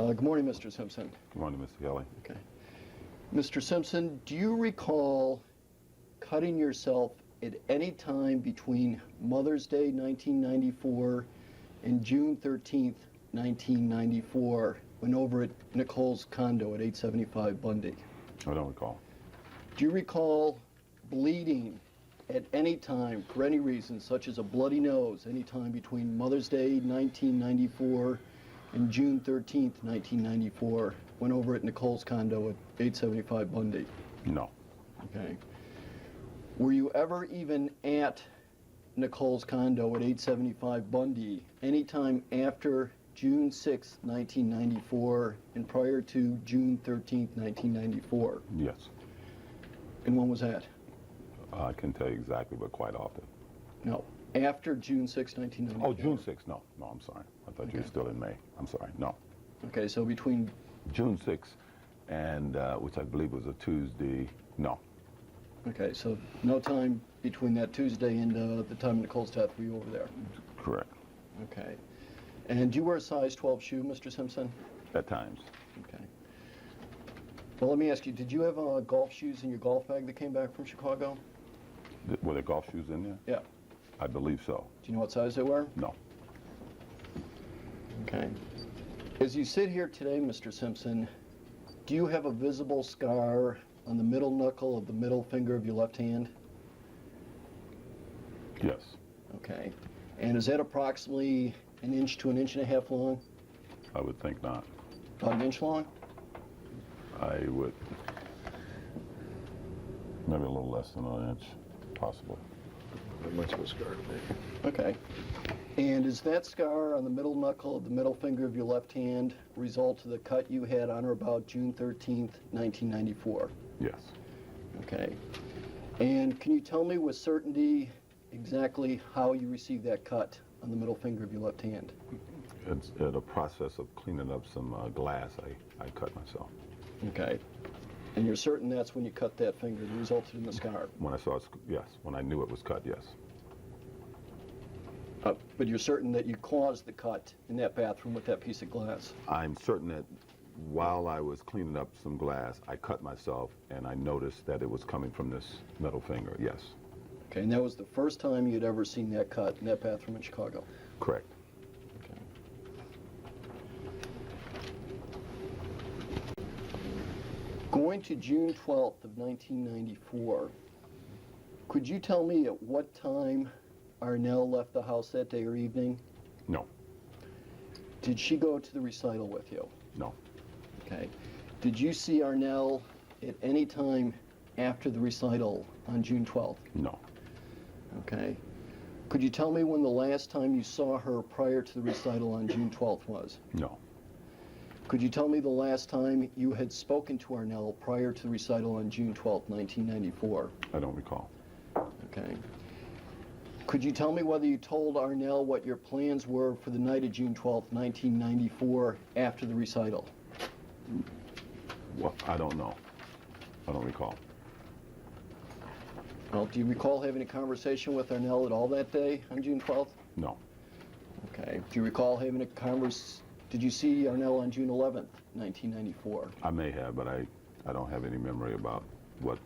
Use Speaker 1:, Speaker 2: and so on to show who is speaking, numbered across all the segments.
Speaker 1: Good morning, Mr. Simpson.
Speaker 2: Good morning, Mr. Kelly.
Speaker 1: Okay. Mr. Simpson, do you recall cutting yourself at any time between Mother's Day 1994 and June 13th, 1994, when over at Nicole's condo at 875 Bundy?
Speaker 2: I don't recall.
Speaker 1: Do you recall bleeding at any time for any reason, such as a bloody nose, any time between Mother's Day 1994 and June 13th, 1994, when over at Nicole's condo at 875 Bundy?
Speaker 2: No.
Speaker 1: Okay. Were you ever even at Nicole's condo at 875 Bundy anytime after June 6, 1994, and prior to June 13th, 1994?
Speaker 2: Yes.
Speaker 1: And when was that?
Speaker 2: I can tell you exactly, but quite often.
Speaker 1: No. After June 6, 1994?
Speaker 2: Oh, June 6th. No, I'm sorry. I thought you were still in May. I'm sorry. No.
Speaker 1: Okay, so between
Speaker 2: June 6th and, which I believe was a Tuesday, no.
Speaker 1: Okay, so no time between that Tuesday and the time of Nicole's death were you over there?
Speaker 2: Correct.
Speaker 1: Okay. And do you wear a size 12 shoe, Mr. Simpson?
Speaker 2: At times.
Speaker 1: Okay. Well, let me ask you, did you have golf shoes in your golf bag that came back from Chicago?
Speaker 2: Were there golf shoes in there?
Speaker 1: Yeah.
Speaker 2: I believe so.
Speaker 1: Do you know what size they were?
Speaker 2: No.
Speaker 1: Okay. As you sit here today, Mr. Simpson, do you have a visible scar on the middle knuckle of the middle finger of your left hand?
Speaker 2: Yes.
Speaker 1: Okay. And is that approximately an inch to an inch and a half long?
Speaker 2: I would think not.
Speaker 1: About an inch long?
Speaker 2: I would, maybe a little less than an inch, possibly.
Speaker 3: Not much of a scar to me.
Speaker 1: Okay. And is that scar on the middle knuckle of the middle finger of your left hand a result of the cut you had on or about June 13th, 1994?
Speaker 2: Yes.
Speaker 1: Okay. And can you tell me with certainty exactly how you received that cut on the middle finger of your left hand?
Speaker 2: It's in a process of cleaning up some glass. I cut myself.
Speaker 1: Okay. And you're certain that's when you cut that finger that resulted in the scar?
Speaker 2: When I saw it, yes. When I knew it was cut, yes.
Speaker 1: But you're certain that you caused the cut in that bathroom with that piece of glass?
Speaker 2: I'm certain that while I was cleaning up some glass, I cut myself, and I noticed that it was coming from this middle finger, yes.
Speaker 1: Okay, and that was the first time you'd ever seen that cut in that bathroom in Chicago?
Speaker 2: Correct.
Speaker 1: Okay. Going to June 12th of 1994, could you tell me at what time Arnell left the house that day or evening?
Speaker 2: No.
Speaker 1: Did she go to the recital with you?
Speaker 2: No.
Speaker 1: Okay. Did you see Arnell at any time after the recital on June 12th?
Speaker 2: No.
Speaker 1: Okay. Could you tell me when the last time you saw her prior to the recital on June 12th was?
Speaker 2: No.
Speaker 1: Could you tell me the last time you had spoken to Arnell prior to the recital on June 12th, 1994?
Speaker 2: I don't recall.
Speaker 1: Okay. Could you tell me whether you told Arnell what your plans were for the night of June 12th, 1994 after the recital?
Speaker 2: Well, I don't know. I don't recall.
Speaker 1: Well, do you recall having a conversation with Arnell at all that day on June 12th?
Speaker 2: No.
Speaker 1: Okay. Do you recall having a did you see Arnell on June 11th, 1994?
Speaker 2: I may have, but I don't have any memory about what,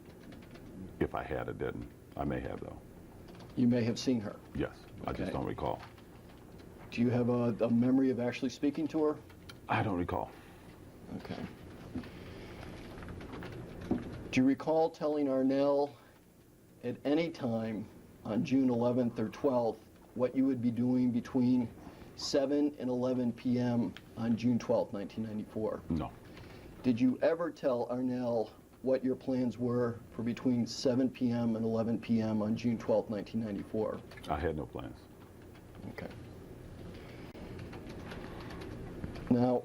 Speaker 2: if I had or didn't. I may have, though.
Speaker 1: You may have seen her?
Speaker 2: Yes. I
Speaker 1: Okay.
Speaker 2: just don't recall.
Speaker 1: Do you have a memory of actually speaking to her?
Speaker 2: I don't recall.
Speaker 1: Okay. Do you recall telling Arnell at any time on June 11th or 12th what you would be doing between 7 and 11 p.m. on June 12th, 1994?
Speaker 2: No.
Speaker 1: Did you ever tell Arnell what your plans were for between 7 p.m. and 11 p.m. on June 12th, 1994?
Speaker 2: I had no plans.
Speaker 1: Okay. Now,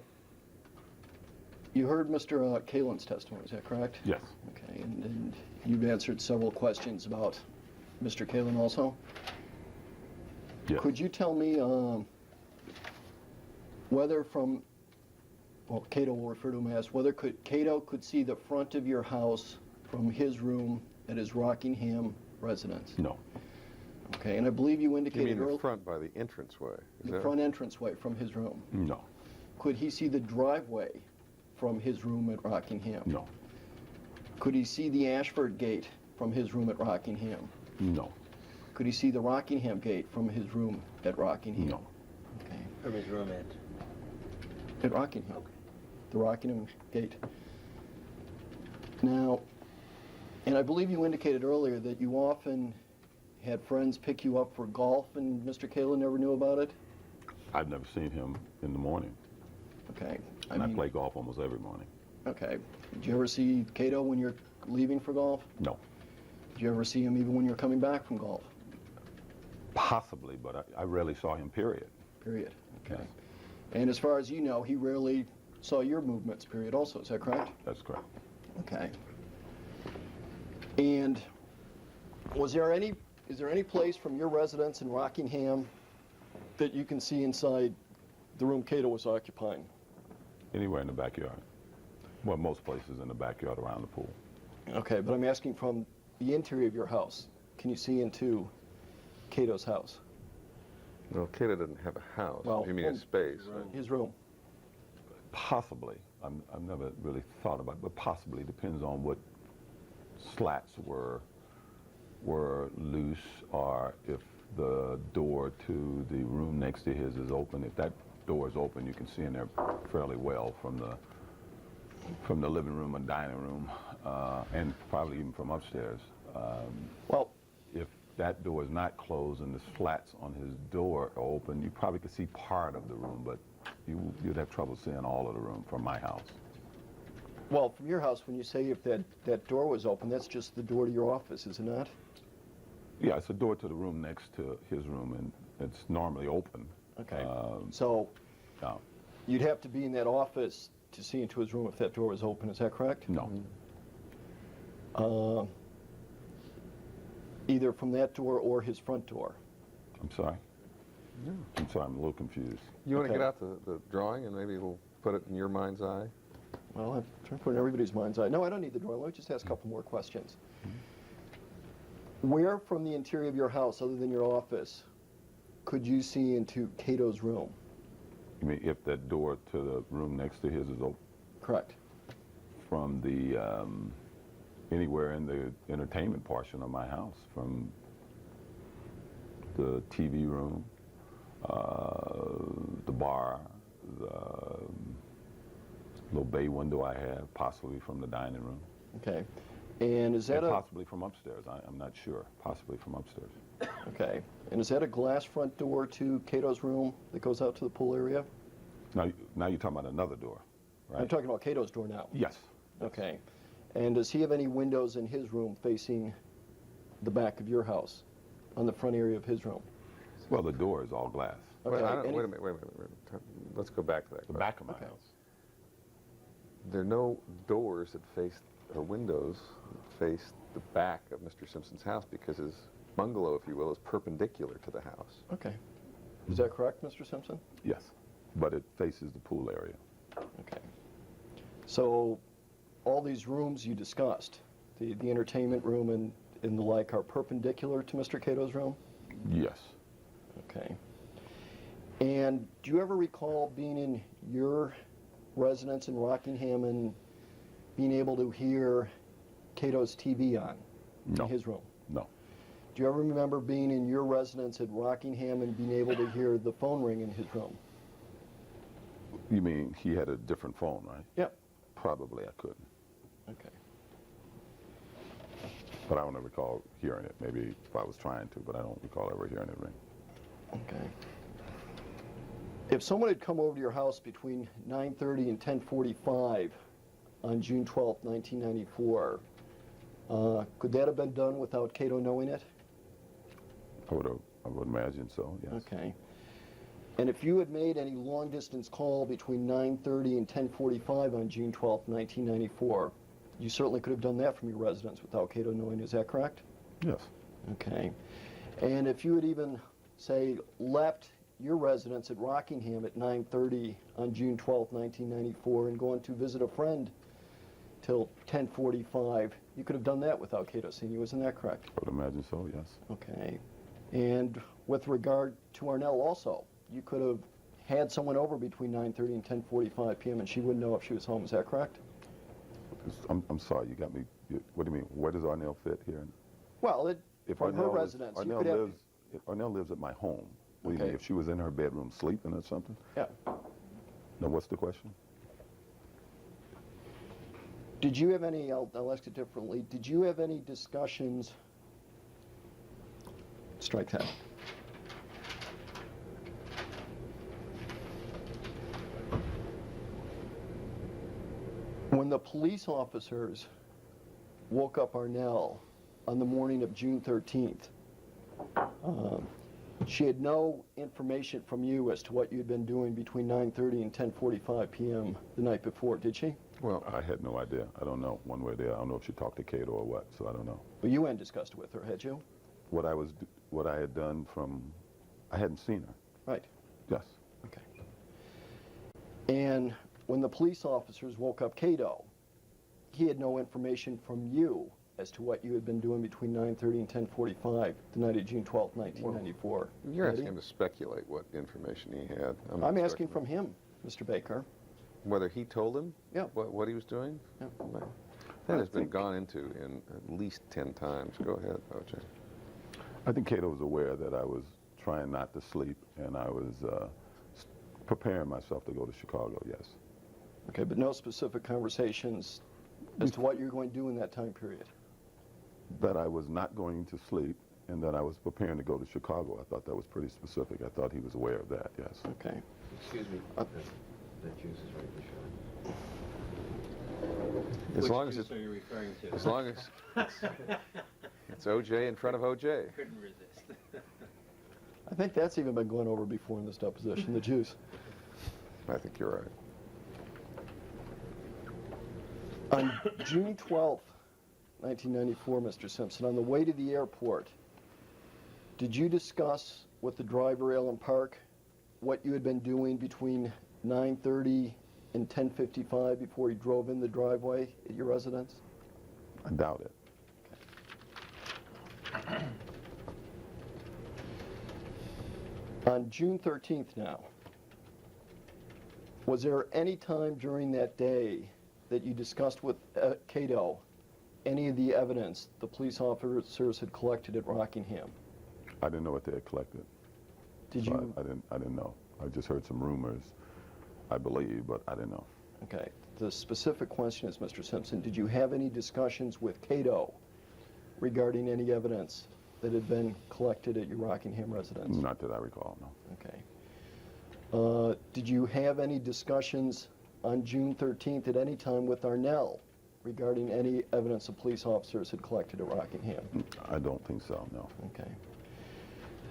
Speaker 1: you heard Mr. Kalin's testimony, is that correct?
Speaker 2: Yes.
Speaker 1: Okay, and you've answered several questions about Mr. Kalin also?
Speaker 2: Yes.
Speaker 1: Could you tell me whether from, well, Cato will refer to him as, whether Cato could see the front of your house from his room at his Rockingham residence?
Speaker 2: No.
Speaker 1: Okay, and I believe you
Speaker 3: You
Speaker 1: indicated
Speaker 3: mean the
Speaker 1: earlier.
Speaker 3: front by the entranceway? Is
Speaker 1: The
Speaker 3: that
Speaker 1: front entranceway from his room.
Speaker 2: No.
Speaker 1: Could he see the driveway from his room at Rockingham?
Speaker 2: No.
Speaker 1: Could he see the Ashford gate from his room at Rockingham?
Speaker 2: No.
Speaker 1: Could he see the Rockingham gate from his room at Rockingham?
Speaker 2: No.
Speaker 1: Okay.
Speaker 4: From his room
Speaker 1: At Rockingham.
Speaker 4: Okay.
Speaker 1: The Rockingham gate. Now, and I believe you indicated earlier that you often had friends pick you up for golf, and Mr. Kayla never knew about it?
Speaker 2: I've never seen him in the morning.
Speaker 1: Okay.
Speaker 2: And I play golf almost every morning.
Speaker 1: Okay. Did you ever see Cato when you're leaving for golf?
Speaker 2: No.
Speaker 1: Did you ever see him even when you're coming back from golf?
Speaker 2: Possibly, but I rarely saw him, period.
Speaker 1: Period. Okay.
Speaker 2: Yes.
Speaker 1: And as far as you know, he rarely saw your movements, period, also. Is that correct?
Speaker 2: That's correct.
Speaker 1: Okay. And is there any place from your residence in Rockingham that you can see inside the room Cato was occupying?
Speaker 2: Anywhere in the backyard. Well, most places in the backyard around the pool.
Speaker 1: Okay, but I'm asking from the interior of your house. Can you see into Cato's house?
Speaker 3: No, Cato doesn't have a house.
Speaker 1: Well,
Speaker 3: You mean a space?
Speaker 4: room.
Speaker 1: His room.
Speaker 2: Possibly. I've never really thought about it, but possibly depends on what slats were loose, or if the door to the room next to his is open. If that door is open, you can see in there fairly well from the living room and dining room, and probably even from upstairs.
Speaker 1: Well,
Speaker 2: If that door is not closed and the slats on his door are open, you probably could see part of the room, but you'd have trouble seeing all of the room from my house.
Speaker 1: well, from your house, when you say if that door was open, that's just the door to your office, is it not?
Speaker 2: Yeah, it's a door to the room next to his room, and it's normally open.
Speaker 1: Okay.
Speaker 2: Um,
Speaker 1: So
Speaker 2: No,
Speaker 1: you'd have to be in that office to see into his room if that door was open, is that correct?
Speaker 2: no.
Speaker 1: Either from that door or his front door.
Speaker 2: I'm sorry. I'm sorry, I'm a little confused.
Speaker 3: You want to
Speaker 1: Okay.
Speaker 3: get out the drawing and maybe we'll put it in your mind's eye?
Speaker 1: Well, I'm trying to put it in everybody's mind's eye. No, I don't need the drawing. Let me just ask a couple more questions. Where from the interior of your house, other than your office, could you see into Cato's room?
Speaker 2: You mean if that door to the room next to his is open?
Speaker 1: Correct.
Speaker 2: From the, anywhere in the entertainment portion of my house, from the TV room, the bar, the little bay window I have, possibly from the dining room,
Speaker 1: Okay. And is that
Speaker 2: and
Speaker 1: a
Speaker 2: possibly from upstairs. I'm not sure. Possibly from upstairs.
Speaker 1: okay? And is that a glass front door to Cato's room that goes out to the pool area?
Speaker 2: Now you're talking about another door, right?
Speaker 1: I'm talking about Cato's door now.
Speaker 2: Yes.
Speaker 1: Okay. And does he have any windows in his room facing the back of your house, on the front area of his room?
Speaker 2: Well, the door is all glass.
Speaker 3: Wait,
Speaker 1: Okay, any-
Speaker 3: wait a minute. Let's go back to that.
Speaker 2: The
Speaker 3: question.
Speaker 2: back of my
Speaker 1: Okay.
Speaker 2: house.
Speaker 3: There are no doors that face, or windows that face the back of Mr. Simpson's house because his bungalow, if you will, is perpendicular to the house.
Speaker 1: Okay. Is that correct, Mr. Simpson?
Speaker 2: Yes, but it faces the pool area.
Speaker 1: Okay. So all these rooms you discussed, the entertainment room and the like, are perpendicular to Mr. Cato's room?
Speaker 2: Yes.
Speaker 1: Okay. And do you ever recall being in your residence in Rockingham and being able to hear Cato's TV on
Speaker 2: No.
Speaker 1: in his room?
Speaker 2: No.
Speaker 1: Do you ever remember being in your residence at Rockingham and being able to hear the phone ring in his room?
Speaker 2: You mean he had a different phone, right?
Speaker 1: Yep.
Speaker 2: Probably I couldn't,
Speaker 1: Okay.
Speaker 2: but I don't recall hearing it. Maybe if I was trying to, but I don't recall ever hearing it ring.
Speaker 1: Okay. If someone had come over to your house between 9:30 and 10:45 on June 12th, 1994, could that have been done without Cato knowing it?
Speaker 2: I would imagine so, yes.
Speaker 1: Okay. And if you had made any long-distance call between 9:30 and 10:45 on June 12th, 1994, you certainly could have done that from your residence without Cato knowing. Is that correct?
Speaker 2: Yes.
Speaker 1: Okay. And if you had even, say, left your residence at Rockingham at 9:30 on June 12th, 1994, and gone to visit a friend till 10:45, you could have done that without Cato seeing you. Isn't that correct?
Speaker 2: I would imagine so, yes.
Speaker 1: Okay. And with regard to Arnell also, you could have had someone over between 9:30 and 10:45 p.m. and she wouldn't know if she was home. Is that correct?
Speaker 2: I'm sorry, you got me. What do you mean? Where does Arnell fit here?
Speaker 1: Well, from her
Speaker 2: Arnell
Speaker 1: residence, you
Speaker 2: Arnell
Speaker 1: could have...
Speaker 2: lives, if Arnell lives at my home. What do you
Speaker 1: Okay.
Speaker 2: mean? If she was in her bedroom sleeping or something?
Speaker 1: Yeah.
Speaker 2: No, what's the question?
Speaker 1: Did you have any, I'll ask it differently, did you have any discussions, strike that. When the police officers woke up Arnell on the morning of June 13th, she had no information from you as to what you'd been doing between 9:30 and 10:45 p.m. the night before, did she?
Speaker 3: Well,
Speaker 2: I had no idea. I don't know one way or the other. I don't know if she talked to Cato or what, so I don't know.
Speaker 1: Well, you hadn't discussed it with her, had you?
Speaker 2: What I had done I hadn't seen her.
Speaker 1: Right.
Speaker 2: Yes.
Speaker 1: Okay. And when the police officers woke up Cato, he had no information from you as to what you had been doing between 9:30 and 10:45 the night of June 12th, 1994.
Speaker 3: you're
Speaker 1: Ready?
Speaker 3: asking him to speculate what information he had.
Speaker 1: I'm
Speaker 3: not
Speaker 1: asking from
Speaker 3: speculating.
Speaker 1: him, Mr. Baker.
Speaker 3: Whether he told him
Speaker 1: Yeah.
Speaker 3: what he was doing?
Speaker 1: Yeah.
Speaker 3: Well, that has been gone into in at least 10 times. Go ahead, OJ.
Speaker 2: I think Cato was aware that I was trying not to sleep, and I was preparing myself to go to Chicago, yes.
Speaker 1: Okay, but no specific conversations as to what you're going to do in that time period.
Speaker 2: That I was not going to sleep, and that I was preparing to go to Chicago. I thought that was pretty specific. I thought he was aware of that, yes.
Speaker 1: Okay.
Speaker 4: Excuse me, that juice is right beside.
Speaker 3: As
Speaker 4: Which
Speaker 3: long as
Speaker 4: juice
Speaker 3: it's,
Speaker 4: are you referring to?
Speaker 3: as long as it's OJ in front of OJ.
Speaker 4: Couldn't resist.
Speaker 1: I think that's even been gone over before in this deposition, the juice.
Speaker 3: I think you're right.
Speaker 1: On June 12th, 1994, Mr. Simpson, on the way to the airport, did you discuss with the driver, Alan Park, what you had been doing between 9:30 and 10:55 before you drove in the driveway at your residence?
Speaker 2: I doubt it.
Speaker 1: On June 13th now, was there any time during that day that you discussed with Cato any of the evidence the police officers had collected at Rockingham?
Speaker 2: I didn't know what they had collected.
Speaker 1: Did
Speaker 2: So
Speaker 1: you?
Speaker 2: I didn't know. I just heard some rumors, I believe, but I didn't know.
Speaker 1: Okay. The specific question is, Mr. Simpson, did you have any discussions with Cato regarding any evidence that had been collected at your Rockingham residence?
Speaker 2: Not that I recall, no.
Speaker 1: Okay. Did you have any discussions on June 13th at any time with Arnell regarding any evidence the police officers had collected at Rockingham?
Speaker 2: I don't think so, no.
Speaker 1: Okay.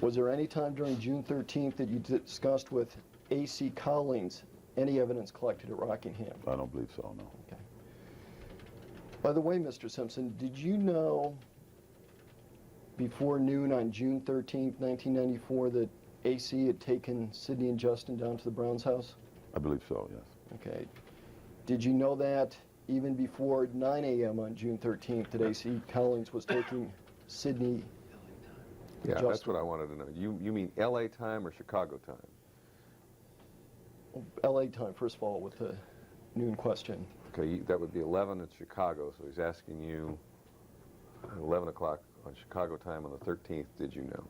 Speaker 1: Was there any time during June 13th that you discussed with A.C. Collins any evidence collected at Rockingham?
Speaker 2: I don't believe so, no.
Speaker 1: Okay. By the way, Mr. Simpson, did you know before noon on June 13th, 1994, that A.C. had taken Sidney and Justin down to the Browns' house?
Speaker 2: I believe so, yes.
Speaker 1: Okay. Did you know that even before 9 a.m. on June 13th that A.C. Collins was taking Sidney?
Speaker 3: Yeah,
Speaker 1: Justin?
Speaker 3: that's what I wanted to know. You mean L.A. time or Chicago time?
Speaker 1: L.A. time, first of all, with the noon question.
Speaker 3: Okay, that would be 11 in Chicago, so he's asking you at 11 o'clock on Chicago time on the 13th, did you know?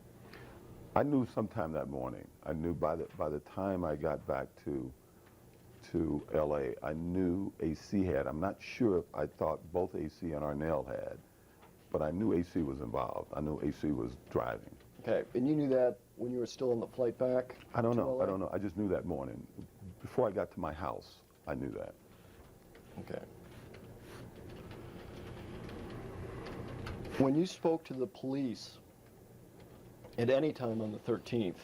Speaker 2: I knew sometime that morning. I knew by the time I got back to L.A., I knew AC had. I'm not sure if I thought both AC and Arnell had, but I knew AC was involved. I knew AC was driving.
Speaker 1: Okay, and you knew that when you were still on the flight back?
Speaker 2: I don't
Speaker 1: to
Speaker 2: know.
Speaker 1: LA?
Speaker 2: I don't know. I just knew that morning. Before I got to my house, I knew that.
Speaker 1: Okay. When you spoke to the police at any time on the 13th,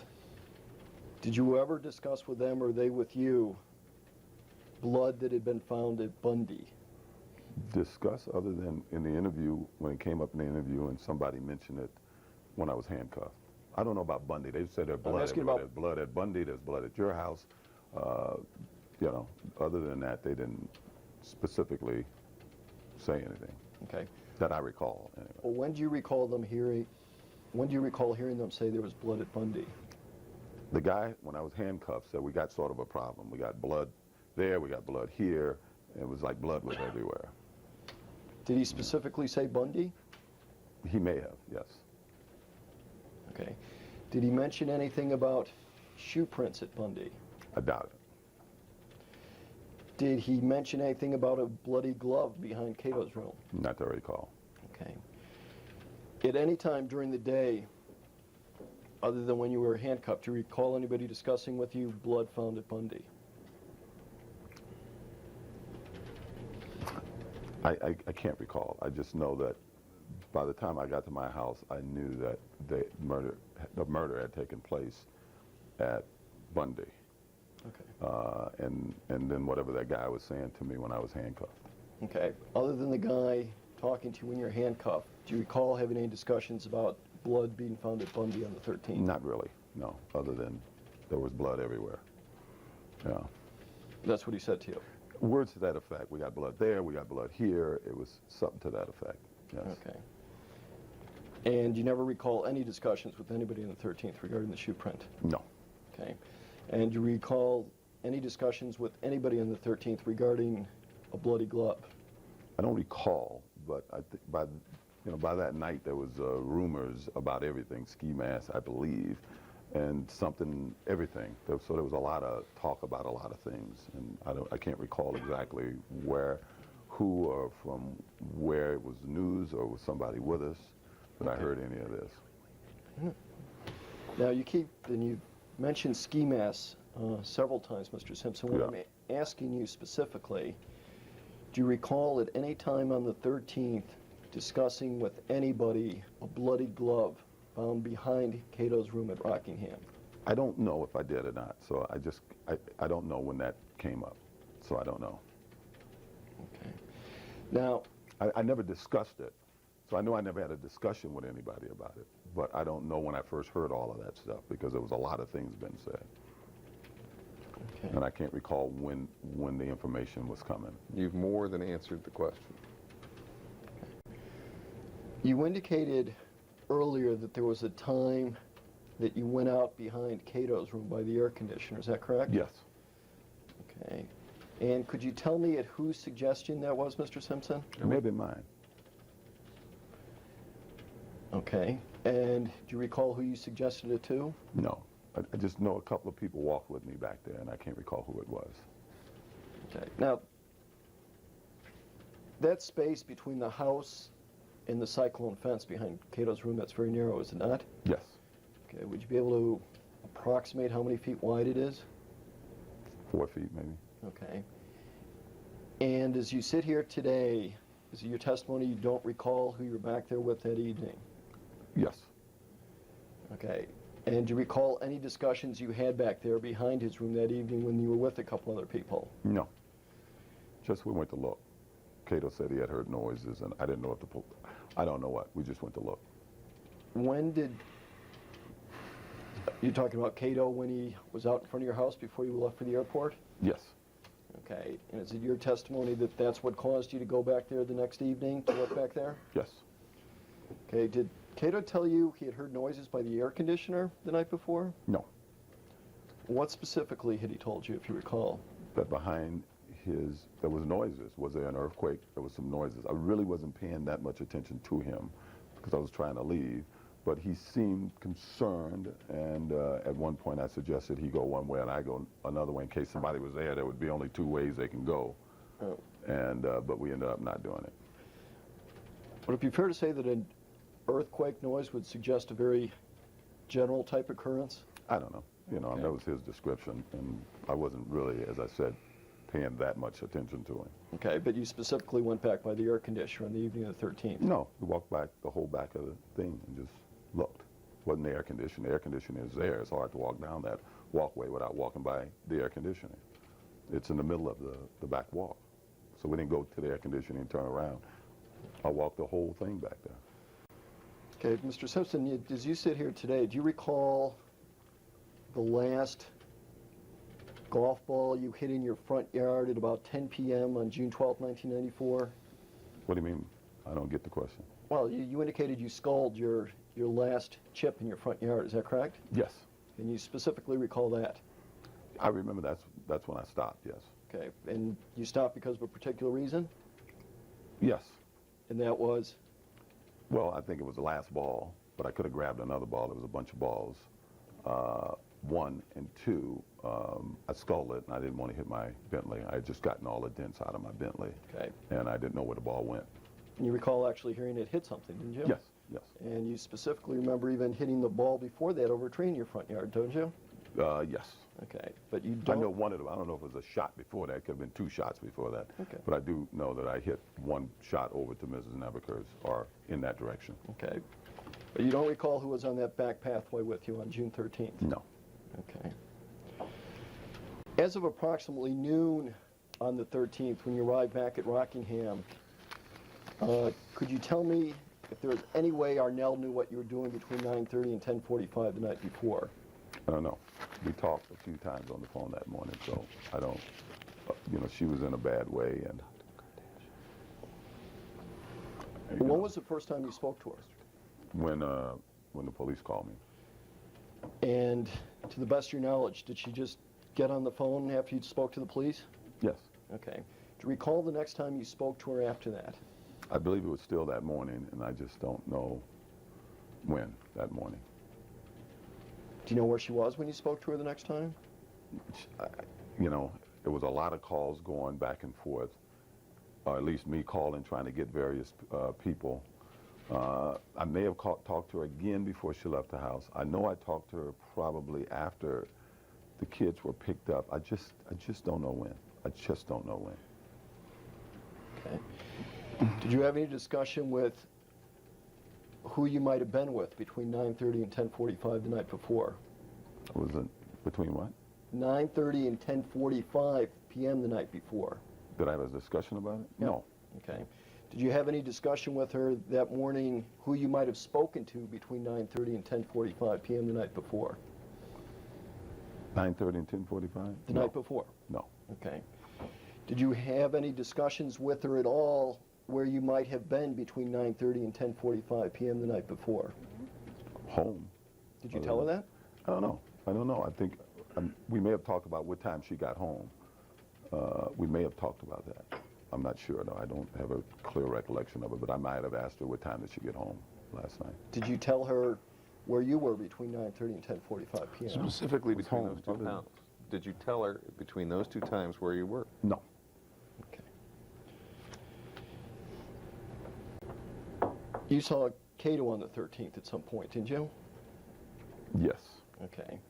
Speaker 1: did you ever discuss with them or they with you blood that had been found at Bundy?
Speaker 2: Discuss other than in the interview, when it came up in the interview and somebody mentioned it when I was handcuffed. I don't know about Bundy. They said there's blood
Speaker 1: asking
Speaker 2: everywhere.
Speaker 1: about-
Speaker 2: There's blood at Bundy, there's blood at your house. You know, other than that, they didn't specifically say anything
Speaker 1: Okay.
Speaker 2: that I recall. Anyway.
Speaker 1: Well, when do you recall hearing them say there was blood at Bundy?
Speaker 2: The guy, when I was handcuffed, said we got sort of a problem. We got blood there, we got blood here. It was like blood was everywhere.
Speaker 1: Did he specifically say Bundy?
Speaker 2: He may have, yes.
Speaker 1: Okay. Did he mention anything about shoe prints at Bundy?
Speaker 2: I doubt it.
Speaker 1: Did he mention anything about a bloody glove behind Cato's room?
Speaker 2: Not to recall.
Speaker 1: Okay. At any time during the day, other than when you were handcuffed, do you recall anybody discussing with you blood found at Bundy?
Speaker 2: I can't recall. I just know that by the time I got to my house, I knew that the murder had taken place at Bundy.
Speaker 1: Okay.
Speaker 2: And then whatever that guy was saying to me when I was handcuffed.
Speaker 1: Okay. Other than the guy talking to you when you're handcuffed, do you recall having any discussions about blood being found at Bundy on the 13th?
Speaker 2: Not really, no, other than there was blood everywhere. Yeah.
Speaker 1: That's what he said to you?
Speaker 2: Words to that effect. We got blood there, we got blood here. It was something to that effect, yes.
Speaker 1: Okay. And you never recall any discussions with anybody on the 13th regarding the shoe print?
Speaker 2: No.
Speaker 1: Okay. And do you recall any discussions with anybody on the 13th regarding a bloody glove?
Speaker 2: I don't recall, but I think by that night there was rumors about everything, ski mask, I believe, and everything. So there was a lot of talk about a lot of things, and I can't recall exactly who, or from where it was news, or was somebody with us, but I heard any of this.
Speaker 1: Now you mentioned ski masks several times, Mr. Simpson. When I'm asking you specifically, do you recall at any time on the 13th discussing with anybody a bloody glove found behind Cato's room at Rockingham?
Speaker 2: I don't know if I did or not, so I don't know when that came up, so I don't know.
Speaker 1: Okay. Now,
Speaker 2: I never discussed it, so I know I never had a discussion with anybody about it, but I don't know when I first heard all of that stuff, because there was a lot of things being said.
Speaker 1: okay.
Speaker 2: And I can't recall when the information was coming.
Speaker 3: You've more than answered the question.
Speaker 1: You indicated earlier that there was a time that you went out behind Cato's room by the air conditioner. Is that correct?
Speaker 2: Yes.
Speaker 1: Okay. And could you tell me at whose suggestion that was, Mr. Simpson?
Speaker 2: It may have been mine.
Speaker 1: Okay. And do you recall who you suggested it to?
Speaker 2: No. I just know a couple of people walked with me back there, and I can't recall who it was.
Speaker 1: Okay. Now, that space between the house and the cyclone fence behind Cato's room, that's very narrow, is it not?
Speaker 2: Yes.
Speaker 1: Okay. Would you be able to approximate how many feet wide it is?
Speaker 2: 4 feet, maybe.
Speaker 1: Okay. And as you sit here today, is it your testimony you don't recall who you were back there with that evening?
Speaker 2: Yes.
Speaker 1: Okay. And do you recall any discussions you had back there behind his room that evening when you were with a couple other people?
Speaker 2: No. Just we went to look. Cato said he had heard noises, and I didn't know if I don't know what. We just went to look.
Speaker 1: When did... You're talking about Cato when he was out in front of your house before you left for the airport?
Speaker 2: Yes.
Speaker 1: Okay. And is it your testimony that that's what caused you to go back there the next evening to look back there?
Speaker 2: Yes.
Speaker 1: Okay. Did Cato tell you he had heard noises by the air conditioner the night before?
Speaker 2: No.
Speaker 1: What specifically had he told you, if you recall?
Speaker 2: That behind there was noises. Was there an earthquake? There was some noises. I really wasn't paying that much attention to him because I was trying to leave, but he seemed concerned, and at one point I suggested he go one way and I go another way in case somebody was there. There would be only 2 ways they can go, but we ended up not doing it.
Speaker 1: Would it be fair to say that an earthquake noise would suggest a very general type occurrence?
Speaker 2: I don't know.
Speaker 1: Okay.
Speaker 2: That was his description, and I wasn't really, as I said, paying that much attention to him.
Speaker 1: Okay, but you specifically went back by the air conditioner on the evening of the 13th?
Speaker 2: No, we walked back the whole back of the thing and just looked. Wasn't the air conditioning. The air conditioning is there. It's hard to walk down that walkway without walking by the air conditioning. It's in the middle of the back walk. So we didn't go to the air conditioning and turn around. I walked the whole thing back there.
Speaker 1: Okay, Mr. Simpson, as you sit here today, do you recall the last golf ball you hit in your front yard at about 10 p.m. on June 12, 1994?
Speaker 2: What do you mean? I don't get the question.
Speaker 1: Well, you indicated you sculled your last chip in your front yard. Is that correct?
Speaker 2: Yes.
Speaker 1: And you specifically recall that?
Speaker 2: I remember that's when I stopped, yes.
Speaker 1: Okay. And you stopped because of a particular reason?
Speaker 2: Yes.
Speaker 1: And that was?
Speaker 2: Well, I think it was the last ball, but I could have grabbed another ball. There was a bunch of balls. One and two, I sculled it, and I didn't want to hit my Bentley. I had just gotten all the dents out of my Bentley.
Speaker 1: Okay.
Speaker 2: And I didn't know where the ball went.
Speaker 1: And you recall actually hearing it hit something, didn't you?
Speaker 2: Yes, yes.
Speaker 1: And you specifically remember even hitting the ball before that over a tree in your front yard, don't you?
Speaker 2: Yes.
Speaker 1: Okay. But you
Speaker 2: I
Speaker 1: don't...
Speaker 2: know one of them. I don't know if it was a shot before that. It could have been two shots before that.
Speaker 1: Okay.
Speaker 2: But I do know that I hit one shot over to Mrs. Nebeker's, or in that direction.
Speaker 1: Okay. But you don't recall who was on that back pathway with you on June 13th?
Speaker 2: No.
Speaker 1: Okay. As of approximately noon on the 13th, when you arrived back at Rockingham, could you tell me if there was any way Arnell knew what you were doing between 9:30 and 10:45 the night before?
Speaker 2: I don't know. We talked a few times on the phone that morning, so I don't, she was in a bad way. And
Speaker 1: When was the first time you spoke to her?
Speaker 2: when the police called me.
Speaker 1: And to the best of your knowledge, did she just get on the phone after you spoke to the police?
Speaker 2: Yes.
Speaker 1: Okay. Do you recall the next time you spoke to her after that?
Speaker 2: I believe it was still that morning, and I just don't know when that morning.
Speaker 1: Do you know where she was when you spoke to her the next time?
Speaker 2: There was a lot of calls going back and forth, or at least me calling, trying to get various people. I may have talked to her again before she left the house. I know I talked to her probably after the kids were picked up. I just don't know when. I just don't know when.
Speaker 1: Okay. Did you have any discussion with who you might have been with between 9:30 and 10:45 the night before?
Speaker 2: Was it between what?
Speaker 1: 9:30 and 10:45 p.m. the night before.
Speaker 2: Did I have a discussion about it?
Speaker 1: Yeah.
Speaker 2: No.
Speaker 1: Okay. Did you have any discussion with her that morning who you might have spoken to between 9:30 and 10:45 p.m. the night before?
Speaker 2: 9:30 and 10:45?
Speaker 1: The night before?
Speaker 2: No.
Speaker 1: Okay. Did you have any discussions with her at all where you might have been between 9:30 and 10:45 p.m. the night before?
Speaker 2: Home.
Speaker 1: Did you tell her that?
Speaker 2: I don't know. I think we may have talked about what time she got home. We may have talked about that. I'm not sure, though. I don't have a clear recollection of it, but I might have asked her what time did she get home last night.
Speaker 1: Did you tell her where you were between 9:30 and 10:45 p.m.?
Speaker 3: Specifically between
Speaker 2: home.
Speaker 3: those two times. Did you tell her between those two times where you were?
Speaker 2: No.
Speaker 1: Okay. You saw Cato on the 13th at some point, didn't you?
Speaker 2: Yes.
Speaker 1: Okay.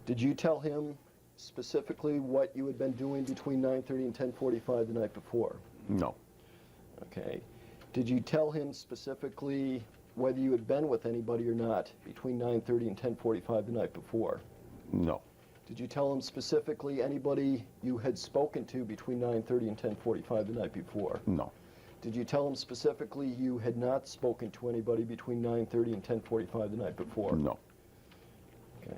Speaker 1: Did you tell him specifically what you had been doing between 9:30 and 10:45 the night before?
Speaker 2: No.
Speaker 1: Okay. Did you tell him specifically whether you had been with anybody or not between 9:30 and 10:45 the night before?
Speaker 2: No.
Speaker 1: Did you tell him specifically anybody you had spoken to between 9:30 and 10:45 the night before?
Speaker 2: No.
Speaker 1: Did you tell him specifically you had not spoken to anybody between 9:30 and 10:45 the night before?
Speaker 2: No.
Speaker 1: Okay.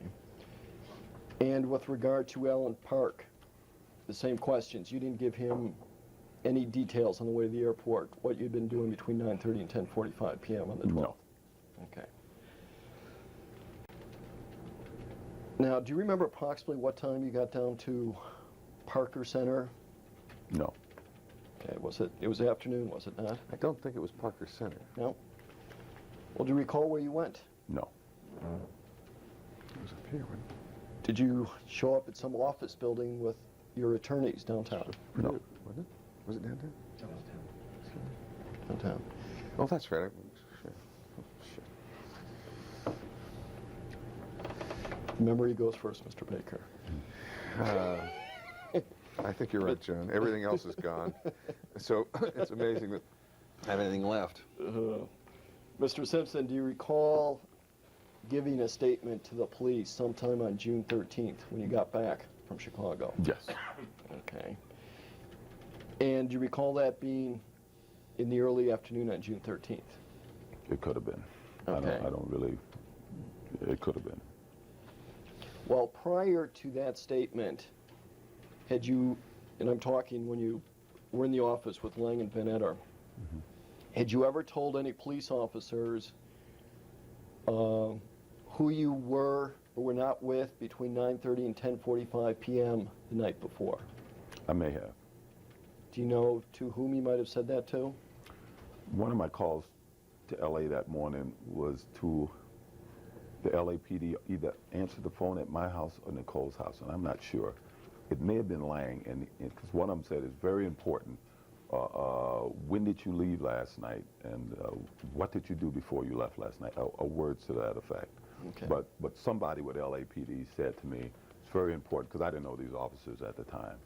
Speaker 1: And with regard to Allen Park, the same questions. You didn't give him any details on the way to the airport, what you'd been doing between 9:30 and 10:45 p.m. on the 12th?
Speaker 2: No.
Speaker 1: Okay. Now, do you remember approximately what time you got down to Parker Center?
Speaker 2: No.
Speaker 1: Okay, it was afternoon, was it not?
Speaker 3: I don't think it was Parker Center.
Speaker 1: No? Well, do you recall where you went?
Speaker 2: No.
Speaker 3: It was up here. wasn't it?
Speaker 1: Did you show up at some office building with your attorneys downtown?
Speaker 2: No.
Speaker 3: Wasn't it? Was it downtown?
Speaker 1: Downtown.
Speaker 3: Oh, that's right.
Speaker 1: Memory goes first, Mr. Baker.
Speaker 3: I think you're right, John. Everything else is gone. So it's amazing that I have anything left.
Speaker 1: Mr. Simpson, do you recall giving a statement to the police sometime on June 13th when you got back from Chicago?
Speaker 2: Yes.
Speaker 1: Okay. And do you recall that being in the early afternoon on June 13th?
Speaker 2: It could have been.
Speaker 1: Okay.
Speaker 2: I don't really. It could have been.
Speaker 1: Well, prior to that statement, had you, and I'm talking when you were in the office with Lang and Van Etter, had you ever told any police officers who you were or were not with between 9:30 and 10:45 p.m. the night before?
Speaker 2: I may have.
Speaker 1: Do you know to whom you might have said that to?
Speaker 2: One of my calls to LA that morning was to the LAPD, either answered the phone at my house or Nicole's house, and I'm not sure. It may have been Lang, and because one of them said it's very important. When did you leave last night, and what did you do before you left last night? Words to that effect.
Speaker 1: Okay.
Speaker 2: But somebody with LAPD said to me, it's very important, because I didn't know these officers at the time.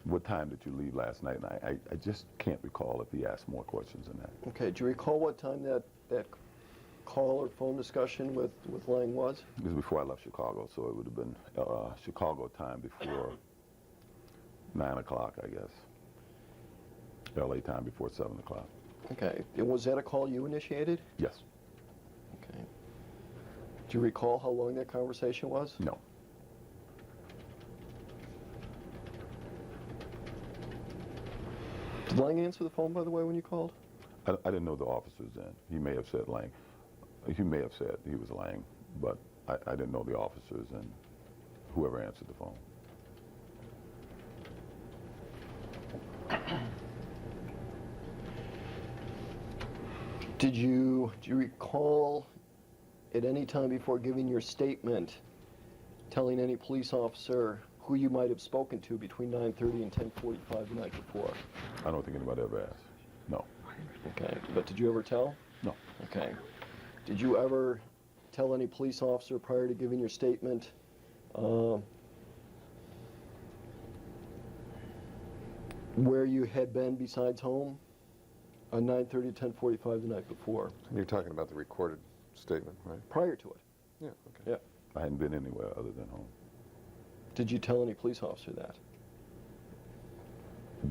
Speaker 2: What time did you leave last night? And I just can't recall if he asked more questions than that.
Speaker 1: Okay, do you recall what time that call or phone discussion with Lang was?
Speaker 2: It was before I left Chicago, so it would have been Chicago time before 9 o'clock, I guess. LA time before 7 o'clock.
Speaker 1: Okay, and was that a call you initiated?
Speaker 2: Yes.
Speaker 1: Okay. Do you recall how long that conversation was?
Speaker 2: No.
Speaker 1: Did Lang answer the phone, by the way, when you called?
Speaker 2: I didn't know the officers then. He may have said Lang. He may have said he was Lang, but I didn't know the officers and whoever answered the phone.
Speaker 1: Do you recall at any time before giving your statement telling any police officer who you might have spoken to between 9:30 and 10:45 the night before?
Speaker 2: I don't think anybody ever asked. No.
Speaker 1: Okay, but did you ever tell?
Speaker 2: No.
Speaker 1: Okay. Did you ever tell any police officer prior to giving your statement where you had been besides home on 9:30 to 10:45 the night before?
Speaker 3: And you're talking about the recorded statement, right?
Speaker 1: Prior to it.
Speaker 3: Yeah, okay.
Speaker 1: Yeah.
Speaker 2: I hadn't been anywhere other than home.
Speaker 1: Did you tell any police officer that?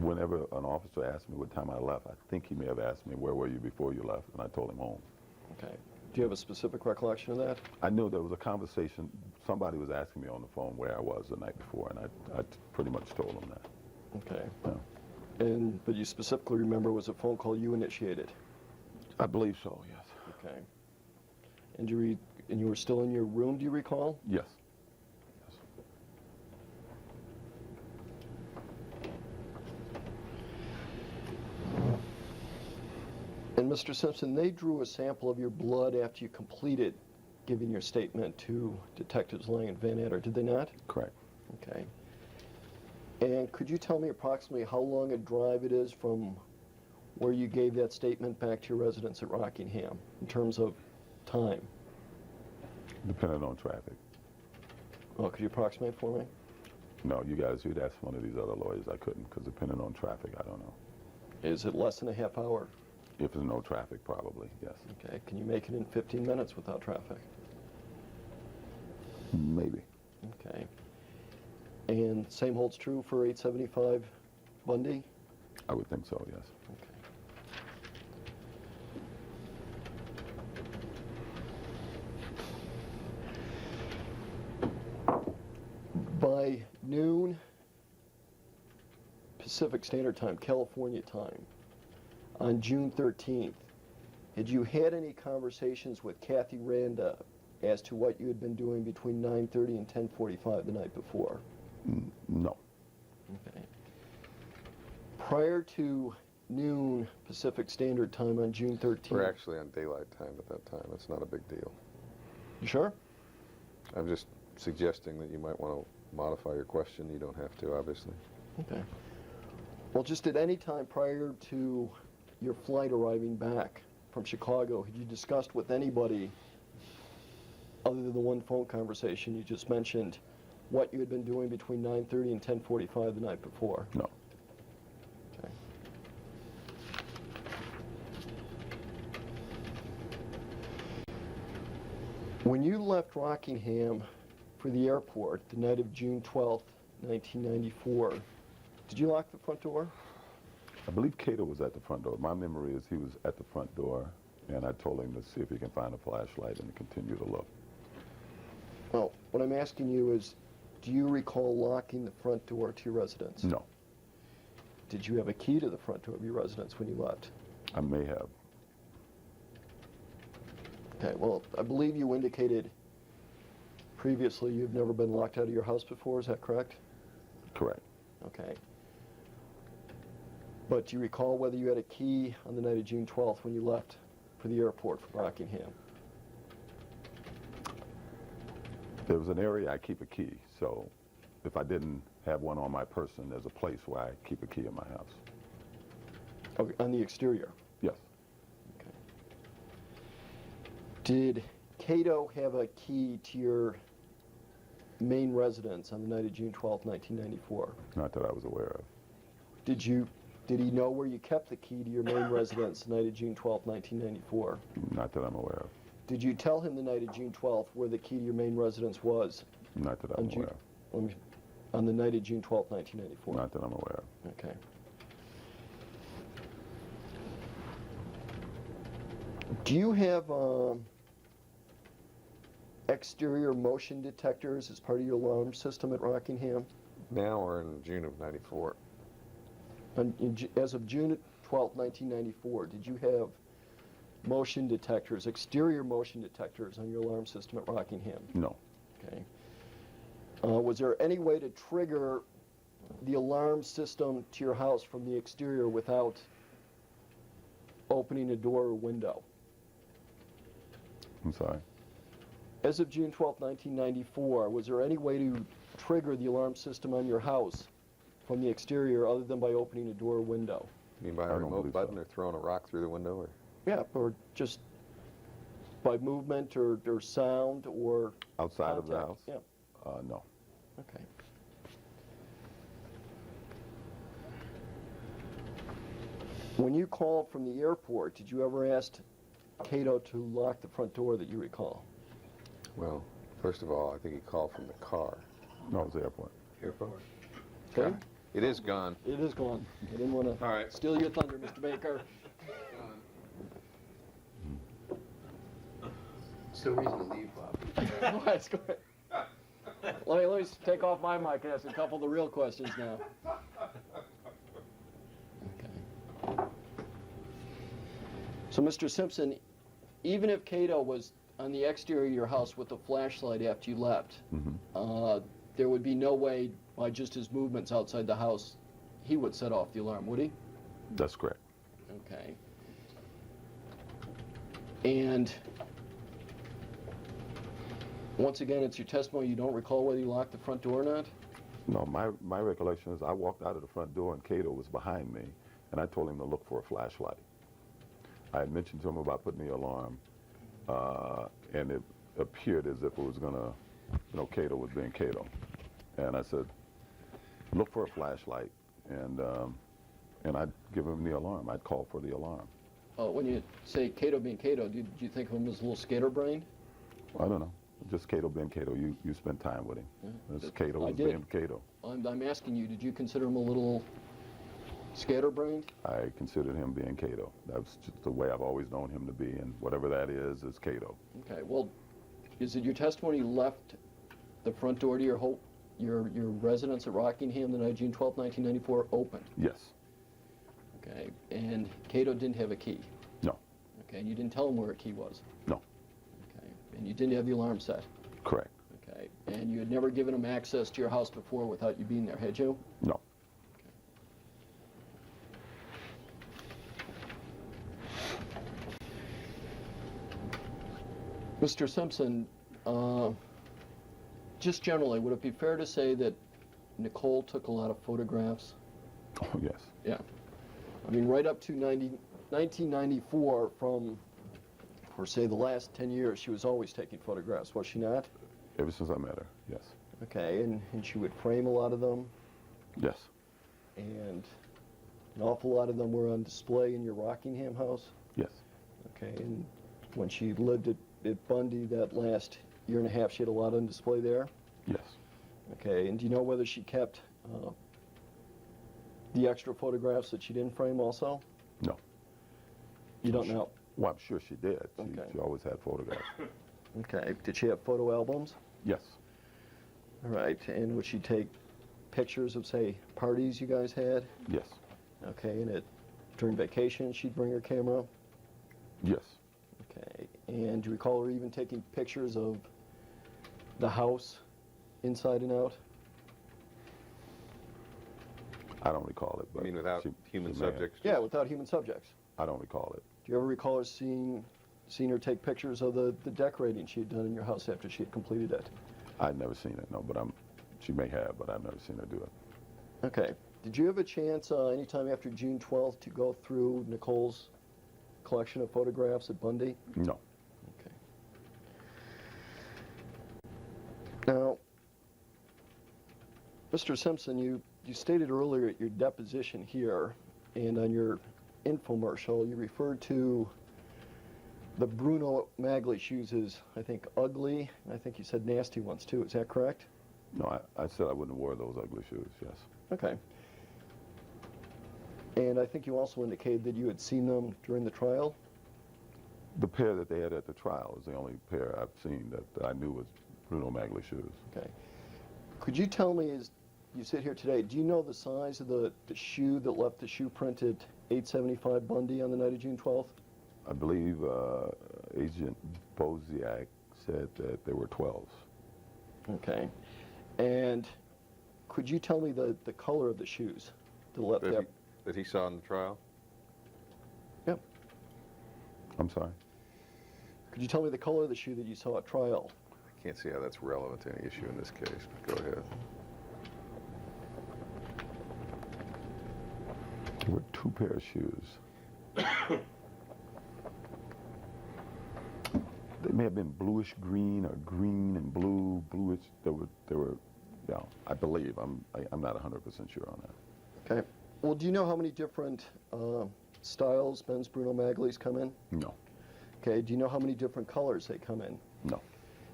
Speaker 2: Whenever an officer asked me what time I left, I think he may have asked me, where were you before you left? And I told him home.
Speaker 1: Okay. Do you have a specific recollection of that?
Speaker 2: I knew there was a conversation. Somebody was asking me on the phone where I was the night before, and I pretty much told him that.
Speaker 1: Okay.
Speaker 2: Yeah.
Speaker 1: But you specifically remember it was a phone call you initiated?
Speaker 2: I believe so, yes.
Speaker 1: Okay. And you were still in your room, do you recall?
Speaker 2: Yes. Yes.
Speaker 1: And Mr. Simpson, they drew a sample of your blood after you completed giving your statement to Detectives Lang and Van Adder, did they not?
Speaker 2: Correct.
Speaker 1: Okay. And could you tell me approximately how long a drive it is from where you gave that statement back to your residence at Rockingham in terms of time?
Speaker 2: Depending on traffic.
Speaker 1: Oh, could you approximate for me?
Speaker 2: No, you'd ask one of these other lawyers. I couldn't, because depending on traffic, I don't know.
Speaker 1: Is it less than a half hour?
Speaker 2: If there's no traffic, probably, yes.
Speaker 1: Okay. Can you make it in 15 minutes without traffic?
Speaker 2: Maybe.
Speaker 1: Okay. And same holds true for 875 Bundy?
Speaker 2: I would think so, yes.
Speaker 1: Okay. By noon Pacific Standard Time, California time, on June 13th, had you had any conversations with Kathy Randa as to what you had been doing between 9:30 and 10:45 the night before?
Speaker 2: No.
Speaker 1: Okay. Prior to noon Pacific Standard Time on June 13th.
Speaker 3: We're actually on daylight time at that time. It's not a big deal.
Speaker 1: You sure?
Speaker 3: I'm just suggesting that you might want to modify your question. You don't have to, obviously.
Speaker 1: Okay. Well, just at any time prior to your flight arriving back from Chicago, had you discussed with anybody, other than the one phone conversation you just mentioned, what you had been doing between 9:30 and 10:45 the night before?
Speaker 2: No.
Speaker 1: Okay. When you left Rockingham for the airport the night of June 12th, 1994, did you lock the front door?
Speaker 2: I believe Cato was at the front door. My memory is he was at the front door, and I told him to see if he can find a flashlight and to continue to look.
Speaker 1: Well, what I'm asking you is, do you recall locking the front door to your residence?
Speaker 2: No.
Speaker 1: Did you have a key to the front door of your residence when you left?
Speaker 2: I may have.
Speaker 1: Okay, well, I believe you indicated previously you've never been locked out of your house before, is that correct?
Speaker 2: Correct.
Speaker 1: Okay. But do you recall whether you had a key on the night of June 12th when you left for the airport from Rockingham?
Speaker 2: There was an area I keep a key, so if I didn't have one on my person, there's a place where I keep a key in my house.
Speaker 1: Okay, on the exterior?
Speaker 2: Yes.
Speaker 1: Okay. Did Cato have a key to your main residence on the night of June 12th, 1994?
Speaker 2: Not that I was aware of.
Speaker 1: Did he know where you kept the key to your main residence the night of June 12th, 1994?
Speaker 2: Not that I'm aware of.
Speaker 1: Did you tell him the night of June 12th where the key to your main residence was?
Speaker 2: Not that I'm aware of.
Speaker 1: On the night of June 12th, 1994?
Speaker 2: Not that I'm aware of.
Speaker 1: Okay. Do you have exterior motion detectors as part of your alarm system at Rockingham?
Speaker 3: Now or in June of '94?
Speaker 1: As of June 12th, 1994, did you have motion detectors, exterior motion detectors on your alarm system at Rockingham?
Speaker 2: No.
Speaker 1: Okay. Was there any way to trigger the alarm system to your house from the exterior without opening a door or window?
Speaker 2: I'm sorry.
Speaker 1: As of June 12, 1994, was there any way to trigger the alarm system on your house from the exterior other than by opening a door or window?
Speaker 3: You mean by
Speaker 2: I
Speaker 3: a
Speaker 2: don't
Speaker 3: remote
Speaker 2: believe
Speaker 3: button
Speaker 2: so.
Speaker 3: or throwing a rock through the window? Or?
Speaker 1: Yeah, or just by movement or sound or
Speaker 2: Outside of the
Speaker 1: contact?
Speaker 2: house?
Speaker 1: Yeah,
Speaker 2: No.
Speaker 1: okay. When you called from the airport, did you ever ask Cato to lock the front door that you recall?
Speaker 3: Well, first of all, I think he called from the car.
Speaker 2: No, it was the airport.
Speaker 3: Airport?
Speaker 1: Okay.
Speaker 3: It is gone.
Speaker 1: It is gone. I didn't want to
Speaker 3: All right.
Speaker 1: steal your thunder, Mr. Baker.
Speaker 4: Still reason to leave, Bob.
Speaker 1: Oh, that's good. Let me take off my mic and ask a couple of the real questions now. Okay. So, Mr. Simpson, even if Cato was on the exterior of your house with a flashlight after you left, there would be no way, by just his movements outside the house, he would set off the alarm, would he?
Speaker 2: That's correct.
Speaker 1: Okay. And once again, it's your testimony, you don't recall whether you locked the front door or not?
Speaker 2: No, my recollection is I walked out of the front door and Cato was behind me, and I told him to look for a flashlight. I had mentioned to him about putting the alarm, and it appeared as if it was going to, Cato was being Cato. And I said, look for a flashlight, and I'd give him the alarm. I'd call for the alarm.
Speaker 1: When you say Cato being Cato, do you think of him as a little scatterbrained?
Speaker 2: I don't know. Just Cato being Cato. You spent time with him.
Speaker 1: Yeah,
Speaker 2: It's Cato
Speaker 1: I
Speaker 2: was
Speaker 1: did.
Speaker 2: being Cato.
Speaker 1: I'm asking you, did you consider him a little scatterbrained?
Speaker 2: I considered him being Cato. That's just the way I've always known him to be, and whatever that is Cato.
Speaker 1: Okay, well, is it your testimony you left the front door to your residence at Rockingham the night of June 12, 1994 opened?
Speaker 2: Yes.
Speaker 1: Okay, and Cato didn't have a key?
Speaker 2: No.
Speaker 1: Okay, and you didn't tell him where a key was?
Speaker 2: No.
Speaker 1: Okay, and you didn't have the alarm set?
Speaker 2: Correct.
Speaker 1: Okay, and you had never given him access to your house before without you being there, had you?
Speaker 2: No.
Speaker 1: Mr. Simpson, just generally, would it be fair to say that Nicole took a lot of photographs?
Speaker 2: Oh, yes.
Speaker 1: Yeah. I mean, right up to 1994, for say the last 10 years, she was always taking photographs, was she not?
Speaker 2: Ever since I met her, yes.
Speaker 1: Okay, and she would frame a lot of them,
Speaker 2: Yes.
Speaker 1: and an awful lot of them were on display in your Rockingham house?
Speaker 2: Yes.
Speaker 1: Okay, and when she lived at Bundy that last year and a half, she had a lot on display there?
Speaker 2: Yes.
Speaker 1: Okay, and do you know whether she kept the extra photographs that she didn't frame also?
Speaker 2: No.
Speaker 1: You don't know?
Speaker 2: Well, I'm sure she did.
Speaker 1: Okay.
Speaker 2: She always had photographs.
Speaker 1: Okay, did she have photo albums?
Speaker 2: Yes.
Speaker 1: All right, and would she take pictures of, say, parties you guys had?
Speaker 2: Yes.
Speaker 1: Okay, and during vacation, she'd bring her camera?
Speaker 2: Yes.
Speaker 1: Okay, and do you recall her even taking pictures of the house inside and out?
Speaker 2: I don't recall it.
Speaker 3: I
Speaker 2: But
Speaker 3: mean, without human
Speaker 2: she may have.
Speaker 3: subjects?
Speaker 1: Yeah, without human subjects.
Speaker 2: I don't recall it.
Speaker 1: Do you ever recall her seeing her take pictures of the decorating she had done in your house after she had completed it?
Speaker 2: I'd never seen it, no, but she may have, but I've never seen her do it.
Speaker 1: Okay. Did you have a chance anytime after June 12th to go through Nicole's collection of photographs at Bundy?
Speaker 2: No.
Speaker 1: Okay. Now, Mr. Simpson, you stated earlier at your deposition here and on your infomercial, you referred to the Bruno Magli shoes as, I think, ugly. I think you said nasty ones too. Is that correct?
Speaker 2: No, I said I wouldn't have wore those ugly shoes, yes.
Speaker 1: Okay. And I think you also indicated that you had seen them during the trial?
Speaker 2: The pair that they had at the trial is the only pair I've seen that I knew was Bruno Magli shoes.
Speaker 1: Okay. Could you tell me, as you sit here today, do you know the size of the shoe that left the shoe print at 875 Bundy on the night of June 12th?
Speaker 2: I believe Agent Boziak said that there were 12s.
Speaker 1: Okay. And could you tell me the color of the shoes that left that?
Speaker 3: That he saw in the trial?
Speaker 1: Yep.
Speaker 2: I'm sorry?
Speaker 1: Could you tell me the color of the shoe that you saw at trial?
Speaker 3: I can't see how that's relevant to any issue in this case, but go ahead.
Speaker 2: There were two pairs of shoes. They may have been bluish green or green and blue, bluish. They were, yeah, I believe. I'm not 100% sure on that.
Speaker 1: Okay. Well, do you know how many different styles men's Bruno Maglis come in?
Speaker 2: No,
Speaker 1: Okay. Do you know how many different colors they come in?
Speaker 2: no,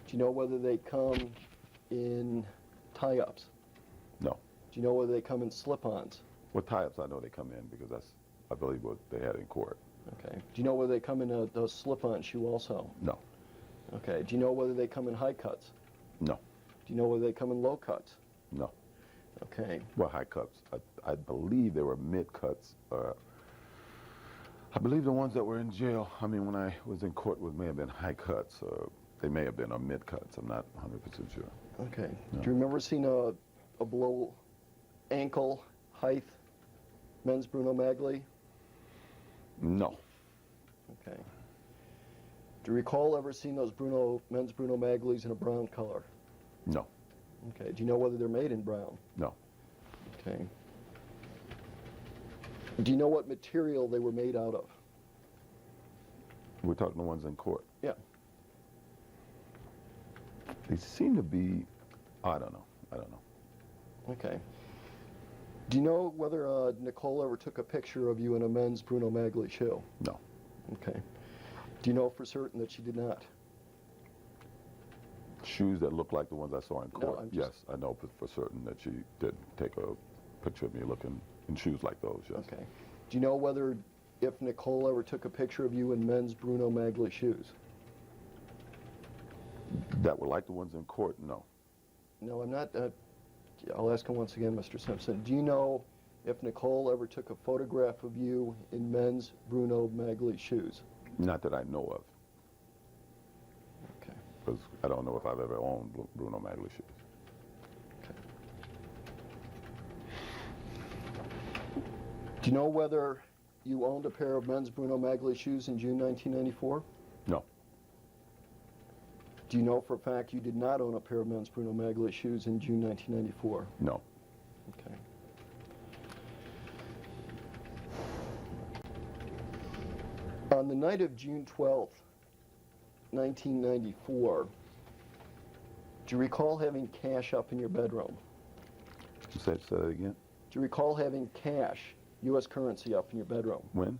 Speaker 1: Do you know whether they come in tie-ups?
Speaker 2: no.
Speaker 1: Do you know whether they come in slip-ons?
Speaker 2: Well, tie-ups, I know they come in because that's, I believe, what they had in court.
Speaker 1: Okay. Do you know whether they come in a slip-on shoe also?
Speaker 2: No,
Speaker 1: Okay. Do you know whether they come in high cuts?
Speaker 2: no,
Speaker 1: Do you know whether they come in low cuts?
Speaker 2: no.
Speaker 1: Okay.
Speaker 2: Well, high cuts. I believe they were mid cuts. I believe the ones that were in jail, I mean, when I was in court, may have been high cuts. They may have been mid cuts. I'm not 100% sure.
Speaker 1: Okay.
Speaker 2: No.
Speaker 1: Do you remember seeing a below ankle height men's Bruno Magli?
Speaker 2: No,
Speaker 1: Okay. Do you recall ever seeing those men's Bruno Maglis in a brown color?
Speaker 2: no,
Speaker 1: Okay. Do you know whether they're made in brown?
Speaker 2: no.
Speaker 1: Okay. Do you know what material they were made out of?
Speaker 2: We're talking the ones in court.
Speaker 1: Yeah.
Speaker 2: They seem to be, I don't know.
Speaker 1: Okay. Do you know whether Nicole ever took a picture of you in a men's Bruno Magli shoe?
Speaker 2: No,
Speaker 1: Okay. Do you know for certain that she did not?
Speaker 2: shoes that look like the ones I saw in
Speaker 1: No,
Speaker 2: court.
Speaker 1: I'm just-
Speaker 2: Yes, I know for certain that she did take a picture of me looking in shoes like those. Yes.
Speaker 1: Okay. Do you know whether if Nicole ever took a picture of you in men's Bruno Magli shoes?
Speaker 2: That were like the ones in court. No,
Speaker 1: No, I'm not. I'll ask him once again, Mr. Simpson. Do you know if Nicole ever took a photograph of you in men's Bruno Magli shoes?
Speaker 2: not that I know of,
Speaker 1: Okay.
Speaker 2: because I don't know if I've ever owned Bruno Magli shoes.
Speaker 1: Okay. Do you know whether you owned a pair of men's Bruno Magli shoes in June 1994?
Speaker 2: No,
Speaker 1: Do you know for a fact you did not own a pair of men's Bruno Magli shoes in June 1994?
Speaker 2: no,
Speaker 1: Okay. On the night of June 12th, 1994, do you recall having cash up in your bedroom?
Speaker 2: say that again.
Speaker 1: Do you recall having cash, U.S. currency, up in your bedroom?
Speaker 2: When?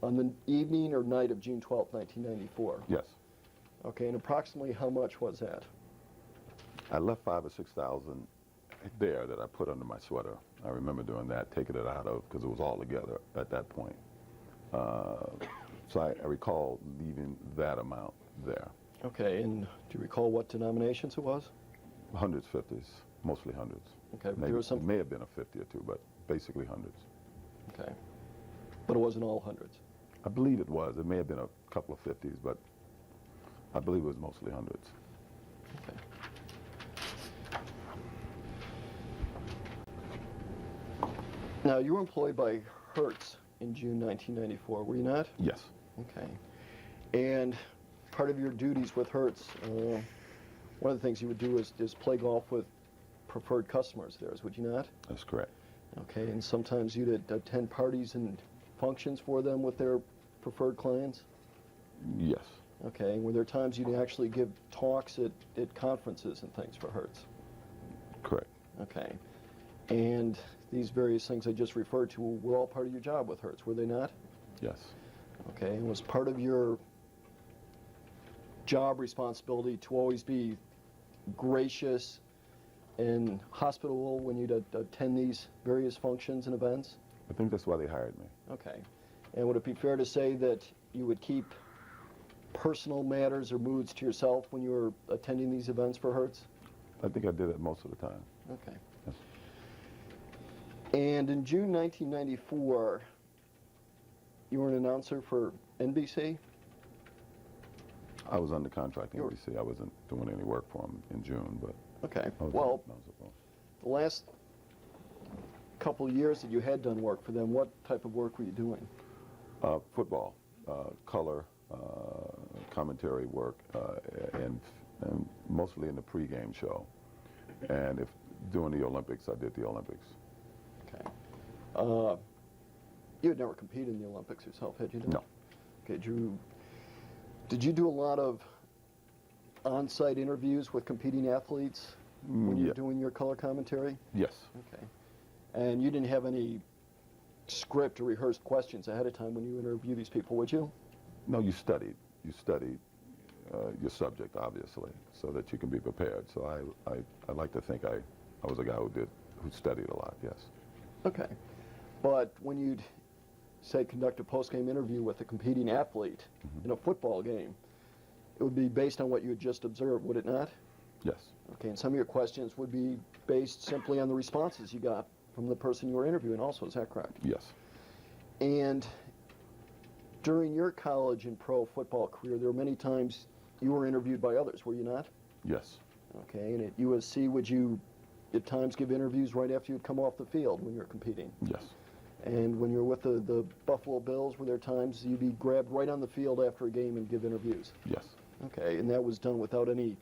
Speaker 1: On the evening or night of June 12th, 1994?
Speaker 2: Yes,
Speaker 1: Okay, and approximately how much was that?
Speaker 2: I left $5,000 or $6,000 there that I put under my sweater. I remember doing that, taking it out of, because it was all together at that point. So I recall leaving that amount there.
Speaker 1: Okay, and do you recall what denominations it was?
Speaker 2: Hundreds, 50s, mostly hundreds.
Speaker 1: Okay, but
Speaker 2: Maybe,
Speaker 1: there was some.
Speaker 2: it may have been a 50 or two, but basically hundreds.
Speaker 1: Okay, but it wasn't all hundreds.
Speaker 2: I believe it was. It may have been a couple of 50s, but I believe it was mostly hundreds.
Speaker 1: Okay. Now, you were employed by Hertz in June 1994, were you not?
Speaker 2: Yes.
Speaker 1: Okay. And part of your duties with Hertz, one of the things you would do is play golf with preferred customers of theirs, would you not?
Speaker 2: That's correct.
Speaker 1: Okay, and sometimes you'd attend parties and functions for them with their preferred clients?
Speaker 2: Yes.
Speaker 1: Okay, and were there times you'd actually give talks at conferences and things for Hertz?
Speaker 2: Correct.
Speaker 1: Okay. And these various things I just referred to were all part of your job with Hertz, were they not?
Speaker 2: Yes.
Speaker 1: Okay, and was part of your job responsibility to always be gracious and hospitable when you'd attend these various functions and events?
Speaker 2: I think that's why they hired me.
Speaker 1: Okay. And would it be fair to say that you would keep personal matters or moods to yourself when you were attending these events for Hertz?
Speaker 2: I think I did it most of the time.
Speaker 1: Okay.
Speaker 2: Yes.
Speaker 1: And in June 1994, you were an announcer for NBC?
Speaker 2: I was under contract in
Speaker 1: You were-
Speaker 2: NBC. I wasn't doing any work for them in June, but
Speaker 1: Okay.
Speaker 2: I was
Speaker 1: Well,
Speaker 2: an announcer for 'em.
Speaker 1: the last couple of years that you had done work for them, what type of work were you doing?
Speaker 2: Football, color, commentary work, and mostly in the pregame show. And if doing the Olympics, I did the Olympics.
Speaker 1: Okay. You had never competed in the Olympics yourself, had you?
Speaker 2: No.
Speaker 1: Okay. Did you do a lot of on-site interviews with competing athletes when you were
Speaker 2: Yeah.
Speaker 1: doing your color commentary?
Speaker 2: Yes.
Speaker 1: Okay. And you didn't have any script or rehearsed questions ahead of time when you interview these people, would you?
Speaker 2: No, you studied. You studied your subject, obviously, so that you can be prepared. So I like to think I was a guy who studied a lot, yes.
Speaker 1: Okay. But when you'd, say, conduct a post-game interview with a competing athlete in a football game, it would be based on what you had just observed, would it not?
Speaker 2: Yes.
Speaker 1: Okay, and some of your questions would be based simply on the responses you got from the person you were interviewing also, is that correct?
Speaker 2: Yes.
Speaker 1: And during your college and pro football career, there were many times you were interviewed by others, were you not?
Speaker 2: Yes.
Speaker 1: Okay, and at USC, would you at times give interviews right after you'd come off the field when you were competing?
Speaker 2: Yes.
Speaker 1: And when you were with the Buffalo Bills, were there times you'd be grabbed right on the field after a game and give interviews?
Speaker 2: Yes.
Speaker 1: Okay, and that was done without any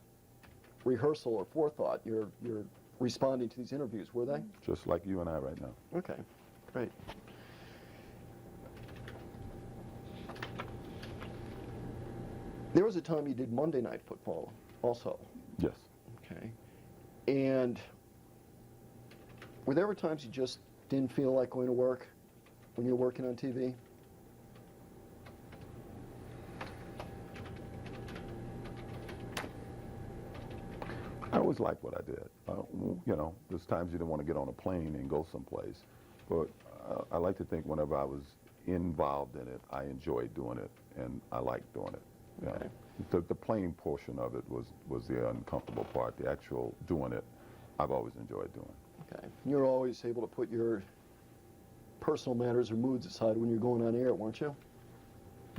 Speaker 1: rehearsal or forethought. You're responding to these interviews, were they?
Speaker 2: Just like you and I right now.
Speaker 1: Okay, great. There was a time you did Monday Night Football also.
Speaker 2: Yes.
Speaker 1: Okay. And were there ever times you just didn't feel like going to work when you were working on TV?
Speaker 2: I always liked what I did. You know, there's times you didn't want to get on a plane and go someplace. But I like to think whenever I was involved in it, I enjoyed doing it, and I liked doing it. You know.
Speaker 1: Okay.
Speaker 2: The playing portion of it was the uncomfortable part. The actual doing it, I've always enjoyed doing.
Speaker 1: Okay. You're always able to put your personal matters or moods aside when you're going on air, weren't you?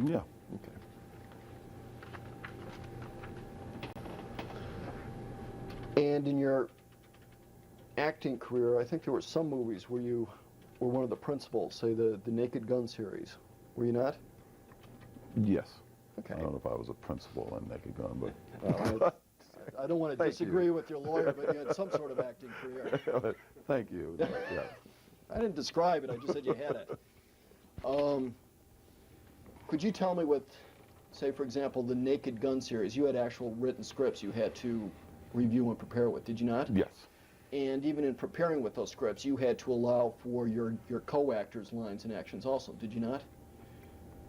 Speaker 2: Yeah.
Speaker 1: Okay. And in your acting career, I think there were some movies where you were one of the principals, say the Naked Gun series. Were you not?
Speaker 2: Yes.
Speaker 1: Okay.
Speaker 2: I don't know if I was a principal in Naked Gun, but
Speaker 1: Well, I don't want to
Speaker 2: Thank
Speaker 1: disagree
Speaker 2: you.
Speaker 1: with your lawyer, but you had some sort of acting career.
Speaker 2: thank you. Yeah.
Speaker 1: I didn't describe it, I just said you had it. Could you tell me what, say, for example, the Naked Gun series, you had actual written scripts you had to review and prepare with, did you not?
Speaker 2: Yes.
Speaker 1: And even in preparing with those scripts, you had to allow for your co-actors' lines and actions also, did you not?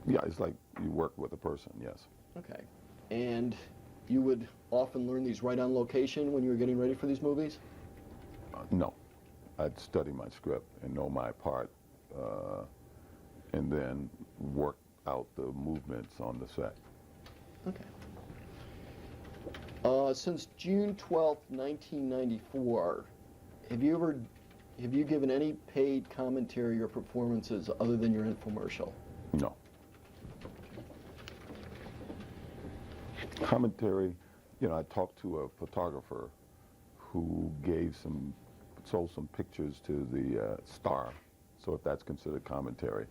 Speaker 2: Yeah, it's like you work with a person, yes.
Speaker 1: Okay. And you would often learn these right on location when you were getting ready for these movies?
Speaker 2: No. I'd study my script and know my part, and then work out the movements on the set.
Speaker 1: Okay. Since June 12th, 1994, have you given any paid commentary or performances other than your infomercial?
Speaker 2: No. Commentary, you know, I talked to a photographer who sold some pictures to the Star So if that's considered commentary,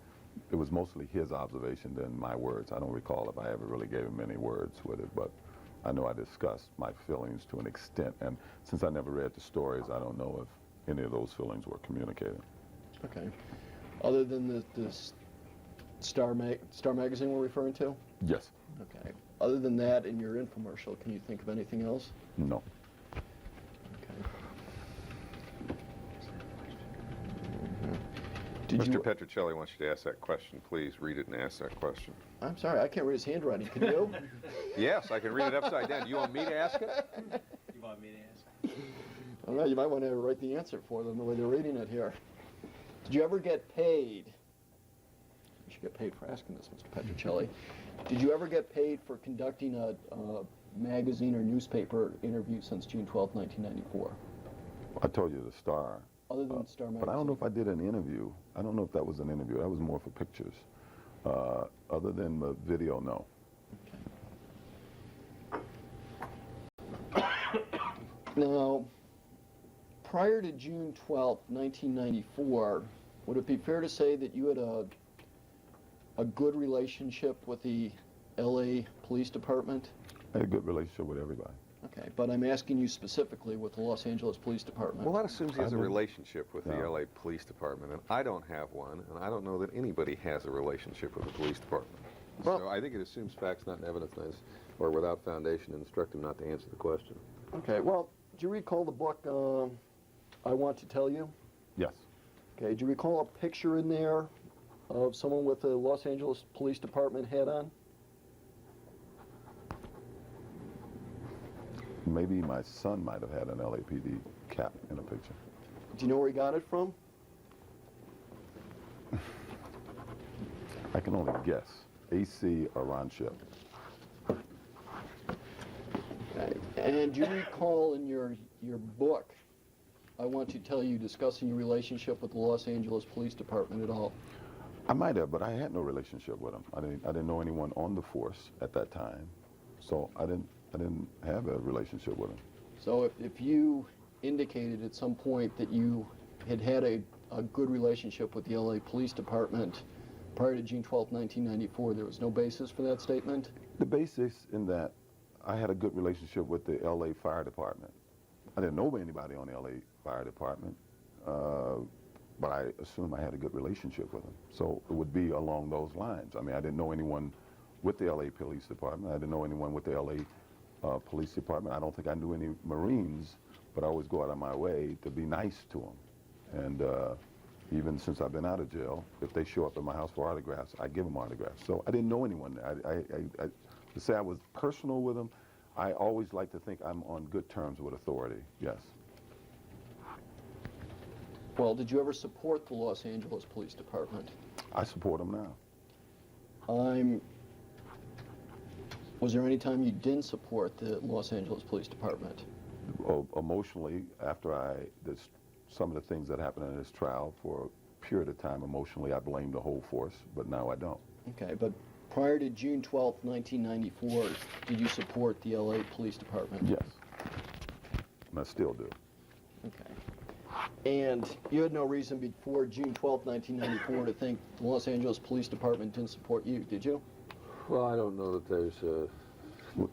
Speaker 2: it was mostly his observation than my words. I don't recall if I ever really gave him any words with it, but I know I discussed my feelings to an extent. And since I never read the stories, I don't know if any of those feelings were communicated.
Speaker 1: Okay. Other than the Star magazine we're referring to?
Speaker 2: Yes.
Speaker 1: Okay. Other than that, in your infomercial, can you think of anything else?
Speaker 2: No.
Speaker 1: Okay. Did
Speaker 3: Mr.
Speaker 1: you?
Speaker 3: Petrocelli wants you to ask that question. Please read it and ask that question.
Speaker 1: I'm sorry, I can't read his handwriting. Can you?
Speaker 3: Yes, I can read it upside down. Do you want me to ask it?
Speaker 4: You want me to ask?
Speaker 1: All right, you might want to write the answer for them the way they're reading it here. Did you ever get paid? You should get paid for asking this, Mr. Petrocelli. Did you ever get paid for conducting a magazine or newspaper interview since June 12, 1994?
Speaker 2: I told you the Star.
Speaker 1: Other than Star magazine?
Speaker 2: But I don't know if I did an interview. I don't know if that was an interview. That was more for pictures. Other than the video, no.
Speaker 1: Okay. Now, prior to June 12, 1994, would it be fair to say that you had a good relationship with the LA Police Department?
Speaker 2: I had a good relationship with everybody.
Speaker 1: Okay, but I'm asking you specifically with the Los Angeles Police Department.
Speaker 3: Well, that assumes he has a
Speaker 2: I don't-
Speaker 3: relationship with the
Speaker 2: No.
Speaker 3: LA Police Department, and I don't have one, and I don't know that anybody has a relationship with the police department.
Speaker 1: Well-
Speaker 3: So I think it assumes facts not in evidence, or without foundation, and instruct him not to answer the question.
Speaker 1: Okay, well, do you recall the book, I Want to Tell You?
Speaker 2: Yes.
Speaker 1: Okay, do you recall a picture in there of someone with the Los Angeles Police Department hat on?
Speaker 2: Maybe my son might have had an LAPD cap in a picture.
Speaker 1: Do you know where he got it from?
Speaker 2: I can only guess. AC or Ron Ship.
Speaker 1: Okay. And do you recall in your book, I Want to Tell You, discussing your relationship with the Los Angeles Police Department at all?
Speaker 2: I might have, but I had no relationship with him. I didn't know anyone on the force at that time, so I didn't have a relationship with him.
Speaker 1: So if you indicated at some point that you had a good relationship with the LA Police Department prior to June 12, 1994, there was no basis for that statement?
Speaker 2: The basis in that I had a good relationship with the LA Fire Department. I didn't know anybody on the LA Fire Department, but I assume I had a good relationship with them. So it would be along those lines. I mean, I didn't know anyone with the LA Police Department. I didn't know anyone with the LA Police Department. I don't think I knew any Marines, but I always go out of my way to be nice to them. And even since I've been out of jail, if they show up at my house for autographs, I give them autographs. So I didn't know anyone. To say I was personal with them, I always like to think I'm on good terms with authority, yes.
Speaker 1: Well, did you ever support the Los Angeles Police Department?
Speaker 2: I support them now.
Speaker 1: Was there any time you didn't support the Los Angeles Police Department?
Speaker 2: Emotionally, after some of the things that happened in this trial, for a period of time, emotionally, I blamed the whole force, but now I don't.
Speaker 1: Okay, but prior to June 12, 1994, did you support the LA Police Department?
Speaker 2: Yes, and I still do.
Speaker 1: Okay. And you had no reason before June 12, 1994 to think the Los Angeles Police Department didn't support you, did you?
Speaker 3: Well, I don't know that there's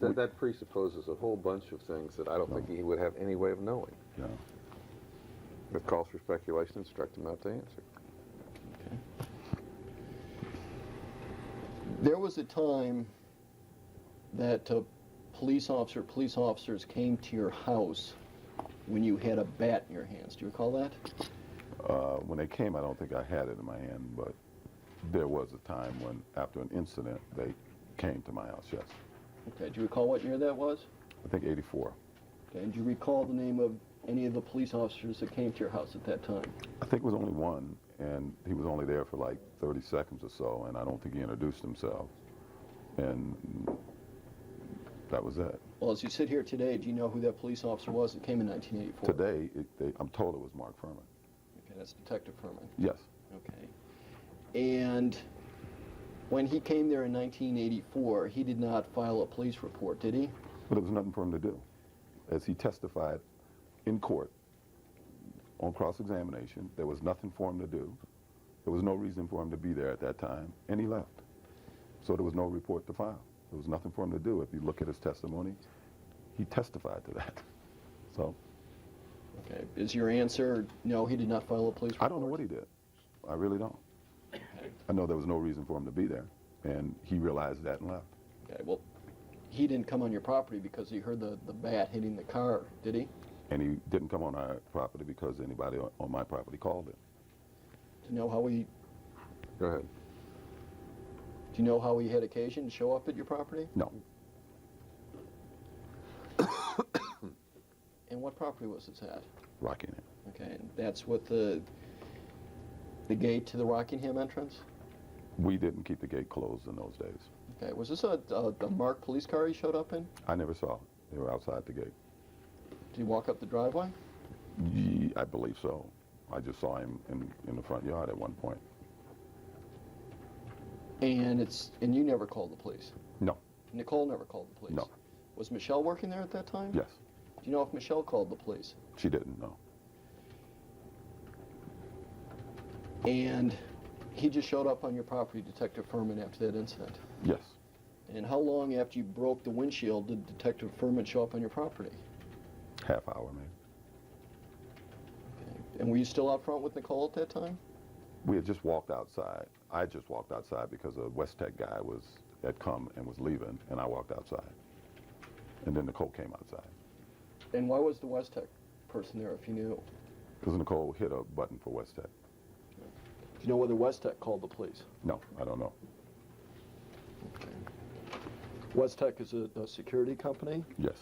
Speaker 3: that presupposes a whole bunch of things that I don't think he would have any way of knowing.
Speaker 2: No.
Speaker 3: It calls for speculation, instruct him not to answer.
Speaker 1: Okay. There was a time that police officers came to your house when you had a bat in your hands. Do you recall that?
Speaker 2: When they came, I don't think I had it in my hand, but there was a time when, after an incident, they came to my house, yes.
Speaker 1: Okay, do you recall what year that was?
Speaker 2: I think 84.
Speaker 1: Okay, and do you recall the name of any of the police officers that came to your house at that time?
Speaker 2: I think it was only one, and he was only there for like 30 seconds or so, and I don't think he introduced himself. And that was it.
Speaker 1: Well, as you sit here today, do you know who that police officer was that came in 1984?
Speaker 2: Today, I'm told it was Mark Fuhrman.
Speaker 1: Okay, that's Detective Fuhrman.
Speaker 2: Yes.
Speaker 1: Okay. And when he came there in 1984, he did not file a police report, did he?
Speaker 2: But there was nothing for him to do. As he testified in court on cross-examination, there was nothing for him to do. There was no reason for him to be there at that time, and he left. So there was no report to file. There was nothing for him to do. If you look at his testimony, he testified to that. So
Speaker 1: Okay. Is your answer no, he did not file a police report?
Speaker 2: I don't know what he did. I really don't.
Speaker 1: Okay.
Speaker 2: I know there was no reason for him to be there, and he realized that and left.
Speaker 1: Okay, well, he didn't come on your property because he heard the bat hitting the car, did he?
Speaker 2: And he didn't come on our property because anybody on my property called him.
Speaker 1: Do you know how he
Speaker 3: Go ahead.
Speaker 1: Do you know how he had occasion to show up at your property?
Speaker 2: No.
Speaker 1: And what property was this at?
Speaker 2: Rockingham.
Speaker 1: Okay, and that's what the gate to the Rockingham entrance?
Speaker 2: We didn't keep the gate closed in those days.
Speaker 1: Okay, was this a marked police car he showed up in?
Speaker 2: I never saw it. They were outside the gate.
Speaker 1: Did he walk up the driveway?
Speaker 2: I believe so. I just saw him in the front yard at one point.
Speaker 1: And you never called the police?
Speaker 2: No.
Speaker 1: Nicole never called the police?
Speaker 2: No.
Speaker 1: Was Michelle working there at that time?
Speaker 2: Yes.
Speaker 1: Do you know if Michelle called the police?
Speaker 2: She didn't know.
Speaker 1: And he just showed up on your property, Detective Fuhrman, after that incident?
Speaker 2: Yes.
Speaker 1: And how long after you broke the windshield did Detective Fuhrman show up on your property?
Speaker 2: Half hour maybe.
Speaker 1: Okay. And were you still out front with Nicole at that time?
Speaker 2: We had just walked outside. I just walked outside because a West Tech guy had come and was leaving, and I walked outside. And then Nicole came outside.
Speaker 1: And why was the West Tech person there, if you knew?
Speaker 2: Because Nicole hit a button for West Tech.
Speaker 1: Do you know whether West Tech called the police?
Speaker 2: No, I don't know.
Speaker 1: Okay. West Tech is a security company?
Speaker 2: Yes.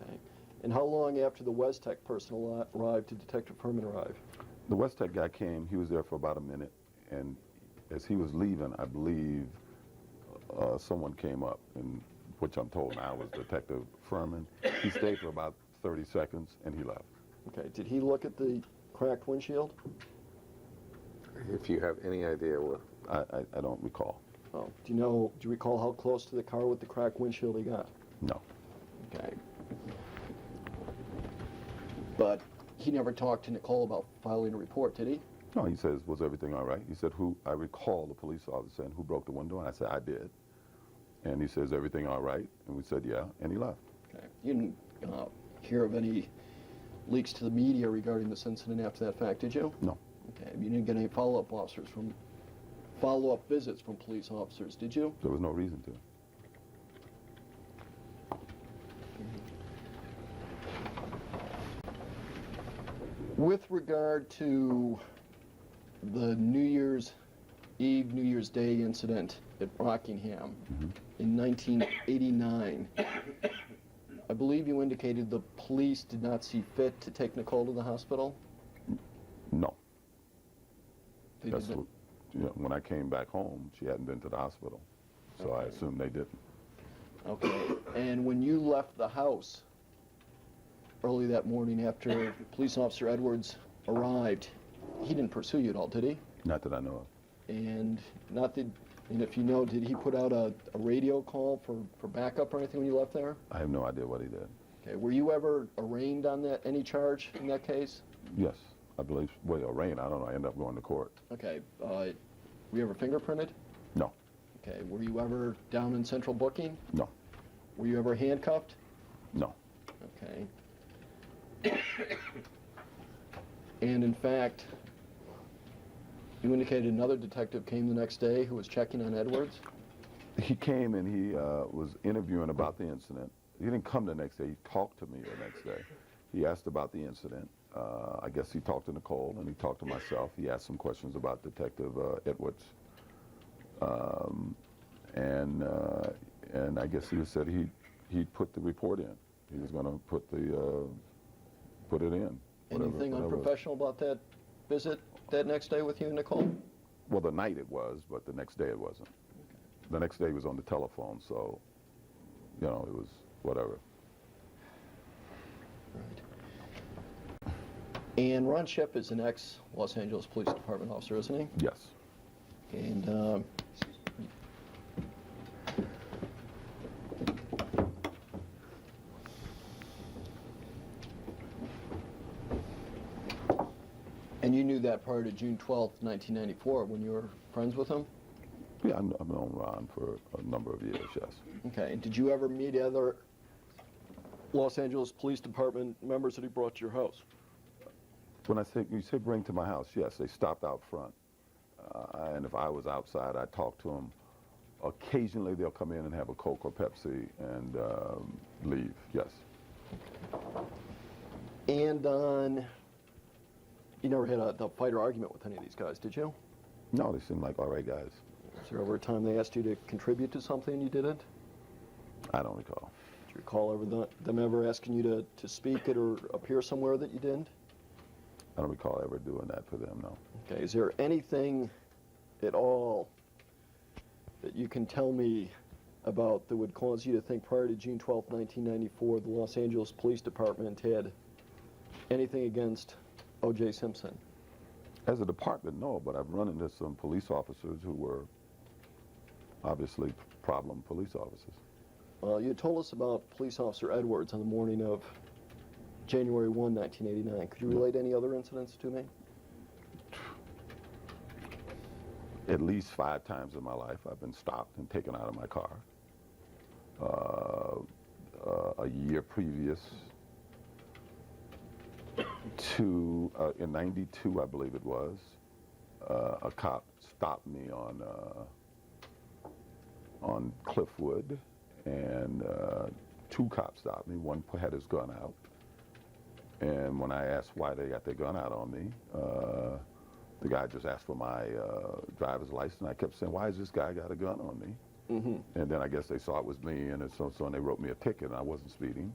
Speaker 1: Okay. And how long after the West Tech person arrived did Detective Fuhrman arrive?
Speaker 2: The West Tech guy came. He was there for about a minute, and as he was leaving, I believe someone came up, and which I'm told now was Detective Fuhrman. He stayed for about 30 seconds, and he left.
Speaker 1: Okay. Did he look at the cracked windshield?
Speaker 3: If you have any idea what.
Speaker 2: I don't recall.
Speaker 1: Oh. Do you recall how close to the car with the cracked windshield he got?
Speaker 2: No.
Speaker 1: Okay. But he never talked to Nicole about filing a report, did he?
Speaker 2: No, he says, was everything all right? He said, I recall the police officer saying, who broke the window? And I said, I did. And he says, everything all right? And we said, yeah, and he left.
Speaker 1: Okay. You didn't hear of any leaks to the media regarding this incident after that fact, did you?
Speaker 2: No.
Speaker 1: Okay. You didn't get any follow-up visits from police officers, did you?
Speaker 2: There was no reason to.
Speaker 1: With regard to the New Year's Eve, New Year's Day incident at Rockingham in 1989, I believe you indicated the police did not see fit to take Nicole to the hospital?
Speaker 2: No.
Speaker 1: They
Speaker 2: That's
Speaker 1: didn't?
Speaker 2: when I came back home, she hadn't been to the hospital. So I
Speaker 1: Okay.
Speaker 2: assumed they didn't.
Speaker 1: Okay. And when you left the house early that morning after Police Officer Edwards arrived, he didn't pursue you at all, did he?
Speaker 2: Not that I know of.
Speaker 1: And if you know, did he put out a radio call for backup or anything when you left there?
Speaker 2: I have no idea what he did.
Speaker 1: Okay. Were you ever arraigned on any charge in that case?
Speaker 2: Yes, I believe. Well, arraigned, I don't know. I ended up going to court.
Speaker 1: Okay. Were you ever fingerprinted?
Speaker 2: No.
Speaker 1: Okay. Were you ever down in central booking?
Speaker 2: No.
Speaker 1: Were you ever handcuffed?
Speaker 2: No.
Speaker 1: Okay. And in fact, you indicated another detective came the next day who was checking on Edwards?
Speaker 2: He came and he was interviewing about the incident. He didn't come the next day. He talked to me the next day. He asked about the incident. I guess he talked to Nicole and he talked to myself. He asked some questions about Detective Edwards. And I guess he said he'd put the report in. He was going to put it in.
Speaker 1: Anything unprofessional about that visit that next day with you and Nicole?
Speaker 2: Well, the night it was, but the next day it wasn't. Okay. The next day was on the telephone, so, it was whatever.
Speaker 1: Right. And Ron Schiff is an ex-Los Angeles Police Department officer, isn't he?
Speaker 2: Yes.
Speaker 1: And you knew that prior to June 12th, 1994, when you were friends with him?
Speaker 2: Yeah, I've known Ron for a number of years, yes.
Speaker 1: Okay, and did you ever meet other Los Angeles Police Department members that he brought to your house?
Speaker 2: When you say bring to my house, yes, they stopped out front. And if I was outside, I'd talk to them. Occasionally, they'll come in and have a Coke or Pepsi and leave, yes.
Speaker 1: And you never had a fight or argument with any of these guys, did you?
Speaker 2: No, they seem like all right guys.
Speaker 1: Was there ever a time they asked you to contribute to something and you didn't?
Speaker 2: I don't recall.
Speaker 1: Do you recall them ever asking you to speak it or appear somewhere that you didn't?
Speaker 2: I don't recall ever doing that for them, no.
Speaker 1: Okay, is there anything at all that you can tell me about that would cause you to think prior to June 12, 1994, the Los Angeles Police Department had anything against O.J. Simpson?
Speaker 2: As a department, no, but I've run into some police officers who were obviously problem police officers.
Speaker 1: You told us about Police Officer Edwards on the morning of January 1, 1989. Could you relate any other incidents to me?
Speaker 2: At least 5 times in my life, I've been stopped and taken out of my car. A year previous to, in 92, I believe it was, a cop stopped me on Cliffwood, and 2 cops stopped me. One had his gun out, and when I asked why they got their gun out on me, the guy just asked for my driver's license. I kept saying, why has this guy got a gun on me? And then I guess they saw it was me, and so they wrote me a ticket, and I wasn't speeding.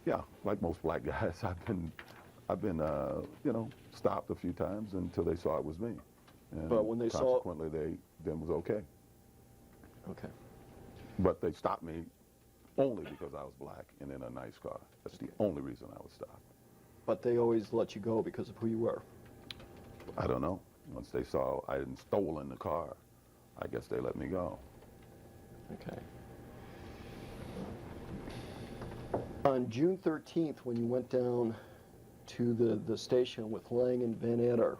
Speaker 2: Yeah, like most black guys, I've been stopped a few times until they saw it was me. And
Speaker 1: but when they saw it,
Speaker 2: consequently, then was okay.
Speaker 1: okay.
Speaker 2: But they stopped me only because I was black and in a nice car. That's the only reason I was stopped.
Speaker 1: But they always let you go because of who you were.
Speaker 2: I don't know. Once they saw I hadn't stolen the car, I guess they let me go.
Speaker 1: Okay. On June 13th, when you went down to the station with Lang and Van Adder,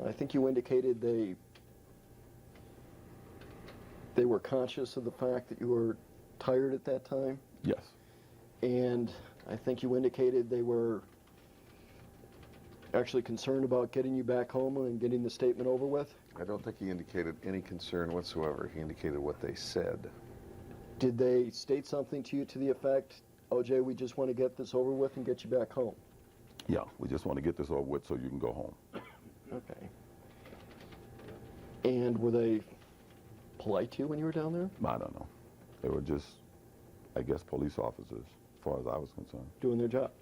Speaker 1: I think you indicated they were conscious of the fact that you were tired at that time,
Speaker 2: Yes.
Speaker 1: and I think you indicated they were actually concerned about getting you back home and getting the statement over with.
Speaker 3: I don't think he indicated any concern whatsoever. He indicated what they said.
Speaker 1: Did they state something to you to the effect, OJ, we just want to get this over with and get you back home?
Speaker 2: Yeah, we just want to get this over with so you can go home.
Speaker 1: Okay. And were they polite to you when you were down there?
Speaker 2: I don't know. They were just, I guess, police officers, as far as I was concerned.
Speaker 1: Doing their job?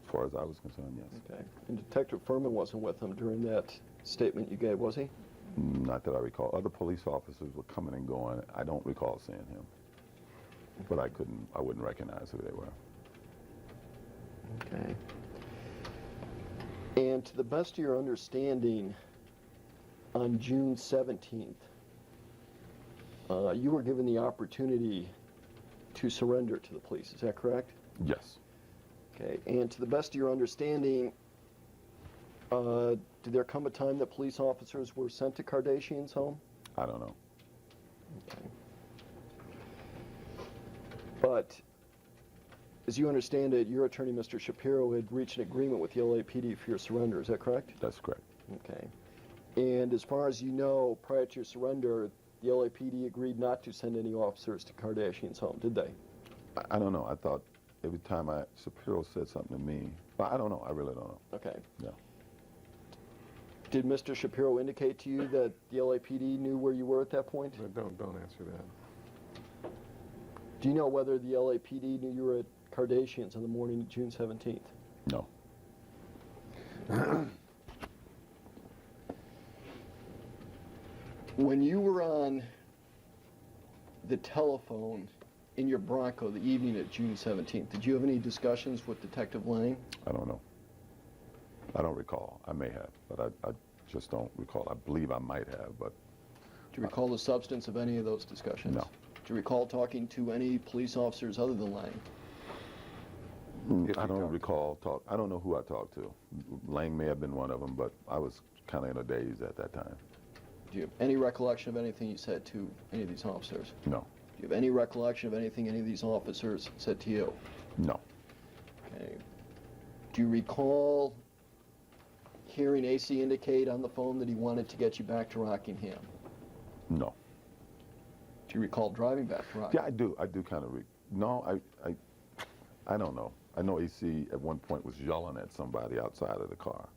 Speaker 2: As far as I was concerned, yes.
Speaker 1: Okay. And Detective Fuhrman wasn't with them during that statement you gave, was he?
Speaker 2: Not that I recall. Other police officers were coming and going. I don't recall seeing him. But I wouldn't recognize who they were.
Speaker 1: Okay. And to the best of your understanding, on June 17th, you were given the opportunity to surrender to the police, is that correct?
Speaker 2: Yes.
Speaker 1: Okay, and to the best of your understanding, did there come a time that police officers were sent to Kardashian's home?
Speaker 2: I don't know.
Speaker 1: Okay. But, as you understand it, your attorney, Mr. Shapiro, had reached an agreement with the LAPD for your surrender, is that correct?
Speaker 2: That's correct.
Speaker 1: Okay. And as far as you know, prior to your surrender, the LAPD agreed not to send any officers to Kardashian's home, did they?
Speaker 2: I don't know. I thought every time Shapiro said something to me, but I don't know. I really don't know.
Speaker 1: Okay.
Speaker 2: Yeah.
Speaker 1: Did Mr. Shapiro indicate to you that the LAPD knew where you were at that point?
Speaker 3: Don't answer that.
Speaker 1: Do you know whether the LAPD knew you were at Kardashian's on the morning of June 17th?
Speaker 2: No.
Speaker 1: When you were on the telephone in your Bronco the evening of June 17th, did you have any discussions with Detective Lang?
Speaker 2: I don't know. I don't recall. I may have, but I just don't recall. I believe I might have, but...
Speaker 1: Do you recall the substance of any of those discussions?
Speaker 2: No.
Speaker 1: Do you recall talking to any police officers other than Lang?
Speaker 3: If
Speaker 2: I
Speaker 3: you
Speaker 2: don't
Speaker 3: talked.
Speaker 2: recall I don't know who I talked to. Lang may have been one of them, but I was kind of in a daze at that time.
Speaker 1: Do you have any recollection of anything you said to any of these officers?
Speaker 2: No,
Speaker 1: Do you have any recollection of anything any of these officers said to you?
Speaker 2: no,
Speaker 1: Okay. Do you recall hearing AC indicate on the phone that he wanted to get you back to Rockingham?
Speaker 2: no.
Speaker 1: Do you recall driving back to
Speaker 2: Yeah,
Speaker 1: Rockingham?
Speaker 2: I do kind of. No, I don't know. I know AC at one point was yelling at somebody outside of the car.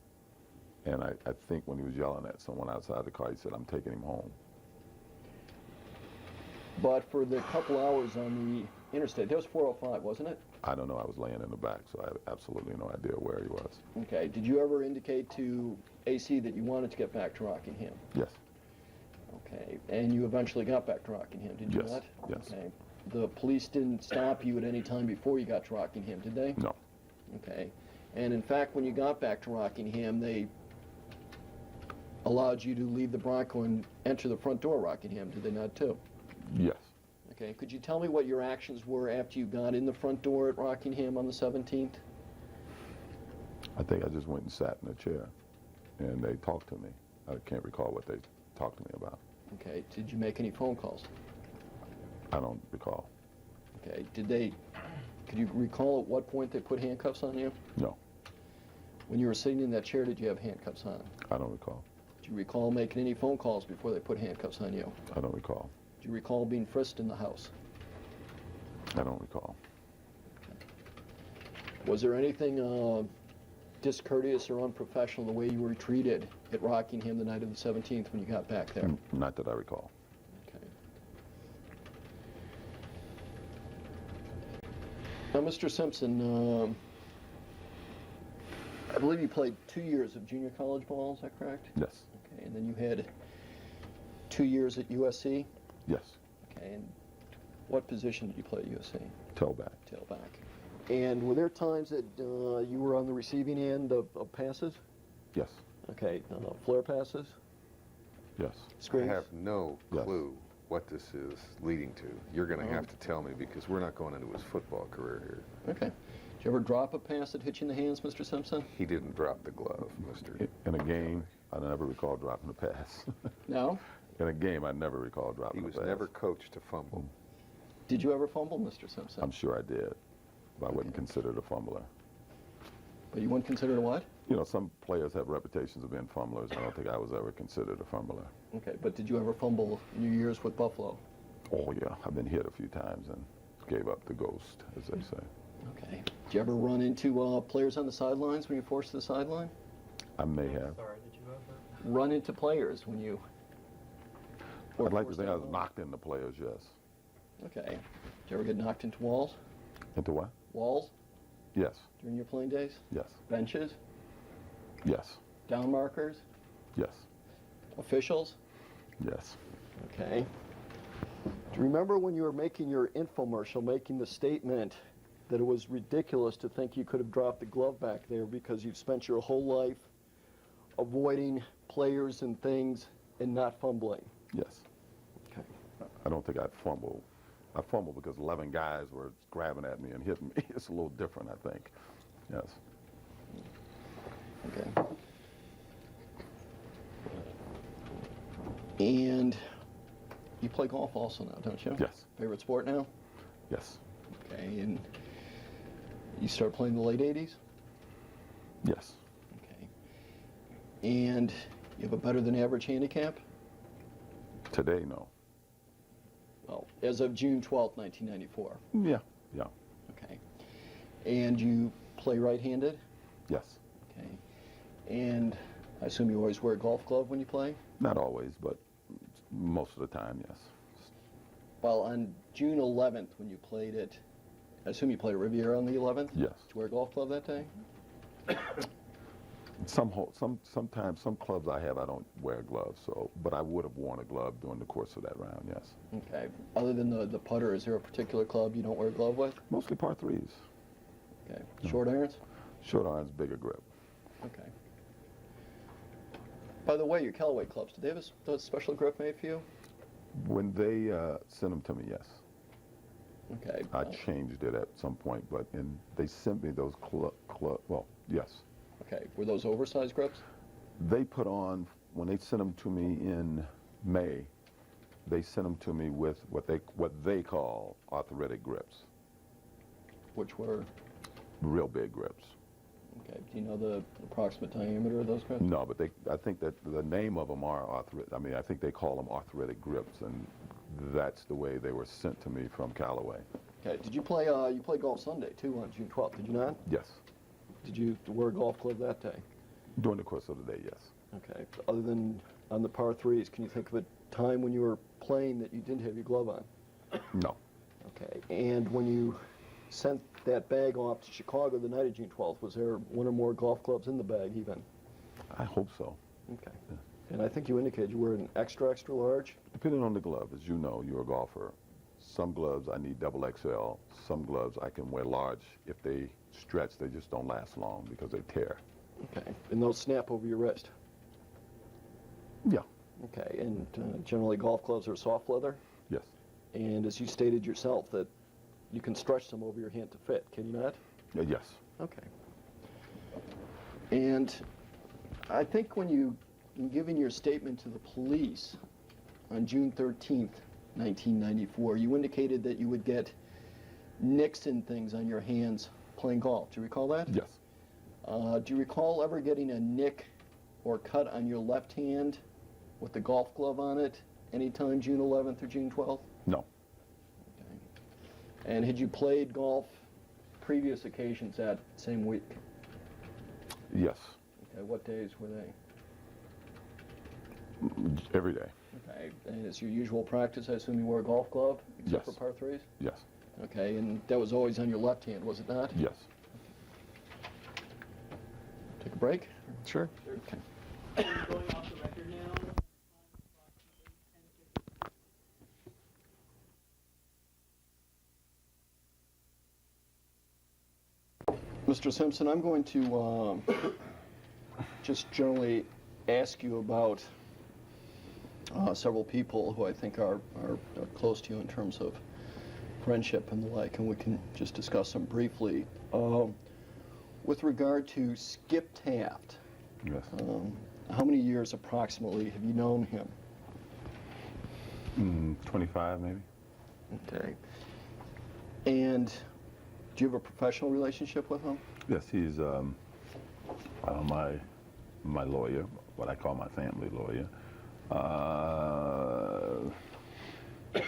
Speaker 2: And I think when he was yelling at someone outside the car, he said, "I'm taking him home."
Speaker 1: But for the couple hours on the interstate, that was 405, wasn't it?
Speaker 2: I don't know. I was laying in the back, so I have absolutely no idea where he was.
Speaker 1: Okay. Did you ever indicate to AC that you wanted to get back to Rockingham?
Speaker 2: Yes,
Speaker 1: Okay. And you eventually got back to Rockingham, did you
Speaker 2: Yes,
Speaker 1: not?
Speaker 2: yes.
Speaker 1: Okay. The police didn't stop you at any time before you got to Rockingham, did they?
Speaker 2: no,
Speaker 1: Okay. And in fact, when you got back to Rockingham, they allowed you to leave the Bronco and enter the front door of Rockingham, did they not too?
Speaker 2: yes.
Speaker 1: Okay. Could you tell me what your actions were after you got in the front door at Rockingham on the 17th?
Speaker 2: I think I just went and sat in a chair, and they talked to me. I can't recall what they talked to me about.
Speaker 1: Okay. Did you make any phone calls?
Speaker 2: I don't recall.
Speaker 1: Okay. Could you recall at what point they put handcuffs on you?
Speaker 2: No,
Speaker 1: When you were sitting in that chair, did you have handcuffs on?
Speaker 2: I don't recall.
Speaker 1: Do you recall making any phone calls before they put handcuffs on you?
Speaker 2: I don't recall.
Speaker 1: Do you recall being frisked in the house?
Speaker 2: I don't recall.
Speaker 1: Was there anything discourteous or unprofessional the way you were treated at Rockingham the night of the 17th when you got back there?
Speaker 2: Not that I recall.
Speaker 1: Okay. Now, Mr. Simpson, I believe you played 2 years of junior college ball, is that correct?
Speaker 2: Yes,
Speaker 1: Okay, and then you had 2 years at USC?
Speaker 2: yes.
Speaker 1: Okay, and what position did you play at USC?
Speaker 2: Tailback.
Speaker 1: Tailback. And were there times that you were on the receiving end of passes?
Speaker 2: Yes,
Speaker 1: Okay, flare passes?
Speaker 2: yes.
Speaker 3: I
Speaker 1: Screens?
Speaker 3: have no
Speaker 2: Yes.
Speaker 3: clue what this is leading to. You're going to have to tell me because we're not going into his football career here.
Speaker 1: Okay. Did you ever drop a pass that hit you in the hands, Mr. Simpson?
Speaker 3: He didn't drop the glove, Mr.
Speaker 2: In a game, I never recall dropping a pass.
Speaker 1: No?
Speaker 2: In a game, I never recall
Speaker 3: He
Speaker 2: dropping a
Speaker 3: was
Speaker 2: pass.
Speaker 3: never coached to fumble.
Speaker 1: Did you ever fumble, Mr. Simpson?
Speaker 2: I'm sure I did, but I wouldn't consider it a fumbler.
Speaker 1: But you wouldn't consider it a what?
Speaker 2: You know, some players have reputations of being fumblers. I don't think I was ever considered a fumbler.
Speaker 1: Okay, but did you ever fumble in your years with Buffalo?
Speaker 2: Oh, yeah. I've been hit a few times and gave up the ghost, as they say.
Speaker 1: Okay. Did you ever run into players on the sidelines when you were forced to the sideline?
Speaker 2: I may have.
Speaker 4: Sorry, did you ever?
Speaker 1: Run into players when you were
Speaker 2: I'd like to
Speaker 1: forced
Speaker 2: think I was
Speaker 1: out?
Speaker 2: knocked into players, yes.
Speaker 1: Okay. Did you ever get knocked into walls?
Speaker 2: Into what?
Speaker 1: Walls
Speaker 2: Yes,
Speaker 1: during your playing days?
Speaker 2: yes,
Speaker 1: Benches?
Speaker 2: yes,
Speaker 1: Down markers?
Speaker 2: yes,
Speaker 1: Officials?
Speaker 2: yes.
Speaker 1: Okay. Do you remember when you were making your infomercial, making the statement that it was ridiculous to think you could have dropped the glove back there because you've spent your whole life avoiding players and things and not fumbling?
Speaker 2: Yes.
Speaker 1: Okay.
Speaker 2: I don't think I'd fumble. I fumbled because 11 guys were grabbing at me and hitting me. It's a little different, I think. Yes.
Speaker 1: Okay. And you play golf also now, don't you?
Speaker 2: Yes.
Speaker 1: Favorite sport now?
Speaker 2: Yes.
Speaker 1: Okay. And you started playing in the late 80s?
Speaker 2: Yes.
Speaker 1: Okay. And you have a better than average handicap?
Speaker 2: Today, no.
Speaker 1: Well, as of June 12th, 1994.
Speaker 2: Yeah. Yeah.
Speaker 1: Okay. And you play right-handed?
Speaker 2: Yes.
Speaker 1: Okay. And I assume you always wear a golf glove when you play?
Speaker 2: Not always, but most of the time, yes.
Speaker 1: Well, on June 11th, when you played at, I assume you played at Riviera on the 11th?
Speaker 2: Yes.
Speaker 1: Did you wear a golf glove that day?
Speaker 2: Sometimes some clubs I have I don't wear gloves, but I would have worn a glove during the course of that round. Yes.
Speaker 1: Okay. Other than the putter, is there a particular club you don't wear a glove with?
Speaker 2: Mostly par threes.
Speaker 1: Okay. Short irons?
Speaker 2: Short irons, bigger grip.
Speaker 1: Okay. By the way, your Callaway clubs, do they have a special grip made for you?
Speaker 2: When they send them to me, yes.
Speaker 1: Okay.
Speaker 2: I changed it at some point, but they sent me those well, yes.
Speaker 1: Okay. Were those oversized grips?
Speaker 2: They put on, when they sent them to me in May, they sent them to me with what they call arthritic grips,
Speaker 1: Which were?
Speaker 2: real big grips.
Speaker 1: Okay. Do you know the approximate diameter of those grips?
Speaker 2: No, but I think that the name of them are arthritic. I mean, I think they call them arthritic grips, and that's the way they were sent to me from Callaway.
Speaker 1: Okay. Did you play? You played golf Sunday too on June 12th. Did you not?
Speaker 2: Yes.
Speaker 1: Did you wear a golf club that day?
Speaker 2: During the course of the day, yes.
Speaker 1: Okay. Other than on the par threes, can you think of a time when you were playing that you didn't have your glove on?
Speaker 2: No.
Speaker 1: Okay. And when you sent that bag off to Chicago the night of June 12th, was there one or more golf clubs in the bag even?
Speaker 2: I hope so.
Speaker 1: Okay. And I think you indicated you were an extra large?
Speaker 2: Depending on the glove, as you know, you're a golfer. Some gloves I need double XL. Some gloves I can wear large. If they stretch, they just don't last long because they tear.
Speaker 1: Okay. And those snap over your wrist?
Speaker 2: Yeah.
Speaker 1: Okay. And generally golf gloves are soft leather?
Speaker 2: Yes.
Speaker 1: And as you stated yourself, that you can stretch them over your hand to fit, can you not?
Speaker 2: Yes.
Speaker 1: Okay. And I think when you, in giving your statement to the police on June 13th, 1994, you indicated that you would get nicks and things on your hands playing golf. Do you recall that?
Speaker 2: Yes.
Speaker 1: Do you recall ever getting a nick or cut on your left hand with the golf glove on it anytime June 11th or June 12th?
Speaker 2: No.
Speaker 1: And had you played golf previous occasions that same week?
Speaker 2: Yes.
Speaker 1: Okay, what days were they?
Speaker 2: Every day.
Speaker 1: Okay, and it's your usual practice, I assume you wore a golf glove, except
Speaker 2: Yes.
Speaker 1: for par threes?
Speaker 2: Yes.
Speaker 1: Okay, and that was always on your left hand, was it not?
Speaker 2: Yes.
Speaker 1: Take a break?
Speaker 3: Sure.
Speaker 1: Okay.
Speaker 5: Going off the record now.
Speaker 1: Mr. Simpson, I'm going to just generally ask you about several people who I think are close to you in terms of friendship and the like, and we can just discuss them briefly. With regard to Skip Taft,
Speaker 2: Yes.
Speaker 1: how many years approximately have you known him?
Speaker 2: 25 maybe.
Speaker 1: Okay. And do you have a professional relationship with him?
Speaker 2: Yes, he's my lawyer, what I call my family lawyer,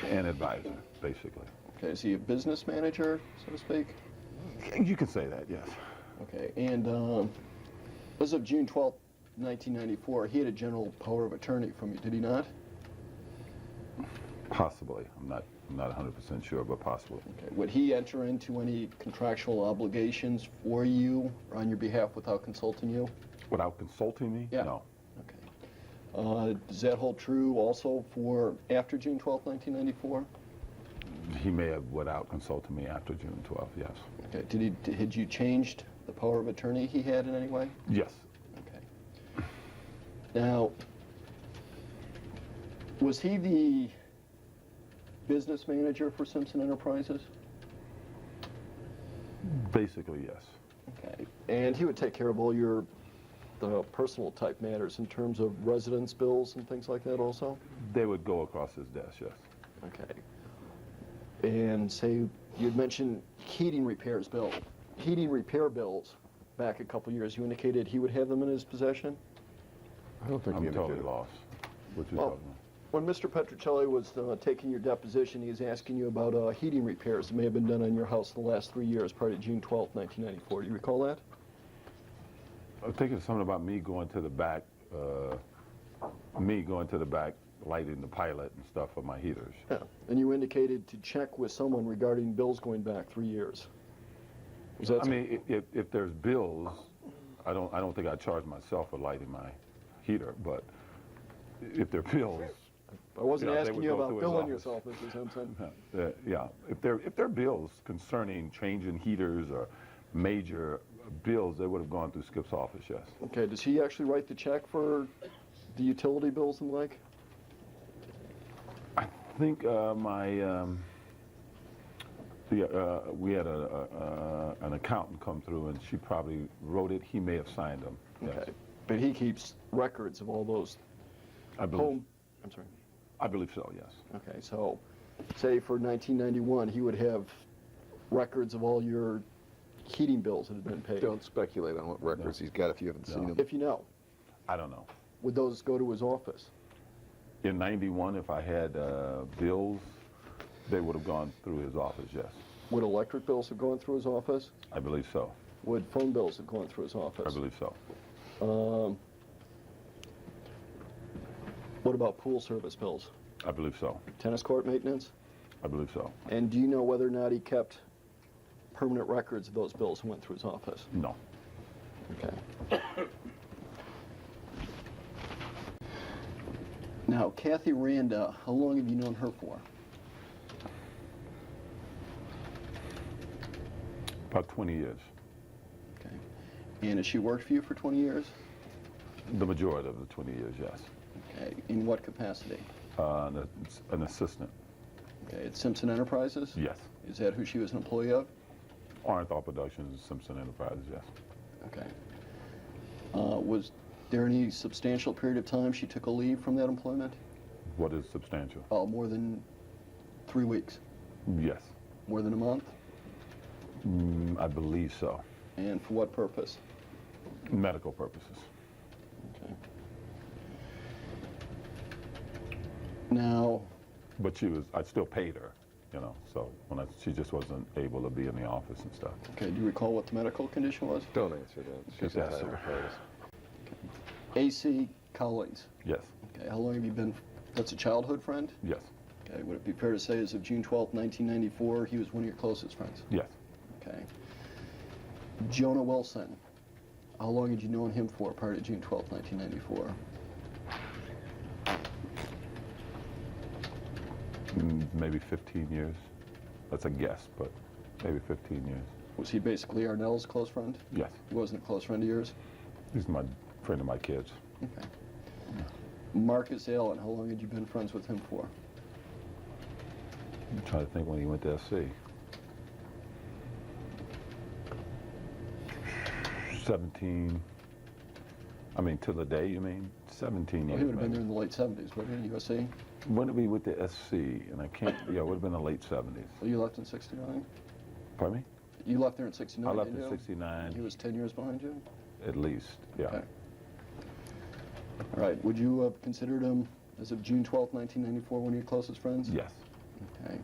Speaker 2: and advisor, basically.
Speaker 1: Okay, is he a business manager, so to speak?
Speaker 2: You can say that, yes.
Speaker 1: Okay, and as of June 12th, 1994, he had a general power of attorney from you, did he not?
Speaker 2: Possibly. I'm not 100% sure, but possibly.
Speaker 1: Okay, would he enter into any contractual obligations for you or on your behalf without consulting you?
Speaker 2: Without consulting me?
Speaker 1: Yeah.
Speaker 2: No.
Speaker 1: Okay. Does that hold true also for after June 12th, 1994?
Speaker 2: He may have without consulting me after June 12th, yes.
Speaker 1: Okay, had you changed the power of attorney he had in any way?
Speaker 2: Yes.
Speaker 1: Okay. Now, was he the business manager for Simpson Enterprises?
Speaker 2: Basically, yes.
Speaker 1: Okay. And he would take care of all your the personal type matters in terms of residence bills and things like that also?
Speaker 2: They would go across his desk, yes.
Speaker 1: Okay. And say you'd mentioned heating repair bills back a couple years. You indicated he would have them in his possession?
Speaker 3: I don't think he
Speaker 2: I'm totally
Speaker 3: indicated.
Speaker 2: lost. What you
Speaker 1: Well,
Speaker 2: talking about?
Speaker 1: when Mr. Petrocelli was taking your deposition, he was asking you about heating repairs that may have been done on your house in the last 3 years prior to June 12th, 1994. Do you recall that?
Speaker 2: I think it's something about me going to the back, lighting the pilot and stuff for my heaters.
Speaker 1: Yeah. And you indicated to check with someone regarding bills going back 3 years. Was that
Speaker 2: I mean, if there's bills, I don't think I charge myself for lighting my heater, but if there are bills,
Speaker 1: I wasn't
Speaker 2: they
Speaker 1: asking
Speaker 2: would
Speaker 1: you
Speaker 2: go
Speaker 1: about
Speaker 2: through his
Speaker 1: billing
Speaker 2: office.
Speaker 1: yourself, Mr. Simpson.
Speaker 2: yeah, if there are bills concerning changing heaters or major bills, they would have gone through Skip's office, yes.
Speaker 1: Okay, does he actually write the check for the utility bills and the like?
Speaker 2: I think Yeah, we had an accountant come through, and she probably wrote it. He may have signed them. Yes.
Speaker 1: Okay. But he keeps records of all those
Speaker 2: I believe.
Speaker 1: home, I'm sorry.
Speaker 2: I believe so. Yes.
Speaker 1: Okay, so say for 1991, he would have records of all your heating bills that had been paid.
Speaker 3: Don't speculate on what records he's got if you haven't seen them.
Speaker 1: If you know,
Speaker 2: I don't know.
Speaker 1: would those go to his office?
Speaker 2: In '91, if I had bills, they would have gone through his office. Yes.
Speaker 1: Would electric bills have gone through his office?
Speaker 2: I believe so.
Speaker 1: Would phone bills have gone through his
Speaker 2: I
Speaker 1: office?
Speaker 2: believe so.
Speaker 1: What about pool service bills?
Speaker 2: I believe so.
Speaker 1: Tennis court maintenance?
Speaker 2: I believe so.
Speaker 1: And do you know whether or not he kept permanent records of those bills and went through his office?
Speaker 2: No.
Speaker 1: Okay. Now, Kathy Randa, how long have you known her for?
Speaker 2: About 20 years.
Speaker 1: Okay. And has she worked for you for 20 years?
Speaker 2: The majority of the 20 years, yes.
Speaker 1: Okay. In what capacity?
Speaker 2: An assistant.
Speaker 1: Okay. At Simpson Enterprises?
Speaker 2: Yes.
Speaker 1: Is that who she was an employee of?
Speaker 2: Orenthal Productions, Simpson Enterprises, yes.
Speaker 1: Okay. Was there any substantial period of time she took a leave from that employment?
Speaker 2: What is substantial?
Speaker 1: More than 3 weeks?
Speaker 2: Yes.
Speaker 1: More than a month?
Speaker 2: I believe so.
Speaker 1: And for what purpose?
Speaker 2: Medical purposes.
Speaker 1: Okay. Now,
Speaker 2: But I still paid her, you know, so she just wasn't able to be in the office and stuff.
Speaker 1: okay, do you recall what the medical condition was?
Speaker 3: Don't answer that. She's
Speaker 2: Yes,
Speaker 3: entitled
Speaker 2: sir.
Speaker 3: to pay us.
Speaker 1: AC Collins.
Speaker 2: Yes,
Speaker 1: Okay, how long have you been, that's a childhood friend?
Speaker 2: yes,
Speaker 1: Okay, would it be fair to say as of June 12th, 1994, he was one of your closest friends?
Speaker 2: yes.
Speaker 1: Okay. Jonah Wilson, how long had you known him for prior to June 12th, 1994?
Speaker 2: Maybe 15 years. That's a guess, but maybe 15 years.
Speaker 1: Was he basically Arnell's close friend?
Speaker 2: Yes,
Speaker 1: He wasn't a close friend of yours?
Speaker 2: he's my friend of my kids.
Speaker 1: Okay. Marcus Allen, how long had you been friends with him for?
Speaker 2: I'm trying to think when he went to SC. 17, I mean, to the day, you mean? 17
Speaker 1: Well,
Speaker 2: years.
Speaker 1: he would have been
Speaker 2: maybe.
Speaker 1: there in the late 70s, wouldn't he, USC?
Speaker 2: When did we went to SC? And I can't, yeah, it would have been the late 70s.
Speaker 1: Well, you left in 69?
Speaker 2: Pardon me?
Speaker 1: You left there in 69,
Speaker 2: I left
Speaker 1: didn't
Speaker 2: in
Speaker 1: you?
Speaker 2: 69,
Speaker 1: He was 10 years behind you?
Speaker 2: at least, yeah.
Speaker 1: Okay. All right, would you have considered him, as of June 12th, 1994, one of your closest friends?
Speaker 2: Yes.
Speaker 1: Okay.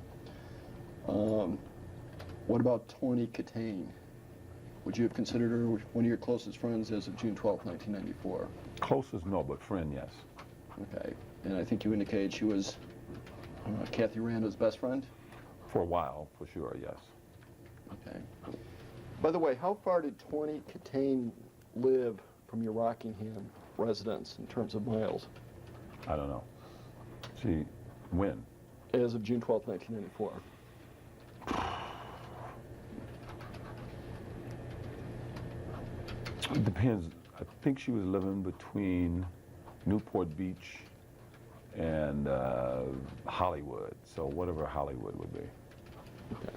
Speaker 1: What about Tawny Catane? Would you have considered her one of your closest friends as of June 12th, 1994?
Speaker 2: Closest, no, but friend, yes.
Speaker 1: Okay. And I think you indicated she was Kathy Randa's best friend?
Speaker 2: For a while, for sure, yes.
Speaker 1: Okay. By the way, how far did Tawny Catane live from your Rockingham residence in terms of miles
Speaker 2: I don't know. When?
Speaker 1: as of June 12th, 1994?
Speaker 2: It depends. I think she was living between Newport Beach and Hollywood, so whatever Hollywood would be.
Speaker 1: Okay.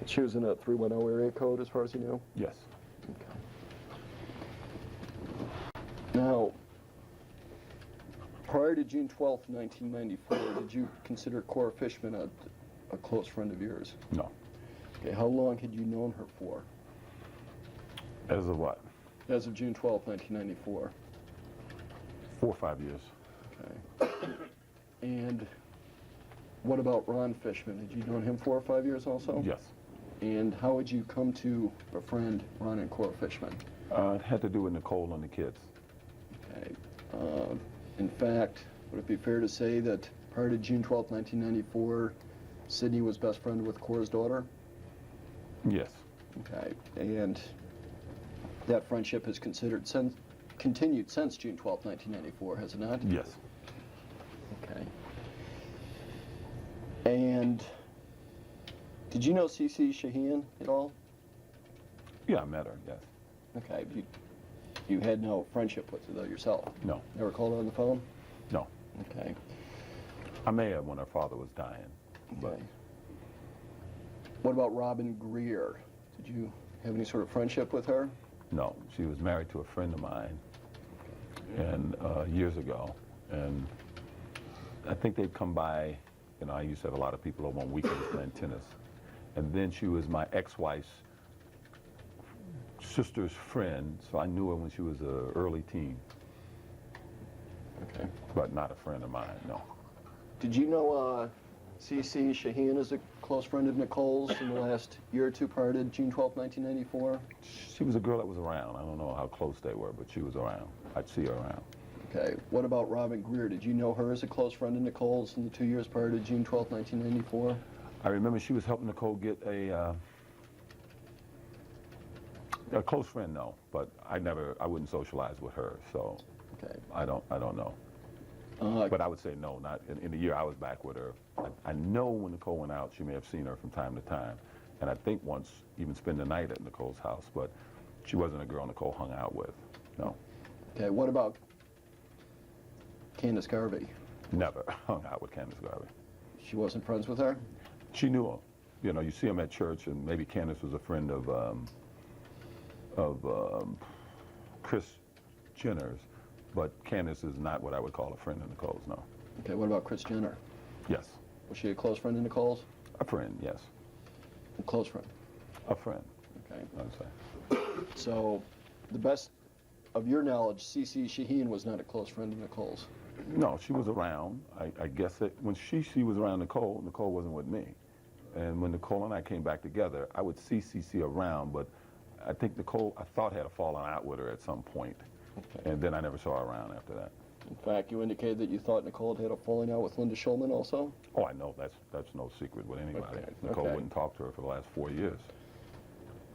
Speaker 1: She was in a 310 area code as far as you know?
Speaker 2: Yes.
Speaker 1: Okay. Now, prior to June 12th, 1994, did you consider Cora Fishman a close friend of yours?
Speaker 2: No.
Speaker 1: Okay, how long had you known her for?
Speaker 2: As of what?
Speaker 1: As of June 12th, 1994.
Speaker 2: 4 or 5 years.
Speaker 1: Okay. And what about Ron Fishman? Had you known him 4 or 5 years also?
Speaker 2: Yes.
Speaker 1: And how would you come to befriend Ron and Cora Fishman?
Speaker 2: It had to do with Nicole and the kids.
Speaker 1: Okay. In fact, would it be fair to say that prior to June 12th, 1994, Sydney was best friend with Cora's daughter?
Speaker 2: Yes.
Speaker 1: Okay. And that friendship has continued since June 12th, 1994, has it not?
Speaker 2: Yes.
Speaker 1: Okay. And did you know C.C. Shahian at all?
Speaker 2: Yeah, I met her, yes.
Speaker 1: Okay. You had no friendship with her, though, yourself?
Speaker 2: No.
Speaker 1: Never called her on the phone?
Speaker 2: No.
Speaker 1: Okay.
Speaker 2: I may have when her father was dying. But
Speaker 1: Okay. What about Robin Greer? Did you have any sort of friendship with her?
Speaker 2: No, she was married to a friend of mine, and years ago, and I think they'd come by. You know, I used to have a lot of people over on weekends playing tennis, and then she was my ex-wife's sister's friend, so I knew her when she was an early teen.
Speaker 1: Okay.
Speaker 2: But not a friend of mine, no.
Speaker 1: Did you know C.C. Shaheen is a close friend of Nicole's in the last year or two prior to June 12, 1994?
Speaker 2: She was a girl that was around. I don't know how close they were, but she was around. I'd see her around.
Speaker 1: Okay. What about Robin Greer? Did you know her as a close friend of Nicole's in the 2 years prior to June 12, 1994?
Speaker 2: I remember she was helping Nicole get a close friend, no, but I wouldn't socialize with her, so
Speaker 1: Okay.
Speaker 2: I don't know. But I would say no, not in the year I was back with her. I know when Nicole went out, she may have seen her from time to time, and I think once even spend the night at Nicole's house, but she wasn't a girl Nicole hung out with, no.
Speaker 1: Okay. What about Candace Garvey?
Speaker 2: Never hung out with Candace Garvey.
Speaker 1: She wasn't friends with her?
Speaker 2: She knew him. You know, you see him at church, and maybe Candace was a friend of Chris Jenner's, but Candace is not what I would call a friend of Nicole's, no.
Speaker 1: Okay. What about Kris Jenner?
Speaker 2: Yes.
Speaker 1: Was she a close friend of Nicole's?
Speaker 2: A friend, yes.
Speaker 1: A close friend.
Speaker 2: A friend,
Speaker 1: Okay.
Speaker 2: I'd say.
Speaker 1: So, the best of your knowledge, C.C. Shaheen was not a close friend of Nicole's.
Speaker 2: No, she was around. I guess that when she was around Nicole, Nicole wasn't with me. And when Nicole and I came back together, I would see CC around, but I think Nicole, I thought, had a falling out with her at some point.
Speaker 1: Okay.
Speaker 2: And then I never saw her around after that.
Speaker 1: In fact, you indicated that you thought Nicole had a falling out with Linda Schulman also?
Speaker 2: Oh, I know. That's no secret with anybody.
Speaker 1: Okay,
Speaker 2: Nicole
Speaker 1: okay.
Speaker 2: wouldn't talk to her for the last 4 years.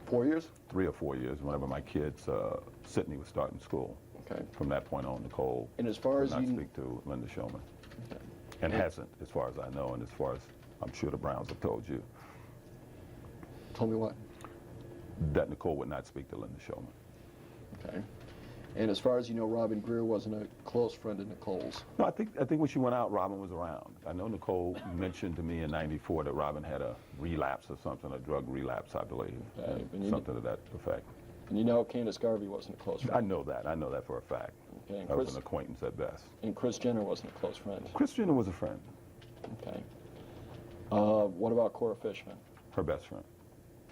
Speaker 1: 4 years?
Speaker 2: 3 or 4 years, whenever my kids, Sydney was starting school.
Speaker 1: Okay.
Speaker 2: From that point on, Nicole
Speaker 1: And as far
Speaker 2: did
Speaker 1: as
Speaker 2: not
Speaker 1: you...
Speaker 2: speak to Linda Schulman.
Speaker 1: Okay.
Speaker 2: And hasn't, as far as I know, and as far as I'm sure the Browns have told you,
Speaker 1: Tell me what?
Speaker 2: that Nicole would not speak to Linda Schulman.
Speaker 1: Okay. And as far as you know, Robin Greer wasn't a close friend of Nicole's.
Speaker 2: No, I think when she went out, Robin was around. I know Nicole mentioned to me in '94 that Robin had a relapse or something, a drug relapse, I believe,
Speaker 1: Okay, and you
Speaker 2: something to that effect.
Speaker 1: And you know Candace Garvey wasn't a close
Speaker 2: I
Speaker 1: friend.
Speaker 2: know that for a fact.
Speaker 1: Okay. And
Speaker 2: I was
Speaker 1: Kris,
Speaker 2: an acquaintance at best.
Speaker 1: and Kris Jenner wasn't a close friend.
Speaker 2: Kris Jenner was a friend,
Speaker 1: Okay. What about Cora Fishman?
Speaker 2: her best friend.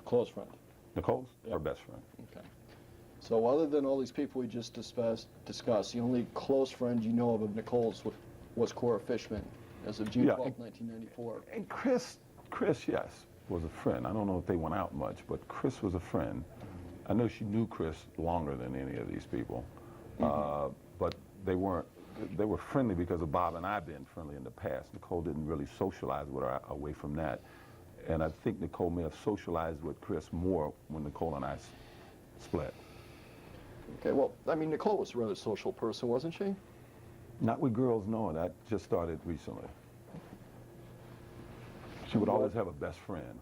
Speaker 1: Close friend.
Speaker 2: Nicole's
Speaker 1: Yep.
Speaker 2: her best friend.
Speaker 1: Okay. So other than all these people we just discussed, the only close friend you know of Nicole's was Cora Fishman as of June
Speaker 2: Yeah,
Speaker 1: 12, 1994.
Speaker 2: And Chris, yes, was a friend. I don't know if they went out much, but Chris was a friend. I know she knew Chris longer than any of these people, but they were friendly because of Bob and I being friendly in the past. Nicole didn't really socialize with her away from that. And I think Nicole may have socialized with Chris more when Nicole and I split.
Speaker 1: Okay, well, I mean, Nicole was a rather social person, wasn't she?
Speaker 2: Not with girls, no, that just started recently. She would always have a best friend,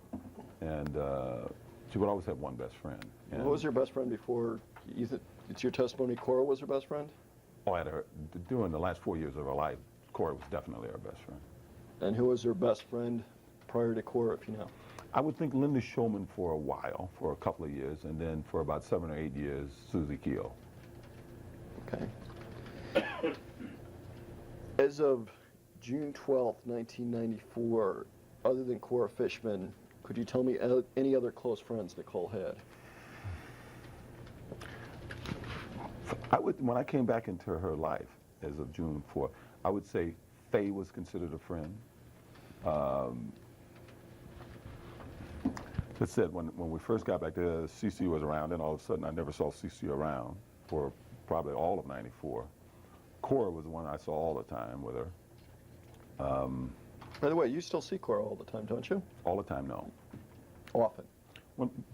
Speaker 2: and she would always have one best friend. And
Speaker 1: What was her best friend before? It's your testimony Cora was her best friend?
Speaker 2: during the last 4 years of her life, Cora was definitely her best friend.
Speaker 1: And who was her best friend prior to Cora, if you know?
Speaker 2: I would think Linda Schulman for a while, for a couple of years, and then for about 7 or 8 years, Susie Keel.
Speaker 1: Okay. As of June 12th, 1994, other than Cora Fishman, could you tell me any other close friends Nicole had?
Speaker 2: When I came back into her life as of June 4th, I would say Faye was considered a friend. That said, when we first got back there, CC was around, and all of a sudden I never saw CC around for probably all of '94. Cora was the one I saw all the time with her.
Speaker 1: By the way, you still see Cora all the time, don't you?
Speaker 2: All the time, no.
Speaker 1: Often.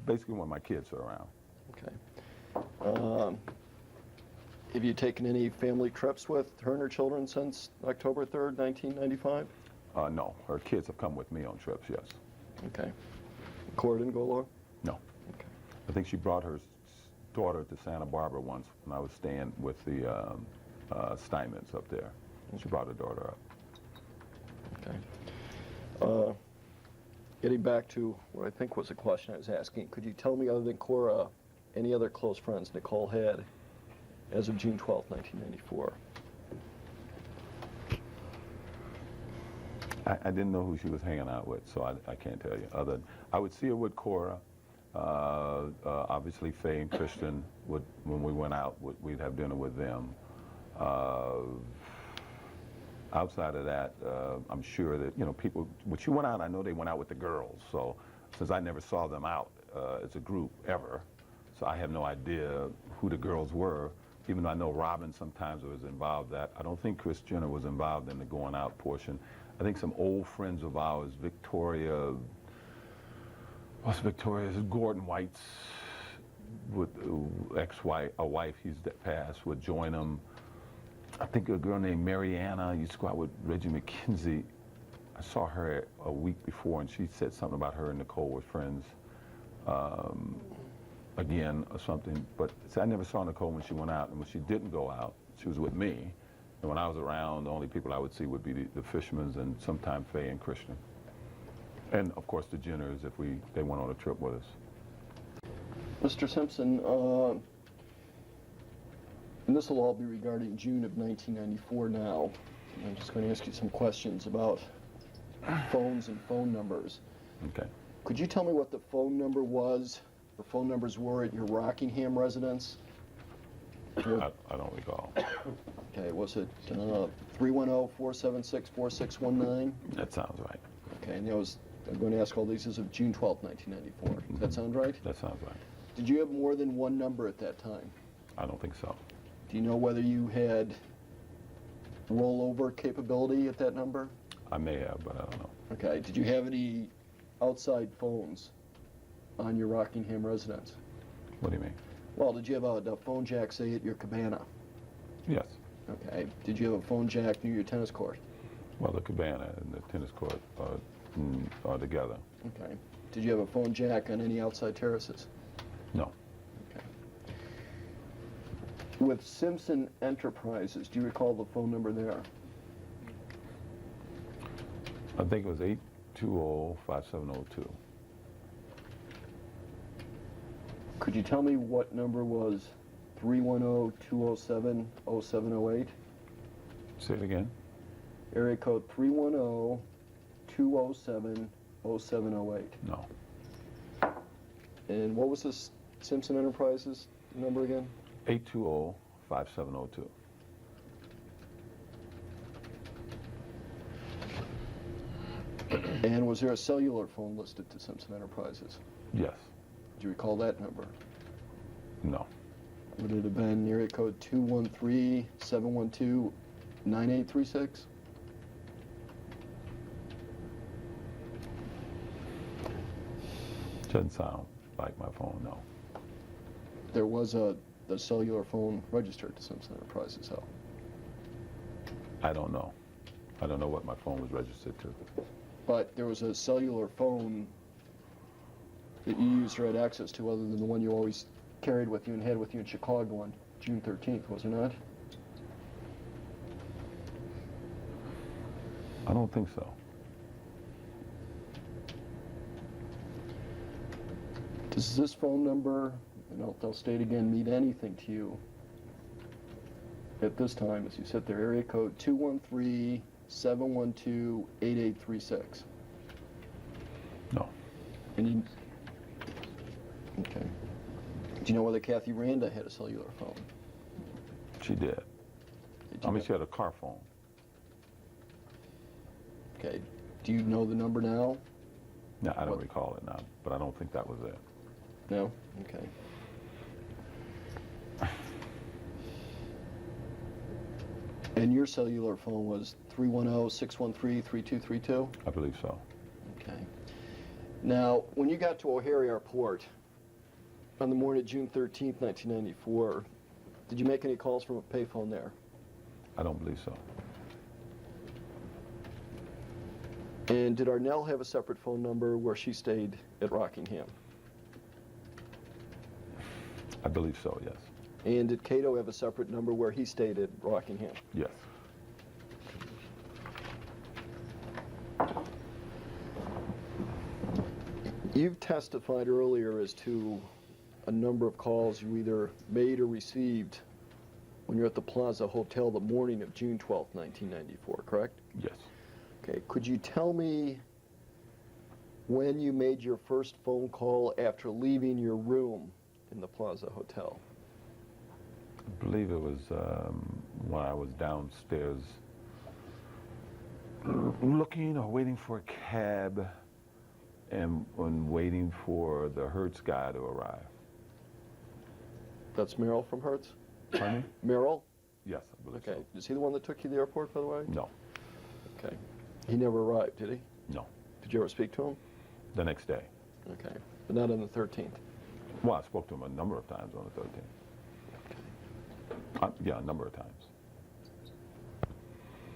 Speaker 2: Basically when my kids are around.
Speaker 1: Okay. Have you taken any family trips with her and her children since October 3rd, 1995?
Speaker 2: No, her kids have come with me on trips, yes.
Speaker 1: Okay. Cora didn't go along?
Speaker 2: No.
Speaker 1: Okay.
Speaker 2: I think she brought her daughter to Santa Barbara once when I was staying with the Steinmans up there. She brought her daughter up.
Speaker 1: Okay. Getting back to what I think was the question I was asking, could you tell me, other than Cora, any other close friends Nicole had as of June 12, 1994?
Speaker 2: I didn't know who she was hanging out with, so I can't tell you. I would see her with Cora. Obviously, Faye and Christian when we went out, we'd have dinner with them. Outside of that, I'm sure that people. When she went out, I know they went out with the girls. So since I never saw them out as a group ever, so I have no idea who the girls were. Even though I know Robin sometimes was involved, I don't think Chris Jenner was involved in the going out portion. I think some old friends of ours, Victoria, what's Victoria's, Gordon White's with ex-wife, a wife he's passed, would join them. I think a girl named Mariana used to go out with Reggie McKenzie. I saw her a week before, and she said something about her and Nicole were friends again or something. But see, I never saw Nicole when she went out, and when she didn't go out, she was with me. And when I was around, the only people I would see would be the Fishmans and sometimes Faye and Christian. And, of course, the Jenners if they went on a trip with us.
Speaker 1: Mr. Simpson, and this will all be regarding June of 1994 now. I'm just going to ask you some questions about phones and phone numbers.
Speaker 2: Okay.
Speaker 1: Could you tell me what the phone number was, or phone numbers were at your Rockingham residence?
Speaker 2: I don't recall.
Speaker 1: Okay, was it 310-476-4619?
Speaker 2: That sounds right.
Speaker 1: Okay, and I'm going to ask all these as of June 12, 1994. Does that sound right?
Speaker 2: That sounds right.
Speaker 1: Did you have more than one number at that time?
Speaker 2: I don't think so.
Speaker 1: Do you know whether you had rollover capability at that number?
Speaker 2: I may have, but I don't know.
Speaker 1: Okay, did you have any outside phones on your Rockingham residence?
Speaker 2: What do you mean?
Speaker 1: Well, did you have a phone jack, say, at your cabana?
Speaker 2: Yes.
Speaker 1: Okay. Did you have a phone jack near your tennis court?
Speaker 2: Well, the cabana and the tennis court are together.
Speaker 1: Okay. Did you have a phone jack on any outside terraces?
Speaker 2: No.
Speaker 1: Okay. With Simpson Enterprises, do you recall the phone number there?
Speaker 2: I think it was 820-5702.
Speaker 1: Could you tell me what number was 310-207-0708?
Speaker 2: Say it again.
Speaker 1: Area code 310-207-0708.
Speaker 2: No.
Speaker 1: And what was this Simpson Enterprises number again?
Speaker 2: 820-5702.
Speaker 1: And was there a cellular phone listed to Simpson Enterprises?
Speaker 2: Yes.
Speaker 1: Do you recall that number?
Speaker 2: No.
Speaker 1: Would it have been area code 213-712-9836?
Speaker 2: Doesn't sound like my phone, no.
Speaker 1: There was the cellular phone registered to Simpson Enterprises, though.
Speaker 2: I don't know. I don't know what my phone was registered to.
Speaker 1: But there was a cellular phone that you used or had access to other than the one you always carried with you and had with you in Chicago on June 13th, was there not?
Speaker 2: I don't think so.
Speaker 1: Does this phone number, and I'll state again, mean anything to you at this time as you sit there? Area code 213-712-8836.
Speaker 2: No.
Speaker 1: And you, okay. Do you know whether Kathy Randa had a cellular phone?
Speaker 2: She did. I mean, she had a car phone.
Speaker 1: Okay. Do you know the number now?
Speaker 2: No, I don't
Speaker 1: What?
Speaker 2: recall it now, but I don't think that was it.
Speaker 1: No? Okay. And your cellular phone was 310-613-3232?
Speaker 2: I believe so.
Speaker 1: Okay. Now, when you got to O'Hare Airport on the morning of June 13th, 1994, did you make any calls from a payphone there?
Speaker 2: I don't believe so.
Speaker 1: And did Arnell have a separate phone number where she stayed at Rockingham?
Speaker 2: I believe so, yes.
Speaker 1: And did Cato have a separate number where he stayed at Rockingham?
Speaker 2: Yes.
Speaker 1: You've testified earlier as to a number of calls you either made or received when you're at the Plaza Hotel the morning of June 12th, 1994, correct?
Speaker 2: Yes.
Speaker 1: Okay, could you tell me when you made your first phone call after leaving your room in the Plaza Hotel?
Speaker 2: I believe it was when I was downstairs looking or waiting for a cab and waiting for the Hertz guy to arrive.
Speaker 1: That's Merrill from Hertz?
Speaker 2: Pardon me?
Speaker 1: Merrill?
Speaker 2: Yes, I believe
Speaker 1: Okay.
Speaker 2: so.
Speaker 1: Is he the one that took you to the airport, by the way?
Speaker 2: No,
Speaker 1: Okay. He never arrived, did he?
Speaker 2: no.
Speaker 1: Did you ever speak to him?
Speaker 2: The next day.
Speaker 1: Okay. But not on the 13th?
Speaker 2: Well, I spoke to him a number of times on the 13th. Yeah, a number of times.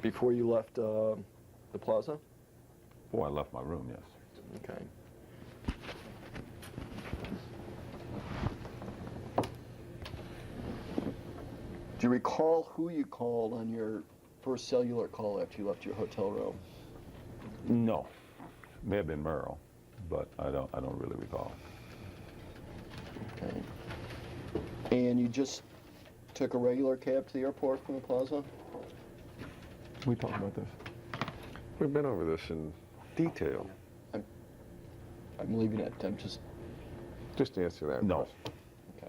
Speaker 1: Before you left the Plaza?
Speaker 2: Before I left my room, yes.
Speaker 1: Okay. Do you recall who you called on your first cellular call after you left your hotel room?
Speaker 2: No. May have been Merrill, but I don't really recall.
Speaker 1: Okay. And you just took a regular cab to the airport from the Plaza?
Speaker 2: We talked about this?
Speaker 3: We've been over this in detail.
Speaker 1: I'm leaving it. I'm just...
Speaker 3: Just to answer that
Speaker 2: No.
Speaker 3: question.
Speaker 1: Okay.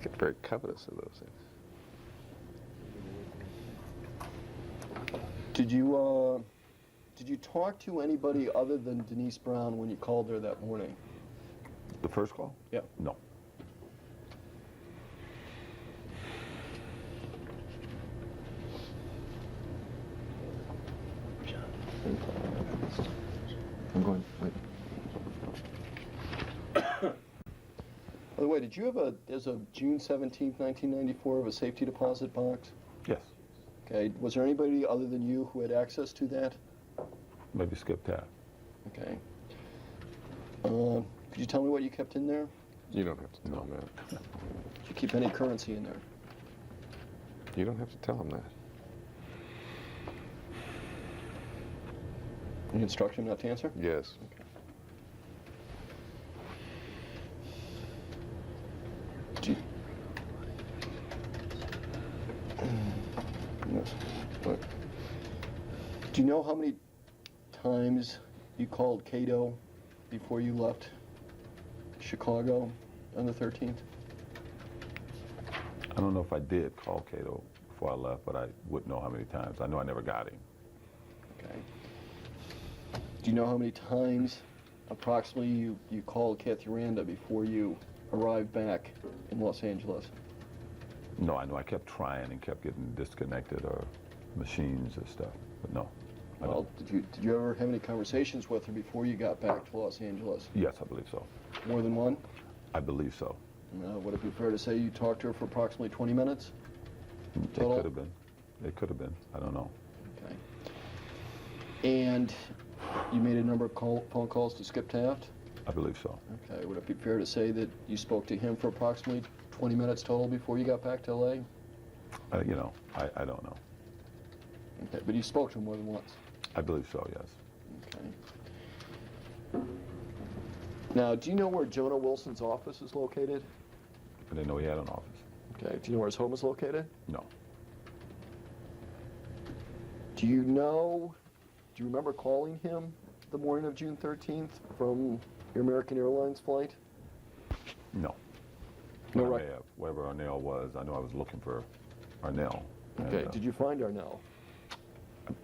Speaker 3: Get very covetous of those things.
Speaker 1: Did you talk to anybody other than Denise Brown when you called her that morning?
Speaker 2: The first call?
Speaker 1: Yep.
Speaker 2: No.
Speaker 1: I'm going, wait. By the way, did you have as of June 17th, 1994, have a safety deposit box?
Speaker 2: Yes.
Speaker 1: Okay, was there anybody other than you who had access to that?
Speaker 2: Maybe Skip Taft.
Speaker 1: Okay. Could you tell me what you kept in there?
Speaker 3: You don't have to tell
Speaker 2: No.
Speaker 3: him that.
Speaker 1: Did you keep any currency in there?
Speaker 3: You don't have to tell him that.
Speaker 1: Any instruction not to answer?
Speaker 3: Yes.
Speaker 1: Do you, yes. What? Do you know how many times you called Cato before you left Chicago on the 13th?
Speaker 2: I don't know if I did call Cato before I left, but I wouldn't know how many times. I know I never got him.
Speaker 1: Okay. Do you know how many times approximately you called Kathy Randa before you arrived back in Los Angeles?
Speaker 2: No, I know I kept trying and kept getting disconnected or machines and stuff, but no. I
Speaker 1: Well,
Speaker 2: don't.
Speaker 1: did you ever have any conversations with her before you got back to Los Angeles?
Speaker 2: Yes, I believe so.
Speaker 1: More than one?
Speaker 2: I believe so.
Speaker 1: Would it be fair to say you talked to her for approximately 20 minutes?
Speaker 2: It
Speaker 1: Total?
Speaker 2: could have been. It could have been. I don't know.
Speaker 1: Okay. And you made a number of phone calls to Skip Taft?
Speaker 2: I believe so.
Speaker 1: Okay. Would it be fair to say that you spoke to him for approximately 20 minutes total before you got back to LA?
Speaker 2: I don't know.
Speaker 1: Okay. But you spoke to him more than once?
Speaker 2: I believe so, yes.
Speaker 1: Okay. Now, do you know where Jonah Wilson's office is located?
Speaker 2: I didn't know he had an office.
Speaker 1: Okay. Do you know where his home is located?
Speaker 2: No.
Speaker 1: Do you remember calling him the morning of June 13th from your American Airlines flight?
Speaker 2: No.
Speaker 1: No,
Speaker 2: I
Speaker 1: right.
Speaker 2: may have. Wherever Arnell was, I know I was looking for Arnell.
Speaker 1: Okay.
Speaker 2: And,
Speaker 1: Did you find Arnell?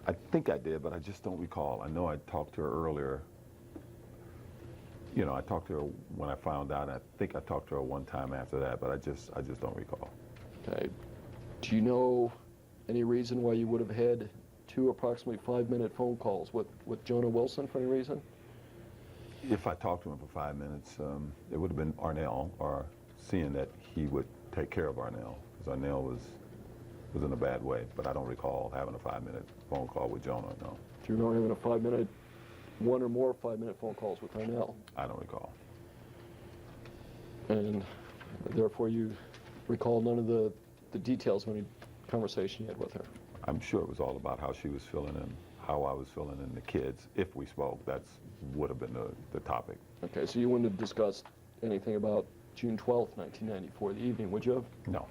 Speaker 2: I think I did, but I just don't recall. I know I talked to her earlier. I talked to her when I found out. I think I talked to her one time after that, but I just don't recall.
Speaker 1: Okay. Do you know any reason why you would have had two approximately 5-minute phone calls with Jonah Wilson for any reason?
Speaker 2: If I talked to him for 5 minutes, it would have been Arnell, or seeing that he would take care of Arnell, because Arnell was in a bad way. But I don't recall having a 5-minute phone call with Jonah. No,
Speaker 1: Do you remember having one or more 5-minute phone calls with Arnell?
Speaker 2: I don't recall.
Speaker 1: And therefore you recall none of the details of any conversation you had with her?
Speaker 2: I'm sure it was all about how she was feeling and how I was feeling and the kids. If we spoke, that's would have been the topic.
Speaker 6: Okay, so you wouldn't have discussed anything about June 12th, 1994, the evening, would you have?
Speaker 2: No.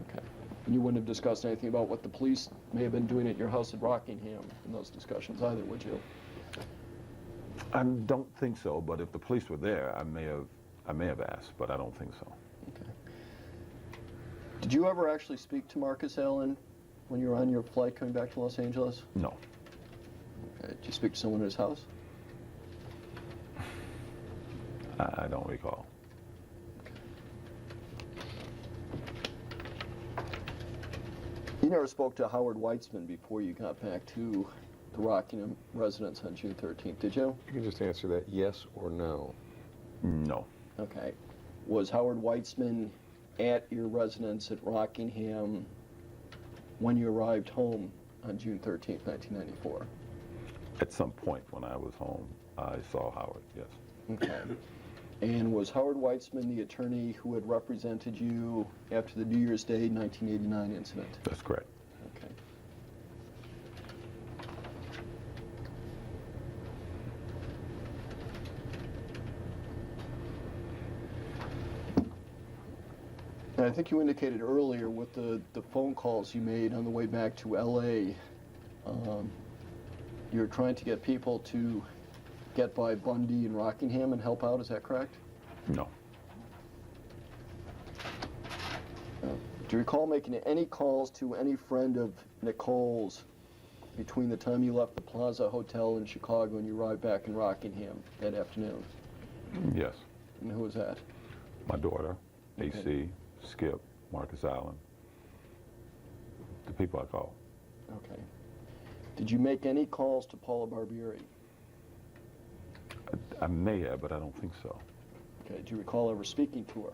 Speaker 6: Okay. And you wouldn't have discussed anything about what the police may have been doing at your house at Rockingham in those discussions either, would you?
Speaker 2: I don't think so, but if the police were there, I may have asked, but I don't think so.
Speaker 1: Okay. Did you ever actually speak to Marcus Allen when you were on your flight coming back to Los Angeles?
Speaker 2: No.
Speaker 1: Okay. Did you speak to someone at his house?
Speaker 2: I don't recall.
Speaker 1: You never spoke to Howard Weitzman before you got back to the Rockingham residence on June 13th, did you?
Speaker 3: You can just answer that yes or no.
Speaker 2: No.
Speaker 1: Okay. Was Howard Weitzman at your residence at Rockingham when you arrived home on June 13th, 1994?
Speaker 2: At some point when I was home, I saw Howard, yes.
Speaker 1: Okay. And was Howard Weitzman the attorney who had represented you after the New Year's Day 1989 incident?
Speaker 2: That's correct.
Speaker 1: Okay. And I think you indicated earlier with the phone calls you made on the way back to L.A., you were trying to get people to get by Bundy and Rockingham and help out, is that correct?
Speaker 2: No.
Speaker 1: Do you recall making any calls to any friend of Nicole's between the time you left the Plaza Hotel in Chicago and you arrived back in Rockingham that afternoon?
Speaker 2: Yes.
Speaker 1: And who was that?
Speaker 2: My daughter,
Speaker 1: Okay.
Speaker 2: AC, Skip, Marcus Allen, the people I called.
Speaker 1: Okay. Did you make any calls to Paula Barbieri?
Speaker 2: I may have, but I don't think so.
Speaker 1: Okay. Do you recall ever speaking to her?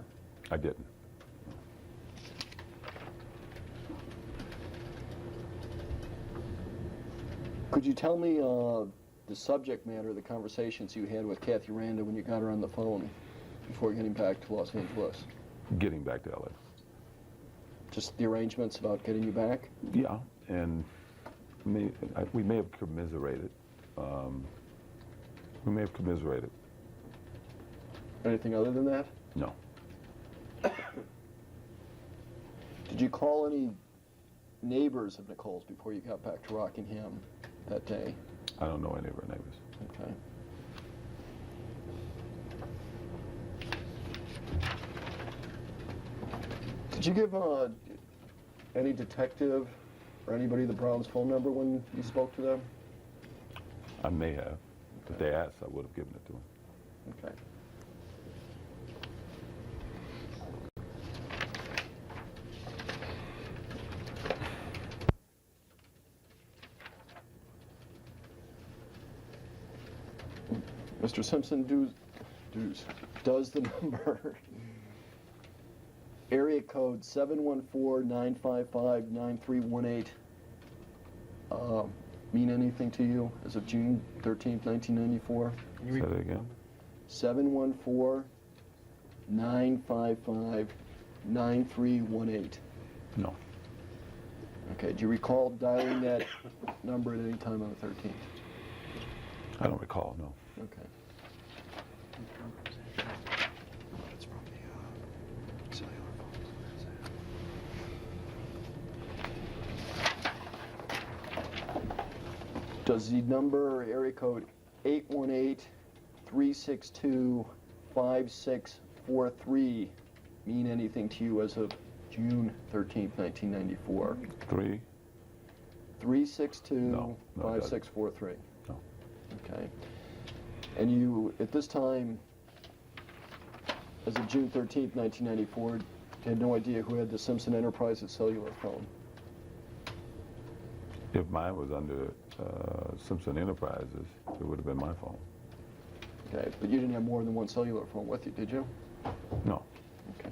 Speaker 2: I didn't.
Speaker 1: Could you tell me the subject matter of the conversations you had with Kathy Randa when you got her on the phone before getting back to Los Angeles?
Speaker 2: Getting back to LA.
Speaker 1: Just the arrangements about getting you back?
Speaker 2: Yeah, and we may have commiserated. We may have commiserated.
Speaker 1: Anything other than that?
Speaker 2: No.
Speaker 1: Did you call any neighbors of Nicole's before you got back to Rockingham that day?
Speaker 2: I don't know any of her neighbors.
Speaker 1: Okay. Did you give any detective or anybody the Browns' phone number when you spoke to them?
Speaker 2: I may have. If they asked, I would have given it to them.
Speaker 1: Okay. Mr. Simpson, does the number area code 714-955-9318 mean anything to you as of June 13th, 1994?
Speaker 2: Say that again?
Speaker 1: 714-955-9318.
Speaker 2: No.
Speaker 1: Okay, do you recall dialing that number at any time on the 13th?
Speaker 2: I don't recall, no.
Speaker 1: Okay.
Speaker 4: It's from the cellular phones.
Speaker 1: Does the number area code 818-362-5643 mean anything to you as of June 13th, 1994? 362-5643.
Speaker 2: No.
Speaker 1: Okay. And you, at this time, as of June 13th, 1994, had no idea who had the Simpson Enterprises cellular phone?
Speaker 2: If mine was under Simpson Enterprises, it would have been my phone.
Speaker 1: Okay, but you didn't have more than one cellular phone with you, did you?
Speaker 2: No.
Speaker 1: Okay.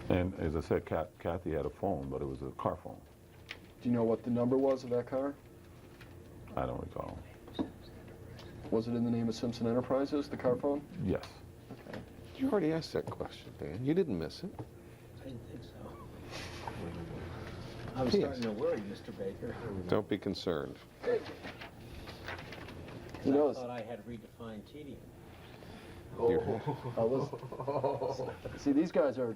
Speaker 2: And as I said, Kathy had a phone, but it was a car phone.
Speaker 1: Do you know what the number was of that car?
Speaker 2: I don't recall.
Speaker 1: Was it in the name of Simpson Enterprises, the car phone?
Speaker 2: Yes.
Speaker 1: Okay.
Speaker 3: You already asked that question, Dan. You didn't miss it.
Speaker 4: I didn't think so.
Speaker 7: I was starting to worry, Mr. Baker.
Speaker 3: Don't be concerned.
Speaker 6: Who knows?
Speaker 7: I thought I had redefined tedium.
Speaker 6: See, these guys are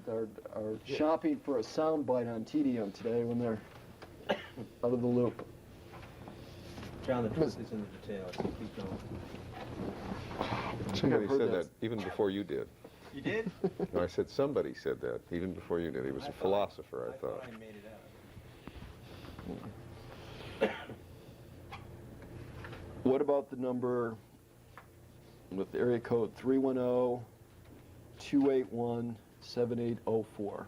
Speaker 6: shopping for a soundbite on tedium today when they're out of the loop.
Speaker 7: John, the truth is in the details. So keep going.
Speaker 3: Somebody
Speaker 6: heard
Speaker 3: said
Speaker 6: that.
Speaker 3: that even before you did.
Speaker 7: You did?
Speaker 3: No, I said somebody said that even before you did. He was a philosopher, I thought.
Speaker 7: I made it out.
Speaker 6: What about the number with area code 310-281-7804?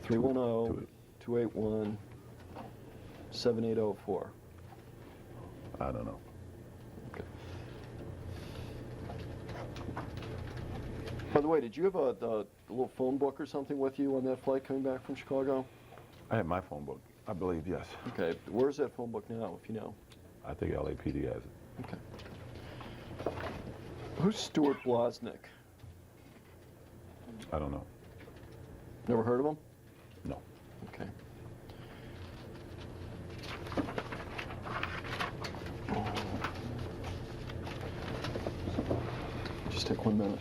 Speaker 6: 310-281-7804.
Speaker 2: I don't know.
Speaker 6: Okay. By the way, did you have a little phone book or something with you on that flight coming back from Chicago?
Speaker 2: I have my phone book. I believe, yes.
Speaker 6: Okay, where's that phone book now, if you know?
Speaker 2: I think LAPD has it.
Speaker 6: Okay. Who's Stuart Blaznik?
Speaker 2: I don't know.
Speaker 6: Never heard of him?
Speaker 2: No.
Speaker 6: Okay. Just take 1 minute.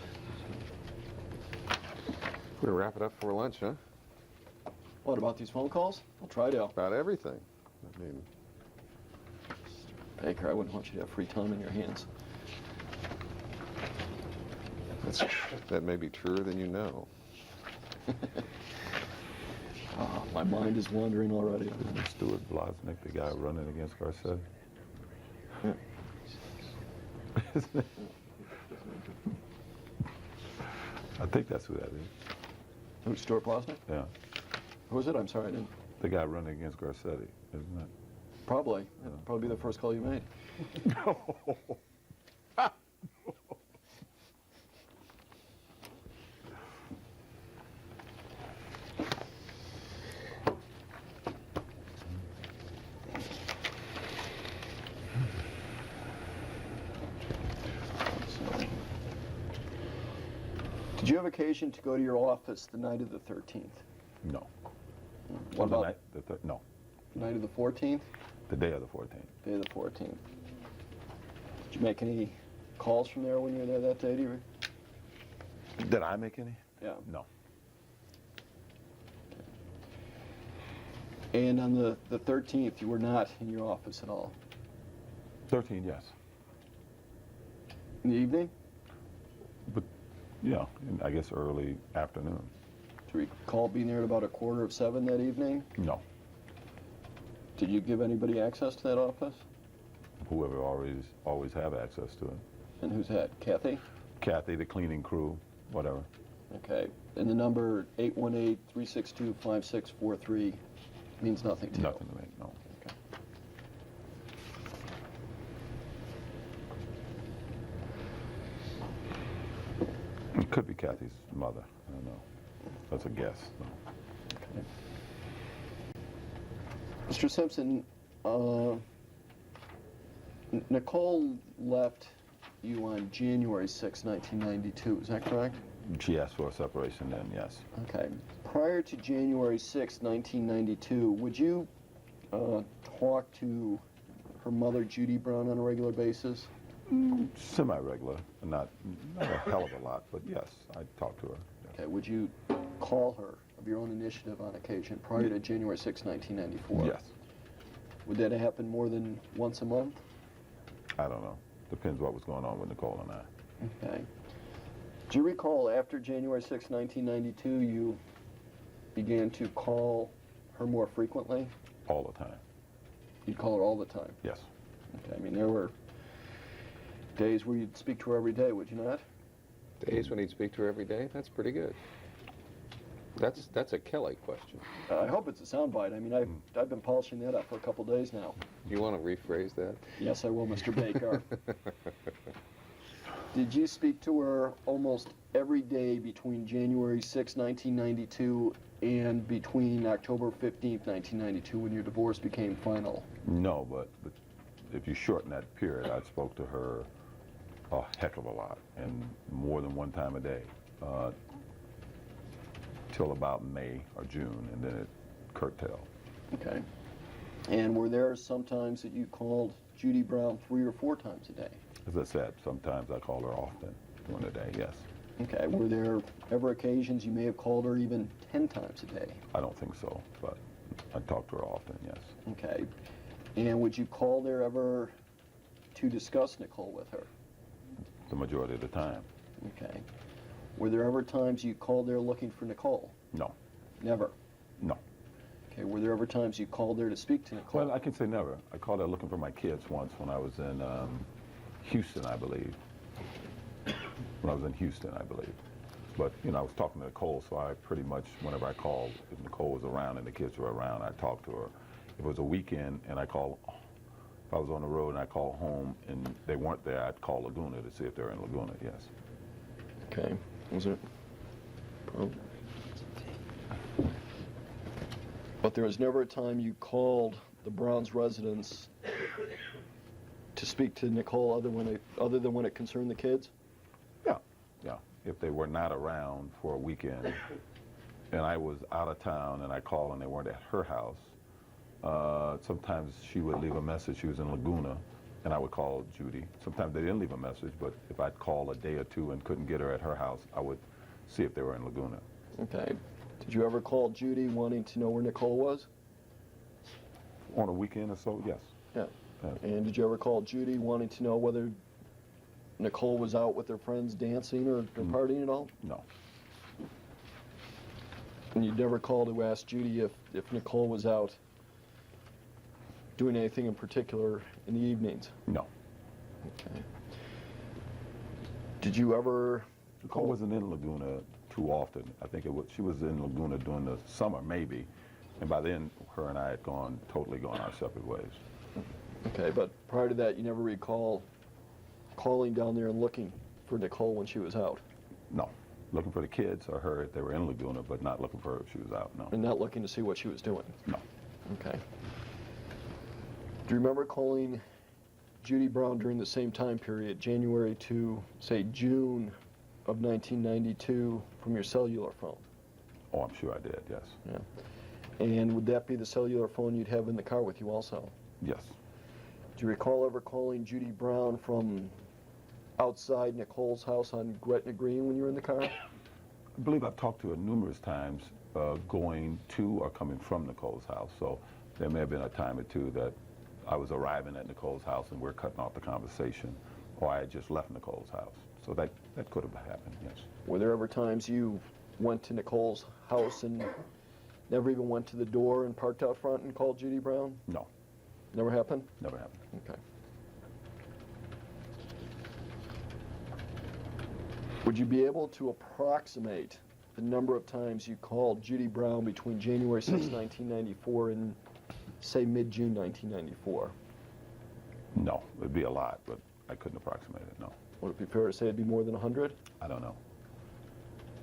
Speaker 3: We're gonna wrap it up for lunch, huh?
Speaker 6: What about these phone calls? I'll try to.
Speaker 3: About everything. I mean,
Speaker 6: Baker, I wouldn't want you to have free time in your hands.
Speaker 3: that may be truer than you know.
Speaker 6: Oh, my mind is wandering already.
Speaker 2: Isn't Stuart Blaznik the guy running against Garcetti? Isn't it? I think that's who that is.
Speaker 6: Who's Stuart Blaznik?
Speaker 2: Yeah.
Speaker 6: Who is it? I'm sorry, I didn't.
Speaker 2: The guy running against Garcetti, isn't it?
Speaker 6: Probably. That'd probably be the first call you made. Did you have occasion to go to your office the night of the 13th?
Speaker 2: No.
Speaker 6: What
Speaker 2: the
Speaker 6: about
Speaker 2: night? No.
Speaker 6: the night of the 14th?
Speaker 2: The day of the 14th.
Speaker 6: Day of the 14th. Did you make any calls from there when you were there that day? Do you?
Speaker 2: Did I make any?
Speaker 6: Yeah.
Speaker 2: No.
Speaker 6: And on the 13th, you were not in your office at all?
Speaker 2: 13, yes.
Speaker 6: In the evening?
Speaker 2: But, yeah, I guess early afternoon.
Speaker 6: Do you recall being there at about 6:45 that evening?
Speaker 2: No.
Speaker 6: Did you give anybody access to that office?
Speaker 2: Whoever always have access to it.
Speaker 6: And who's that? Kathy?
Speaker 2: Kathy, the cleaning crew, whatever.
Speaker 6: Okay. And the number 818-362-5643 means nothing to you?
Speaker 2: Nothing to me, no.
Speaker 6: Okay.
Speaker 2: It could be Kathy's mother. I don't know. That's a guess. No.
Speaker 6: Okay. Mr. Simpson, Nicole left you on January 6, 1992. Is that correct?
Speaker 2: She asked for a separation then, yes.
Speaker 6: Okay. Prior to January 6, 1992, would you talk to her mother, Judy Brown, on a regular basis?
Speaker 2: Semi-regular, not a hell of a lot, but yes, I talked to her. Yes.
Speaker 6: Okay. Would you call her of your own initiative on occasion prior to January 6, 1994?
Speaker 2: Yes.
Speaker 6: Would that happen more than once a month?
Speaker 2: I don't know. Depends what was going on with Nicole and I.
Speaker 6: Okay. Do you recall after January 6, 1992, you began to call her more frequently?
Speaker 2: All the time.
Speaker 6: You'd call her all the time?
Speaker 2: Yes.
Speaker 6: Okay. I mean, there were days where you'd speak to her every day, would you not?
Speaker 3: Days when he'd speak to her every day? That's pretty good. That's a Kelly question.
Speaker 6: I hope it's a soundbite. I mean, I've been polishing that up for a couple days now.
Speaker 3: You want to rephrase that?
Speaker 6: Yes, I will, Mr. Baker. Did you speak to her almost every day between January 6, 1992 and between October 15th, 1992 when your divorce became final?
Speaker 2: No, but if you shorten that period, I spoke to her a heck of a lot, and more than one time a day. till about May or June, and then it curtailed.
Speaker 6: Okay. And were there sometimes that you called Judy Brown 3 or 4 times a day?
Speaker 2: As I said, sometimes I call her often during the day, yes.
Speaker 6: Okay. Were there ever occasions you may have called her even 10 times a day?
Speaker 2: I don't think so, but I talk to her often, yes.
Speaker 6: Okay. And would you call there ever to discuss Nicole with her?
Speaker 2: The majority of the time.
Speaker 6: Okay. Were there ever times you called there looking for Nicole?
Speaker 2: No,
Speaker 6: Never.
Speaker 2: no.
Speaker 6: Okay. Were there ever times you called there to speak to Nicole?
Speaker 2: Well, I can say never. I called her looking for my kids once when I was in Houston, I believe. When I was in Houston, I believe. But, you know, I was talking to Nicole, so I pretty much, whenever I called, if Nicole was around and the kids were around, I talked to her. If it was a weekend and I called, if I was on the road and I called home and they weren't there, I'd call Laguna to see if they're in Laguna, yes.
Speaker 6: Okay. Was it? But there was never a time you called the Browns' residence to speak to Nicole other than when it concerned the kids?
Speaker 2: Yeah, yeah. If they were not around for a weekend and I was out of town and I called and they weren't at her house, sometimes she would leave a message. She was in Laguna, and I would call Judy. Sometimes they didn't leave a message, but if I'd call a day or two and couldn't get her at her house, I would see if they were in Laguna.
Speaker 6: Okay. Did you ever call Judy wanting to know where Nicole was?
Speaker 2: On a weekend or so, yes.
Speaker 6: Yeah.
Speaker 2: Yes.
Speaker 6: And did you ever call Judy wanting to know whether Nicole was out with her friends dancing or partying at all?
Speaker 2: No,
Speaker 6: And you'd never call to ask Judy if Nicole was out doing anything in particular in the evenings?
Speaker 2: no.
Speaker 6: Okay. Did you ever
Speaker 2: Nicole wasn't in Laguna too often. I think she was in Laguna during the summer, maybe. And by then, her and I had totally gone our separate ways.
Speaker 6: Okay, but prior to that, you never recall calling down there and looking for Nicole when she was out?
Speaker 2: No. Looking for the kids or her if they were in Laguna, but not looking for her if she was out, no.
Speaker 6: And not looking to see what she was doing?
Speaker 2: No.
Speaker 6: Okay. Do you remember calling Judy Brown during the same time period, January to, say, June of 1992, from your cellular phone?
Speaker 2: Oh, I'm sure I did, yes.
Speaker 6: Yeah. And would that be the cellular phone you'd have in the car with you also?
Speaker 2: Yes.
Speaker 6: Do you recall ever calling Judy Brown from outside Nicole's house on Gretna Green when you were in the car?
Speaker 2: I believe I've talked to her numerous times going to or coming from Nicole's house. So there may have been a time or two that I was arriving at Nicole's house and we're cutting off the conversation, or I had just left Nicole's house. So that could have happened, yes.
Speaker 6: Were there ever times you went to Nicole's house and never even went to the door and parked out front and called Judy Brown?
Speaker 2: No,
Speaker 6: Never happened?
Speaker 2: never happened.
Speaker 6: Okay. Would you be able to approximate the number of times you called Judy Brown between January 6, 1994 and, say, mid-June 1994?
Speaker 2: No, it'd be a lot, but I couldn't approximate it, no.
Speaker 6: Would it be fair to say it'd be more than 100?
Speaker 2: I don't know.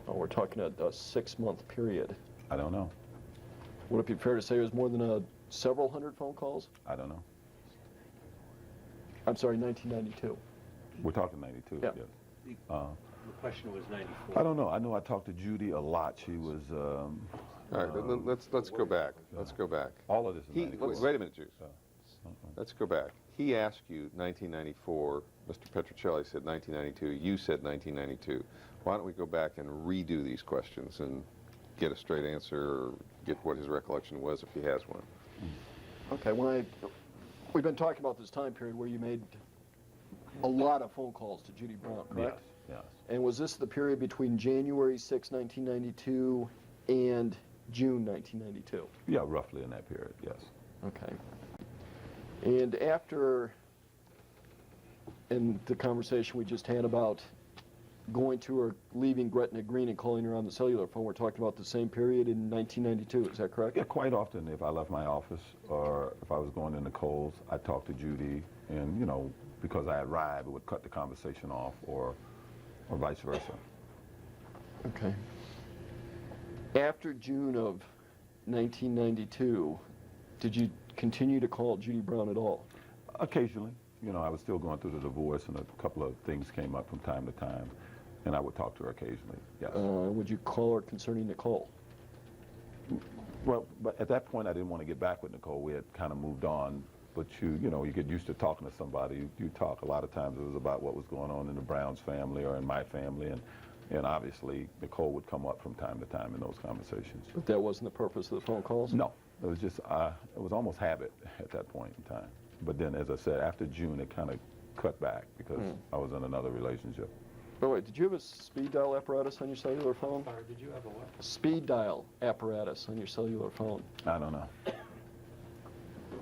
Speaker 6: Oh, we're talking a 6-month period.
Speaker 2: I don't know.
Speaker 6: Would it be fair to say it was more than several hundred phone calls?
Speaker 2: I don't know.
Speaker 6: I'm sorry, 1992.
Speaker 2: We're talking 92,
Speaker 6: Yeah.
Speaker 2: yes.
Speaker 7: The question was 94.
Speaker 2: I don't know. I know I talked to Judy a lot. She was,
Speaker 3: All right, let's go back. Let's go back.
Speaker 2: all of this is 94.
Speaker 3: Wait a minute, Juice.
Speaker 2: Okay.
Speaker 3: Let's go back. He asked you 1994. Mr. Petrocelli said 1992. You said 1992. Why don't we go back and redo these questions and get a straight answer, or get what his recollection was if he has one?
Speaker 6: Okay, we've been talking about this time period where you made a lot of phone calls to Judy Brown, correct?
Speaker 2: Yes, yes.
Speaker 6: And was this the period between January 6, 1992 and June 1992?
Speaker 2: Yeah, roughly in that period, yes.
Speaker 6: Okay. And after, in the conversation we just had about going to or leaving Gretna Green and calling her on the cellular phone, we're talking about the same period in 1992, is that correct?
Speaker 2: Yeah, quite often if I left my office or if I was going to Nicole's, I'd talk to Judy and, you know, because I arrived, it would cut the conversation off or vice versa.
Speaker 6: Okay. After June of 1992, did you continue to call Judy Brown at all?
Speaker 2: Occasionally. You know, I was still going through the divorce and a couple of things came up from time to time. And I would talk to her occasionally, yes.
Speaker 6: Would you call her concerning Nicole?
Speaker 2: Well, but at that point, I didn't want to get back with Nicole. We had kind of moved on. But you get used to talking to somebody. You talk. A lot of times it was about what was going on in the Browns family or in my family, and obviously Nicole would come up from time to time in those conversations.
Speaker 6: But that wasn't the purpose of the phone calls?
Speaker 2: No, it was just it was almost habit at that point in time. But then, as I said, after June, it kind of cut back because I was in another relationship.
Speaker 6: By the way, did you have a speed dial apparatus on your cellular phone?
Speaker 7: Sorry, did you have a what?
Speaker 6: Speed dial apparatus on your cellular phone.
Speaker 2: I don't know.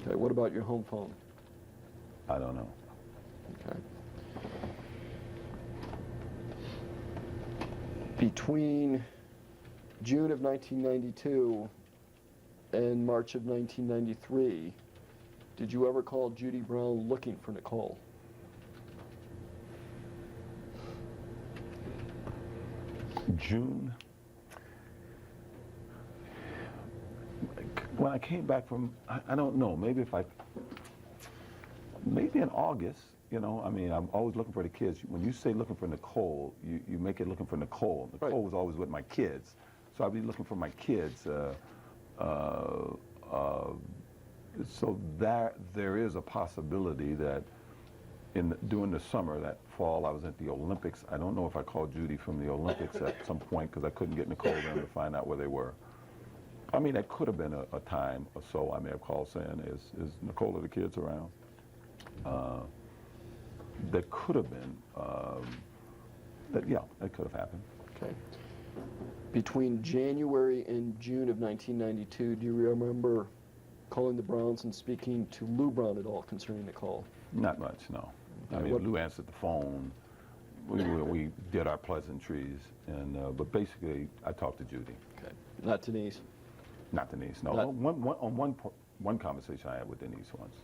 Speaker 6: Okay, what about your home phone?
Speaker 2: I don't know.
Speaker 6: Okay. Between June of 1992 and March of 1993, did you ever call Judy Brown looking for Nicole?
Speaker 2: June. When I came back from, I don't know, maybe in August, I mean, I'm always looking for the kids. When you say looking for Nicole, you make it looking for Nicole. Nicole was always with my kids. So I'd be looking for my kids. So there is a possibility that during the summer, that fall, I was at the Olympics. I don't know if I called Judy from the Olympics at some point because I couldn't get Nicole then to find out where they were. I mean, that could have been a time or so I may have called saying, is Nicole or the kids around? That could have been, that could have happened.
Speaker 6: Okay. Between January and June of 1992, do you remember calling the Browns and speaking to Lou Brown at all concerning Nicole?
Speaker 2: Not much, no. I mean, Lou answered the phone. We did our pleasantries, but basically, I talked to Judy.
Speaker 6: Okay. Not Denise?
Speaker 2: Not Denise, no.
Speaker 6: Not-
Speaker 2: One conversation I had with Denise once,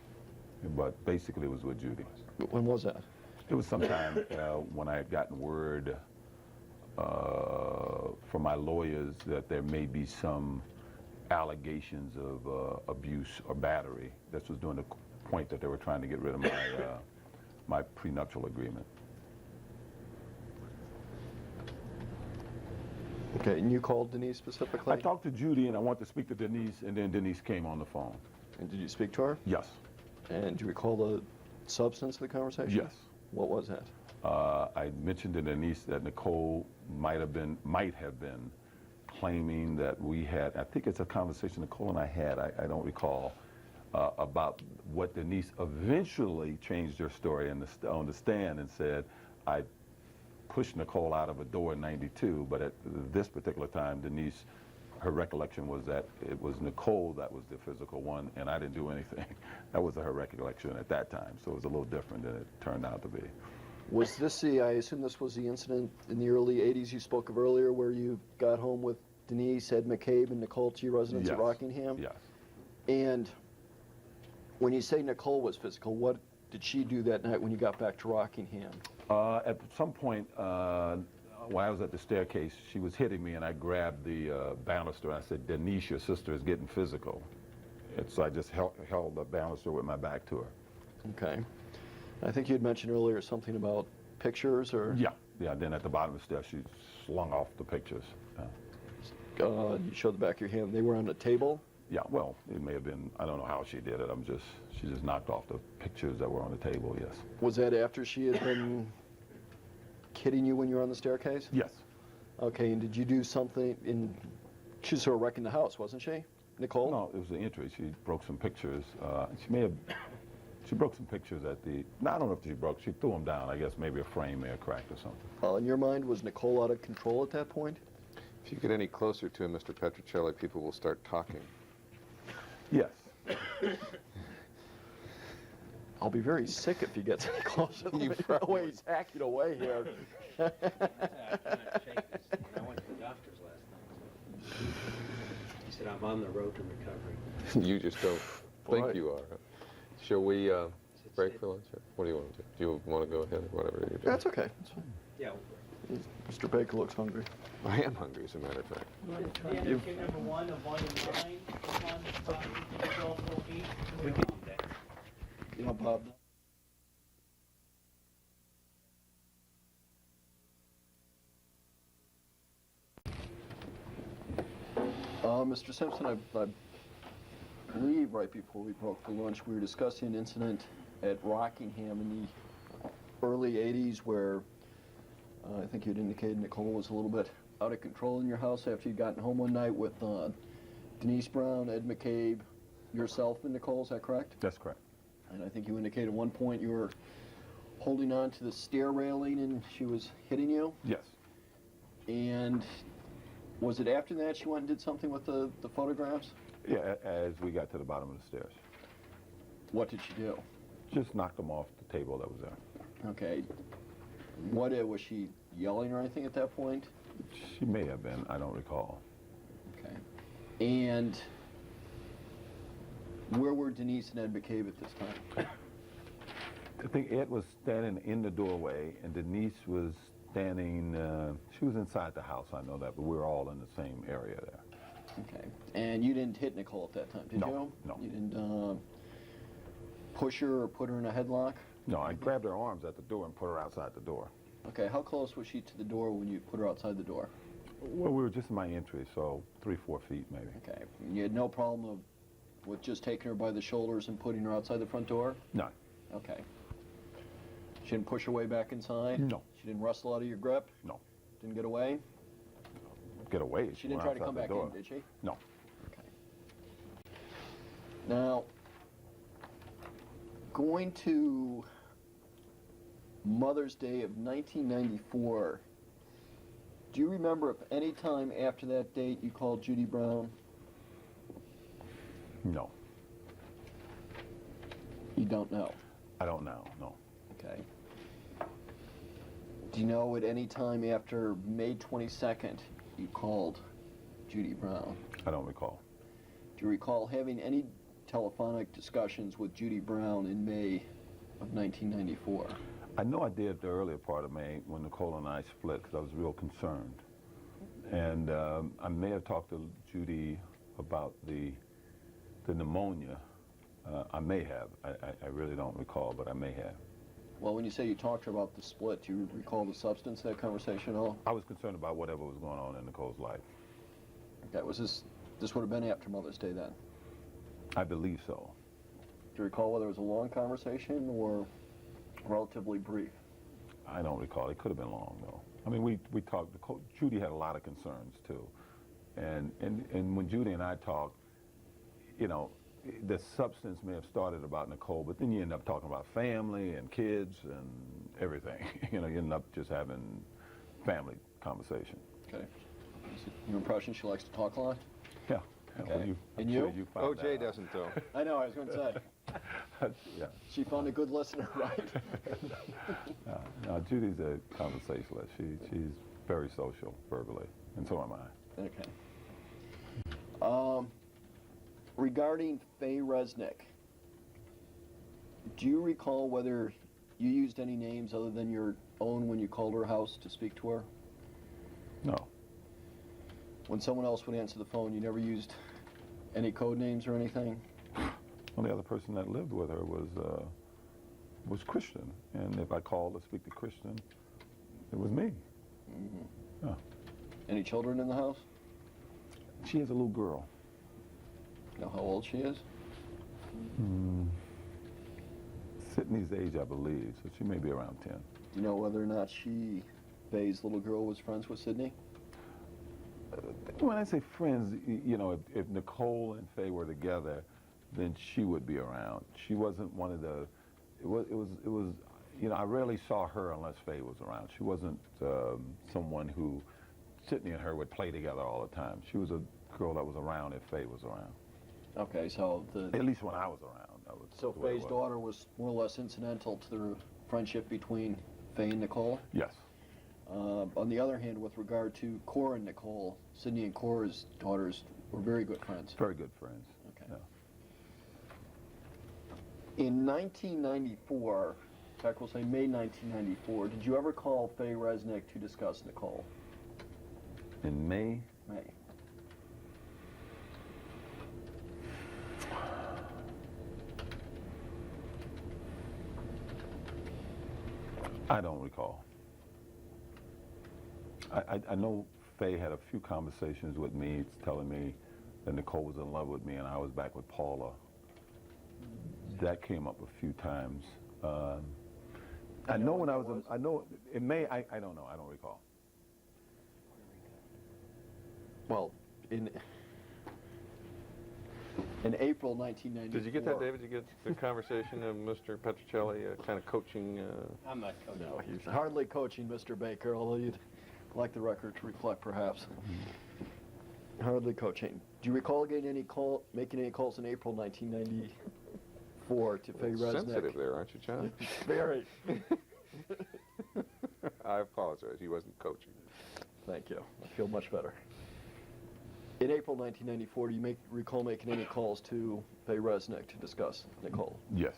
Speaker 2: but basically it was with Judy.
Speaker 6: When was that?
Speaker 2: It was sometime when I had gotten word from my lawyers that there may be some allegations of abuse or battery. This was during the point that they were trying to get rid of my prenuptial agreement.
Speaker 6: Okay, and you called Denise specifically?
Speaker 2: I talked to Judy and I wanted to speak to Denise, and then Denise came on the phone.
Speaker 6: And did you speak to her?
Speaker 2: Yes.
Speaker 6: And do you recall the substance of the conversation?
Speaker 2: Yes.
Speaker 6: What was that?
Speaker 2: I mentioned to Denise that Nicole might have been claiming that we had, I think it's a conversation Nicole and I had, I don't recall, about what Denise eventually changed her story on the stand and said, I pushed Nicole out of a door in '92, but at this particular time, Denise, her recollection was that it was Nicole that was the physical one, and I didn't do anything. That was her recollection at that time, so it was a little different than it turned out to be.
Speaker 6: Was this I assume this was the incident in the early 80s you spoke of earlier where you got home with Denise, Ed McCabe, and Nicole to your residence at
Speaker 2: Yes.
Speaker 6: Rockingham?
Speaker 2: Yes.
Speaker 6: And when you say Nicole was physical, what did she do that night when you got back to Rockingham?
Speaker 2: At some point, when I was at the staircase, she was hitting me, and I grabbed the banister, and I said, Denise, your sister is getting physical. And so I just held the banister with my back to her.
Speaker 6: Okay. I think you had mentioned earlier something about pictures or...
Speaker 2: Yeah. Then at the bottom of the stairs, she slung off the pictures.
Speaker 6: You showed the back of your hand. They were on the table?
Speaker 2: Yeah, well, it may have been, I don't know how she did it. She just knocked off the pictures that were on the table, yes.
Speaker 6: Was that after she had been kidding you when you were on the staircase?
Speaker 2: Yes.
Speaker 6: Okay, and did you do something she was sort of wrecking the house, wasn't she? Nicole?
Speaker 2: No, it was the entry. She broke some pictures. She broke some pictures I don't know if she threw them down. I guess maybe a frame may have cracked or something.
Speaker 6: In your mind, was Nicole out of control at that point?
Speaker 3: If you get any closer to him, Mr. Petrocelli, people will start talking.
Speaker 2: Yes.
Speaker 6: I'll be very sick if he gets any closer.
Speaker 3: You
Speaker 6: The
Speaker 3: probably-
Speaker 6: way he's hacking away here.
Speaker 7: I went to the doctor's last night. He said, I'm on the road to recovery.
Speaker 3: You just don't
Speaker 6: Boy.
Speaker 3: think you are. Huh? Shall we break for lunch? What do you want to do? Do you want to go ahead or whatever you're doing?
Speaker 6: That's okay. That's fine.
Speaker 7: Yeah.
Speaker 6: Mr. Baker looks hungry.
Speaker 3: I am hungry, as a matter of fact.
Speaker 5: Yeah, kid number 1 of volume 9, on 12:14. We can do that.
Speaker 6: You know, Bob. Mr. Simpson, I believe right before we broke for lunch, we were discussing an incident at Rockingham in the early 80s where I think you'd indicated Nicole was a little bit out of control in your house after you'd gotten home one night with Denise Brown, Ed McCabe, yourself, and Nicole. Is that correct?
Speaker 2: That's correct.
Speaker 6: And I think you indicated at one point you were holding on to the stair railing and she was hitting you.
Speaker 2: Yes.
Speaker 6: And was it after that she went and did something with the photographs?
Speaker 2: Yeah, as we got to the bottom of the stairs.
Speaker 6: What did she do?
Speaker 2: Just knocked them off the table that was there.
Speaker 6: Okay. Was she yelling or anything at that point?
Speaker 2: She may have been, I don't recall.
Speaker 6: Okay. And where were Denise and Ed McCabe at this time?
Speaker 2: I think Ed was standing in the doorway and Denise was standing, she was inside the house, I know that, but we were all in the same area there.
Speaker 6: Okay. And you didn't hit Nicole at that time, did
Speaker 2: No,
Speaker 6: you?
Speaker 2: no.
Speaker 6: You didn't push her or put her in a headlock?
Speaker 2: No, I grabbed her arms at the door and put her outside the door.
Speaker 6: Okay. How close was she to the door when you put her outside the door?
Speaker 2: Well, we were just in my entry, so 3-4 feet maybe.
Speaker 6: Okay. And you had no problem with just taking her by the shoulders and putting her outside the front door?
Speaker 2: No.
Speaker 6: Okay. She didn't push her way back inside?
Speaker 2: No.
Speaker 6: She didn't wrestle out of your grip?
Speaker 2: No.
Speaker 6: Didn't get away?
Speaker 2: Get away.
Speaker 6: She didn't
Speaker 2: went
Speaker 6: try to
Speaker 2: outside
Speaker 6: come
Speaker 2: the
Speaker 6: back
Speaker 2: door.
Speaker 6: in, did she?
Speaker 2: No.
Speaker 6: Okay. Now, going to Mother's Day of 1994, do you remember if any time after that date you called Judy Brown?
Speaker 2: No.
Speaker 6: You don't know?
Speaker 2: I don't know, no.
Speaker 6: Okay. Do you know at any time after May 22nd you called Judy Brown?
Speaker 2: I don't recall.
Speaker 6: Do you recall having any telephonic discussions with Judy Brown in May of 1994?
Speaker 2: I know I did the earlier part of May when Nicole and I split because I was real concerned. And I may have talked to Judy about the pneumonia. I may have. I really don't recall, but I may have.
Speaker 6: Well, when you say you talked to her about the split, do you recall the substance of that conversation at all?
Speaker 2: I was concerned about whatever was going on in Nicole's life.
Speaker 6: Okay, this would have been after Mother's Day then?
Speaker 2: I believe so.
Speaker 6: Do you recall whether it was a long conversation or relatively brief?
Speaker 2: I don't recall. It could have been long, though. I mean, we talked. Judy had a lot of concerns, too. And when Judy and I talked, you know, the substance may have started about Nicole, but then you end up talking about family and kids and everything. You know, you end up just having family conversation.
Speaker 6: Okay. Is it your impression she likes to talk a lot?
Speaker 2: Yeah.
Speaker 6: Okay.
Speaker 2: Well,
Speaker 6: And
Speaker 2: sure
Speaker 6: you?
Speaker 2: you found that
Speaker 3: OJ
Speaker 2: out.
Speaker 3: doesn't, though.
Speaker 6: I know, I was going to say.
Speaker 2: Yeah.
Speaker 6: She found a good listener, right?
Speaker 2: No, Judy's a conversationalist. She's very social verbally, and so am I.
Speaker 6: Okay. Regarding Faye Resnick, do you recall whether you used any names other than your own when you called her house to speak to her?
Speaker 2: No.
Speaker 6: When someone else would answer the phone, you never used any code names or anything?
Speaker 2: Well, the other person that lived with her was Christian, and if I called to speak to Christian, it was me.
Speaker 6: Mm-hmm.
Speaker 2: Yeah.
Speaker 6: Any children in the house?
Speaker 2: She has a little girl.
Speaker 6: Know how old she is?
Speaker 2: Sydney's age, I believe, so she may be around 10.
Speaker 6: Do you know whether or not Faye's little girl was friends with Sydney?
Speaker 2: When I say friends, you know, if Nicole and Faye were together, then she would be around. She wasn't one of the. It was. You know, I rarely saw her unless Faye was around. She wasn't someone who Sydney and her would play together all the time. She was a girl that was around if Faye was around.
Speaker 6: Okay, so
Speaker 2: At least when I was around. That was
Speaker 6: so
Speaker 2: the way it
Speaker 6: Faye's
Speaker 2: was.
Speaker 6: daughter was more or less incidental to the friendship between Faye and Nicole?
Speaker 2: Yes.
Speaker 6: On the other hand, with regard to Cora and Nicole, Sydney and Cora's daughters were very good friends.
Speaker 2: Very good friends.
Speaker 6: Okay.
Speaker 2: Yeah.
Speaker 6: In 1994, in fact, we'll say May 1994, did you ever call Faye Resnick to discuss Nicole?
Speaker 2: In May,
Speaker 6: May.
Speaker 2: I don't recall. I know Faye had a few conversations with me telling me that Nicole was in love with me and I was back with Paula. That came up a few times. I know when I was, I know it may, I don't know, I don't recall.
Speaker 6: Well, in April 1994.
Speaker 3: Did you get that, David? Did you get the conversation of Mr. Petrocelli kind of coaching?
Speaker 7: I'm not coaching.
Speaker 6: No, he's hardly coaching Mr. Baker, although you'd like the record to reflect, perhaps. Hardly coaching. Do you recall making any calls in April 1994 to Faye Resnick?
Speaker 3: Sensitive there, aren't you, John?
Speaker 6: Very.
Speaker 3: I apologize. He wasn't coaching.
Speaker 6: Thank you. I feel much better. In April 1994, do you recall making any calls to Faye Resnick to discuss Nicole?
Speaker 2: Yes.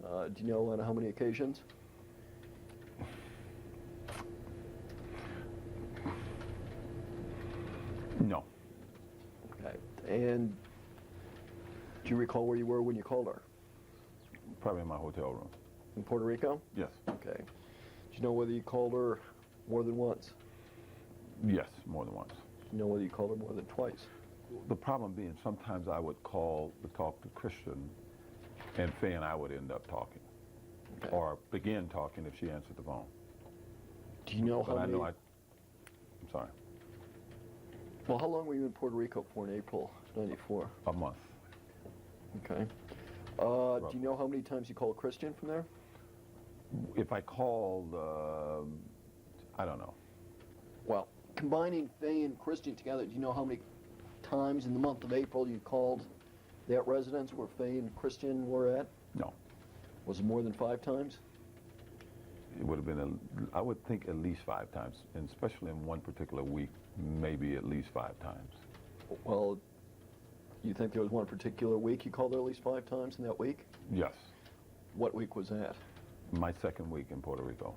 Speaker 6: Do you know on how many occasions?
Speaker 2: No.
Speaker 6: Okay. And do you recall where you were when you called her?
Speaker 2: Probably in my hotel room.
Speaker 6: In Puerto Rico?
Speaker 2: Yes.
Speaker 6: Okay. Do you know whether you called her more than once?
Speaker 2: Yes, more than once.
Speaker 6: Do you know whether you called her more than twice?
Speaker 2: The problem being, sometimes I would talk to Christian, and Faye and I would end up talking,
Speaker 6: Okay.
Speaker 2: or begin talking if she answered the phone.
Speaker 6: Do you know
Speaker 2: But
Speaker 6: how
Speaker 2: I
Speaker 6: many?
Speaker 2: know I'm sorry,
Speaker 6: Well, how long were you in Puerto Rico for in April '94?
Speaker 2: a month.
Speaker 6: Okay. Do you know how many times you called Christian from there?
Speaker 2: If I called, I don't know.
Speaker 1: Well, combining Faye and Christian together, do you know how many times in the month of April you called that residence where Faye and Christian were at?
Speaker 2: No.
Speaker 1: Was it more than 5 times?
Speaker 2: It would have been, I would think at least 5 times, and especially in one particular week, maybe at least 5 times.
Speaker 6: Well, you think there was one particular week you called her at least 5 times in that week?
Speaker 2: Yes.
Speaker 6: What week was that?
Speaker 2: My second week in Puerto Rico.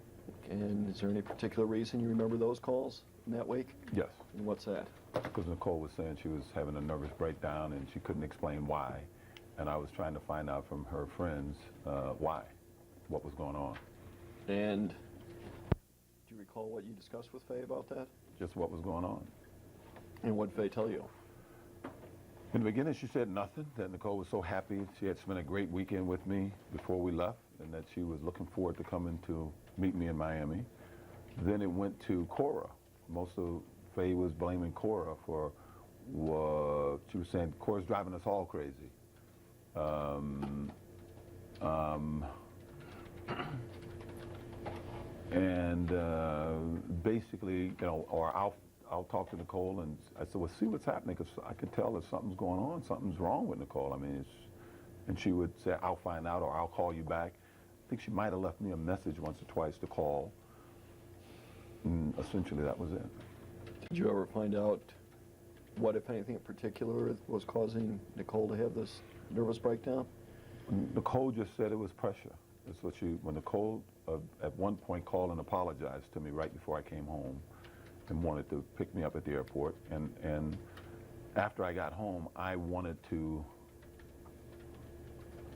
Speaker 6: And is there any particular reason you remember those calls in that week?
Speaker 2: Yes.
Speaker 6: And what's that?
Speaker 2: Because Nicole was saying she was having a nervous breakdown and she couldn't explain why. And I was trying to find out from her friends why, what was going on.
Speaker 6: And do you recall what you discussed with Faye about that?
Speaker 2: Just what was going on.
Speaker 6: And what did Faye tell you?
Speaker 2: In the beginning, she said nothing, that Nicole was so happy. She had spent a great weekend with me before we left, and that she was looking forward to coming to meet me in Miami. Then it went to Cora. Most of Faye was blaming Cora for she was saying, Cora's driving us all crazy. Basically, you know, or I'll talk to Nicole, and I said, well, see what's happening, because I could tell if something's going on, something's wrong with Nicole. I mean, and she would say, I'll find out, or I'll call you back. I think she might have left me a message once or twice to call. And essentially, that was it.
Speaker 6: Did you ever find out what, if anything, in particular was causing Nicole to have this nervous breakdown?
Speaker 2: Nicole just said it was pressure. That's what when Nicole at one point called and apologized to me right before I came home and wanted to pick me up at the airport. And after I got home, I wanted to,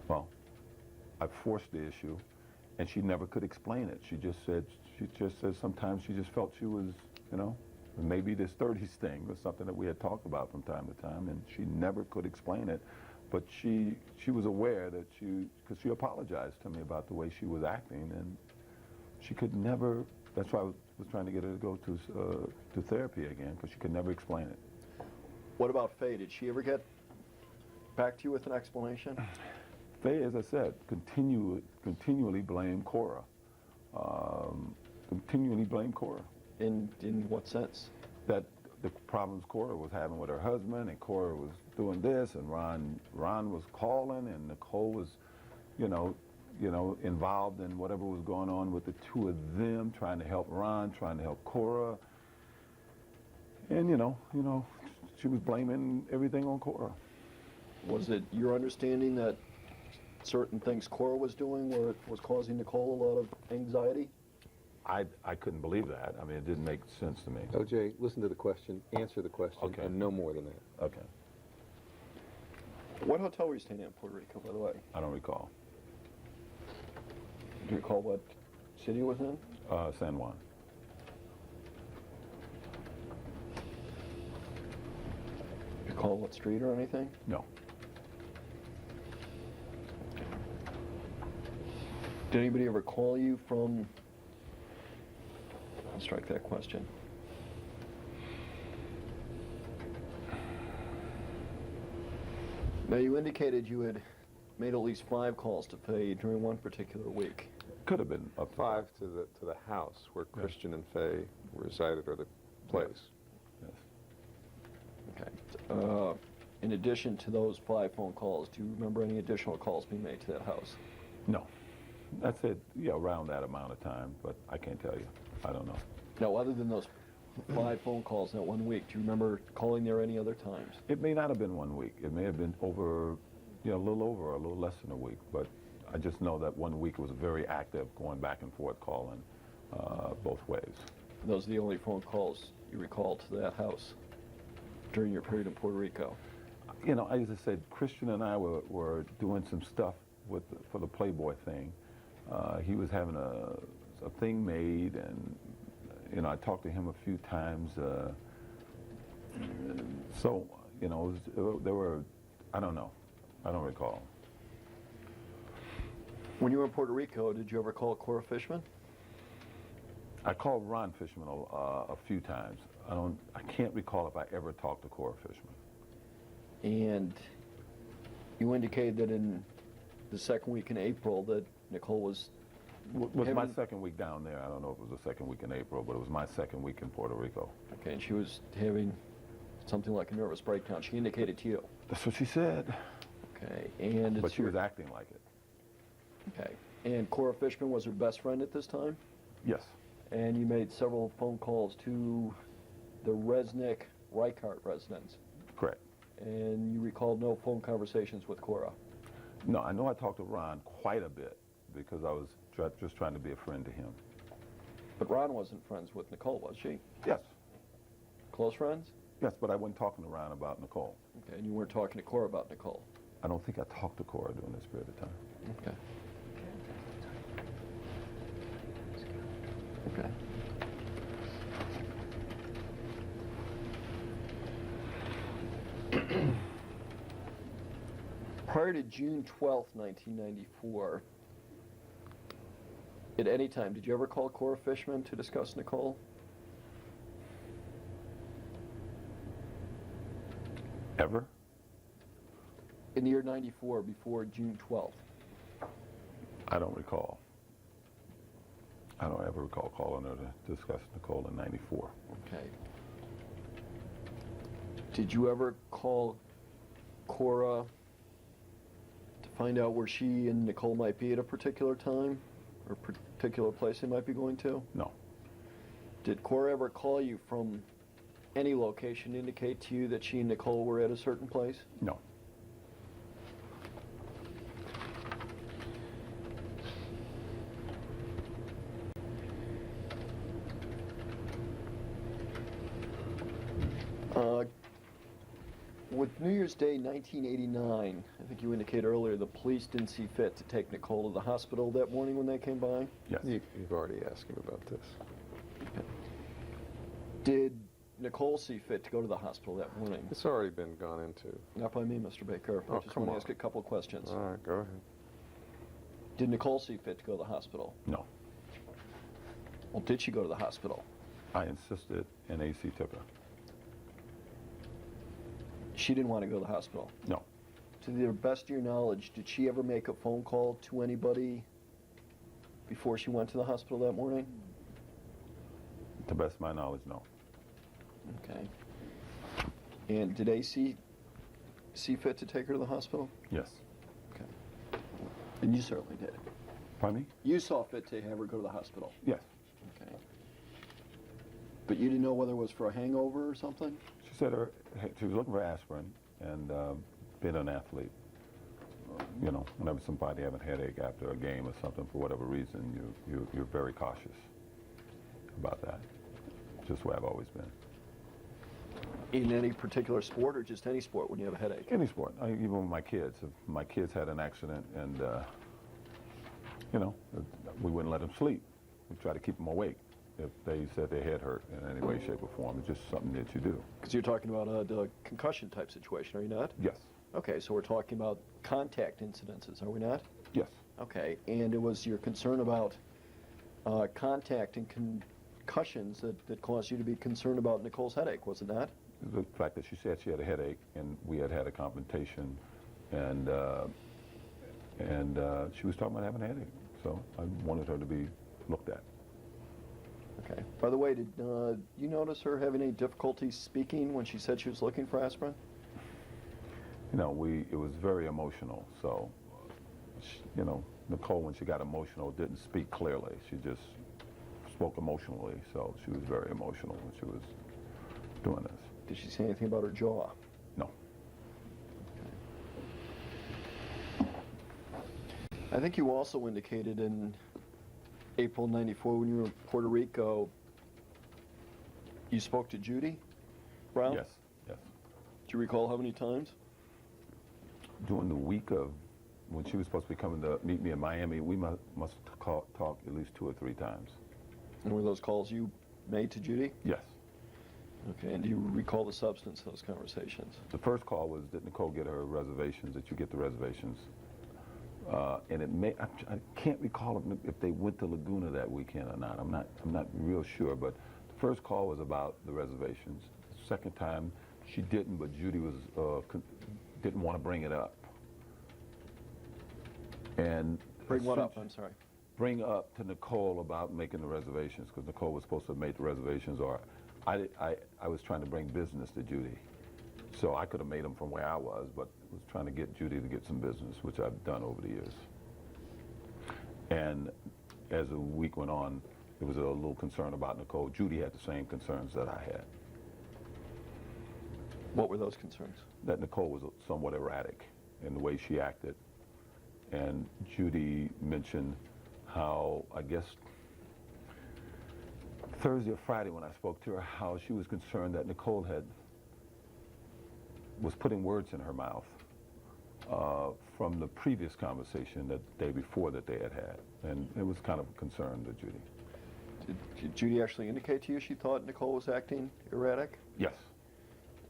Speaker 2: well, I forced the issue, and she never could explain it. She just said sometimes she just felt she was, you know, maybe this 30s thing was something that we had talked about from time to time, and she never could explain it. But she was aware that because she apologized to me about the way she was acting, and she could never, that's why I was trying to get her to go to therapy again, because she could never explain it.
Speaker 6: What about Faye? Did she ever get back to you with an explanation?
Speaker 2: Faye, as I said, continually blamed Cora. Continually blamed Cora.
Speaker 6: In what sense?
Speaker 2: That the problems Cora was having with her husband, and Cora was doing this, and Ron was calling, and Nicole was, you know, involved in whatever was going on with the two of them, trying to help Ron, trying to help Cora. And you know, she was blaming everything on Cora.
Speaker 6: Was it your understanding that certain things Cora was doing where it was causing Nicole a lot of anxiety?
Speaker 2: I couldn't believe that. I mean, it didn't make sense to me.
Speaker 3: OJ, listen to the question, answer the question,
Speaker 2: Okay.
Speaker 3: and no more than that.
Speaker 2: Okay,
Speaker 6: What hotel were you staying at in Puerto Rico, by the way?
Speaker 2: I don't recall.
Speaker 6: Do you recall what city it was in?
Speaker 2: San Juan.
Speaker 6: Do you recall what street or anything?
Speaker 2: No.
Speaker 6: Did anybody ever call you from, I'll strike that question. Now, you indicated you had made at least 5 calls to Faye during one particular week.
Speaker 2: Could have been up to
Speaker 3: 5 to the house where Christian and Faye resided, or the place.
Speaker 2: Yes.
Speaker 6: Okay. In addition to those 5 phone calls, do you remember any additional calls being made to that house?
Speaker 2: No. That's it, yeah, around that amount of time, but I can't tell you. I don't know.
Speaker 6: Now, other than those 5 phone calls in that 1 week, do you remember calling there any other times?
Speaker 2: It may not have been 1 week. It may have been over, a little over, or a little less than a week, but I just know that 1 week was very active, going back and forth calling both ways.
Speaker 6: Those are the only phone calls you recall to that house during your period in Puerto Rico?
Speaker 2: As I said, Christian and I were doing some stuff for the Playboy thing. He was having a thing made, and I talked to him a few times. So, there were, I don't know. I don't recall.
Speaker 6: When you were in Puerto Rico, did you ever call Cora Fishman?
Speaker 2: I called Ron Fishman a few times. I can't recall if I ever talked to Cora Fishman.
Speaker 6: And you indicated that in the second week in April that Nicole was
Speaker 2: Was my second week down there. I don't know if it was the second week in April, but it was my second week in Puerto Rico.
Speaker 6: okay, and she was having something like a nervous breakdown. She indicated to you.
Speaker 2: That's what she said.
Speaker 6: Okay, and
Speaker 2: But
Speaker 6: it's
Speaker 2: she was acting like it.
Speaker 6: okay. And Cora Fishman was her best friend at this time,
Speaker 2: Yes.
Speaker 6: and you made several phone calls to the Resnick Reichart residence,
Speaker 2: Correct.
Speaker 6: and you recalled no phone conversations with Cora.
Speaker 2: No, I know I talked to Ron quite a bit because I was just trying to be a friend to him.
Speaker 6: But Ron wasn't friends with Nicole, was she?
Speaker 2: Yes.
Speaker 6: Close friends?
Speaker 2: Yes, but I wasn't talking to Ron about Nicole.
Speaker 6: Okay, and you weren't talking to Cora about Nicole.
Speaker 2: I don't think I talked to Cora during this period of time.
Speaker 6: Okay. Okay. Prior to June 12th, 1994, at any time, did you ever call Cora Fishman to discuss Nicole?
Speaker 2: Ever?
Speaker 6: In the year 94, before June 12th?
Speaker 2: I don't recall. I don't ever recall calling her to discuss Nicole in 94.
Speaker 6: Okay. Did you ever call Cora to find out where she and Nicole might be at a particular time or particular place they might be going to?
Speaker 2: No.
Speaker 6: Did Cora ever call you from any location to indicate to you that she and Nicole were at a certain place?
Speaker 2: No.
Speaker 6: With New Year's Day 1989, I think you indicated earlier the police didn't see fit to take Nicole to the hospital that morning when they came by.
Speaker 2: Yes.
Speaker 3: You've already asked him about this.
Speaker 6: Did Nicole see fit to go to the hospital that morning?
Speaker 3: It's already been gone into.
Speaker 6: Not by me, Mr. Baker. I
Speaker 3: Oh,
Speaker 6: just
Speaker 3: come
Speaker 6: want to
Speaker 3: on.
Speaker 6: ask a couple of questions.
Speaker 3: All right, go ahead.
Speaker 6: Did Nicole see fit to go to the hospital?
Speaker 2: No.
Speaker 6: Well, did she go to the hospital?
Speaker 2: I insisted, and AC took her.
Speaker 6: She didn't want to go to the hospital.
Speaker 2: No.
Speaker 6: To the best of your knowledge, did she ever make a phone call to anybody before she went to the hospital that morning?
Speaker 2: To the best of my knowledge, no.
Speaker 6: Okay. And did AC see fit to take her to the hospital?
Speaker 2: Yes.
Speaker 6: Okay. And you certainly did.
Speaker 2: Pardon me?
Speaker 6: You saw fit to have her go to the hospital?
Speaker 2: Yes.
Speaker 6: Okay. But you didn't know whether it was for a hangover or something?
Speaker 2: She said she was looking for aspirin, and being an athlete, whenever somebody have a headache after a game or something for whatever reason, you're very cautious about that. Just the way I've always been.
Speaker 6: In any particular sport or just any sport when you have a headache?
Speaker 2: Any sport, even with my kids. If my kids had an accident and, we wouldn't let them sleep. We try to keep them awake. if they said their head hurt in any way, shape, or form. It's just something that you do.
Speaker 6: Because you're talking about a concussion type situation, are you not?
Speaker 2: Yes.
Speaker 6: Okay, so we're talking about contact incidences, are we not?
Speaker 2: Yes.
Speaker 6: Okay, and it was your concern about contact and concussions that caused you to be concerned about Nicole's headache, was it not?
Speaker 2: The fact that she said she had a headache, and we had a confrontation, and she was talking about having a headache. So I wanted her to be looked at.
Speaker 6: Okay. By the way, did you notice her having any difficulty speaking when she said she was looking for aspirin?
Speaker 2: You know, it was very emotional. So, you know, Nicole, when she got emotional, didn't speak clearly. She just spoke emotionally. So she was very emotional when she was doing this.
Speaker 6: Did she say anything about her jaw?
Speaker 2: No.
Speaker 6: I think you also indicated in April '94 when you were in Puerto Rico, you spoke to Judy Brown?
Speaker 2: Yes. Yes.
Speaker 6: Do you recall how many times?
Speaker 2: During the week of when she was supposed to be coming to meet me in Miami, we must talk at least 2 or 3 times.
Speaker 6: And were those calls you made to Judy?
Speaker 2: Yes.
Speaker 6: Okay, and do you recall the substance of those conversations?
Speaker 2: The first call was, did Nicole get her reservations? Did you get the reservations? And I can't recall if they went to Laguna that weekend or not. I'm not real sure, but the first call was about the reservations. The second time she didn't, but Judy was didn't want to bring it up. And
Speaker 6: Bring what up? I'm sorry.
Speaker 2: bring up to Nicole about making the reservations, because Nicole was supposed to have made the reservations, or I was trying to bring business to Judy. So I could have made them from where I was, but was trying to get Judy to get some business, which I've done over the years. And as the week went on, there was a little concern about Nicole. Judy had the same concerns that I had,
Speaker 6: What were those concerns?
Speaker 2: that Nicole was somewhat erratic in the way she acted. And Judy mentioned how, I guess, Thursday or Friday when I spoke to her, how she was concerned that Nicole was putting words in her mouth from the previous conversation the day before that they had had. And it was kind of a concern to Judy.
Speaker 6: Did Judy actually indicate to you she thought Nicole was acting erratic?
Speaker 2: Yes.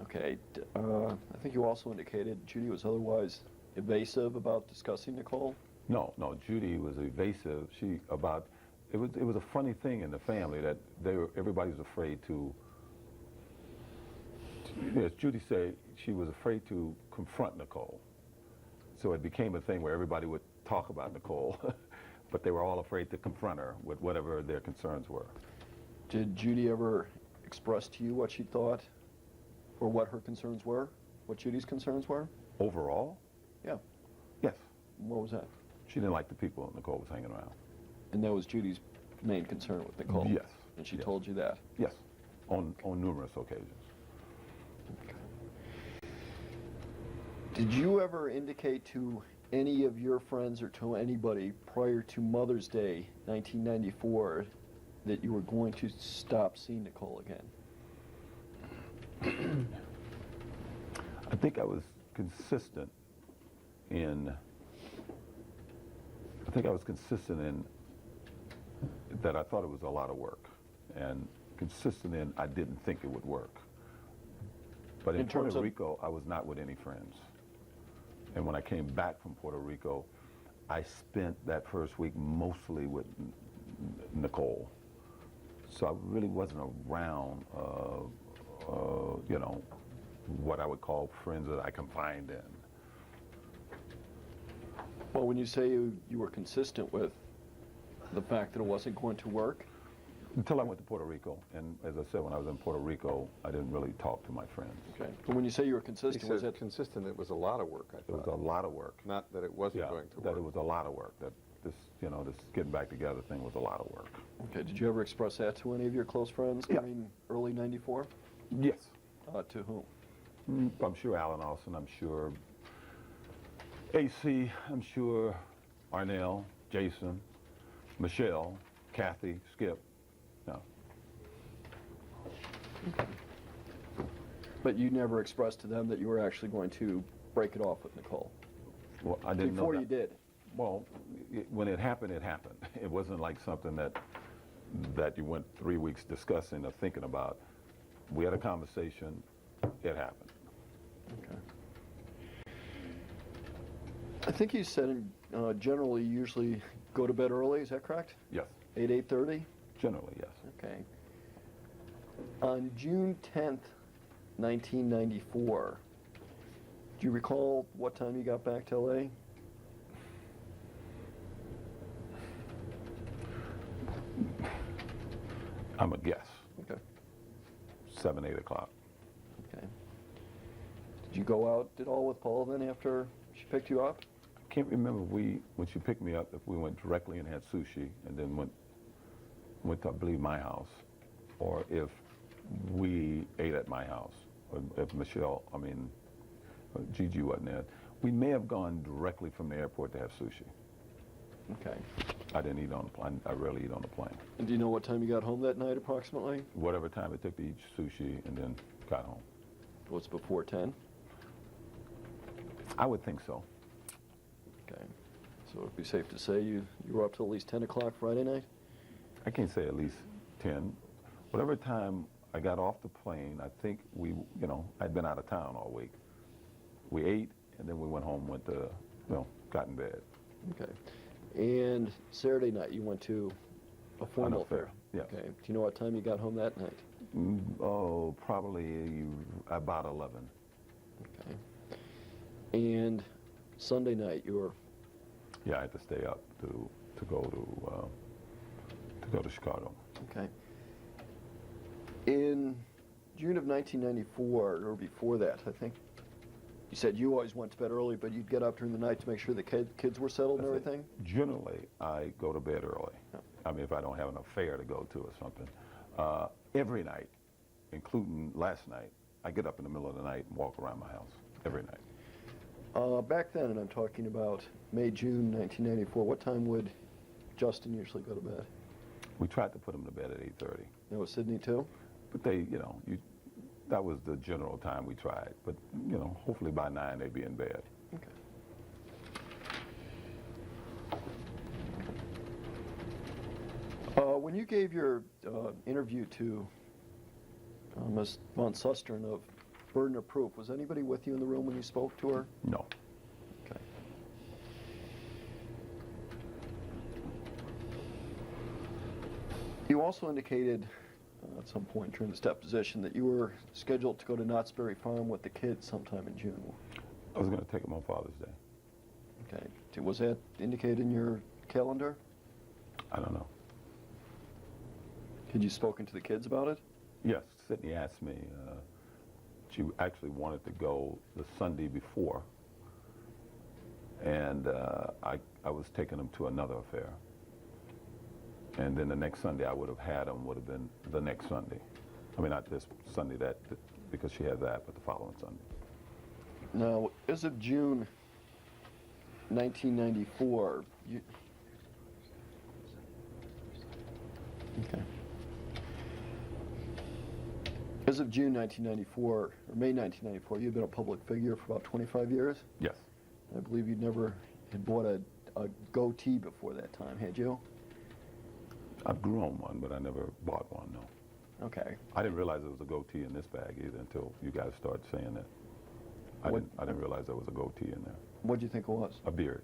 Speaker 6: Okay, I think you also indicated Judy was otherwise evasive about discussing Nicole.
Speaker 2: No, Judy was evasive. It was a funny thing in the family that everybody was afraid to, as Judy said, she was afraid to confront Nicole. So it became a thing where everybody would talk about Nicole, but they were all afraid to confront her with whatever their concerns were.
Speaker 6: Did Judy ever express to you what she thought or what her concerns were? What Judy's concerns were?
Speaker 2: Overall?
Speaker 6: Yeah.
Speaker 2: Yes.
Speaker 6: What was that?
Speaker 2: She didn't like the people Nicole was hanging around.
Speaker 6: And that was Judy's main concern with Nicole?
Speaker 2: Yes.
Speaker 6: And she
Speaker 2: Yes.
Speaker 6: told you that?
Speaker 2: Yes, on numerous occasions.
Speaker 6: Did you ever indicate to any of your friends or to anybody prior to Mother's Day 1994 that you were going to stop seeing Nicole again?
Speaker 2: I think I was consistent in that I thought it was a lot of work, and consistent in I didn't think it would work. But in Puerto Rico, I was not with any friends. And when I came back from Puerto Rico, I spent that first week mostly with Nicole. So I really wasn't around, what I would call friends that I confined in.
Speaker 6: Well, when you say you were consistent with the fact that it wasn't going to work?
Speaker 2: Until I went to Puerto Rico. And as I said, when I was in Puerto Rico, I didn't really talk to my friends.
Speaker 6: Okay. But when you say you were
Speaker 3: He
Speaker 6: consistent, was
Speaker 3: said
Speaker 6: it
Speaker 3: consistent, it was a lot of work, I
Speaker 2: It was
Speaker 3: thought.
Speaker 2: a lot of work.
Speaker 3: Not that it wasn't going to
Speaker 2: that
Speaker 3: work.
Speaker 2: it was a lot of work. That this getting back together thing was a lot of work.
Speaker 6: okay? Did you ever express that to any of your close friends
Speaker 2: Yeah.
Speaker 6: during early '94?
Speaker 2: Yes.
Speaker 6: To whom?
Speaker 2: I'm sure Alan Austin, I'm sure AC, I'm sure Arnell, Jason, Michelle, Kathy, Skip. No.
Speaker 6: But you never expressed to them that you were actually going to break it off with Nicole
Speaker 2: Well, I didn't know
Speaker 6: before
Speaker 2: that.
Speaker 6: you did.
Speaker 2: Well, when it happened, it happened. It wasn't like something that that you went 3 weeks discussing or thinking about. We had a conversation, it happened.
Speaker 6: Okay. I think you said generally you usually go to bed early, is that correct?
Speaker 2: Yes,
Speaker 6: 8:30?
Speaker 2: generally, yes.
Speaker 6: Okay. On June 10th, 1994, do you recall what time you got back to LA?
Speaker 2: I'm a guess,
Speaker 6: Okay.
Speaker 2: 7, 8 o'clock.
Speaker 6: Okay. Did you go out at all with Paula then after she picked you up?
Speaker 2: I can't remember when she picked me up, if we went directly and had sushi and then went to, I believe, my house, or if we ate at my house, or if Gigi wasn't there. We may have gone directly from the airport to have sushi.
Speaker 6: Okay.
Speaker 2: I didn't eat on the plane. I rarely eat on the plane.
Speaker 6: And do you know what time you got home that night approximately?
Speaker 2: Whatever time it took to eat sushi and then got home.
Speaker 6: Was it before 10?
Speaker 2: I would think so.
Speaker 6: Okay. So it'd be safe to say you were up till at least 10 o'clock Friday night?
Speaker 2: I can't say at least 10. Whatever time I got off the plane, I think I'd been out of town all week. We ate, and then we went home, got in bed.
Speaker 6: Okay. And Saturday night you went to a formal affair?
Speaker 2: Yes.
Speaker 6: Okay. Do you know what time you got home that night?
Speaker 2: Probably about 11.
Speaker 6: Okay. And Sunday night you were...
Speaker 2: Yeah, I had to stay up to go to Chicago.
Speaker 6: Okay. In June of 1994, or before that, I think, you said you always went to bed early, but you'd get up during the night to make sure the kids were settled and everything?
Speaker 2: Generally, I go to bed early.
Speaker 6: Yeah.
Speaker 2: I mean, if I don't have an affair to go to or something. Every night, including last night, I get up in the middle of the night and walk around my house. Every night.
Speaker 6: Back then, and I'm talking about May, June 1994, what time would Justin usually go to bed?
Speaker 2: We tried to put him to bed at 8:30.
Speaker 6: That was Sydney too?
Speaker 2: But that was the general time we tried. But, hopefully by 9 they'd be in bed.
Speaker 6: Okay. When you gave your interview to Ms. von Susteren of Burden of Proof, was anybody with you in the room when you spoke to her?
Speaker 2: No.
Speaker 6: Okay. You also indicated at some point during this deposition that you were scheduled to go to Knott's Berry Farm with the kids sometime in June.
Speaker 2: I was going to take him on Father's Day.
Speaker 6: Okay. Was that indicated in your calendar?
Speaker 2: I don't know.
Speaker 6: Had you spoken to the kids about it?
Speaker 2: Yes, Sydney asked me. She actually wanted to go the Sunday before, and I was taking them to another affair. And then the next Sunday I would have had them would have been the next Sunday. I mean, not this Sunday, because she had that, but the following Sunday.
Speaker 6: Now, as of June 1994, okay. As of June 1994, or May 1994, you've been a public figure for about 25 years?
Speaker 2: Yes.
Speaker 6: I believe you never had bought a goatee before that time, had you?
Speaker 2: I've grown one, but I never bought one, no.
Speaker 6: Okay.
Speaker 2: I didn't realize there was a goatee in this bag either until you guys started saying that. I didn't realize there was a goatee in there.
Speaker 6: What did you think it was?
Speaker 2: A beard.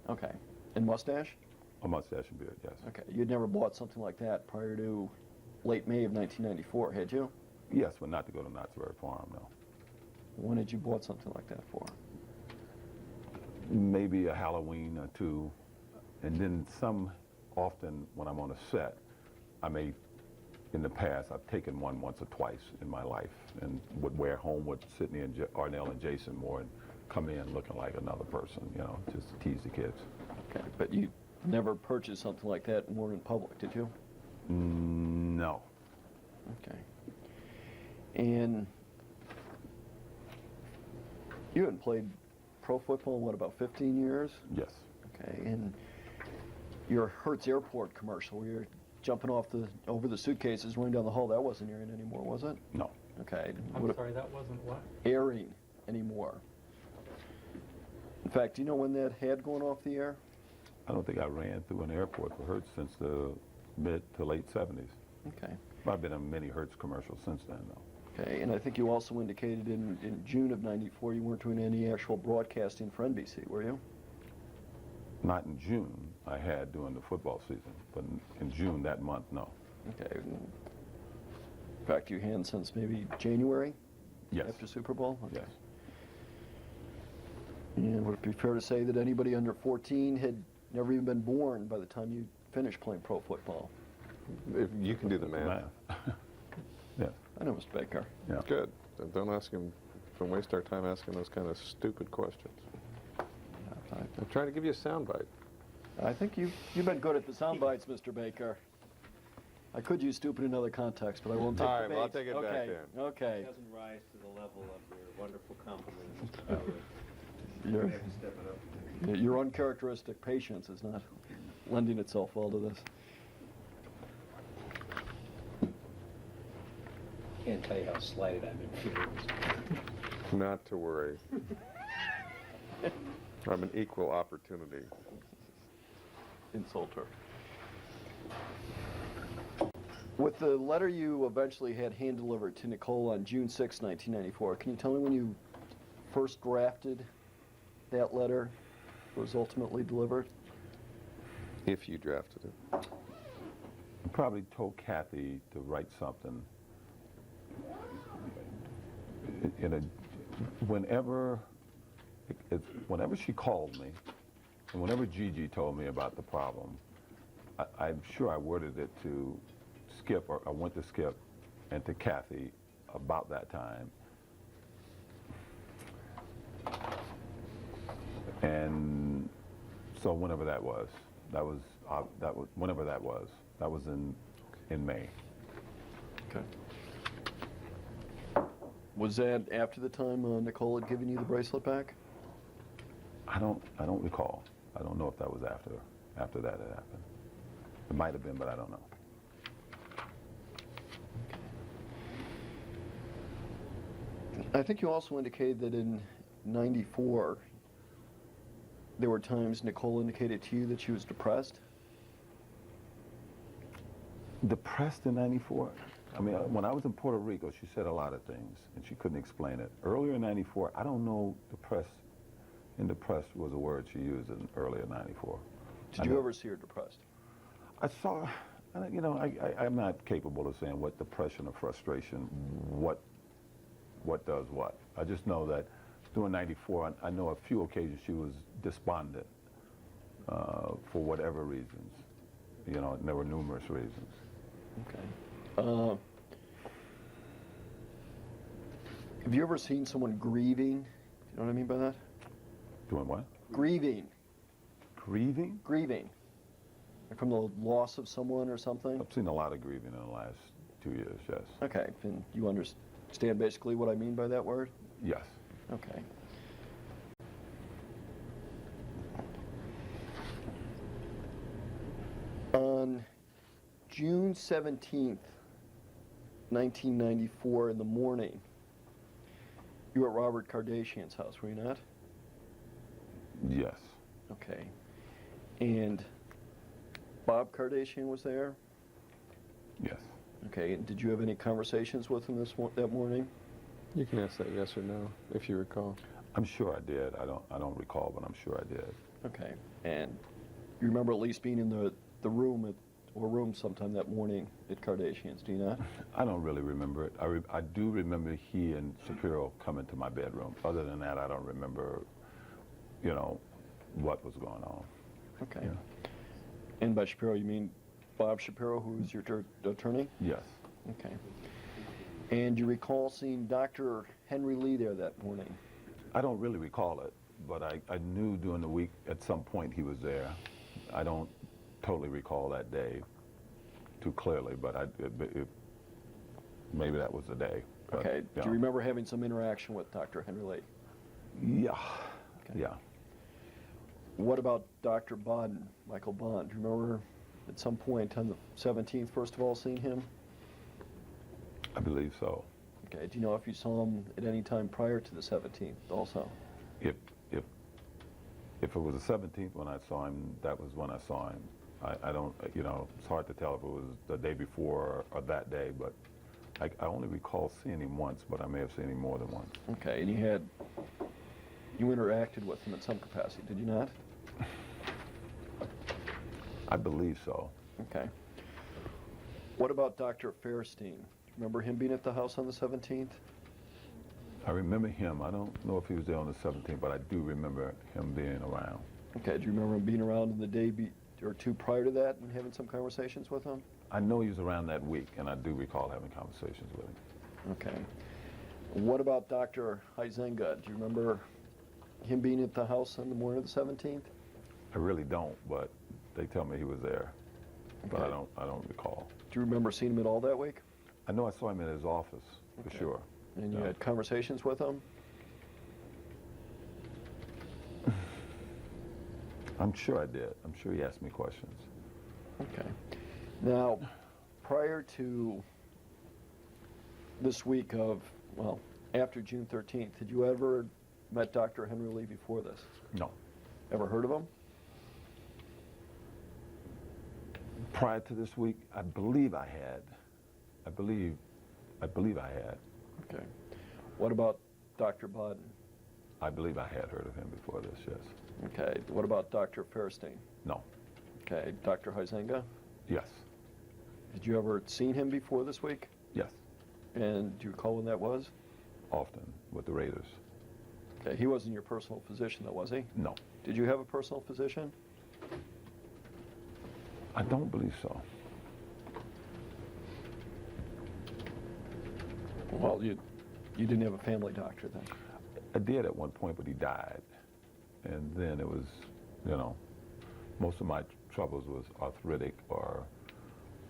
Speaker 6: Okay. And mustache?
Speaker 2: A mustache and beard, yes.
Speaker 6: Okay. You'd never bought something like that prior to late May of 1994, had you?
Speaker 2: Yes, but not to go to Knott's Berry Farm, no.
Speaker 6: When did you bought something like that for?
Speaker 2: Maybe a Halloween or two, and then often when I'm on a set, in the past, I've taken one once or twice in my life and would wear home with Sydney and Arnell and Jason Moore and come in looking like another person, just to tease the kids.
Speaker 6: Okay, but you never purchased something like that more in public, did you?
Speaker 2: No.
Speaker 6: Okay. And you hadn't played pro football in, what, about 15 years?
Speaker 2: Yes.
Speaker 6: Okay, and your Hertz Airport commercial where you're jumping over the suitcases, running down the hall, that wasn't airing anymore, was it?
Speaker 2: No.
Speaker 6: Okay.
Speaker 5: I'm sorry, that wasn't what?
Speaker 6: Airing anymore. In fact, do you know when that had gone off the air?
Speaker 2: I don't think I ran through an airport for Hertz since the mid to late 70s.
Speaker 6: Okay.
Speaker 2: I've been in many Hertz commercials since then, though.
Speaker 6: Okay, and I think you also indicated in June of '94 you weren't doing any actual broadcasting for NBC, were you?
Speaker 2: Not in June. I had during the football season, but in June that month, no.
Speaker 6: Okay. In fact, you hadn't since maybe January
Speaker 2: Yes.
Speaker 6: after Super Bowl? Okay.
Speaker 2: Yes.
Speaker 6: And would it be fair to say that anybody under 14 had never even been born by the time you finished playing pro football?
Speaker 3: If you can do the math.
Speaker 2: Yes.
Speaker 6: I know, Mr. Baker.
Speaker 2: Yeah.
Speaker 3: Good. Then don't ask him, don't waste our time asking those kind of stupid questions. I'm trying to give you a soundbite.
Speaker 6: I think you've been good at the sound bites, Mr. Baker. I could use stupid in other contexts, but I won't take
Speaker 3: All
Speaker 6: the
Speaker 3: right, well, I'll
Speaker 6: bait.
Speaker 3: take it back
Speaker 6: Okay,
Speaker 3: then.
Speaker 6: okay.
Speaker 7: It doesn't rise to the level of your wonderful compliment, Mr. Howard.
Speaker 6: Your,
Speaker 7: You have to step it up.
Speaker 6: your uncharacteristic patience is not lending itself well to this.
Speaker 7: Can't tell you how slighted I've been feeling.
Speaker 3: Not to worry. I'm an equal opportunity.
Speaker 6: Insulter. With the letter you eventually had hand-delivered to Nicole on June 6, 1994, can you tell me when you first drafted that letter that was ultimately delivered?
Speaker 3: If you drafted it.
Speaker 2: I probably told Kathy to write something. Whenever she called me, and whenever Gigi told me about the problem, I'm sure I worded it to Skip, or I went to Skip and to Kathy about that time. And so whenever that was in May.
Speaker 6: Okay. Was that after the time Nicole had given you the bracelet back?
Speaker 2: I don't recall. I don't know if that was after that had happened. It might have been, but I don't know.
Speaker 6: I think you also indicated that in '94, there were times Nicole indicated to you that she was depressed.
Speaker 2: Depressed in '94? I mean, when I was in Puerto Rico, she said a lot of things, and she couldn't explain it. Earlier in '94, I don't know depressed was a word she used in earlier '94.
Speaker 6: Did you ever see her depressed?
Speaker 2: I saw, I'm not capable of saying what depression or frustration, what does what. I just know that during '94, I know a few occasions she was despondent for whatever reasons. And there were numerous reasons.
Speaker 6: Okay. Have you ever seen someone grieving? You know what I mean by that?
Speaker 2: Doing what?
Speaker 6: Grieving.
Speaker 2: Grieving?
Speaker 6: Grieving. Like from the loss of someone or something?
Speaker 2: I've seen a lot of grieving in the last 2 years, yes.
Speaker 6: Okay, and you understand basically what I mean by that word?
Speaker 2: Yes.
Speaker 6: Okay. On June 17th, 1994 in the morning, you were at Robert Kardashian's house, were you not?
Speaker 2: Yes.
Speaker 6: Okay. And Bob Kardashian was there?
Speaker 2: Yes.
Speaker 6: Okay, and did you have any conversations with him that morning?
Speaker 3: You can ask that yes or no, if you recall.
Speaker 2: I'm sure I did. I don't recall, but I'm sure I did.
Speaker 6: Okay. And you remember at least being in the room room sometime that morning at Kardashian's, do you not?
Speaker 2: I don't really remember it. I do remember he and Shapiro coming to my bedroom. Other than that, I don't remember, what was going on.
Speaker 6: Okay.
Speaker 2: Yeah.
Speaker 6: And by Shapiro, you mean Bob Shapiro, who was your attorney?
Speaker 2: Yes.
Speaker 6: Okay. And you recall seeing Dr. Henry Lee there that morning?
Speaker 2: I don't really recall it, but I knew during the week at some point he was there. I don't totally recall that day too clearly, but maybe that was the day. But,
Speaker 6: Okay. Do you remember having some interaction with Dr. Henry Lee?
Speaker 2: Yeah.
Speaker 6: Okay.
Speaker 2: Yeah.
Speaker 6: What about Dr. Bodden, Michael Bond? Do you remember at some point on the 17th, first of all, seeing him?
Speaker 2: I believe so.
Speaker 6: Okay. Do you know if you saw him at any time prior to the 17th also?
Speaker 2: If it was the 17th when I saw him, that was when I saw him. I don't, you know, it's hard to tell if it was the day before or that day, but I only recall seeing him once, but I may have seen him more than once.
Speaker 6: Okay, and you interacted with him in some capacity, did you not?
Speaker 2: I believe so.
Speaker 6: Okay. What about Dr. Fairstein? Do you remember him being at the house on the 17th?
Speaker 2: I remember him. I don't know if he was there on the 17th, but I do remember him being around.
Speaker 6: Okay, do you remember him being around in the day or two prior to that and having some conversations with him?
Speaker 2: I know he was around that week, and I do recall having conversations with him.
Speaker 6: Okay. What about Dr. Huizenga? Do you remember him being at the house on the morning of the 17th?
Speaker 2: I really don't, but they tell me he was there, but
Speaker 6: Okay.
Speaker 2: I don't recall.
Speaker 6: Do you remember seeing him at all that week?
Speaker 2: I know I saw him in his office, for
Speaker 6: Okay.
Speaker 2: sure.
Speaker 6: And you
Speaker 2: Yeah.
Speaker 6: had conversations with him?
Speaker 2: I'm sure I did. I'm sure he asked me questions.
Speaker 6: Okay. Now, prior to this week of, well, after June 13th, had you ever met Dr. Henry Lee before this?
Speaker 2: No.
Speaker 6: Ever heard of him?
Speaker 2: Prior to this week, I believe I had. I believe I had.
Speaker 6: Okay. What about Dr. Bodden?
Speaker 2: I believe I had heard of him before this, yes.
Speaker 6: Okay. What about Dr. Fairstein?
Speaker 2: No.
Speaker 6: Okay. Dr. Huizenga?
Speaker 2: Yes.
Speaker 6: Had you ever seen him before this week?
Speaker 2: Yes.
Speaker 6: And do you recall when that was?
Speaker 2: Often with the Raiders.
Speaker 6: Okay. He wasn't your personal physician, though, was he?
Speaker 2: No.
Speaker 6: Did you have a personal physician?
Speaker 2: I don't believe so.
Speaker 6: Well, you didn't have a family doctor then.
Speaker 2: I did at one point, but he died. And then it was, you know, most of my troubles was arthritic or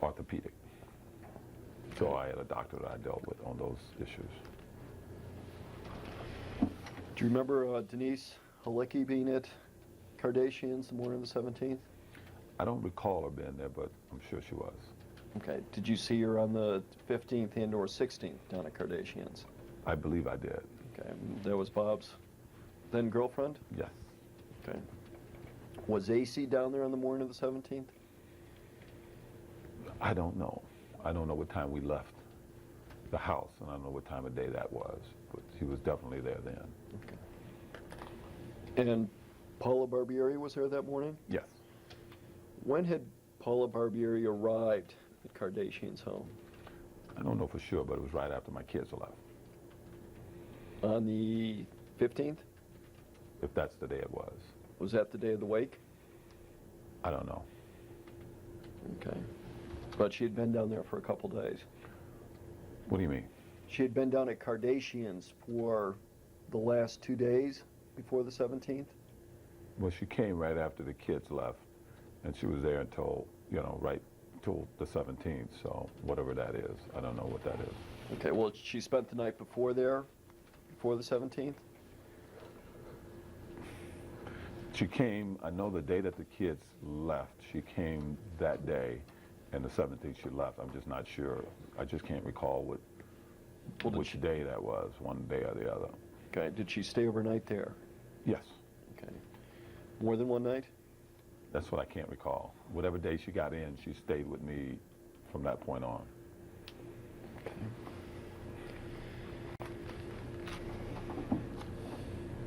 Speaker 2: orthopedic. So I had a doctor that I dealt with on those issues.
Speaker 6: Do you remember Denise Halicki being at Kardashian's the morning of the 17th?
Speaker 2: I don't recall her being there, but I'm sure she was.
Speaker 6: Okay. Did you see her on the 15th and or 16th down at Kardashian's?
Speaker 2: I believe I did.
Speaker 6: Okay. That was Bob's then girlfriend?
Speaker 2: Yes.
Speaker 6: Okay. Was AC down there on the morning of the 17th?
Speaker 2: I don't know. I don't know what time we left the house, and I don't know what time of day that was, but he was definitely there then.
Speaker 6: Okay. And Paula Barbieri was there that morning?
Speaker 2: Yes.
Speaker 6: When had Paula Barbieri arrived at Kardashian's home?
Speaker 2: I don't know for sure, but it was right after my kids left,
Speaker 6: On the 15th?
Speaker 2: if that's the day it was.
Speaker 6: Was that the day of the wake?
Speaker 2: I don't know.
Speaker 6: Okay. But she had been down there for a couple days.
Speaker 2: What do you mean?
Speaker 6: She had been down at Kardashian's for the last 2 days before the 17th?
Speaker 2: Well, she came right after the kids left, and she was there until, you know, right till the 17th, so whatever that is, I don't know what that is.
Speaker 6: Okay, well, she spent the night before there, before the 17th?
Speaker 2: She came, I know the day that the kids left, she came that day, and the 17th she left. I'm just not sure. I just can't recall which day that was, one day or the other.
Speaker 6: Okay, did she stay overnight there?
Speaker 2: Yes,
Speaker 6: Okay. More than one night?
Speaker 2: that's what I can't recall. Whatever day she got in, she stayed with me from that point on.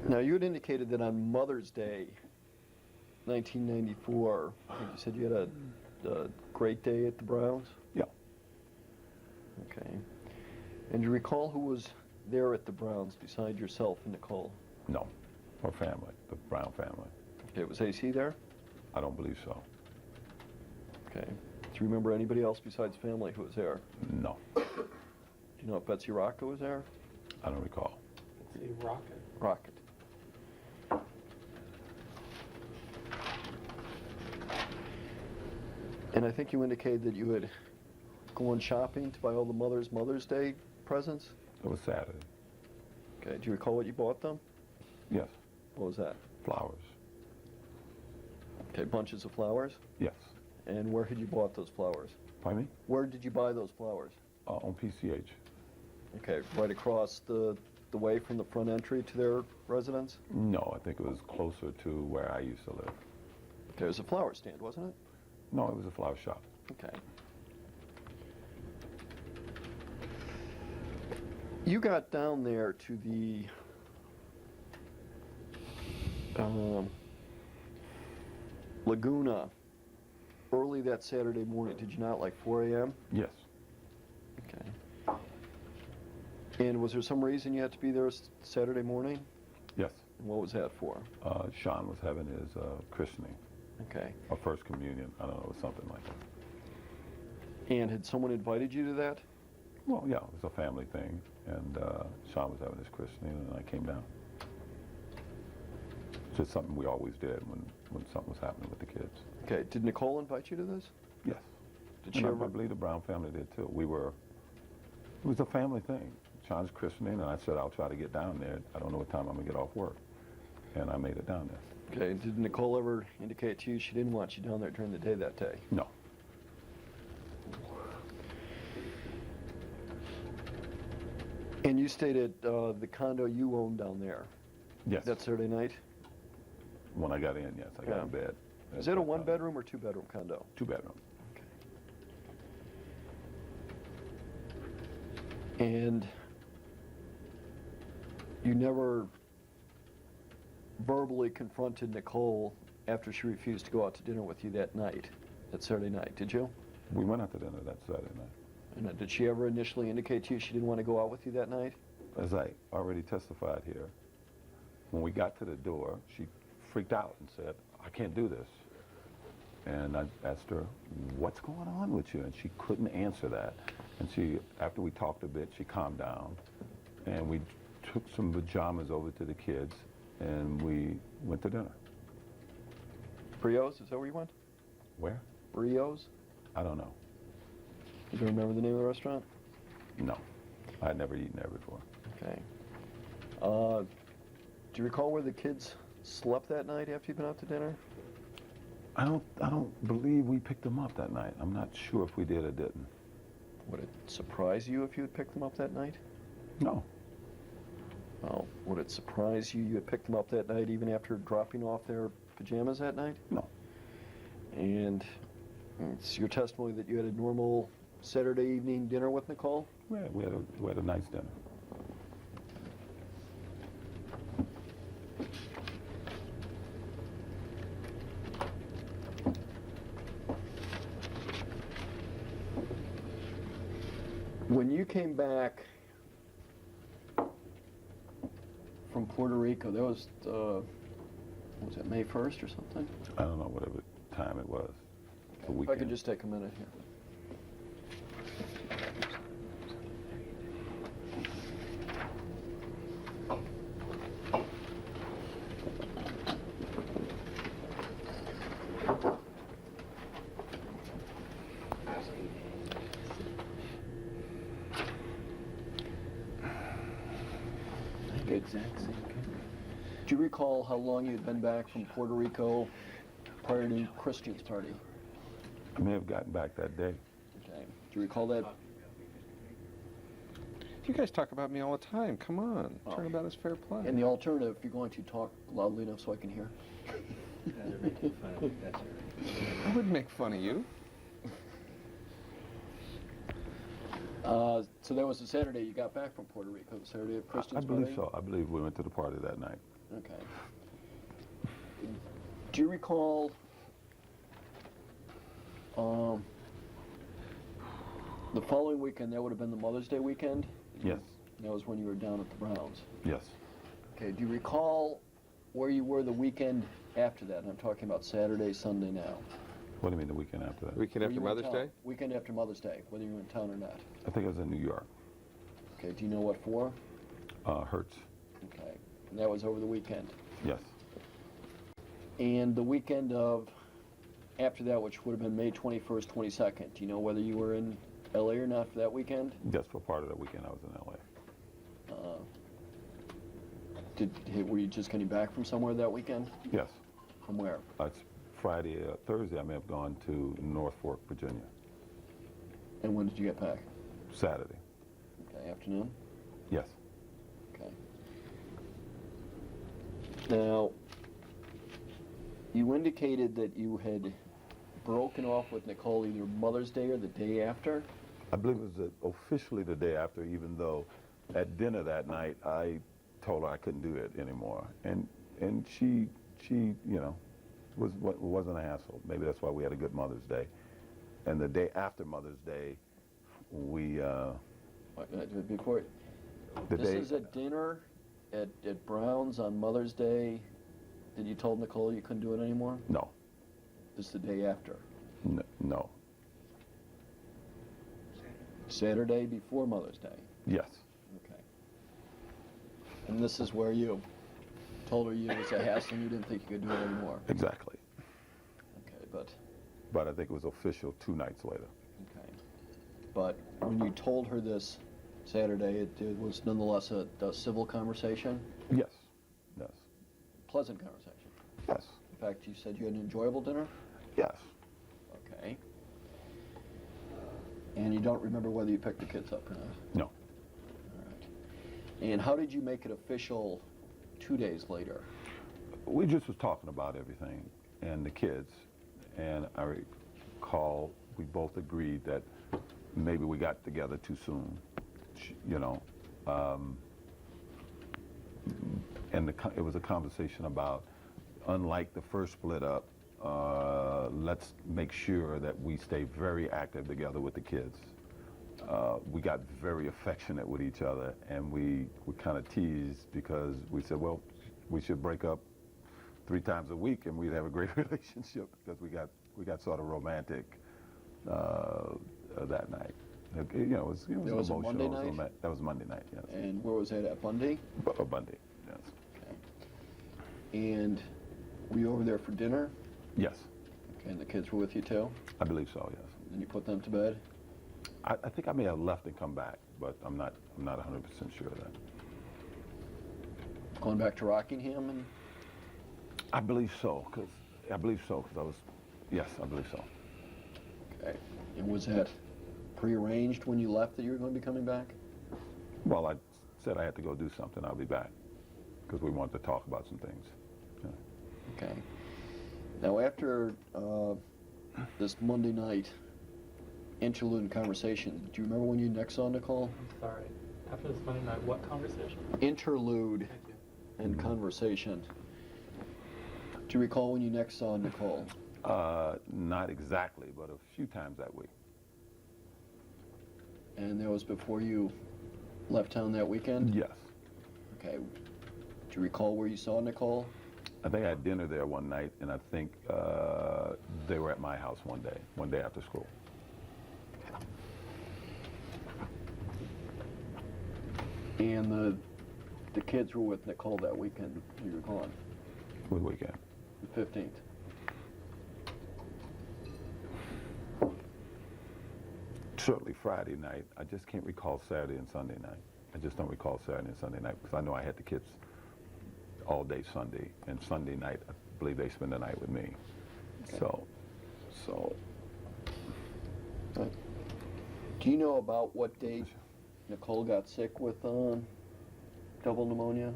Speaker 6: Now, you had indicated that on Mother's Day, 1994, I think you said you had a great day at the Browns?
Speaker 2: Yeah.
Speaker 6: Okay. And do you recall who was there at the Browns beside yourself and Nicole?
Speaker 2: No, her family, the Brown family.
Speaker 6: Okay, was AC there?
Speaker 2: I don't believe so.
Speaker 6: Okay. Do you remember anybody else besides family who was there?
Speaker 2: No,
Speaker 6: Do you know if Betsy Rocca was there?
Speaker 2: I don't recall.
Speaker 7: It's a rocket.
Speaker 6: Rocket. And I think you indicated that you had gone shopping to buy all the Mother's Day presents?
Speaker 2: It was Saturday.
Speaker 6: Okay, do you recall what you bought them?
Speaker 2: Yes,
Speaker 6: What was that?
Speaker 2: flowers.
Speaker 6: Okay, bunches of flowers?
Speaker 2: Yes.
Speaker 6: And where had you bought those flowers?
Speaker 2: Pardon me?
Speaker 6: Where did you buy those flowers?
Speaker 2: On PCH.
Speaker 6: Okay, right across the way from the front entry to their residence?
Speaker 2: No, I think it was closer to where I used to live.
Speaker 6: Okay, it was a flower stand, wasn't it?
Speaker 2: No, it was a flower shop.
Speaker 6: Okay. You got down there to the Laguna early that Saturday morning, did you not, like 4 a.m.?
Speaker 2: Yes.
Speaker 6: Okay. And was there some reason you had to be there Saturday morning?
Speaker 2: Yes.
Speaker 6: And what was that for?
Speaker 2: Sean was having his christening,
Speaker 6: Okay.
Speaker 2: or first communion. I don't know, it was something like that.
Speaker 6: And had someone invited you to that?
Speaker 2: Well, yeah, it was a family thing, and Sean was having his christening, and I came down. It's just something we always did when something was happening with the kids.
Speaker 6: Okay. Did Nicole invite you to this?
Speaker 2: Yes.
Speaker 6: Did
Speaker 2: And
Speaker 6: she
Speaker 2: I
Speaker 6: ever?
Speaker 2: believe the Brown family did too. It was a family thing. Sean's christening, and I said I'll try to get down there. I don't know what time I'm gonna get off work, and I made it down there.
Speaker 6: Okay. Did Nicole ever indicate to you she didn't want you down there during the day that day?
Speaker 2: No.
Speaker 6: And you stayed at the condo you owned down there
Speaker 2: Yes.
Speaker 6: that Saturday night?
Speaker 2: When I got in, yes, I got
Speaker 6: Yeah.
Speaker 2: in bed.
Speaker 6: Is that a one-bedroom or two-bedroom condo?
Speaker 2: 2-bedroom.
Speaker 6: And you never verbally confronted Nicole after she refused to go out to dinner with you that night, that Saturday night, did you?
Speaker 2: We went out to dinner that Saturday night.
Speaker 6: And did she ever initially indicate to you she didn't want to go out with you that night?
Speaker 2: As I already testified here, when we got to the door, she freaked out and said, "I can't do this." And I asked her, "What's going on with you?" And she couldn't answer that. And she, after we talked a bit, she calmed down, and we took some pajamas over to the kids, and we went to dinner.
Speaker 6: Brio's, is that where you went?
Speaker 2: Where?
Speaker 6: Brio's?
Speaker 2: I don't know.
Speaker 6: You don't remember the name of the restaurant?
Speaker 2: No. I had never eaten there before.
Speaker 6: Okay. Do you recall where the kids slept that night after you'd been out to dinner?
Speaker 2: I don't believe we picked them up that night. I'm not sure if we did or didn't.
Speaker 6: Would it surprise you if you had picked them up that night?
Speaker 2: No.
Speaker 6: Well, would it surprise you had picked them up that night even after dropping off their pajamas that night?
Speaker 2: No.
Speaker 6: And it's your testimony that you had a normal Saturday evening dinner with Nicole?
Speaker 2: Yeah, we had a nice dinner.
Speaker 6: When you came back from Puerto Rico, that was it May 1st or something?
Speaker 2: I don't know whatever time it was. The
Speaker 6: If I
Speaker 2: weekend.
Speaker 6: could just take a minute here.
Speaker 7: Exact same.
Speaker 6: Do you recall how long you had been back from Puerto Rico prior to Christian's party?
Speaker 2: I may have gotten back that day.
Speaker 6: Okay. Do you recall that?
Speaker 3: You guys talk about me all the time. Come on.
Speaker 6: Oh.
Speaker 3: Turnabout is fair play.
Speaker 6: And the alternative, if you're going to talk loudly enough so I can hear.
Speaker 7: They're making fun of me, that's all right.
Speaker 3: I wouldn't make fun of you.
Speaker 6: So that was the Saturday you got back from Puerto Rico, the Saturday of
Speaker 2: I
Speaker 6: Christian's
Speaker 2: believe
Speaker 6: party?
Speaker 2: so. I believe we went to the party that night.
Speaker 6: Okay. Do you recall the following weekend, that would have been the Mother's Day weekend?
Speaker 2: Yes.
Speaker 6: That was when you were down at the Browns.
Speaker 2: Yes.
Speaker 6: Okay, do you recall where you were the weekend after that? I'm talking about Saturday, Sunday now.
Speaker 2: What do you mean the weekend after that?
Speaker 3: Weekend
Speaker 6: Were
Speaker 3: after
Speaker 6: you in
Speaker 3: Mother's
Speaker 6: town?
Speaker 3: Day?
Speaker 6: Weekend after Mother's Day, whether you were in town or not.
Speaker 2: I think it was in New York.
Speaker 6: Okay, do you know what for?
Speaker 2: Hertz.
Speaker 6: Okay, and that was over the weekend.
Speaker 2: Yes.
Speaker 6: And the weekend of after that, which would have been May 21st, 22nd, do you know whether you were in LA or not for that weekend?
Speaker 2: Yes, for part of that weekend I was in LA.
Speaker 6: Were you just getting back from somewhere that weekend?
Speaker 2: Yes.
Speaker 6: From where?
Speaker 2: It's Friday, Thursday I may have gone to North Fork, Virginia.
Speaker 6: And when did you get back?
Speaker 2: Saturday.
Speaker 6: Okay, afternoon?
Speaker 2: Yes.
Speaker 6: Okay. Now, you indicated that you had
Speaker 1: broken off with Nicole either Mother's Day or the day after?
Speaker 2: I believe it was officially the day after, even though at dinner that night I told her I couldn't do it anymore, and she you know wasn't an asshole. Maybe that's why we had a good Mother's Day. And the day after Mother's Day, we
Speaker 1: Before, this is at dinner at Brown's on Mother's Day. That you told Nicole you couldn't do it anymore?
Speaker 2: No.
Speaker 1: This is the day after.
Speaker 2: No.
Speaker 1: Saturday before Mother's Day.
Speaker 2: Yes.
Speaker 1: Okay. And this is where you told her you was a hassle and you didn't think you could do it anymore.
Speaker 2: Exactly.
Speaker 1: Okay,
Speaker 2: But I think it was official 2 nights later.
Speaker 1: okay. But when you told her this Saturday, it was nonetheless a civil conversation,
Speaker 2: Yes. Yes.
Speaker 1: pleasant conversation.
Speaker 2: Yes.
Speaker 1: In fact, you said you had an enjoyable dinner.
Speaker 2: Yes.
Speaker 1: Okay. And you don't remember whether you picked the kids up or not?
Speaker 2: No.
Speaker 1: All right. And how did you make it official 2 days later?
Speaker 2: We just was talking about everything and the kids, and I recall we both agreed that maybe we got together too soon, you know. And it was a conversation about, unlike the first split up, let's make sure that we stay very active together with the kids. We got very affectionate with each other, and we kind of teased because we said, well, we should break up 3 times a week and we'd have a great relationship, because we got sort of romantic that night. You know, it was
Speaker 1: That was a
Speaker 2: emotional.
Speaker 1: Monday
Speaker 2: It was
Speaker 1: night?
Speaker 2: that was Monday night, yes.
Speaker 1: And where was that, at Bundy?
Speaker 2: Monday, yes.
Speaker 1: Okay. And were you over there for dinner?
Speaker 2: Yes,
Speaker 1: Okay, and the kids were with you too?
Speaker 2: I believe so, yes.
Speaker 1: And you put them to bed?
Speaker 2: I think I may have left and come back, but I'm not 100% sure of that.
Speaker 1: Going back to Rockingham? And
Speaker 2: I believe so, because I believe so.
Speaker 1: okay. And was that prearranged when you left that you were going to be coming back?
Speaker 2: Well, I said I had to go do something. I'll be back, because we wanted to talk about some things. Yeah.
Speaker 1: Okay. Now, after this Monday night interlude and conversation, do you remember when you next saw Nicole?
Speaker 8: I'm sorry. After this Monday night, what conversation?
Speaker 1: Interlude
Speaker 8: Thank you.
Speaker 1: and conversation. Do you recall when you next saw Nicole?
Speaker 2: Not exactly, but a few times that week.
Speaker 1: And that was before you left town that weekend?
Speaker 2: Yes.
Speaker 1: Okay. Do you recall where you saw Nicole?
Speaker 2: I think I had dinner there one night, and I think they were at my house one day after school.
Speaker 1: And the kids were with Nicole that weekend you were gone,
Speaker 2: What weekend?
Speaker 1: the 15th.
Speaker 2: Certainly Friday night. I just can't recall Saturday and Sunday night. I just don't recall Saturday and Sunday night, because I know I had the kids all day Sunday, and Sunday night, I believe they spend the night with me.
Speaker 1: Okay.
Speaker 2: So.
Speaker 1: Do you know about what date Nicole got sick with double pneumonia?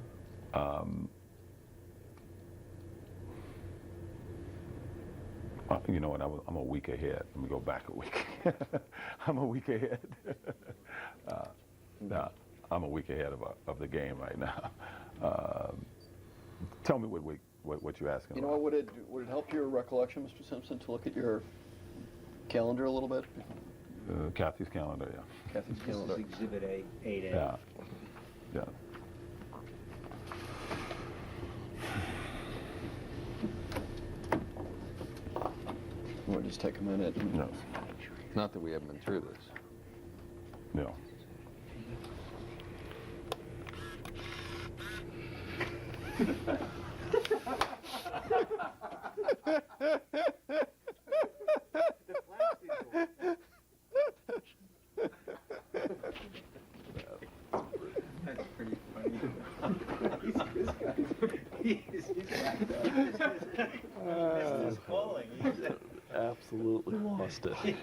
Speaker 2: You know what? I'm a week ahead. Let me go back a week. I'm a week ahead. No, I'm a week ahead of the game right now. Tell me what you're asking.
Speaker 1: You know
Speaker 2: about.
Speaker 1: what, would it help your recollection, Mr. Simpson, to look at your calendar a little bit?
Speaker 2: Kathy's calendar, yeah.
Speaker 1: Kathy's
Speaker 7: This
Speaker 1: calendar.
Speaker 7: is Exhibit A, 8A.
Speaker 2: Yeah. Yeah.
Speaker 1: We'll just take a minute.
Speaker 2: No.
Speaker 3: Not that we haven't been through this.
Speaker 2: No.
Speaker 7: That's pretty funny. He's calling.
Speaker 6: Absolutely lost it.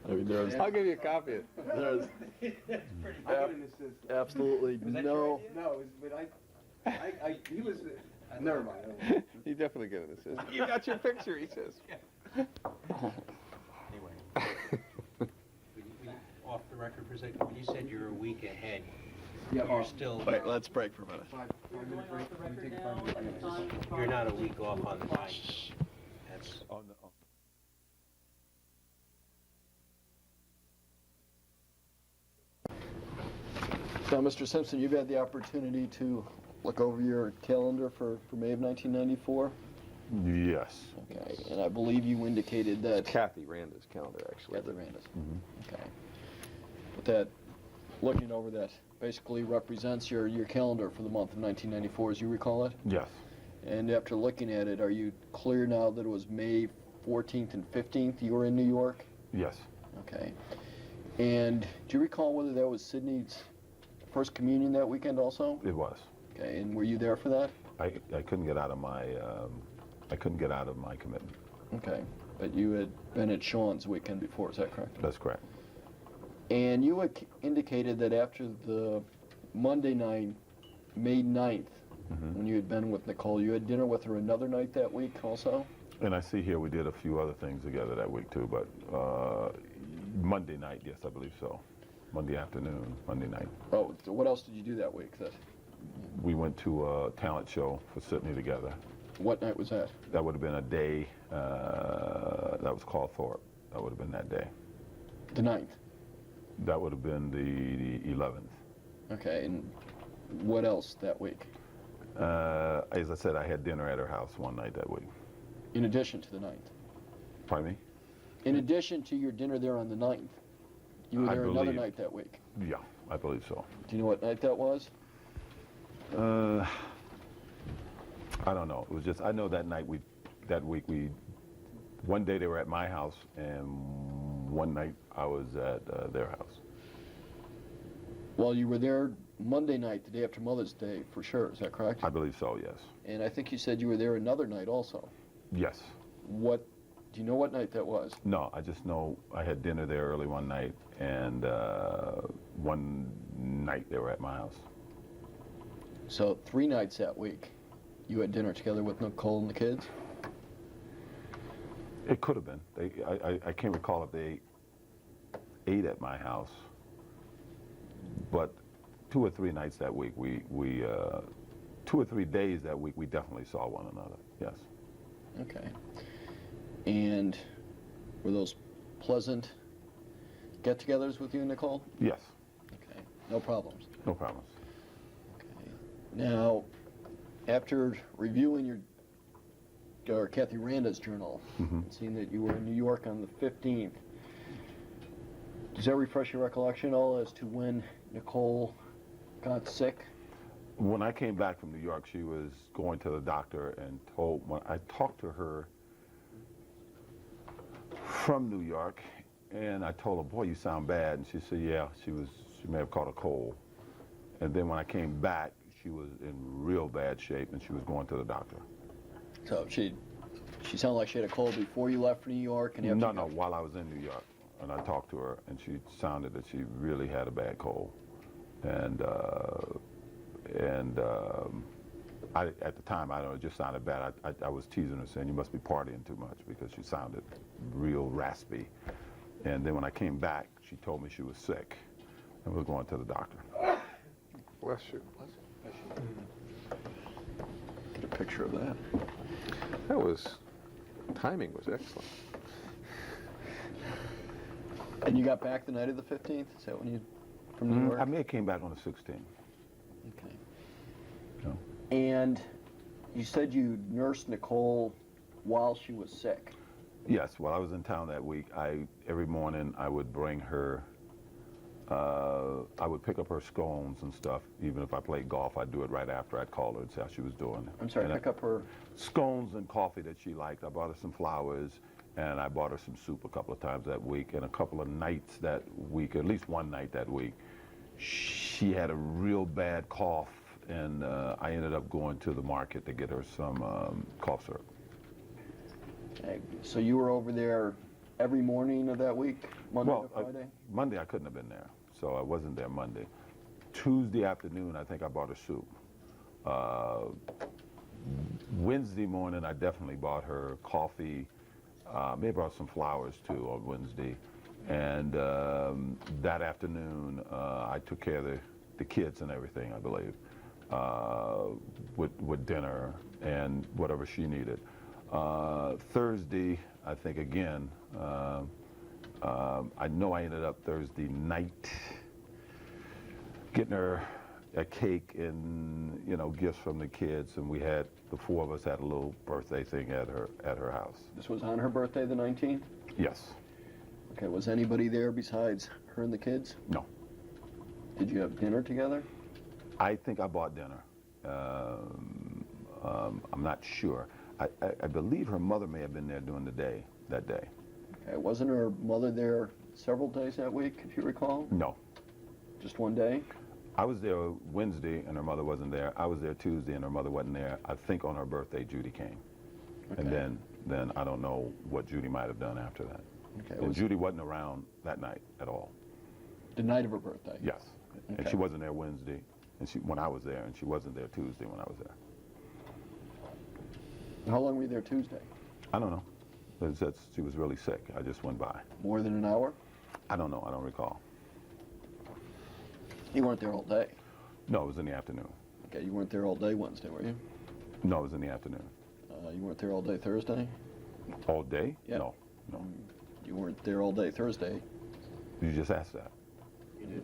Speaker 6: I mean, there's
Speaker 3: I'll give you a copy.
Speaker 6: there's absolutely no.
Speaker 7: No, but he was,
Speaker 4: Never mind.
Speaker 3: You definitely get it. It says, you got your picture, he says.
Speaker 7: Anyway. Off the record for a second, when you said you're a week ahead, you're still,
Speaker 1: Wait, let's break for a minute.
Speaker 5: You're going off the record now, and the time is
Speaker 7: you're not a week off on the time. That's,
Speaker 1: Now, Mr. Simpson, you've had the opportunity to look over your calendar for May of 1994.
Speaker 2: Yes.
Speaker 1: Okay, and I believe you indicated that
Speaker 3: Kathy Randa's calendar, actually.
Speaker 1: Kathy Randis. Okay. But that, looking over that, basically represents your calendar for the month of 1994, as you recall it?
Speaker 2: Yes.
Speaker 1: And after looking at it, are you clear now that it was May 14th and 15th you were in New York?
Speaker 2: Yes.
Speaker 1: Okay. And do you recall whether that was Sydney's first communion that weekend also?
Speaker 2: It was.
Speaker 1: Okay, and were you there for that?
Speaker 2: I couldn't get out of my commitment.
Speaker 1: Okay, but you had been at Sean's the weekend before, is that correct?
Speaker 2: That's correct.
Speaker 1: And you had indicated that after the Monday night, May 9th, when you had been with Nicole, you had dinner with her another night that week also?
Speaker 2: And I see here we did a few other things together that week too, but Monday night, yes, I believe so. Monday afternoon, Monday night.
Speaker 1: Oh, so what else did you do that week?
Speaker 2: We went to a talent show for Sydney together.
Speaker 1: What night was that?
Speaker 2: That would have been a day, that was called Thorpe. That would have been that day.
Speaker 1: The 9th.
Speaker 2: That would have been the 11th.
Speaker 1: Okay, and what else that week?
Speaker 2: As I said, I had dinner at her house one night that week.
Speaker 1: In addition to the 9th?
Speaker 2: Pardon me?
Speaker 1: In addition to your dinner there on the 9th, you were
Speaker 2: I
Speaker 1: there another
Speaker 2: believe-
Speaker 1: night that week.
Speaker 2: Yeah, I believe so.
Speaker 1: Do you know what night that was?
Speaker 2: I don't know. It was just, I know that week, one day they were at my house and one night I was at their house.
Speaker 1: Well, you were there Monday night, the day after Mother's Day, for sure. Is that correct?
Speaker 2: I believe so, yes.
Speaker 1: And I think you said you were there another night also.
Speaker 2: Yes.
Speaker 1: What? Do you know what night that was?
Speaker 2: No, I just know I had dinner there early one night and one night they were at my house.
Speaker 1: So 3 nights that week, you had dinner together with Nicole and the kids?
Speaker 2: It could have been. I can't recall if they ate at my house, but 2 or 3 nights that week, we 2 or 3 days that week, we definitely saw one another. Yes.
Speaker 1: Okay. And were those pleasant get-togethers with you and Nicole?
Speaker 2: Yes.
Speaker 1: Okay. No problems.
Speaker 2: No problems.
Speaker 1: Okay. Now, after reviewing your Kathy Randa's journal, and seeing that you were in New York on the 15th, does that refresh your recollection at all as to when Nicole got sick?
Speaker 2: When I came back from New York, she was going to the doctor and when I talked to her from New York, and I told her, boy, you sound bad. And she said, yeah, she may have caught a cold. And then when I came back, she was in real bad shape and she was going to the doctor.
Speaker 1: So she sounded like she had a cold before you left for New York? And after
Speaker 2: No, while I was in New York. And I talked to her and she sounded that she really had a bad cold. And at the time, I don't know, it just sounded bad. I was teasing her saying, you must be partying too much because she sounded real raspy. And then when I came back, she told me she was sick and we were going to the doctor.
Speaker 3: Bless you.
Speaker 1: Get a picture of that.
Speaker 3: Timing was excellent.
Speaker 1: And you got back the night of the 15th? Is that when you, from New York?
Speaker 2: I may have came back on the 16th.
Speaker 1: Okay.
Speaker 2: No.
Speaker 1: And you said you nursed Nicole while she was sick.
Speaker 2: Yes, while I was in town that week, every morning I would bring her, I would pick up her scones and stuff. Even if I played golf, I'd do it right after. I'd call her and see how she was doing.
Speaker 1: I'm sorry, pick up her...
Speaker 2: Scones and coffee that she liked. I bought her some flowers, and I bought her some soup a couple of times that week. And a couple of nights that week, at least one night that week, she had a real bad cough, and I ended up going to the market to get her some cough syrup.
Speaker 1: Okay. So you were over there every morning of that week, Monday to Friday?
Speaker 2: Monday I couldn't have been there, so I wasn't there Monday. Tuesday afternoon, I think I bought her soup. Wednesday morning, I definitely bought her coffee. Maybe brought some flowers too on Wednesday. And that afternoon, I took care of the kids and everything, I believe, with dinner and whatever she needed. Thursday, I think again, I know I ended up Thursday night getting her a cake and, you know, gifts from the kids, and we had, the four of us had a little birthday thing at her house.
Speaker 6: This was on her birthday, the 19th?
Speaker 2: Yes.
Speaker 6: Okay, was anybody there besides her and the kids?
Speaker 2: No.
Speaker 6: Did you have dinner together?
Speaker 2: I think I bought dinner. I'm not sure. I believe her mother may have been there during the day, that day.
Speaker 6: Okay, wasn't her mother there several days that week, if you recall?
Speaker 2: No.
Speaker 6: Just one day?
Speaker 2: I was there Wednesday and her mother wasn't there. I was there Tuesday and her mother wasn't there. I think on her birthday, Judy came.
Speaker 6: Okay.
Speaker 2: And then I don't know what Judy might have done after that.
Speaker 6: Okay,
Speaker 2: And Judy wasn't around that night at all.
Speaker 6: the night of her birthday?
Speaker 2: Yes. And
Speaker 6: Okay.
Speaker 2: she wasn't there Wednesday and when I was there, and she wasn't there Tuesday when I was there.
Speaker 6: How long were you there Tuesday?
Speaker 2: I don't know. She was really sick. I just went by.
Speaker 6: More than an hour?
Speaker 2: I don't know. I don't recall.
Speaker 6: You weren't there all day?
Speaker 2: No, it was in the afternoon.
Speaker 6: Okay, you weren't there all day Wednesday, were you?
Speaker 2: No, it was in the afternoon.
Speaker 6: You weren't there all day Thursday?
Speaker 2: All day?
Speaker 6: Yeah.
Speaker 2: No.
Speaker 6: You weren't there all day Thursday?
Speaker 2: You just asked that.
Speaker 6: You did.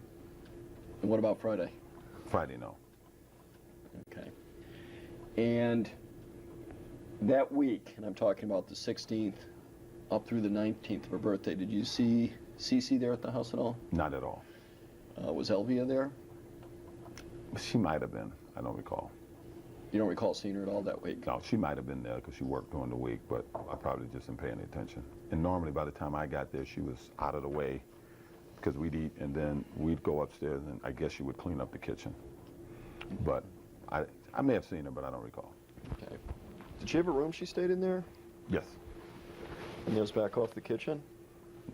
Speaker 6: And what about Friday?
Speaker 2: Friday, no.
Speaker 6: Okay. And that week, and I'm talking about the 16th up through the 19th of her birthday, did you see Cece there at the house at all?
Speaker 2: Not at all.
Speaker 6: Was Elvia there?
Speaker 2: She might have been. I don't recall.
Speaker 6: You don't recall seeing her at all that week?
Speaker 2: No, she might have been there because she worked during the week, but I probably just didn't pay any attention. And normally by the time I got there, she was out of the way because we'd eat and then we'd go upstairs and I guess she would clean up the kitchen. But I may have seen her, but I don't recall.
Speaker 6: Okay. Did she have a room she stayed in there?
Speaker 2: Yes.
Speaker 6: And it was back off the kitchen?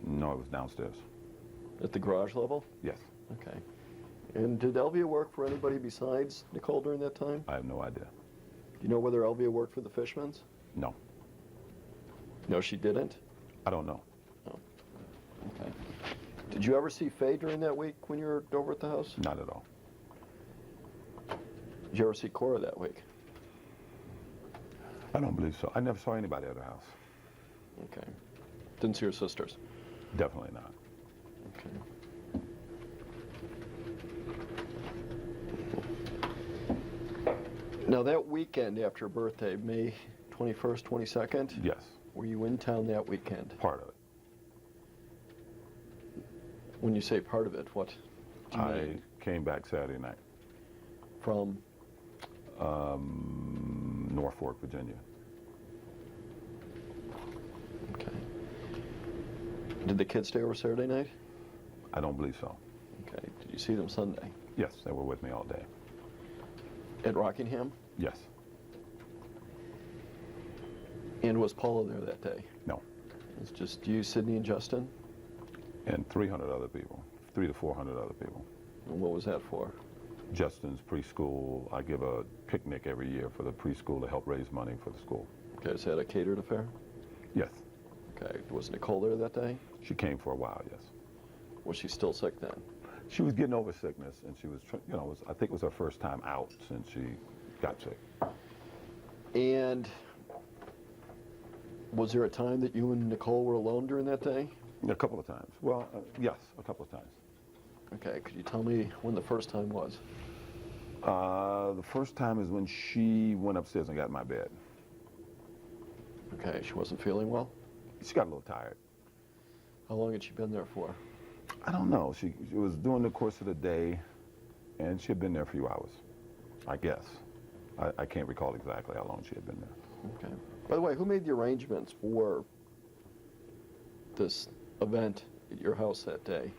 Speaker 2: No, it was downstairs.
Speaker 6: At the garage level?
Speaker 2: Yes.
Speaker 6: Okay. And did Elvia work for anybody besides Nicole during that time?
Speaker 2: I have no idea.
Speaker 6: Do you know whether Elvia worked for the Fishmans?
Speaker 2: No.
Speaker 6: No, she didn't?
Speaker 2: I don't know.
Speaker 6: Okay. Did you ever see Faye during that week when you were over at the house?
Speaker 2: Not at all.
Speaker 6: Did you ever see Cora that week?
Speaker 2: I don't believe so. I never saw anybody at her house.
Speaker 6: Okay. Didn't see her sisters?
Speaker 2: Definitely not.
Speaker 6: Okay. Now that weekend after her birthday, May 21st, 22nd,
Speaker 2: Yes.
Speaker 6: were you in town that weekend?
Speaker 2: Part of it.
Speaker 6: When you say part of it, what do you
Speaker 2: I
Speaker 6: mean?
Speaker 2: came back Saturday night.
Speaker 6: From?
Speaker 2: Norfolk, Virginia.
Speaker 6: Okay. Did the kids stay over Saturday night?
Speaker 2: I don't believe so.
Speaker 6: Okay. Did you see them Sunday?
Speaker 2: Yes, they were with me all day.
Speaker 6: At Rockingham?
Speaker 2: Yes.
Speaker 6: And was Paula there that day?
Speaker 2: No.
Speaker 6: It's just you, Sydney, and Justin?
Speaker 2: And 300 other people, 300 to 400 other people.
Speaker 6: And what was that for?
Speaker 2: Justin's preschool. I give a picnic every year for the preschool to help raise money for the school.
Speaker 6: Okay, is that a catered affair?
Speaker 2: Yes.
Speaker 6: Okay. Was Nicole there that day?
Speaker 2: She came for a while, yes.
Speaker 6: Was she still sick then?
Speaker 2: She was getting over sickness, and she was, I think it was her first time out since she got sick.
Speaker 6: And was there a time that you and Nicole were alone during that day?
Speaker 2: A couple of times. Well, yes, a couple of times.
Speaker 6: Okay, could you tell me when the first time was?
Speaker 2: The first time is when she went upstairs and got in my bed.
Speaker 6: Okay, she wasn't feeling well?
Speaker 2: She got a little tired.
Speaker 6: How long had she been there for?
Speaker 2: I don't know. She was during the course of the day, and she had been there a few hours, I guess. I can't recall exactly how long she had been there.
Speaker 6: Okay. By the way, who made the arrangements for this event at your house that day?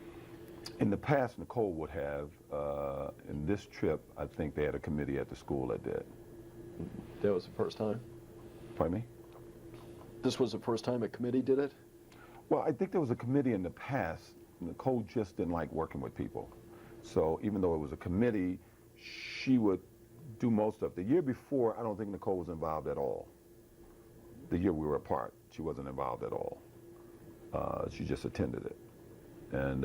Speaker 2: In the past, Nicole would have. In this trip, I think they had a committee at the school that did.
Speaker 6: That was the first time?
Speaker 2: Pardon me?
Speaker 6: This was the first time a committee did it?
Speaker 2: Well, I think there was a committee in the past. Nicole just didn't like working with people. So even though it was a committee, she would do most of it. The year before, I don't think Nicole was involved at all. The year we were apart, she wasn't involved at all. She just attended it. And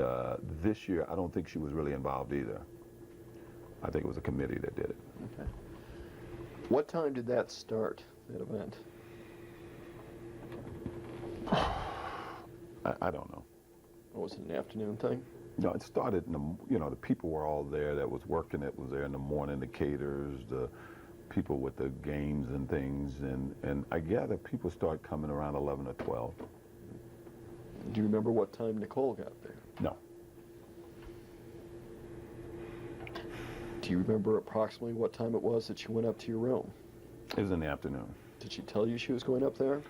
Speaker 2: this year, I don't think she was really involved either. I think it was a committee that did it.
Speaker 6: Okay. What time did that start, that event?
Speaker 2: I don't know.
Speaker 6: Or was it an afternoon thing?
Speaker 2: No, it started in the, the people were all there that was working it was there in the morning, the caterers, the people with the games and things, and I gather people start coming around 11 or 12.
Speaker 6: Do you remember what time Nicole got there?
Speaker 2: No.
Speaker 6: Do you remember approximately what time it was that she went up to your room?
Speaker 2: It was in the afternoon.
Speaker 6: Did she tell you she was going up there?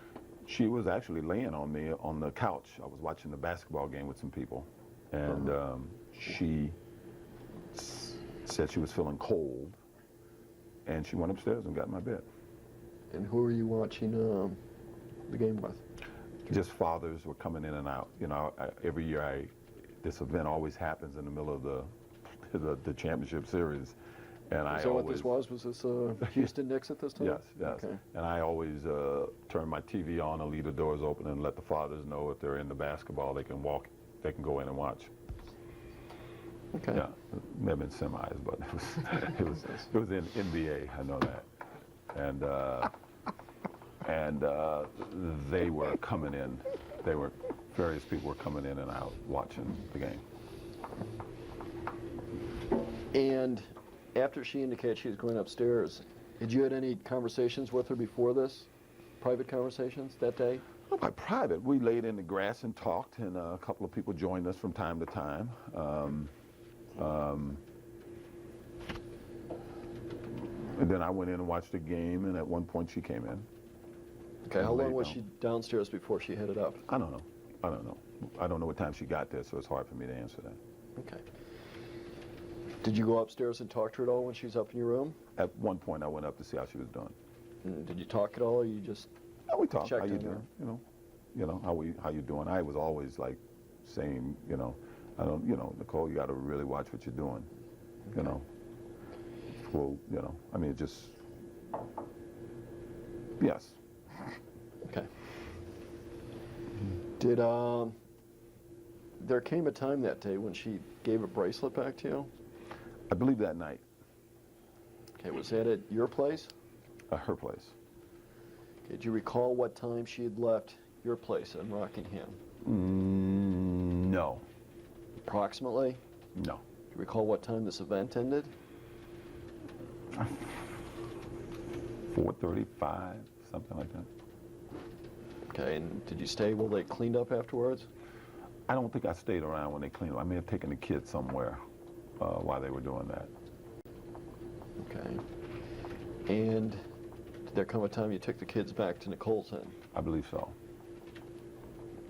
Speaker 2: She was actually laying on me on the couch. I was watching the basketball game with some people, and she said she was feeling cold, and she went upstairs and got in my bed.
Speaker 6: And who were you watching the game with?
Speaker 2: Just fathers were coming in and out. Every year this event always happens in the middle of the championship series, and
Speaker 6: Is that what this was? Was this Houston Knicks at this time?
Speaker 2: Yes, yes.
Speaker 6: Okay.
Speaker 2: And I always turn my TV on and leave the doors open and let the fathers know if they're into basketball, they can go in and watch.
Speaker 6: Okay.
Speaker 2: Yeah, it may have been semis, but it was in NBA. I know that, and they were coming in. Various people were coming in and out watching the game.
Speaker 6: And after she indicated she was going upstairs, had you had any conversations with her before this? Private conversations that day?
Speaker 2: Well, by private, we laid in the grass and talked, and a couple of people joined us from time to time. And then I went in and watched the game, and at one point she came in.
Speaker 6: Okay, how long was she downstairs before she headed up?
Speaker 2: I don't know. I don't know what time she got there, so it's hard for me to answer that.
Speaker 6: Okay. Did you go upstairs and talk to her at all when she was up in your room?
Speaker 2: At one point, I went up to see how she was doing.
Speaker 6: Did you talk at all, or you just
Speaker 2: Yeah, we talked. How
Speaker 6: checked
Speaker 2: you
Speaker 6: on her?
Speaker 2: doing? How you doing? I was always like saying, Nicole, you got to really watch what you're doing. Well, I mean, yes.
Speaker 6: Okay. Did there came a time that day when she gave a bracelet back to you?
Speaker 2: I believe that night,
Speaker 6: Okay, was that at your place?
Speaker 2: her place.
Speaker 6: Okay, did you recall what time she had left your place in Rockingham?
Speaker 2: No.
Speaker 6: Approximately?
Speaker 2: No.
Speaker 6: Do you recall what time this event ended?
Speaker 2: 4:35, something like that.
Speaker 6: Okay, and did you stay while they cleaned up afterwards?
Speaker 2: I don't think I stayed around when they cleaned up. I may have taken the kids somewhere while they were doing that.
Speaker 6: Okay. And did there come a time you took the kids back to Nicole's then?
Speaker 2: I believe so.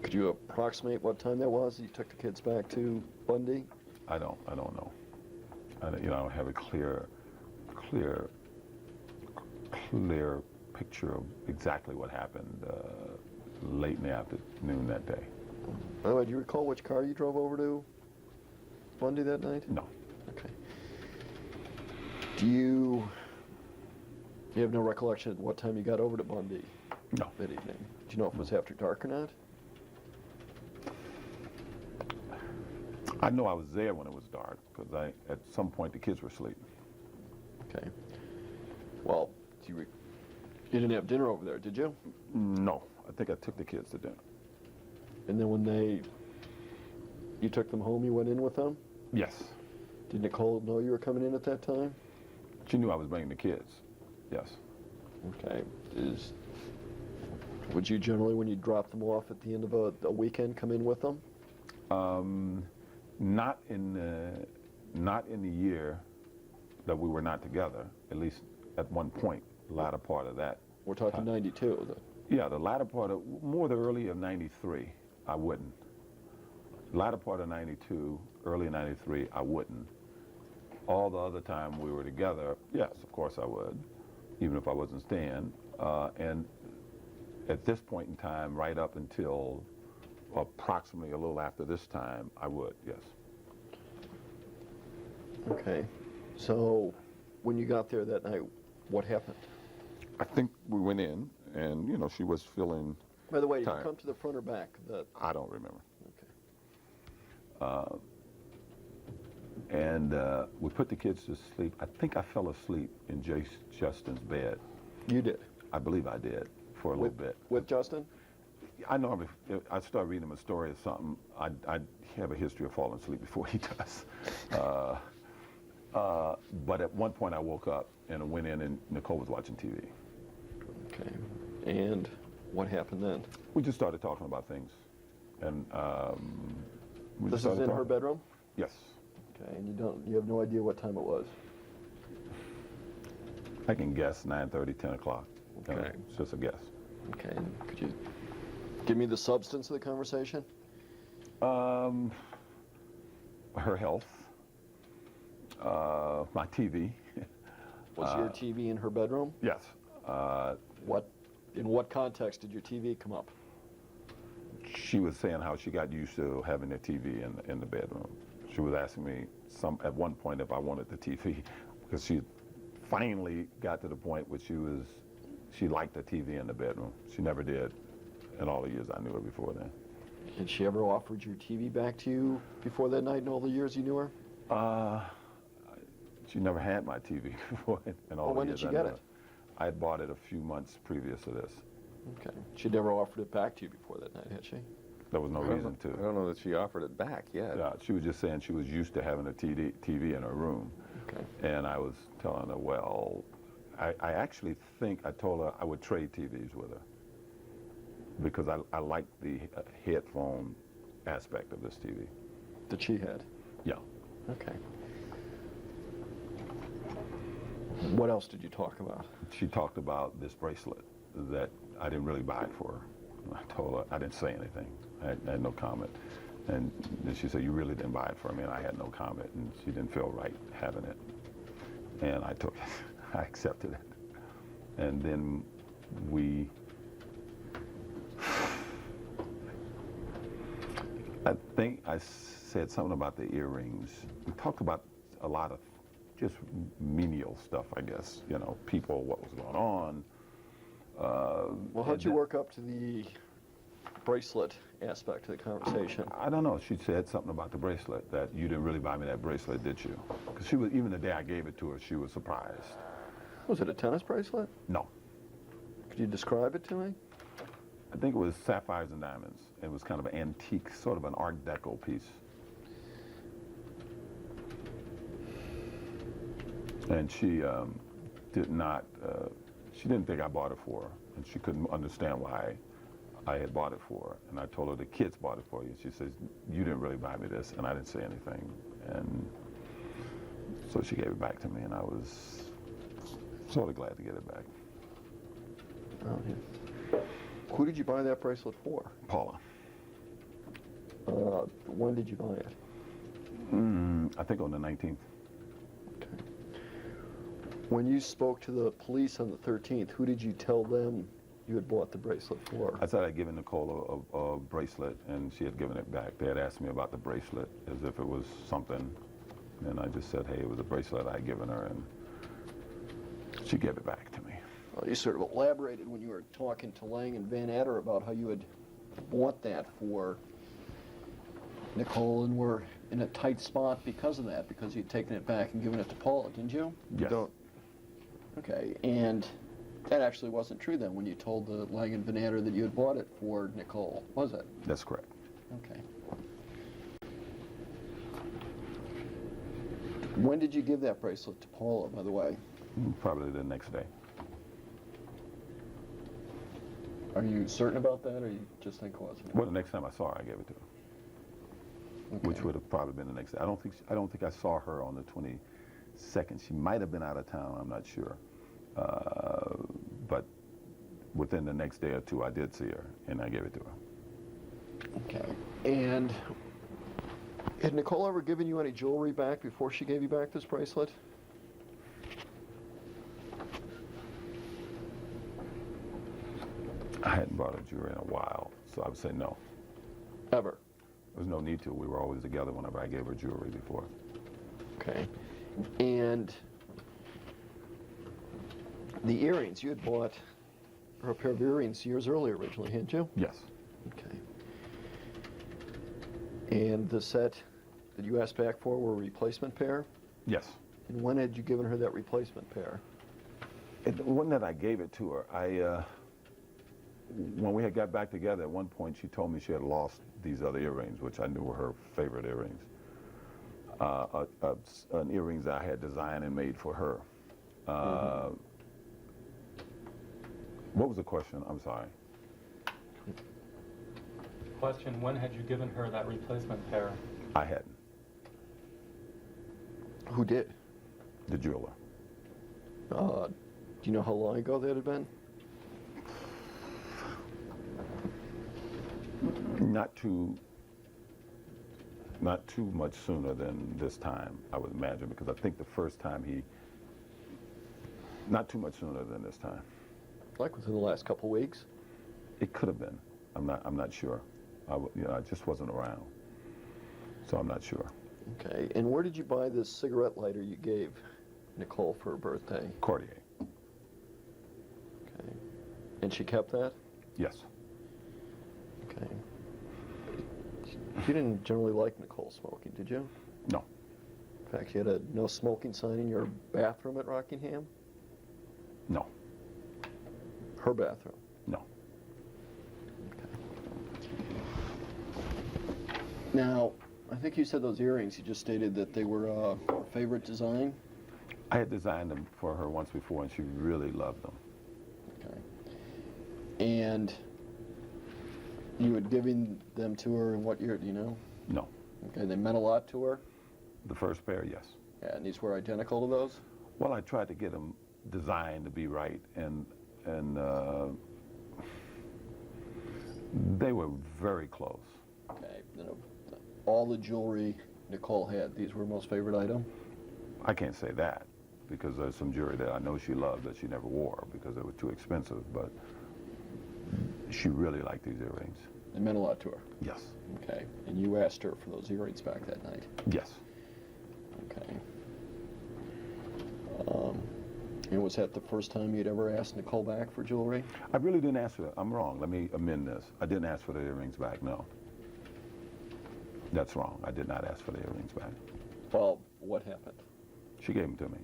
Speaker 6: Could you approximate what time that was that you took the kids back to Bundy?
Speaker 2: I don't know. I don't have a clear picture of exactly what happened late in the afternoon that day.
Speaker 6: By the way, do you recall which car you drove over to Bundy that night?
Speaker 2: No.
Speaker 6: Okay. You have no recollection of what time you got over to Bundy
Speaker 2: No.
Speaker 6: that evening? Do you know if it was after dark or not?
Speaker 2: I know I was there when it was dark because at some point the kids were asleep.
Speaker 6: Okay. Well, you didn't have dinner over there, did you?
Speaker 2: No, I think I took the kids to dinner.
Speaker 6: And then when you took them home, you went in with them?
Speaker 2: Yes.
Speaker 6: Did Nicole know you were coming in at that time?
Speaker 2: She knew I was bringing the kids. Yes.
Speaker 6: Okay. Would you generally, when you drop them off at the end of a weekend, come in with them?
Speaker 2: Not in the year that we were not together. At least at one point, the latter part of that.
Speaker 6: We're talking 92.
Speaker 2: Yeah, the latter part of more the early of '93, I wouldn't. Latter part of '92, early '93, I wouldn't. All the other time we were together, yes, of course I would, even if I wasn't staying. And at this point in time, right up until approximately a little after this time, I would, yes.
Speaker 6: Okay. So when you got there that night, what happened?
Speaker 2: I think we went in, and you know, she was feeling.
Speaker 6: By the way, did you
Speaker 2: tired.
Speaker 6: come to the front or back?
Speaker 2: I don't remember.
Speaker 6: Okay.
Speaker 2: And we put the kids to sleep. I think I fell asleep in Justin's bed.
Speaker 6: You did?
Speaker 2: I believe I did for a little bit.
Speaker 6: With Justin?
Speaker 2: I normally, if I start reading him a story or something, I have a history of falling asleep before he does. But at one point I woke up and I went in and Nicole was watching TV.
Speaker 6: Okay. And what happened then?
Speaker 2: We just started talking about things. And we
Speaker 6: This
Speaker 2: just
Speaker 6: is
Speaker 2: started
Speaker 6: in her
Speaker 2: talking.
Speaker 6: bedroom?
Speaker 2: Yes.
Speaker 6: Okay, and you have no idea what time it was?
Speaker 2: I can guess 9:30, 10 o'clock. You know,
Speaker 6: Okay.
Speaker 2: it's just a guess.
Speaker 6: Okay, and could you give me the substance of the conversation?
Speaker 2: Her health, my TV.
Speaker 6: Was your TV in her bedroom?
Speaker 2: Yes.
Speaker 6: In what context did your TV come up?
Speaker 2: She was saying how she got used to having a TV in the bedroom. She was asking me at one point if I wanted the TV because she finally got to the point where she liked the TV in the bedroom. She never did in all the years I knew her before then.
Speaker 6: Had she ever offered your TV back to you before that night in all the years you knew her?
Speaker 2: She never had my TV before in all the
Speaker 6: when
Speaker 2: years
Speaker 6: did she
Speaker 2: I
Speaker 6: get
Speaker 2: knew
Speaker 6: it?
Speaker 2: her. I had bought it a few months previous to this.
Speaker 6: Okay. She never offered it back to you before that night, had she?
Speaker 2: There was no reason to.
Speaker 3: I don't know that she offered it back yet.
Speaker 2: Yeah, she was just saying she was used to having a TV in her room.
Speaker 6: Okay.
Speaker 2: And I was telling her, well, I actually think I told her I would trade TVs with her because I like the headphone aspect of this TV.
Speaker 6: That she had?
Speaker 2: Yeah.
Speaker 6: Okay. What else did you talk about?
Speaker 2: She talked about this bracelet that I didn't really buy it for her. I told her I didn't say anything. I had no comment. And then she said, you really didn't buy it for me, and I had no comment, and she didn't feel right having it. And I took it. I accepted it. And then I think I said something about the earrings. We talked about a lot of just menial stuff, I guess. You know, people, what was going on.
Speaker 6: Well, how'd you work up to the bracelet aspect of the conversation?
Speaker 2: I don't know. She said something about the bracelet, that you didn't really buy me that bracelet, did you? Because she was, even the day I gave it to her, she was surprised.
Speaker 6: Was it a tennis bracelet?
Speaker 2: No.
Speaker 6: Could you describe it to me?
Speaker 2: I think it was sapphires and diamonds. It was kind of an antique, sort of an Art Deco piece. And she did not, she didn't think I bought it for her, and she couldn't understand why I had bought it for her. And I told her the kids bought it for you. She says, you didn't really buy me this, and I didn't say anything. And so she gave it back to me, and I was sort of glad to get it back.
Speaker 6: Oh, yeah. Who did you buy that bracelet for?
Speaker 2: Paula.
Speaker 6: When did you buy it?
Speaker 2: I think on the 19th.
Speaker 6: Okay. When you spoke to the police on the 13th, who did you tell them you had bought the bracelet for?
Speaker 2: I said I'd given Nicole a bracelet, and she had given it back. They had asked me about the bracelet as if it was something, and I just said, hey, it was a bracelet I had given her, and she gave it back to me.
Speaker 6: Well, you sort of elaborated when you were talking to Lang and Van Adder about how you had bought that for Nicole and were in a tight spot because of that, because you'd taken it back and given it to Paula, didn't you?
Speaker 2: Yes.
Speaker 6: Okay, and that actually wasn't true then when you told the Lang and Van Adder that you had bought it for Nicole, was it?
Speaker 2: That's correct.
Speaker 6: Okay. When did you give that bracelet to Paula, by the way?
Speaker 2: Probably the next day.
Speaker 6: Are you certain about that, or you just think it wasn't?
Speaker 2: Well, the next time I saw her, I gave it to her,
Speaker 6: Okay.
Speaker 2: which would have probably been the next day. I don't think I saw her on the 22nd. She might have been out of town. I'm not sure. But within the next day or two, I did see her, and I gave it to her.
Speaker 6: Okay. And had Nicole ever given you any jewelry back before she gave you back this bracelet?
Speaker 2: I hadn't bought a jewelry in a while, so I would say no.
Speaker 6: Ever?
Speaker 2: There was no need to. We were always together whenever I gave her jewelry before.
Speaker 6: Okay. And The earrings, you had bought her a pair of earrings years earlier originally, hadn't you?
Speaker 2: Yes.
Speaker 6: Okay. And the set that you asked back for were a replacement pair?
Speaker 2: Yes.
Speaker 6: And when had you given her that replacement pair?
Speaker 2: It wasn't that I gave it to her. When we had got back together, at one point she told me she had lost these other earrings, which I knew were her favorite earrings. An earrings that I had designed and made for her. What was the question? I'm sorry.
Speaker 8: Question, when had you given her that replacement pair?
Speaker 2: I hadn't.
Speaker 6: Who did?
Speaker 2: The jeweler.
Speaker 6: Do you know how long ago that had been?
Speaker 2: Not too much sooner than this time, I would imagine, because I think the first time not too much sooner than this time.
Speaker 6: Like within the last couple weeks?
Speaker 2: It could have been. I'm not sure. I just wasn't around, so I'm not sure.
Speaker 6: Okay, and where did you buy this cigarette lighter you gave Nicole for her birthday?
Speaker 2: Cartier.
Speaker 6: Okay. And she kept that?
Speaker 2: Yes.
Speaker 6: Okay. You didn't generally like Nicole smoking, did you?
Speaker 2: No.
Speaker 6: In fact, you had a no smoking sign in your bathroom at Rockingham?
Speaker 2: No.
Speaker 6: Her bathroom?
Speaker 2: No.
Speaker 1: Now, I think you said those earrings, you just stated that they were her favorite design?
Speaker 2: I had designed them for her once before, and she really loved them.
Speaker 1: Okay. And you had given them to her in what year, do you know?
Speaker 2: No.
Speaker 1: Okay, they meant a lot to her?
Speaker 2: The first pair, yes.
Speaker 1: Yeah, and these were identical to those?
Speaker 2: Well, I tried to get them designed to be right, and they were very close.
Speaker 1: Okay, you know, all the jewelry Nicole had, these were her most favorite item?
Speaker 2: I can't say that, because there's some jewelry that I know she loved that she never wore because they were too expensive, but she really liked these earrings.
Speaker 1: They meant a lot to her?
Speaker 2: Yes.
Speaker 1: Okay, and you asked her for those earrings back that night?
Speaker 2: Yes.
Speaker 1: Okay. And was that the first time you'd ever asked Nicole back for jewelry?
Speaker 2: I really didn't ask for it. I'm wrong. Let me amend this. I didn't ask for the earrings back, no. That's wrong. I did not ask for the earrings back.
Speaker 1: Well, what happened?
Speaker 2: She gave them to me.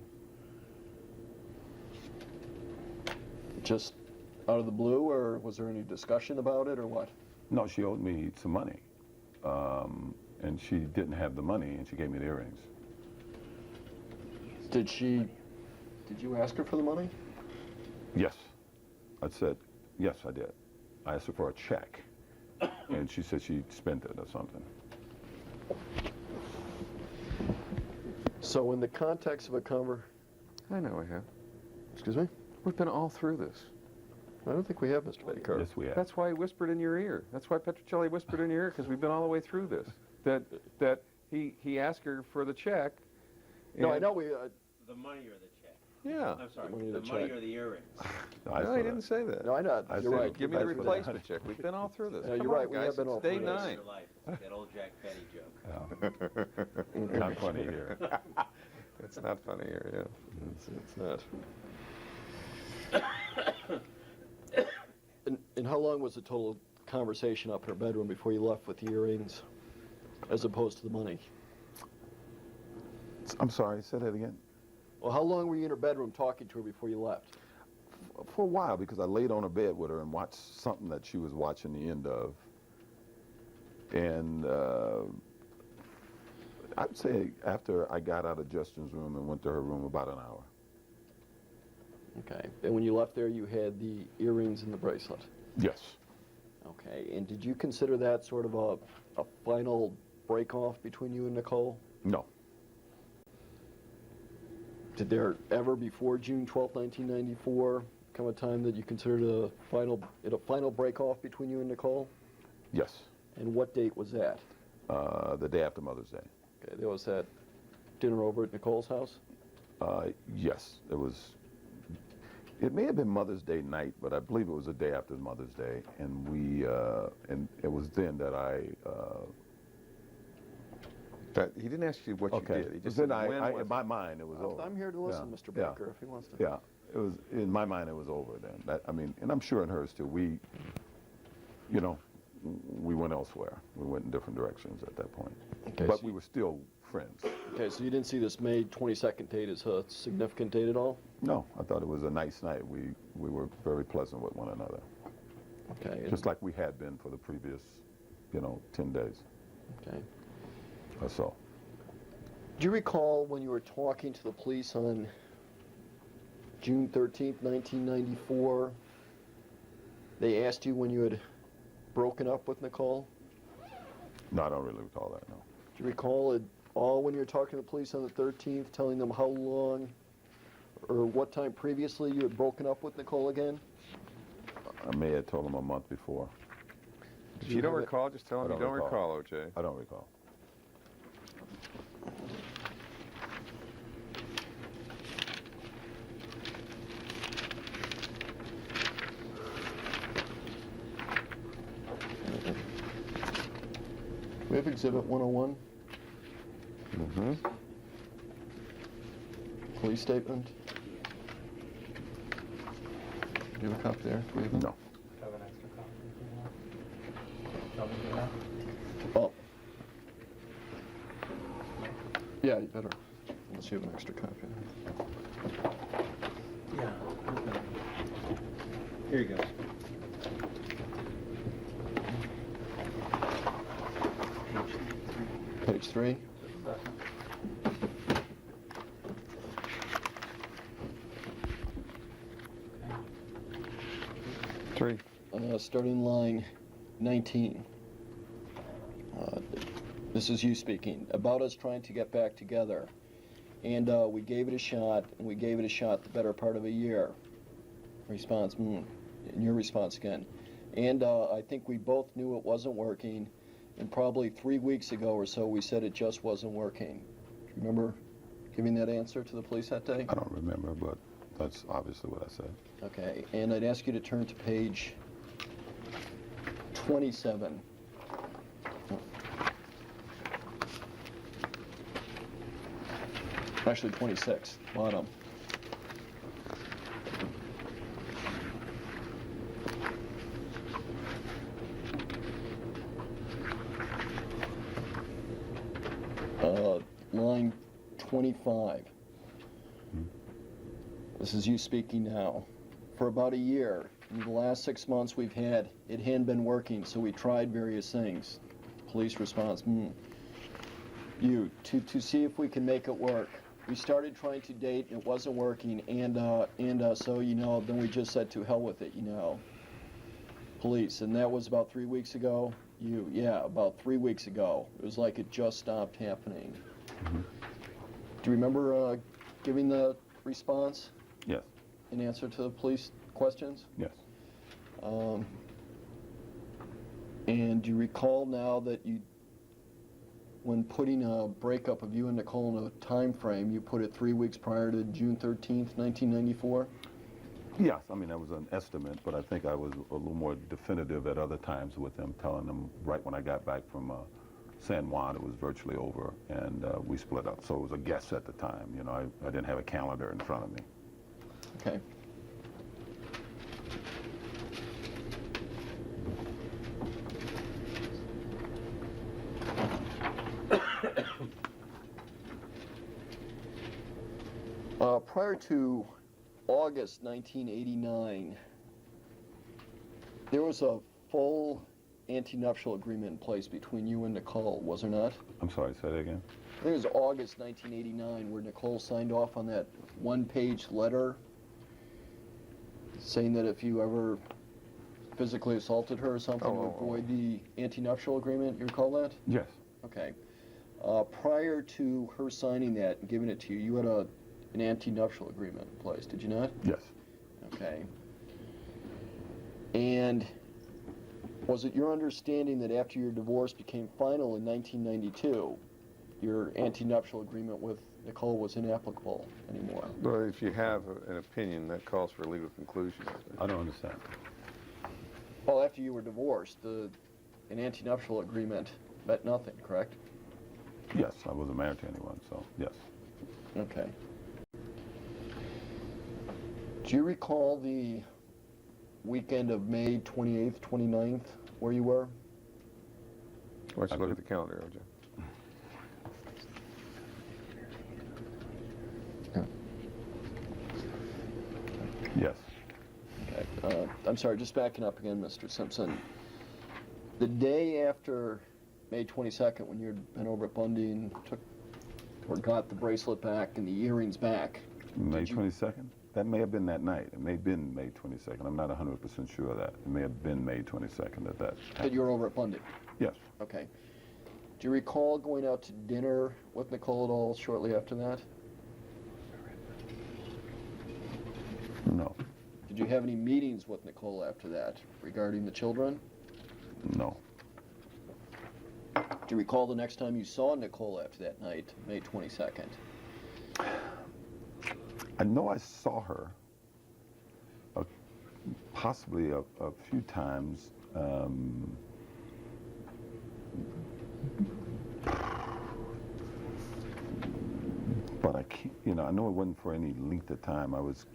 Speaker 1: Just out of the blue, or was there any discussion about it, or what?
Speaker 2: No, she owed me some money, and she didn't have the money, and she gave me the earrings.
Speaker 1: Did you ask her for the money?
Speaker 2: Yes. I said, yes, I did. I asked her for a check, and she said she spent it or something.
Speaker 6: So in the context of a
Speaker 3: I know I have.
Speaker 6: excuse me?
Speaker 3: We've been all through this.
Speaker 6: I don't think we have, Mr. Baker.
Speaker 2: Yes, we have.
Speaker 3: That's why he whispered in your ear. That's why Petrocelli whispered in your ear, because we've been all the way through this. That he asked her for the check.
Speaker 6: No, I
Speaker 3: and-
Speaker 6: know we,
Speaker 7: The money or the check?
Speaker 3: Yeah.
Speaker 7: I'm sorry,
Speaker 6: money or
Speaker 7: the
Speaker 6: the
Speaker 7: money
Speaker 6: check.
Speaker 7: or the earrings?
Speaker 2: I
Speaker 3: No,
Speaker 2: saw
Speaker 3: he
Speaker 2: that.
Speaker 3: didn't say that.
Speaker 6: no, I know,
Speaker 2: I
Speaker 6: you're
Speaker 2: said,
Speaker 6: right.
Speaker 3: Give me the
Speaker 2: Thanks for that.
Speaker 3: replacement check. We've been all through this.
Speaker 6: Yeah,
Speaker 3: Come
Speaker 6: you're
Speaker 3: on,
Speaker 6: right, we
Speaker 3: guys.
Speaker 6: have been
Speaker 3: It's
Speaker 6: all
Speaker 3: day
Speaker 6: through this.
Speaker 3: 9.
Speaker 7: Your life. It's that old Jack Benny joke.
Speaker 2: Yeah. Not funny here.
Speaker 3: It's not funny here, yeah.
Speaker 6: It's not. And how long was the total conversation up in her bedroom before you left with the earrings, as opposed to the money?
Speaker 2: I'm sorry, say that again.
Speaker 6: Well, how long were you in her bedroom talking to her before you left?
Speaker 2: For a while, because I laid on her bed with her and watched something that she was watching the end of. And I'd say after I got out of Justin's room and went to her room, about an hour.
Speaker 6: Okay. And when you left there, you had the earrings and the bracelet.
Speaker 2: Yes.
Speaker 6: Okay. And did you consider that sort of a final break-off between you and Nicole?
Speaker 2: No.
Speaker 6: Did there ever, before June 12, 1994, come a time that you considered a final break-off between you and Nicole?
Speaker 2: Yes.
Speaker 6: And what date was that?
Speaker 2: The day after Mother's Day.
Speaker 6: Okay, there was that dinner over at Nicole's house?
Speaker 2: Yes, it was. It may have been Mother's Day night, but I believe it was the day after Mother's Day, and and it was then that
Speaker 3: He didn't ask you what
Speaker 2: okay.
Speaker 3: you did. He just
Speaker 2: then
Speaker 3: said, when was
Speaker 2: in my mind, it was over.
Speaker 6: I'm here to listen,
Speaker 2: Yeah,
Speaker 6: Mr.
Speaker 2: yeah,
Speaker 6: Baker, if he wants to.
Speaker 2: Yeah, it was, in my mind, it was over then. I mean, and I'm sure in hers too. We, you know, we went elsewhere. We went in different directions at that point.
Speaker 6: Okay,
Speaker 2: But
Speaker 6: so
Speaker 2: we were still friends.
Speaker 6: Okay, so you didn't see this May 22nd date as a significant date at all?
Speaker 2: No, I thought it was a nice night. We were very pleasant with one another,
Speaker 6: Okay.
Speaker 2: just like we had been for the previous, 10 days
Speaker 6: Okay.
Speaker 2: or so.
Speaker 6: Do you recall when you were talking to the police on June 13th, 1994, they asked you when you had broken up with Nicole?
Speaker 2: No, I don't really recall that, no.
Speaker 6: Do you recall at all when you were talking to the police on the 13th, telling them how long or what time previously you had broken up with Nicole again?
Speaker 2: I may have told him a month before.
Speaker 3: If you don't recall, just tell
Speaker 2: I
Speaker 3: him you
Speaker 2: don't
Speaker 3: don't
Speaker 2: recall.
Speaker 3: recall, OJ.
Speaker 2: I don't recall.
Speaker 1: We have Exhibit 101,
Speaker 3: Mm-hmm.
Speaker 1: police statement. Do you have a copy there? Do we have it?
Speaker 2: No.
Speaker 8: Have an extra copy if you want. Shall we do that?
Speaker 1: Oh. Yeah, you better, unless you have an extra copy.
Speaker 7: Yeah. Okay. Here you go.
Speaker 1: Page 3.
Speaker 3: Three.
Speaker 1: Starting line 19. This is you speaking. About us trying to get back together. And we gave it a shot, and we gave it a shot the better part of a year. Response, and your response again. And I think we both knew it wasn't working, and probably 3 weeks ago or so we said it just wasn't working. Do you remember giving that answer to the police that day?
Speaker 2: I don't remember, but that's obviously what I said.
Speaker 1: Okay, and I'd ask you to turn to page 27. Actually, 26, bottom. Line 25. This is you speaking now. For about a year, in the last 6 months we've had, it hadn't been working, so we tried various things. Police response, you, to see if we can make it work. We started trying to date, and it wasn't working, and so, then we just said to hell with it, Police, and that was about 3 weeks ago. You, yeah, about 3 weeks ago. It was like it just stopped happening.
Speaker 2: Mm-hmm.
Speaker 1: Do you remember giving the response
Speaker 2: Yes,
Speaker 1: in answer to the police questions?
Speaker 2: yes.
Speaker 1: And do you recall now that you, when putting a breakup of you and Nicole in a time frame, you put it 3 weeks prior to June 13th, 1994?
Speaker 2: Yes, I mean, that was an estimate, but I think I was a little more definitive at other times with them, telling them right when I got back from San Juan, it was virtually over, and we split up. So it was a guess at the time. I didn't have a calendar in front of me.
Speaker 1: Okay. Prior to August 1989, there was a full antenuptial agreement in place between you and Nicole, was there not?
Speaker 2: I'm sorry, say that again?
Speaker 1: I think it was August 1989 where Nicole signed off on that one-page letter saying that if you ever physically assaulted her or something, you would void the antenuptial agreement. You recall that?
Speaker 2: Yes.
Speaker 1: Okay. Prior to her signing that and giving it to you, you had an antenuptial agreement in place, did you not?
Speaker 2: Yes.
Speaker 1: Okay. And was it your understanding that after your divorce became final in 1992, your antenuptial agreement with Nicole was inapplicable anymore?
Speaker 3: Well, if you have an opinion, that calls for a legal conclusion.
Speaker 2: I don't understand.
Speaker 1: Well, after you were divorced, an antenuptial agreement meant nothing, correct?
Speaker 2: Yes, I wasn't married to anyone, so yes.
Speaker 1: Okay.
Speaker 6: Do you recall the weekend of May 28th, 29th, where you were?
Speaker 3: Why don't you look at the calendar, OJ?
Speaker 2: Yes.
Speaker 6: Okay. I'm sorry, just backing up again, Mr. Simpson. The day after May 22nd, when you'd been over at Bundy and took or got the bracelet back and the earrings back.
Speaker 2: May 22nd? That may have been that night. It may have been May 22nd. I'm not 100% sure of that. It may have been May 22nd at that.
Speaker 6: But you were over at Bundy?
Speaker 2: Yes.
Speaker 6: Okay. Do you recall going out to dinner with Nicole at all shortly after that?
Speaker 2: No.
Speaker 6: Did you have any meetings with Nicole after that regarding the children?
Speaker 2: No.
Speaker 6: Do you recall the next time you saw Nicole after that night, May 22nd?
Speaker 2: I know I saw her possibly a few times. But I can't, I know it wasn't for any length of time. I was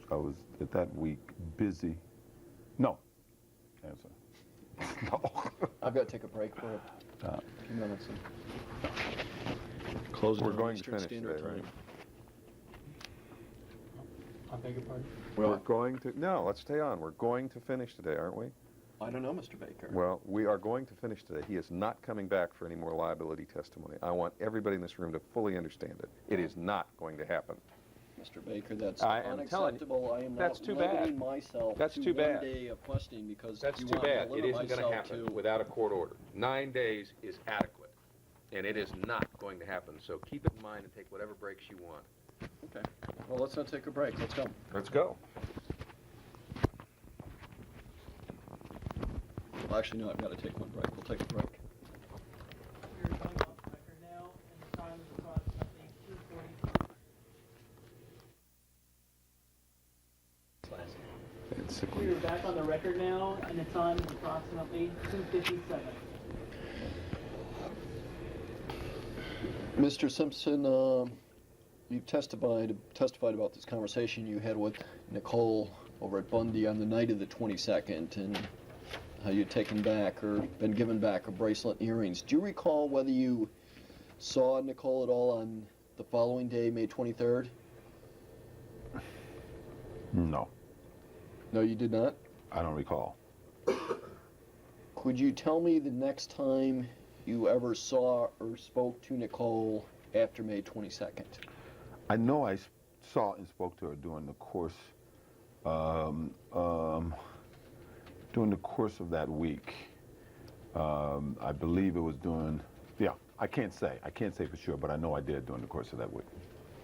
Speaker 2: at that week busy. No. Answer. No.
Speaker 6: I've got to take a break for a few minutes. Close.
Speaker 3: We're going to finish today, right?
Speaker 8: I beg your pardon?
Speaker 3: We're going to, no, let's stay on. We're going to finish today, aren't we?
Speaker 6: I don't know, Mr. Baker.
Speaker 3: Well, we are going to finish today. He is not coming back for any more liability testimony. I want everybody in this room to fully understand it. It is not going to happen.
Speaker 6: Mr. Baker, that's
Speaker 3: I am telling you,
Speaker 6: unacceptable. I am
Speaker 3: that's
Speaker 6: not
Speaker 3: too bad.
Speaker 6: limiting myself
Speaker 3: That's
Speaker 6: to
Speaker 3: too bad.
Speaker 6: 1 day of questioning because
Speaker 3: That's
Speaker 6: you
Speaker 3: too
Speaker 6: want me to
Speaker 3: bad. It
Speaker 6: limit
Speaker 3: isn't going to
Speaker 6: myself
Speaker 3: happen
Speaker 6: to...
Speaker 3: without a court order. 9 days is adequate, and it is not going to happen. So keep it in mind and take whatever breaks you want.
Speaker 6: Okay. Well, let's not take a break. Let's go.
Speaker 3: Let's go.
Speaker 6: Well, actually, no, I've got to take one break. We'll take a break.
Speaker 5: We're going off the record now, and the time is approximately 2:40. We are back on the record now, and the time is approximately 2:57.
Speaker 6: Mr. Simpson, you testified about this conversation you had with Nicole over at Bundy on the night of the 22nd, and how you'd taken back or been given back a bracelet and earrings. Do you recall whether you saw Nicole at all on the following day, May 23rd?
Speaker 2: No.
Speaker 6: No, you did not?
Speaker 2: I don't recall.
Speaker 6: Could you tell me the next time you ever saw or spoke to Nicole after May 22nd?
Speaker 2: I know I saw and spoke to her during the course of that week. I believe it was during, I can't say for sure, but I know I did during the course of that week.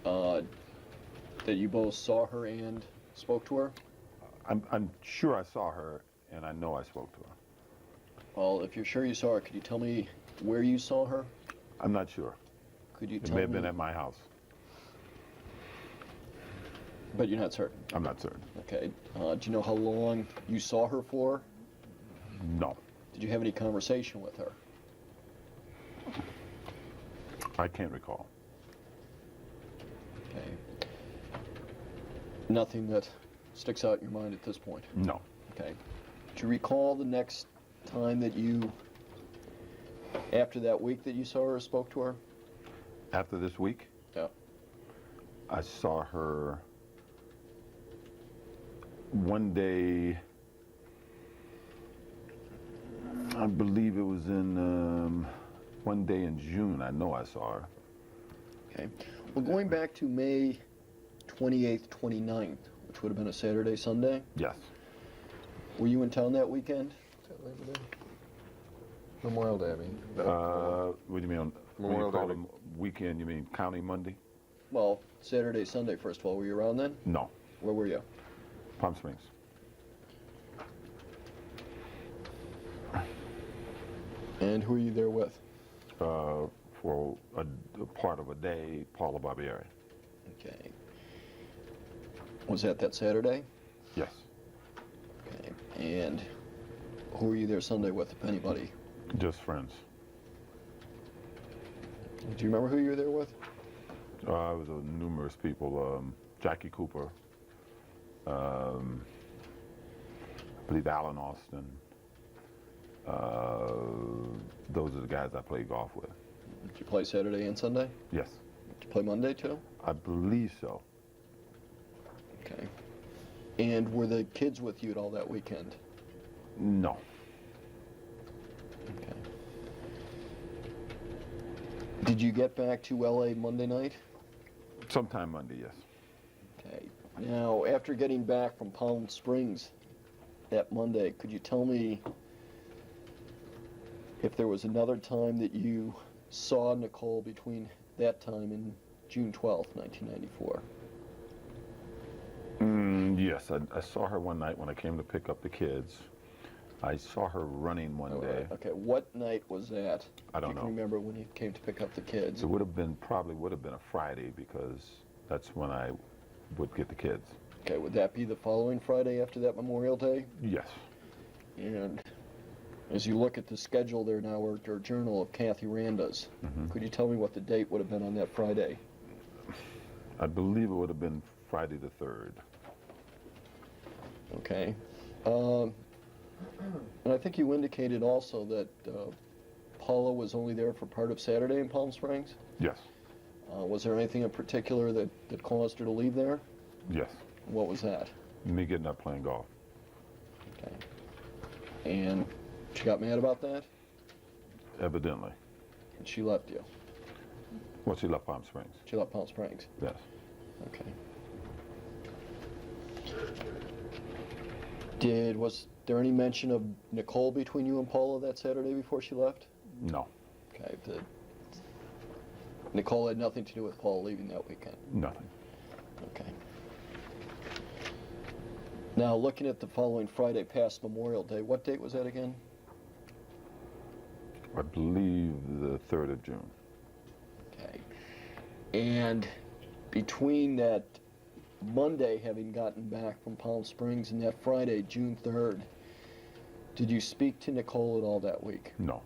Speaker 6: That you both saw her and spoke to her?
Speaker 2: I'm sure I saw her, and I know I spoke to her.
Speaker 6: Well, if you're sure you saw her, could you tell me where you saw her?
Speaker 2: I'm not sure.
Speaker 6: Could you
Speaker 2: It
Speaker 6: tell
Speaker 2: may have
Speaker 6: me?
Speaker 2: been at my house.
Speaker 6: But you're not certain?
Speaker 2: I'm not certain.
Speaker 6: Okay. Do you know how long you saw her for?
Speaker 2: No.
Speaker 6: Did you have any conversation with her?
Speaker 2: I can't recall.
Speaker 6: Okay. Nothing that sticks out in your mind at this point?
Speaker 2: No.
Speaker 6: Okay. Do you recall the next time that you, after that week that you saw her or spoke to her?
Speaker 2: After this week,
Speaker 6: Yeah.
Speaker 2: I saw her one day, I believe it was in one day in June. I know I saw her.
Speaker 6: Okay. Well, going back to May 28th, 29th, which would have been a Saturday, Sunday,
Speaker 2: Yes.
Speaker 6: were you in town that weekend?
Speaker 3: Memorial Day, I mean.
Speaker 2: What do you mean?
Speaker 3: Memorial
Speaker 2: when you call
Speaker 3: Day.
Speaker 2: them weekend, you mean County Monday?
Speaker 6: Well, Saturday, Sunday, first of all. Were you around then?
Speaker 2: No.
Speaker 6: Where were you?
Speaker 2: Palm Springs.
Speaker 6: And who were you there with?
Speaker 2: For a part of a day, Paula Barbieri.
Speaker 6: Okay. Was that Saturday?
Speaker 2: Yes.
Speaker 6: Okay. And who were you there Sunday with, if anybody?
Speaker 2: Just friends.
Speaker 6: Do you remember who you were there with?
Speaker 2: It was numerous people. Jackie Cooper, I believe Alan Austin. Those are the guys I play golf with.
Speaker 1: Did you play Saturday and Sunday?
Speaker 2: Yes,
Speaker 1: Did you play Monday too?
Speaker 2: I believe so.
Speaker 1: Okay. And were the kids with you at all that weekend?
Speaker 2: No.
Speaker 1: Okay. Did you get back to LA Monday night?
Speaker 2: Sometime Monday, yes.
Speaker 1: Okay. Now, after getting back from Palm Springs that Monday, could you tell me if there was another time that you saw Nicole between that time and June 12th, 1994?
Speaker 2: Yes, I saw her one night when I came to pick up the kids. I saw her running one day.
Speaker 1: Okay, what night was that?
Speaker 2: I don't
Speaker 1: You
Speaker 2: know.
Speaker 1: can remember when you came to pick up the kids?
Speaker 2: It would have been, probably would have been a Friday because that's when I would get the kids.
Speaker 1: Okay, would that be the following Friday after that Memorial Day?
Speaker 2: Yes.
Speaker 1: And as you look at the schedule there now, or journal of Kathy Randa's, could you tell me what the date would have been on that Friday?
Speaker 2: I believe it would have been Friday the 3rd.
Speaker 1: Okay. And I think you indicated also that Paula was only there for part of Saturday in Palm Springs.
Speaker 2: Yes.
Speaker 1: Was there anything in particular that caused her to leave there?
Speaker 2: Yes.
Speaker 1: What was that?
Speaker 2: Me getting up playing golf.
Speaker 1: Okay. And she got mad about that?
Speaker 2: Evidently.
Speaker 1: And she left you?
Speaker 2: Well, she left Palm Springs.
Speaker 1: She left Palm Springs?
Speaker 2: Yes.
Speaker 1: Okay. Was there any mention of Nicole between you and Paula that Saturday before she left?
Speaker 2: No.
Speaker 1: Okay. Nicole had nothing to do with Paula leaving that weekend?
Speaker 2: Nothing.
Speaker 1: Okay. Now, looking at the following Friday past Memorial Day, what date was that again?
Speaker 2: I believe the 3rd of June.
Speaker 1: Okay. And between that Monday, having gotten back from Palm Springs, and that Friday, June 3rd, did you speak to Nicole at all that week?
Speaker 2: No.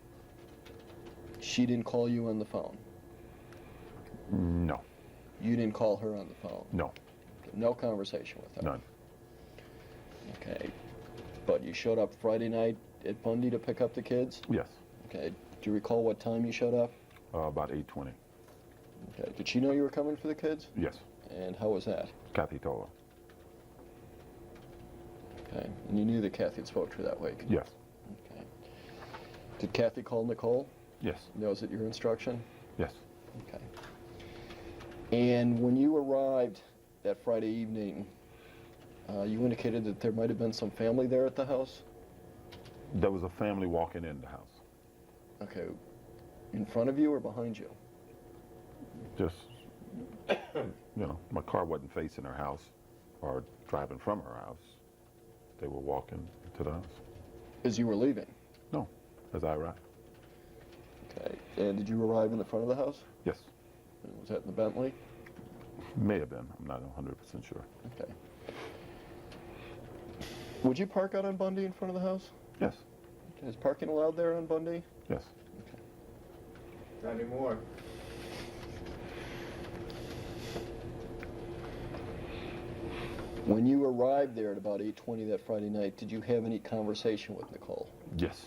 Speaker 1: She didn't call you on the phone?
Speaker 2: No.
Speaker 1: You didn't call her on the phone?
Speaker 2: No.
Speaker 1: No conversation with her?
Speaker 2: None.
Speaker 1: Okay. But you showed up Friday night at Bundy to pick up the kids?
Speaker 2: Yes.
Speaker 1: Okay. Do you recall what time you showed up?
Speaker 2: About 8:20.
Speaker 1: Okay. Did she know you were coming for the kids?
Speaker 2: Yes.
Speaker 1: And how was that?
Speaker 2: Kathy told her.
Speaker 1: Okay. And you knew that Kathy had spoke to her that week?
Speaker 2: Yes.
Speaker 1: Okay. Did Kathy call Nicole?
Speaker 2: Yes.
Speaker 1: Was it your instruction?
Speaker 2: Yes.
Speaker 1: Okay. And when you arrived that Friday evening, you indicated that there might have been some family there at the house?
Speaker 2: There was a family walking in the house.
Speaker 1: Okay. In front of you or behind you?
Speaker 2: Just, my car wasn't facing her house or driving from her house. They were walking to the house.
Speaker 1: As you were leaving?
Speaker 2: No, as I arrived.
Speaker 1: Okay. And did you arrive in the front of the house?
Speaker 2: Yes.
Speaker 1: Was that in the Bentley?
Speaker 2: May have been. I'm not 100% sure.
Speaker 1: Okay. Would you park out on Bundy in front of the house?
Speaker 2: Yes.
Speaker 1: Is parking allowed there on Bundy?
Speaker 2: Yes.
Speaker 8: Not anymore.
Speaker 1: When you arrived there at about 8:20 that Friday night, did you have any conversation with Nicole?
Speaker 2: Yes.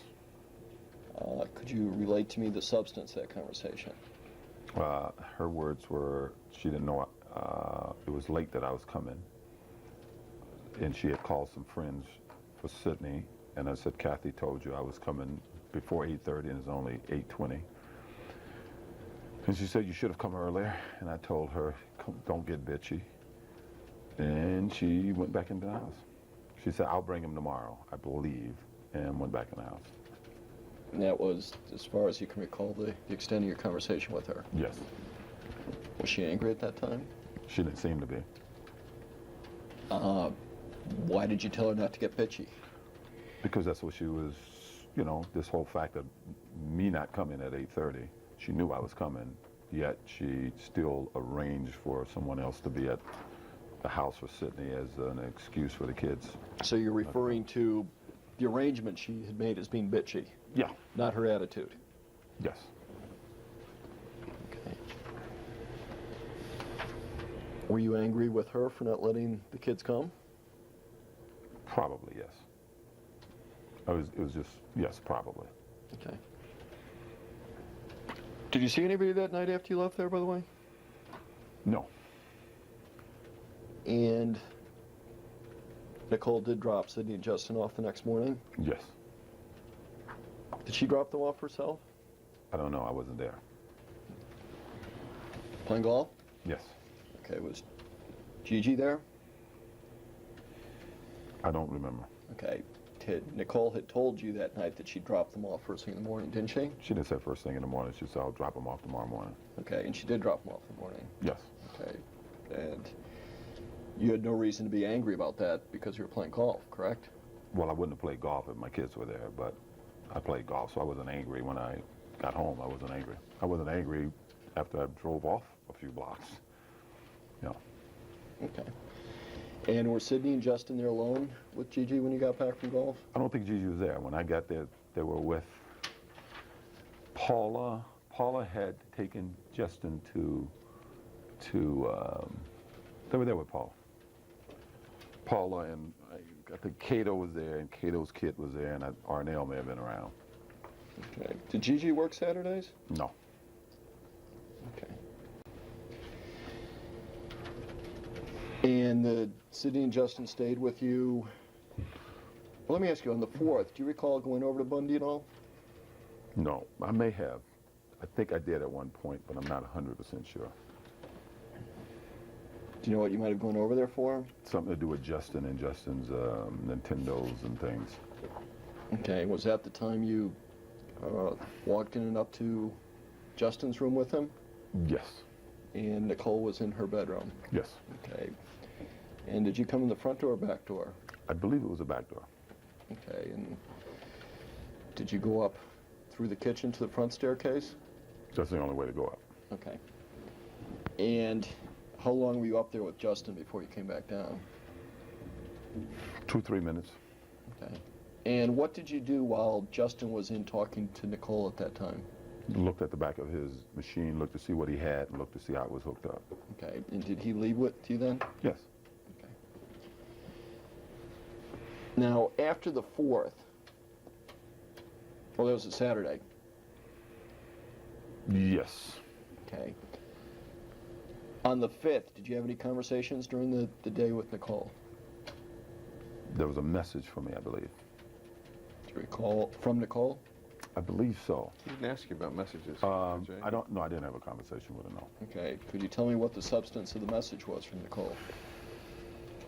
Speaker 1: Could you relate to me the substance of that conversation?
Speaker 2: Her words were, she didn't know it was late that I was coming. And she had called some friends for Sydney. And I said, Kathy told you I was coming before 8:30 and it's only 8:20. And she said, you should have come earlier. And I told her, don't get bitchy. And she went back into the house. She said, I'll bring him tomorrow, I believe, and went back in the house.
Speaker 1: And that was, as far as you can recall, the extent of your conversation with her.
Speaker 2: Yes.
Speaker 1: Was she angry at that time?
Speaker 2: She didn't seem to be.
Speaker 1: Why did you tell her not to get bitchy?
Speaker 2: Because that's what she was, this whole fact of me not coming at 8:30. She knew I was coming, yet she still arranged for someone else to be at the house for Sydney as an excuse for the kids.
Speaker 1: So you're referring to the arrangement she had made as being bitchy,
Speaker 2: Yeah.
Speaker 1: not her attitude?
Speaker 2: Yes.
Speaker 1: Okay. Were you angry with her for not letting the kids come?
Speaker 2: Probably, yes. It was just, yes, probably.
Speaker 6: Okay. Did you see anybody that night after you left there, by the way?
Speaker 2: No.
Speaker 6: And Nicole did drop Sydney and Justin off the next morning.
Speaker 2: Yes.
Speaker 6: Did she drop them off herself?
Speaker 2: I don't know. I wasn't there.
Speaker 1: Playing golf?
Speaker 2: Yes.
Speaker 1: Okay, was Gigi there?
Speaker 2: I don't remember.
Speaker 1: Okay. Nicole had told you that night that she dropped them off first thing in the morning, didn't she?
Speaker 2: She didn't say first thing in the morning. She said, I'll drop them off tomorrow morning.
Speaker 1: Okay, and she did drop them off in the morning.
Speaker 2: Yes.
Speaker 1: Okay. And you had no reason to be angry about that because you were playing golf, correct?
Speaker 2: Well, I wouldn't have played golf if my kids were there, but I played golf, so I wasn't angry when I got home. I wasn't angry. I wasn't angry after I drove off a few blocks. Yeah.
Speaker 1: Okay. And were Sydney and Justin there alone with Gigi when you got back from golf?
Speaker 2: I don't think Gigi was there. When I got there, they were with Paula. Paula had taken Justin to they were there with Paula, and I think Cato was there, and Cato's kid was there, and Arnell may have been around.
Speaker 1: Okay. Did Gigi work Saturdays?
Speaker 2: No.
Speaker 1: Okay. And Sydney and Justin stayed with you. Well, let me ask you, on the 4th, do you recall going over to Bundy at all?
Speaker 2: No, I may have. I think I did at one point, but I'm not 100% sure.
Speaker 1: Do you know what you might have gone over there for?
Speaker 2: Something to do with Justin and Justin's Nintendos and things.
Speaker 1: Okay, was that the time you walked in and up to Justin's room with him?
Speaker 2: Yes.
Speaker 1: And Nicole was in her bedroom?
Speaker 2: Yes.
Speaker 1: Okay. And did you come in the front door or back door?
Speaker 2: I believe it was a back door.
Speaker 1: Okay, and did you go up through the kitchen to the front staircase?
Speaker 2: That's the only way to go up.
Speaker 1: Okay. And how long were you up there with Justin before you came back down?
Speaker 2: 2-3 minutes.
Speaker 1: Okay. And what did you do while Justin was in talking to Nicole at that time?
Speaker 2: Looked at the back of his machine, looked to see what he had, and looked to see how it was hooked up.
Speaker 1: Okay. And did he leave with you then?
Speaker 2: Yes.
Speaker 1: Okay. Now, after the 4th, well, that was a Saturday.
Speaker 2: Yes.
Speaker 1: Okay. On the 5th, did you have any conversations during the day with Nicole?
Speaker 2: There was a message for me, I believe.
Speaker 1: Do you recall from Nicole?
Speaker 2: I believe so.
Speaker 3: He didn't ask you about messages. Jay.
Speaker 2: I don't. No, I didn't have a conversation with her. No.
Speaker 1: Okay. Could you tell me what the substance of the message was from Nicole?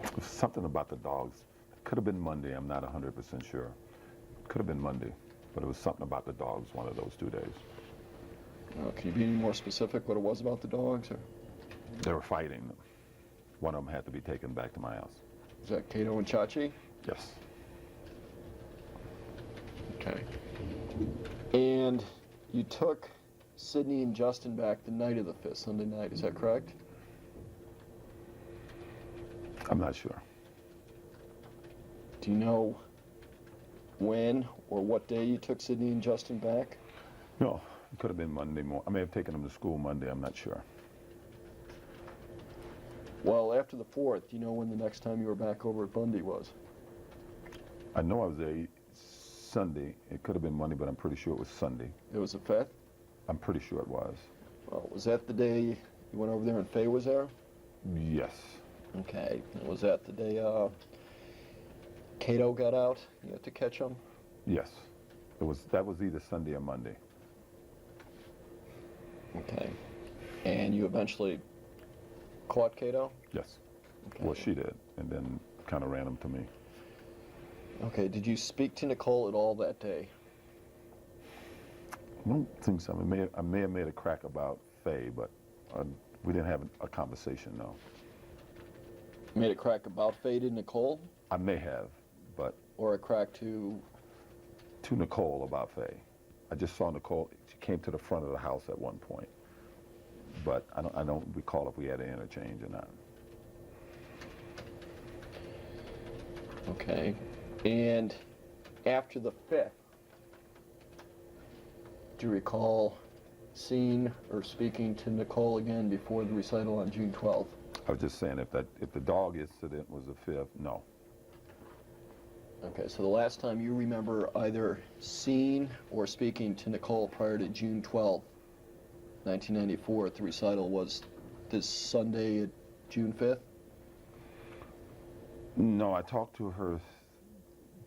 Speaker 2: It was something about the dogs. It could have been Monday. I'm not 100% sure. Could have been Monday, but it was something about the dogs one of those 2 days.
Speaker 1: Can you be any more specific what it was about the dogs? Or
Speaker 2: They were fighting. One of them had to be taken back to my house.
Speaker 1: is that Cato and Chachi?
Speaker 2: Yes.
Speaker 1: Okay. And you took Sydney and Justin back the night of the 5th, Sunday night, is that correct?
Speaker 2: I'm not sure.
Speaker 1: Do you know when or what day you took Sydney and Justin back?
Speaker 2: No, it could have been Monday morning. I may have taken them to school Monday. I'm not sure.
Speaker 1: Well, after the 4th, do you know when the next time you were back over at Bundy was?
Speaker 2: I know I was there Sunday. It could have been Monday, but I'm pretty sure it was Sunday.
Speaker 1: It was the 5th?
Speaker 2: I'm pretty sure it was.
Speaker 1: Well, was that the day you went over there and Faye was there?
Speaker 2: Yes.
Speaker 1: Okay. And was that the day Cato got out? You had to catch him?
Speaker 2: Yes. That was either Sunday or Monday.
Speaker 1: Okay. And you eventually caught Cato?
Speaker 2: Yes.
Speaker 1: Okay.
Speaker 2: Well, she did, and then kind of ran them to me.
Speaker 1: Okay. Did you speak to Nicole at all that day?
Speaker 2: I don't think so. I may have made a crack about Faye, but we didn't have a conversation, no.
Speaker 1: Made a crack about Faye to Nicole?
Speaker 2: I may have, but
Speaker 1: Or a crack to...
Speaker 2: to Nicole about Faye. I just saw Nicole. She came to the front of the house at one point, but I don't recall if we had an interchange or not.
Speaker 1: Okay. And after the 5th, do you recall seeing or speaking to Nicole again before the recital on June 12th?
Speaker 2: I was just saying if the dog incident was the 5th, no.
Speaker 6: Okay, so the last time you remember either seeing or speaking to Nicole prior to June 12, 1994 at the recital was this Sunday, June 5th?
Speaker 2: No, I talked to her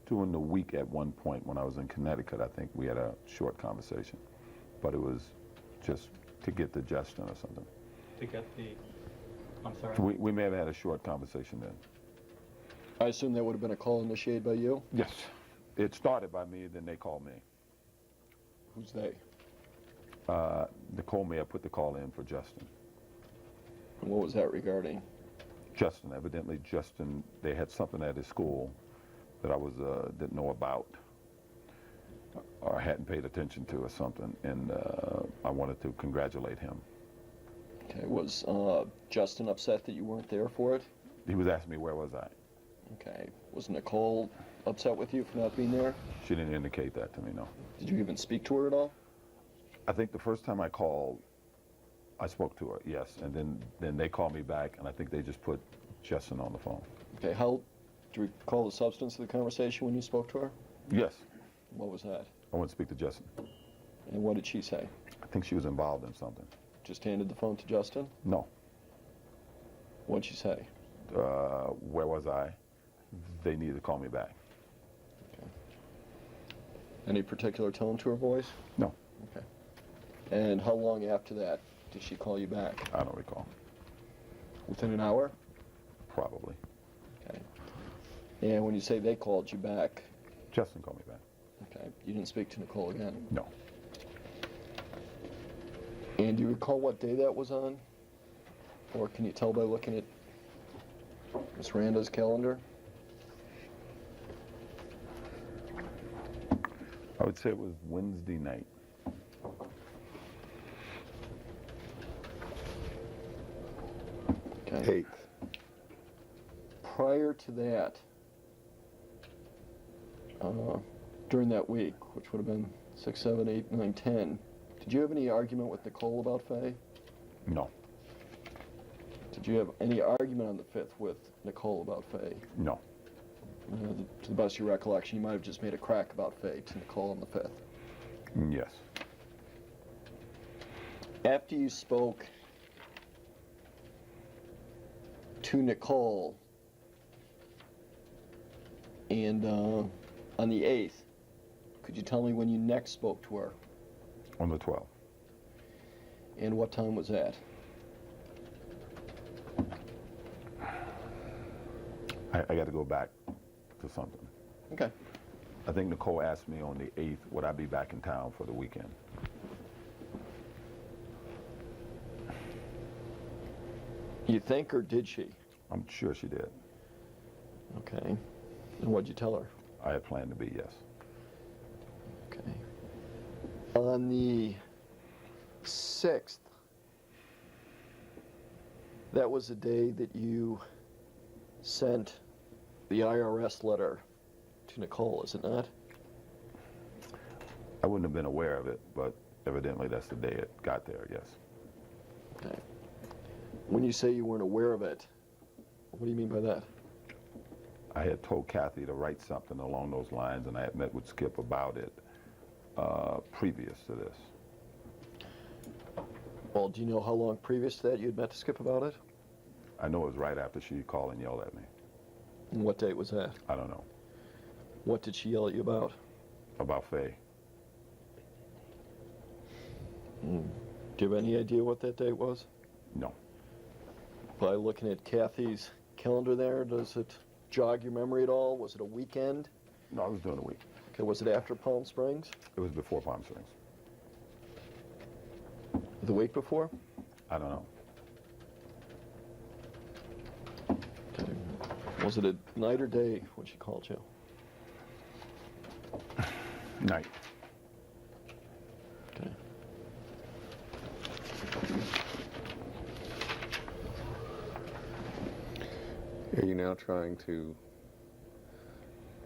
Speaker 2: during the week at one point when I was in Connecticut. I think we had a short conversation, but it was just to get the Justin or something.
Speaker 8: To get the, I'm sorry.
Speaker 2: We may have had a short conversation then.
Speaker 6: I assume that would have been a call initiated by you?
Speaker 2: Yes. It started by me, then they called me.
Speaker 6: Who's they?
Speaker 2: Nicole may have put the call in for Justin.
Speaker 6: And what was that regarding?
Speaker 2: Justin, evidently Justin, they had something at his school that I didn't know about or hadn't paid attention to or something, and I wanted to congratulate him.
Speaker 6: Okay, was Justin upset that you weren't there for it?
Speaker 2: He was asking me where was I.
Speaker 6: Okay, was Nicole upset with you for not being there?
Speaker 2: She didn't indicate that to me, no.
Speaker 6: Did you even speak to her at all?
Speaker 2: I think the first time I called, I spoke to her, yes, and then they called me back, and I think they just put Justin on the phone.
Speaker 6: Okay, do you recall the substance of the conversation when you spoke to her?
Speaker 2: Yes,
Speaker 6: What was that?
Speaker 2: I went to speak to Justin.
Speaker 6: And what did she say?
Speaker 2: I think she was involved in something.
Speaker 6: Just handed the phone to Justin?
Speaker 2: No.
Speaker 6: What'd she say?
Speaker 2: Where was I? They needed to call me back.
Speaker 6: Any particular tone to her voice?
Speaker 2: No,
Speaker 6: Okay. And how long after that did she call you back?
Speaker 2: I don't recall.
Speaker 6: Within an hour?
Speaker 2: Probably.
Speaker 6: Okay. And when you say they called you back,
Speaker 2: Justin called me back.
Speaker 6: okay, you didn't speak to Nicole again?
Speaker 2: No.
Speaker 6: And do you recall what day that was on? Or can you tell by looking at Miss Randa's calendar?
Speaker 2: I would say it was Wednesday night.
Speaker 6: Okay.
Speaker 3: 8th.
Speaker 6: Prior to that, during that week, which would have been 6, 7, 8, 9, 10, did you have any argument with Nicole about Faye?
Speaker 2: No.
Speaker 6: Did you have any argument on the 5th with Nicole about Faye?
Speaker 2: No.
Speaker 6: To the best of your recollection, you might have just made a crack about Faye to Nicole on the 5th.
Speaker 2: Yes.
Speaker 6: After you spoke to Nicole and on the 8th, could you tell me when you next spoke to her?
Speaker 2: On the 12th.
Speaker 6: And what time was that?
Speaker 2: I got to go back to something.
Speaker 6: Okay.
Speaker 2: I think Nicole asked me on the 8th, would I be back in town for the weekend?
Speaker 6: You think, or did she?
Speaker 2: I'm sure she did.
Speaker 6: Okay. And what'd you tell her?
Speaker 2: I had planned to be, yes.
Speaker 6: Okay. On the 6th, that was the day that you sent the IRS letter to Nicole, is it not?
Speaker 2: I wouldn't have been aware of it, but evidently that's the day it got there, yes.
Speaker 6: Okay. When you say you weren't aware of it, what do you mean by that?
Speaker 2: I had told Kathy to write something along those lines, and I had met with Skip about it previous to this.
Speaker 6: Well, do you know how long previous to that you had met to Skip about it?
Speaker 2: I know it was right after she called and yelled at me.
Speaker 6: And what date was that?
Speaker 2: I don't know.
Speaker 6: What did she yell at you about?
Speaker 2: About Faye.
Speaker 6: Do you have any idea what that date was?
Speaker 2: No.
Speaker 6: By looking at Kathy's calendar there, does it jog your memory at all? Was it a weekend?
Speaker 2: No, I was doing a week.
Speaker 6: Okay, was it after Palm Springs?
Speaker 2: It was before Palm Springs.
Speaker 6: The week before?
Speaker 2: I don't know.
Speaker 6: Okay. Was it a night or day when she called you?
Speaker 2: Night.
Speaker 6: Okay.
Speaker 3: Are you now trying to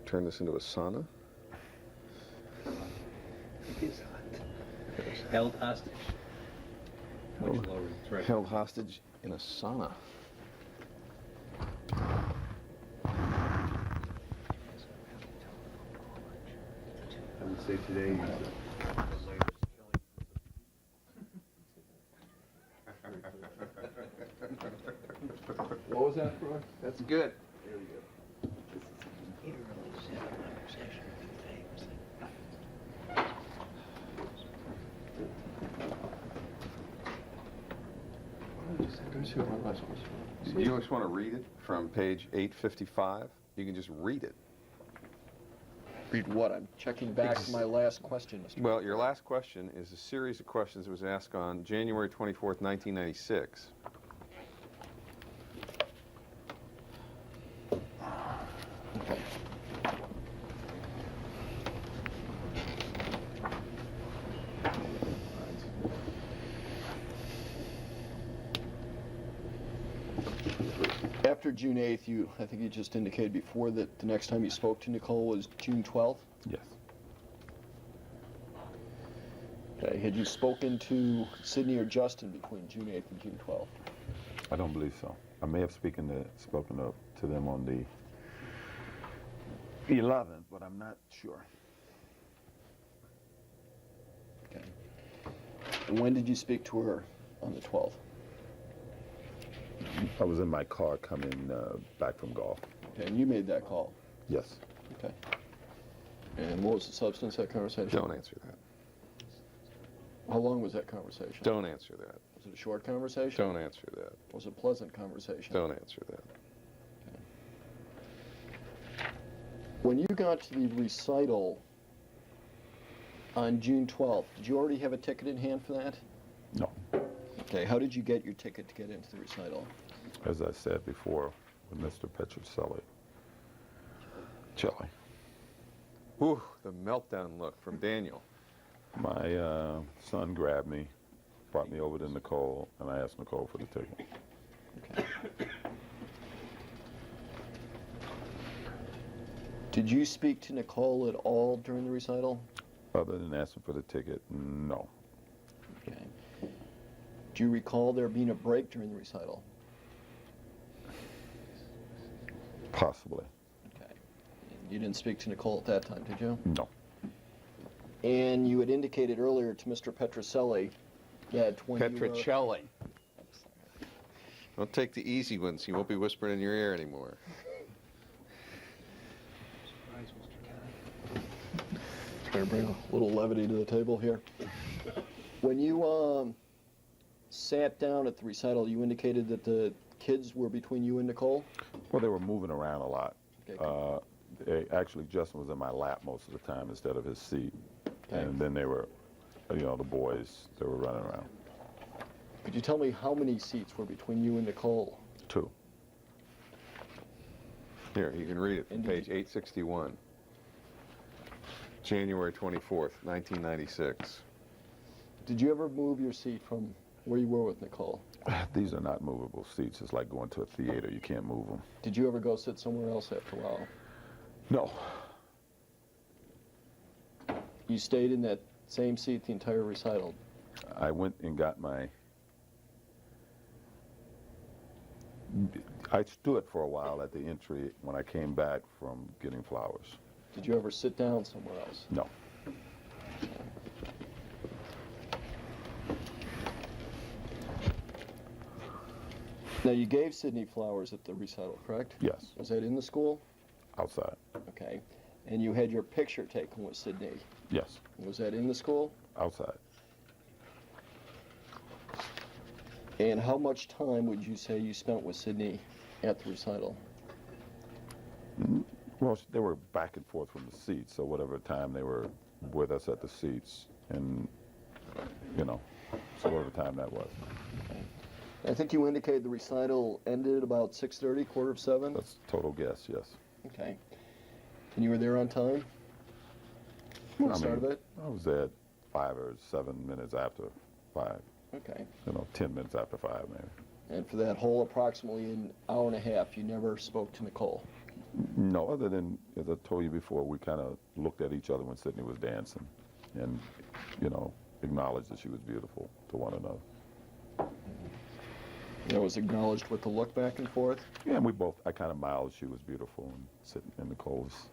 Speaker 3: turn this into a sauna?
Speaker 7: Held hostage. Much lower threshold.
Speaker 3: Held hostage in a sauna.
Speaker 4: I would say today is the latest killing.
Speaker 6: What was that, Troy?
Speaker 3: That's good.
Speaker 6: There we go.
Speaker 3: Do you just want to read it from page 855? You can just read it.
Speaker 6: Read what? I'm checking back to my last question, Mr.
Speaker 3: Well, your last question is a series of questions that was asked on January 24th, 1996.
Speaker 6: Okay. After June 8th, I think you just indicated before that the next time you spoke to Nicole was June 12th?
Speaker 2: Yes.
Speaker 6: Okay, had you spoken to Sydney or Justin between June 8th and June 12th?
Speaker 2: I don't believe so. I may have spoken to them on the 11th, but I'm not sure.
Speaker 6: Okay. And when did you speak to her on the 12th?
Speaker 2: I was in my car coming back from golf.
Speaker 6: Okay, and you made that call?
Speaker 2: Yes.
Speaker 6: Okay. And what was the substance of that conversation?
Speaker 3: Don't answer that.
Speaker 6: How long was that conversation?
Speaker 3: Don't answer that.
Speaker 6: Was it a short conversation?
Speaker 3: Don't answer that.
Speaker 6: Was it a pleasant conversation?
Speaker 3: Don't answer that.
Speaker 6: When you got to the recital on June 12th, did you already have a ticket in hand for that?
Speaker 2: No.
Speaker 6: Okay, how did you get your ticket to get into the recital?
Speaker 2: As I said before, with Mr. Petrocelli. Chili.
Speaker 3: Whew, the meltdown look from Daniel.
Speaker 2: My son grabbed me, brought me over to Nicole, and I asked Nicole for the ticket.
Speaker 6: Okay. Did you speak to Nicole at all during the recital?
Speaker 2: Other than asking for the ticket, no.
Speaker 6: Okay. Do you recall there being a break during the recital?
Speaker 2: Possibly.
Speaker 6: Okay. You didn't speak to Nicole at that time, did you?
Speaker 2: No.
Speaker 6: And you had indicated earlier to Mr. Petrocelli that when you were...
Speaker 3: Petrocelli. Don't take the easy ones. He won't be whispering in your ear anymore.
Speaker 8: Surprise, Mr. Kelly.
Speaker 6: Trying to bring a little levity to the table here. When you sat down at the recital, you indicated that the kids were between you and Nicole?
Speaker 2: Well, they were moving around a lot.
Speaker 6: Okay.
Speaker 2: Actually, Justin was in my lap most of the time instead of his seat.
Speaker 6: Okay.
Speaker 2: And then they were, the boys, they were running around.
Speaker 6: Could you tell me how many seats were between you and Nicole?
Speaker 2: 2.
Speaker 3: Here, you can read it from
Speaker 6: And
Speaker 3: page 861. January 24th, 1996.
Speaker 6: Did you ever move your seat from where you were with Nicole?
Speaker 2: These are not movable seats. It's like going to a theater. You can't move them.
Speaker 6: Did you ever go sit somewhere else after a while?
Speaker 2: No.
Speaker 6: You stayed in that same seat the entire recital?
Speaker 2: I went and got I stood for a while at the entry when I came back from getting flowers.
Speaker 6: Did you ever sit down somewhere else?
Speaker 2: No.
Speaker 6: Now, you gave Sydney flowers at the recital, correct?
Speaker 2: Yes.
Speaker 6: Was that in the school?
Speaker 2: Outside.
Speaker 6: Okay. And you had your picture taken with Sydney.
Speaker 2: Yes.
Speaker 6: Was that in the school?
Speaker 2: Outside.
Speaker 6: And how much time would you say you spent with Sydney at the recital?
Speaker 2: Well, they were back and forth from the seats, so whatever time they were with us at the seats, and, so whatever time that was.
Speaker 6: I think you indicated the recital ended about 6:30, 6:45?
Speaker 2: That's a total guess, yes.
Speaker 6: Okay. And you were there on time? For the start of it?
Speaker 2: I was there 5 or 7 minutes after 5.
Speaker 6: Okay.
Speaker 2: 10 minutes after 5, maybe.
Speaker 6: And for that whole approximately an hour and a half, you never spoke to Nicole?
Speaker 2: No, other than, as I told you before, we kind of looked at each other when Sydney was dancing and, acknowledged that she was beautiful to one another.
Speaker 6: That was acknowledged with the look back and forth?
Speaker 2: Yeah, and I kind of mouthed she was beautiful, and Nicole was,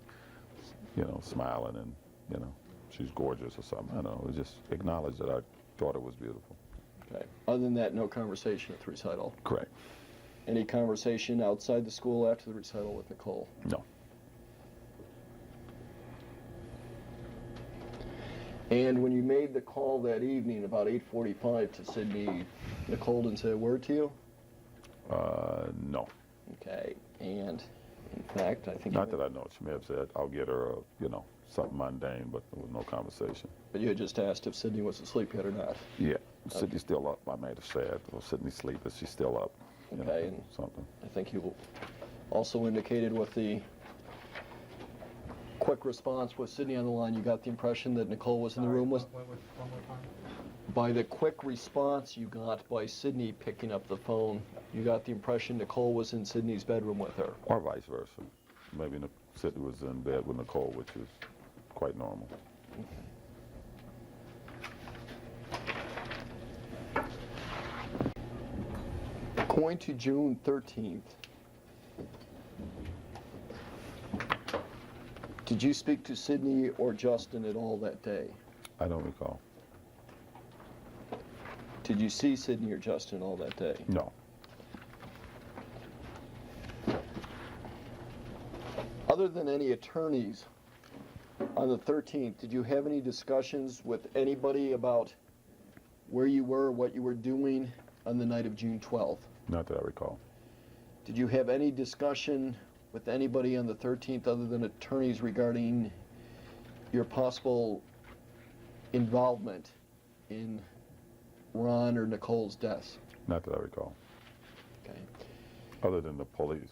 Speaker 2: smiling and, she's gorgeous or something. I don't know. It was just acknowledged that our daughter was beautiful.
Speaker 6: Okay. Other than that, no conversation at the recital.
Speaker 2: Correct.
Speaker 6: Any conversation outside the school after the recital with Nicole?
Speaker 2: No.
Speaker 6: And when you made the call that evening about 8:45 to Sydney, Nicole didn't say a word to you?
Speaker 2: No.
Speaker 6: Okay. And in fact, I think
Speaker 2: Not that I know. She may have said, I'll get her, something mundane, but there was no conversation.
Speaker 6: But you had just asked if Sydney was asleep yet or not.
Speaker 2: Yeah. Sydney's still up, I may have said. Well, Sydney's asleep, but she's still up.
Speaker 6: Okay, and
Speaker 2: Something.
Speaker 6: I think you also indicated with the quick response with Sydney on the line, you got the impression that Nicole was in the room with.
Speaker 8: One more time.
Speaker 6: By the quick response you got by Sydney picking up the phone, you got the impression Nicole was in Sydney's bedroom with her.
Speaker 2: Or vice versa. Maybe Sydney was in bed with Nicole, which is quite normal.
Speaker 6: Going to June 13th, did you speak to Sydney or Justin at all that day?
Speaker 2: I don't recall.
Speaker 6: Did you see Sydney or Justin all that day?
Speaker 2: No.
Speaker 6: Other than any attorneys, on the 13th, did you have any discussions with anybody about where you were, what you were doing on the night of June 12th?
Speaker 2: Not that I recall.
Speaker 6: Did you have any discussion with anybody on the 13th other than attorneys regarding your possible involvement in Ron or Nicole's deaths?
Speaker 2: Not that I recall.
Speaker 6: Okay.
Speaker 2: Other than the police,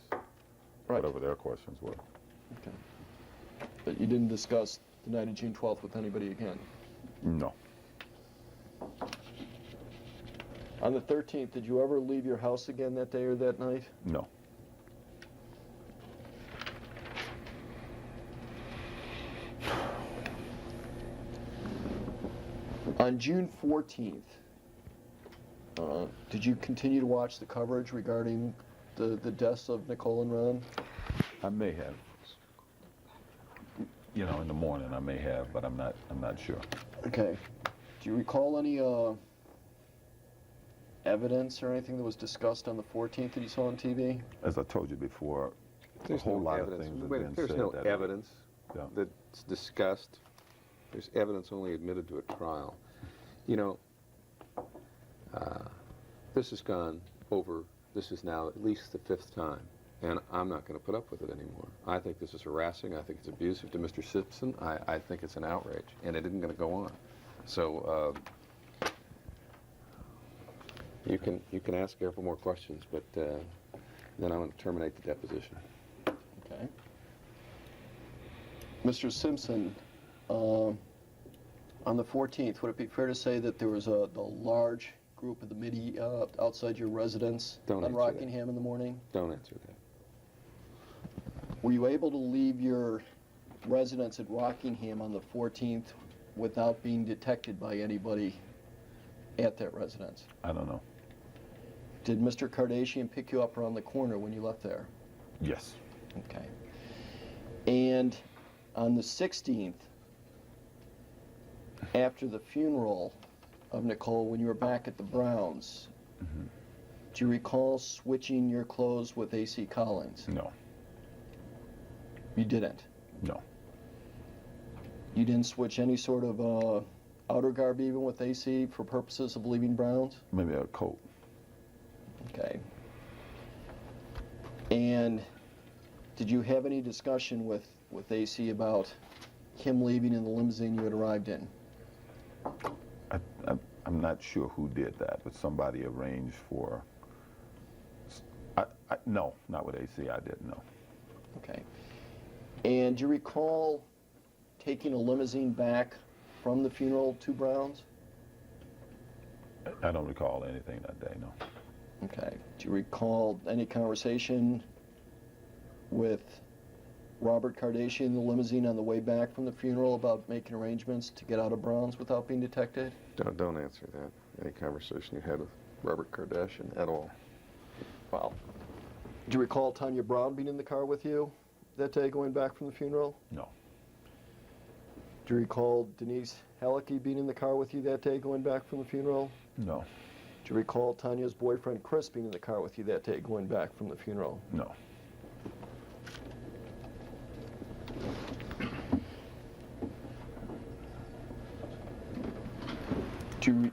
Speaker 6: Right.
Speaker 2: whatever their questions were.
Speaker 6: Okay. But you didn't discuss the night of June 12th with anybody again?
Speaker 2: No.
Speaker 6: On the 13th, did you ever leave your house again that day or that night?
Speaker 2: No.
Speaker 6: On June 14th, did you continue to watch the coverage regarding the deaths of Nicole and Ron?
Speaker 2: I may have. In the morning I may have, but I'm not sure.
Speaker 6: Okay. Do you recall any evidence or anything that was discussed on the 14th that you saw on TV?
Speaker 2: As I told you before,
Speaker 3: There's
Speaker 2: a whole
Speaker 3: no
Speaker 2: lot
Speaker 3: evidence.
Speaker 2: of things have
Speaker 3: Wait,
Speaker 2: been
Speaker 3: there's
Speaker 2: said.
Speaker 3: no
Speaker 2: that
Speaker 3: evidence
Speaker 2: Yeah.
Speaker 3: that's discussed. There's evidence only admitted to a trial. This has gone over, this is now at least the 5th time, and I'm not going to put up with it anymore. I think this is harassing. I think it's abusive to Mr. Simpson. I think it's an outrage, and it isn't going to go on. So you can ask Careful more questions, but then I'm going to terminate the deposition.
Speaker 6: Okay. Mr. Simpson, on the 14th, would it be fair to say that there was a large group of the MIDI outside your residence
Speaker 3: Don't
Speaker 6: on
Speaker 3: answer
Speaker 6: Rockingham in the morning?
Speaker 3: Don't answer that.
Speaker 6: Were you able to leave your residence at Rockingham on the 14th without being detected by anybody at that residence?
Speaker 2: I don't know.
Speaker 6: Did Mr. Kardashian pick you up around the corner when you left there?
Speaker 2: Yes.
Speaker 6: Okay. And on the 16th, after the funeral of Nicole, when you were back at the Browns, do you recall switching your clothes with A.C. Collins?
Speaker 2: No.
Speaker 6: You didn't?
Speaker 2: No.
Speaker 6: You didn't switch any sort of outer garb even with A.C. for purposes of leaving Browns?
Speaker 2: Maybe a coat.
Speaker 6: Okay. And did you have any discussion with A.C. about him leaving in the limousine you had arrived in?
Speaker 2: I'm not sure who did that, but somebody arranged for. No, not with AC. I didn't know.
Speaker 6: Okay. And do you recall taking a limousine back from the funeral to Browns?
Speaker 2: I don't recall anything that day. No.
Speaker 6: Okay. Do you recall any conversation with Robert Kardashian in the limousine on the way back from the funeral about making arrangements to get out of Browns without being detected?
Speaker 3: Don't answer that. Any conversation you had with Robert Kardashian at all?
Speaker 6: Wow. Do you recall Tanya Brown being in the car with you that day going back from the funeral?
Speaker 2: No.
Speaker 6: Do you recall Denise Hallecky being in the car with you that day going back from the funeral?
Speaker 2: No.
Speaker 6: Do you recall Tanya's boyfriend Chris being in the car with you that day going back from the funeral?
Speaker 2: No.
Speaker 1: Do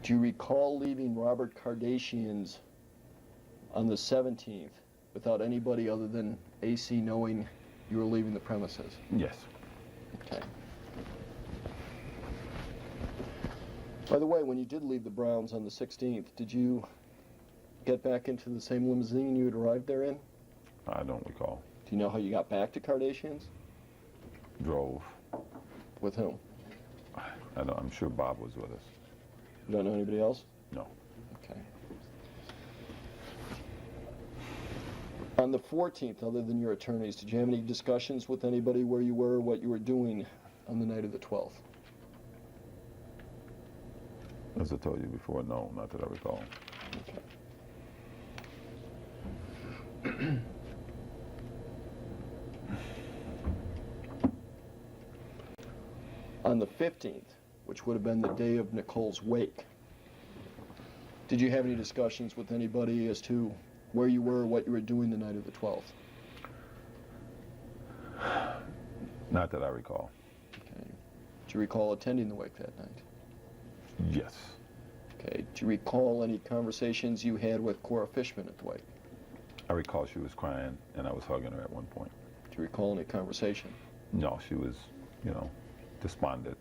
Speaker 1: you recall leaving Robert Kardashian's on the 17th without anybody other than AC knowing you were leaving the premises?
Speaker 2: Yes.
Speaker 1: Okay. By the way, when you did leave the Browns on the 16th, did you get back into the same limousine you had arrived there in?
Speaker 2: I don't recall.
Speaker 1: Do you know how you got back to Kardashian's?
Speaker 2: Drove.
Speaker 1: With whom?
Speaker 2: I'm sure Bob was with us.
Speaker 1: You don't know anybody else?
Speaker 2: No.
Speaker 1: Okay. On the 14th, other than your attorneys, did you have any discussions with anybody where you were, what you were doing on the night of the 12th?
Speaker 2: As I told you before, no, not that I recall.
Speaker 1: Okay. On the 15th, which would have been the day of Nicole's wake, did you have any discussions with anybody as to where you were, what you were doing the night of the 12th?
Speaker 2: Not that I recall.
Speaker 1: Okay. Do you recall attending the wake that night?
Speaker 2: Yes.
Speaker 1: Okay. Do you recall any conversations you had with Cora Fishman at the wake?
Speaker 2: I recall she was crying and I was hugging her at one point.
Speaker 1: Do you recall any conversation?
Speaker 2: No, she was, despondent,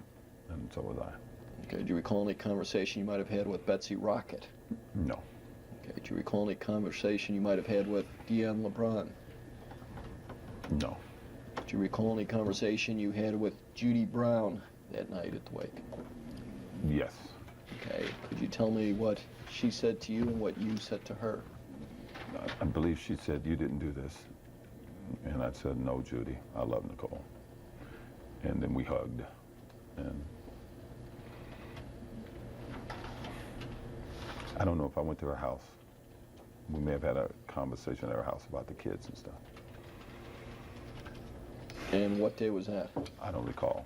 Speaker 2: and so was I.
Speaker 1: Okay. Do you recall any conversation you might have had with Betsy Rocket?
Speaker 2: No.
Speaker 1: Okay. Do you recall any conversation you might have had with Deanne LeBron?
Speaker 2: No.
Speaker 1: Do you recall any conversation you had with Judy Brown that night at the wake?
Speaker 2: Yes.
Speaker 1: Okay. Could you tell me what she said to you and what you said to her?
Speaker 2: I believe she said, "You didn't do this." And I said, "No, Judy, I love Nicole." And then we hugged. And I don't know if I went to her house. We may have had a conversation at her house about the kids and stuff.
Speaker 1: And what day was that?
Speaker 2: I don't recall.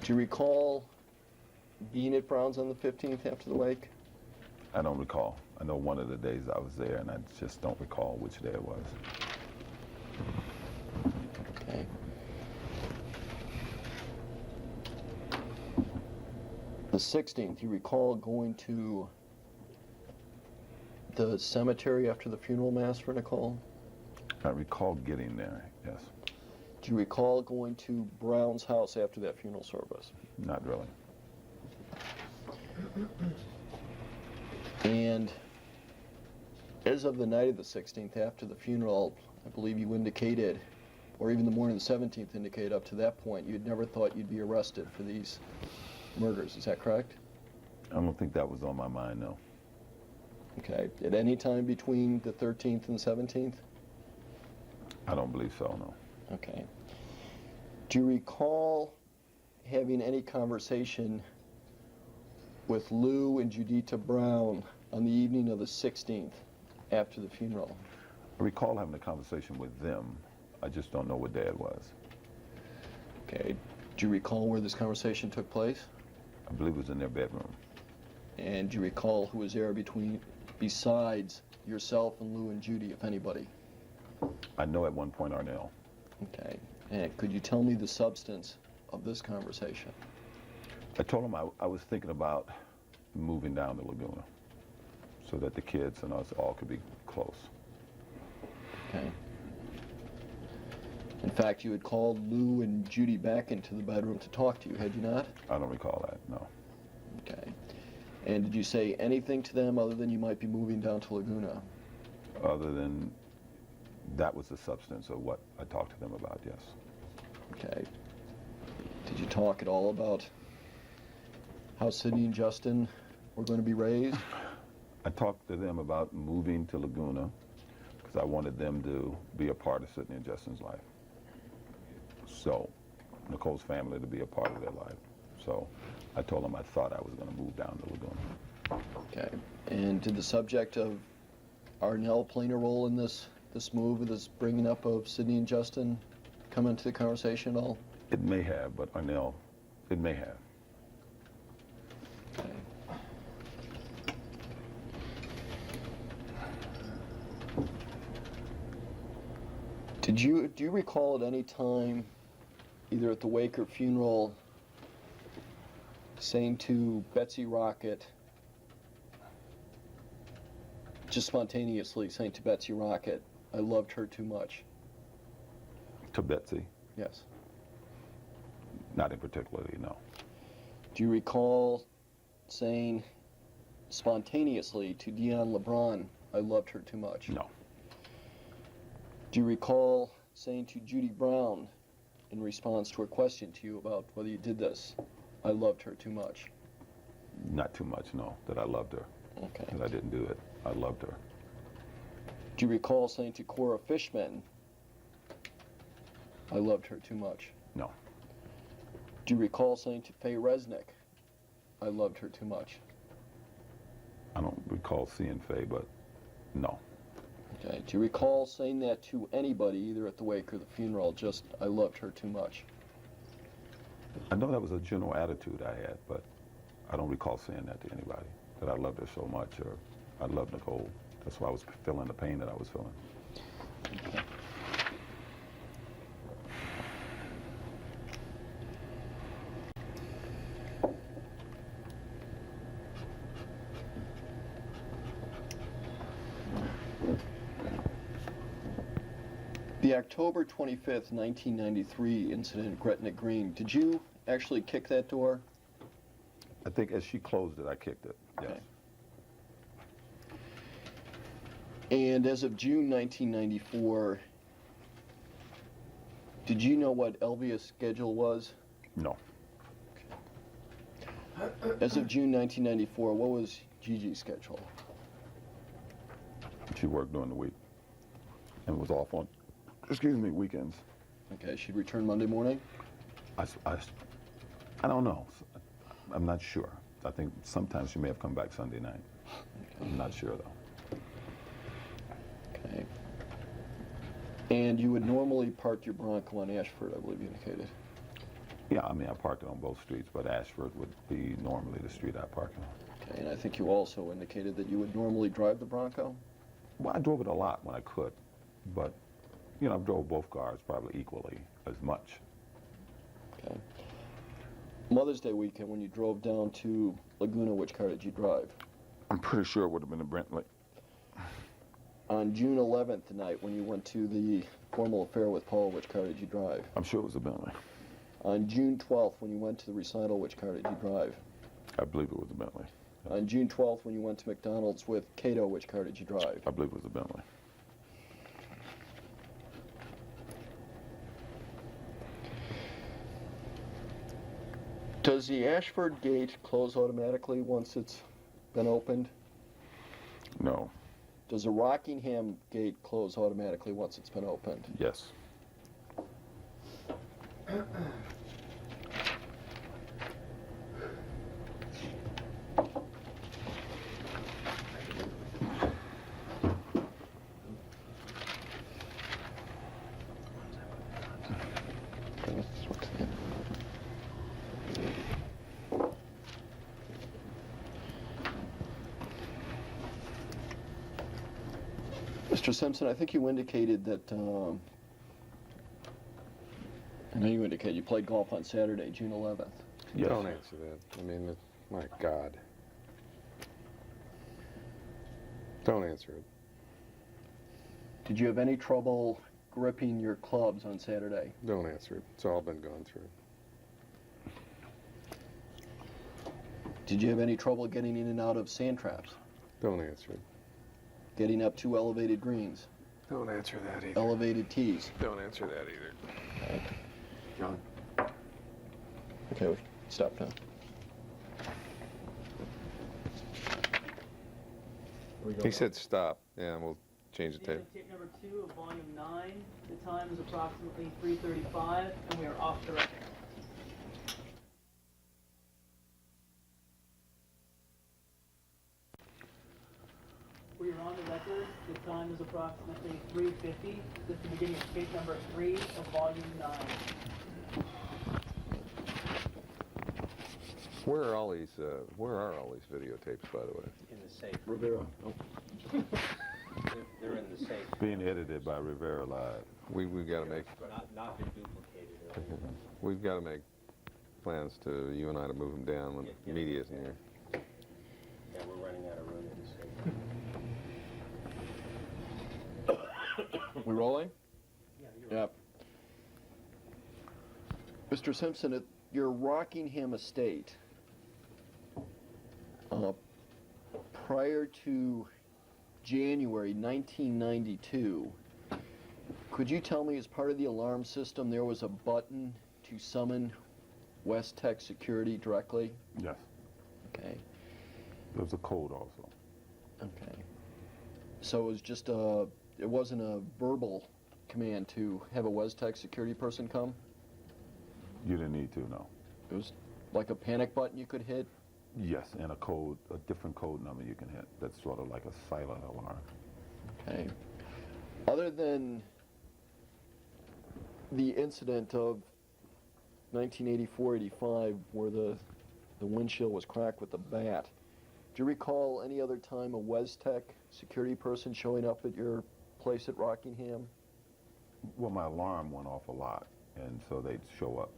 Speaker 1: Do you recall being at Brown's on the 15th after the wake?
Speaker 2: I don't recall. I know one of the days I was there, and I just don't recall which day it was.
Speaker 1: Okay. The 16th, you recall going to the cemetery after the funeral mass for Nicole?
Speaker 2: I recall getting there, yes.
Speaker 1: Do you recall going to Brown's house after that funeral service?
Speaker 2: Not really.
Speaker 1: And as of the night of the 16th, after the funeral, I believe you indicated, or even the morning of the 17th indicated up to that point, you'd never thought you'd be arrested for these murders. Is that correct?
Speaker 2: I don't think that was on my mind, no.
Speaker 1: Okay. At any time between the 13th and 17th?
Speaker 2: I don't believe so, no.
Speaker 1: Okay. Do you recall having any conversation with Lou and Judita Brown on the evening of the 16th after the funeral?
Speaker 2: I recall having a conversation with them. I just don't know what day it was.
Speaker 1: Okay. Do you recall where this conversation took place?
Speaker 2: I believe it was in their bedroom.
Speaker 1: And do you recall who was there besides yourself and Lou and Judy, if anybody?
Speaker 2: I know at one point Arnell.
Speaker 1: Okay. And could you tell me the substance of this conversation?
Speaker 2: I told him I was thinking about moving down to Laguna so that the kids and us all could be close.
Speaker 1: Okay. In fact, you had called Lou and Judy back into the bedroom to talk to you, had you not?
Speaker 2: I don't recall that, no.
Speaker 1: Okay. And did you say anything to them other than you might be moving down to Laguna?
Speaker 2: Other than that was the substance of what I talked to them about, yes.
Speaker 1: Okay. Did you talk at all about how Sydney and Justin were going to be raised?
Speaker 2: I talked to them about moving to Laguna because I wanted them to be a part of Sydney and Justin's life. So, Nicole's family to be a part of their life. So, I told them I thought I was going to move down to Laguna.
Speaker 1: Okay. And did the subject of Arnell play a role in this this move of this bringing up of Sidney and Justin come into the conversation at all?
Speaker 2: It may have, but Arnell, it may have.
Speaker 1: Okay. Do you recall at any time, either at the wake or funeral, saying to Betsy Rocket, just spontaneously saying to Betsy Rocket, I loved her too much?
Speaker 2: To Betsy?
Speaker 1: Yes.
Speaker 2: Not in particularly, no.
Speaker 1: Do you recall saying spontaneously to Dion LeBron, I loved her too much?
Speaker 2: No.
Speaker 1: Do you recall saying to Judy Brown in response to a question to you about whether you did this, I loved her too much?
Speaker 2: Not too much, no, that I loved her.
Speaker 1: Okay.
Speaker 2: That I didn't do it. I loved her.
Speaker 1: Do you recall saying to Cora Fishman, I loved her too much?
Speaker 2: No.
Speaker 1: Do you recall saying to Faye Resnick, I loved her too much?
Speaker 2: I don't recall seeing Faye, but no.
Speaker 1: Okay. Do you recall saying that to anybody, either at the wake or the funeral, just, I loved her too much?
Speaker 2: I know that was a general attitude I had, but I don't recall saying that to anybody, that I loved her so much or I loved Nicole. That's why I was feeling the pain that I was feeling.
Speaker 1: Okay. The October 25th, 1993 incident at Gretna Green, did you actually kick that door?
Speaker 2: I think as she closed it, I kicked it, yes.
Speaker 1: Okay. And as of June 1994, did you know what Elvia's schedule was?
Speaker 2: No.
Speaker 1: As of June 1994, what was Gigi's schedule?
Speaker 2: She worked during the week and was off on, weekends.
Speaker 1: Okay, she'd return Monday morning?
Speaker 2: I don't know. I'm not sure. I think sometimes she may have come back Sunday night. I'm not sure, though.
Speaker 1: Okay. And you would normally park your Bronco on Ashford, I believe you indicated.
Speaker 2: Yeah, I mean, I parked it on both streets, but Ashford would be normally the street I park on.
Speaker 1: Okay, and I think you also indicated that you would normally drive the Bronco?
Speaker 2: Well, I drove it a lot when I could, but, you know, I drove both cars probably equally as much.
Speaker 1: Okay. Mother's Day weekend, when you drove down to Laguna, which car did you drive?
Speaker 2: I'm pretty sure it would have been a Bentley.
Speaker 1: On June 11th night, when you went to the formal affair with Paul, which car did you drive?
Speaker 2: I'm sure it was a Bentley.
Speaker 1: On June 12th, when you went to the recital, which car did you drive?
Speaker 2: I believe it was a Bentley.
Speaker 1: On June 12th, when you went to McDonald's with Cato, which car did you drive?
Speaker 2: I believe it was a Bentley.
Speaker 1: Does the Ashford gate close automatically once it's been opened?
Speaker 2: No.
Speaker 1: Does the Rockingham gate close automatically once it's been opened?
Speaker 2: Yes.
Speaker 1: Mr. Simpson, I think you indicated that, I know you indicated you played golf on Saturday, June 11th.
Speaker 2: Yes.
Speaker 3: Don't answer that. I mean, my God. Don't answer it.
Speaker 1: Did you have any trouble gripping your clubs on Saturday?
Speaker 3: Don't answer it. It's all been gone through.
Speaker 1: Did you have any trouble getting in and out of sand traps?
Speaker 3: Don't answer it.
Speaker 1: Getting up to elevated greens?
Speaker 3: Don't answer that either.
Speaker 1: Elevated tees?
Speaker 3: Don't answer that either.
Speaker 1: John. Okay, we stop now.
Speaker 3: He said stop. Yeah, we'll change the tape.
Speaker 5: Tape number 2 of volume 9. The time is approximately 3:35, and we are off the record. We are on the record The time is approximately 3:50. This is the beginning of case number 3 of volume 9.
Speaker 3: Where are all these videotapes, by the way?
Speaker 7: In the safe.
Speaker 6: Rivera. Oh.
Speaker 7: They're in the safe.
Speaker 2: Being edited by Rivera Live.
Speaker 3: We've got to make
Speaker 7: Not been duplicated.
Speaker 3: we've got to make plans to you and I to move them down when the media isn't here.
Speaker 7: Yeah, we're running out of room in the safe.
Speaker 6: We rolling?
Speaker 7: Yeah, you're
Speaker 6: Yep.
Speaker 1: Mr. Simpson, at your Rockingham estate, prior to January 1992, could you tell me, as part of the alarm system, there was a button to summon West Tech Security directly?
Speaker 2: Yes.
Speaker 1: Okay.
Speaker 2: There was a code also.
Speaker 1: Okay. So it was just it wasn't a verbal command to have a West Tech security person come?
Speaker 2: You didn't need to, no.
Speaker 1: It was like a panic button you could hit?
Speaker 2: Yes, and a code, a different code number you can hit. That's sort of like a silent alarm.
Speaker 1: Okay. Other than the incident of 1984-85 where the windshield was cracked with a bat, do you recall any other time a Westech security person showing up at your place at Rockingham?
Speaker 2: Well, my alarm went off a lot, and so they'd show up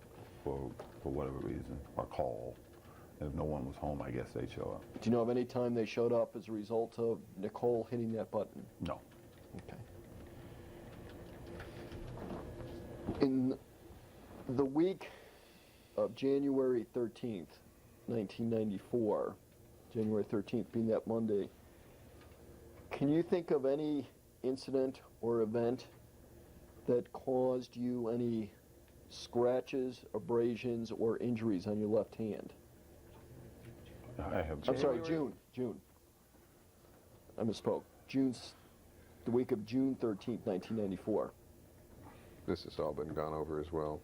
Speaker 2: for whatever reason, or call. And if no one was home, I guess they'd show up.
Speaker 1: Do you know of any time they showed up as a result of Nicole hitting that button?
Speaker 2: No.
Speaker 1: Okay. In the week of January 13th, 1994, January 13th being that Monday, can you think of any incident or event that caused you any scratches, abrasions, or injuries on your left hand?
Speaker 2: I have.
Speaker 1: I'm sorry, June. I misspoke. The week of June 13th, 1994.
Speaker 3: This has all been gone over as well.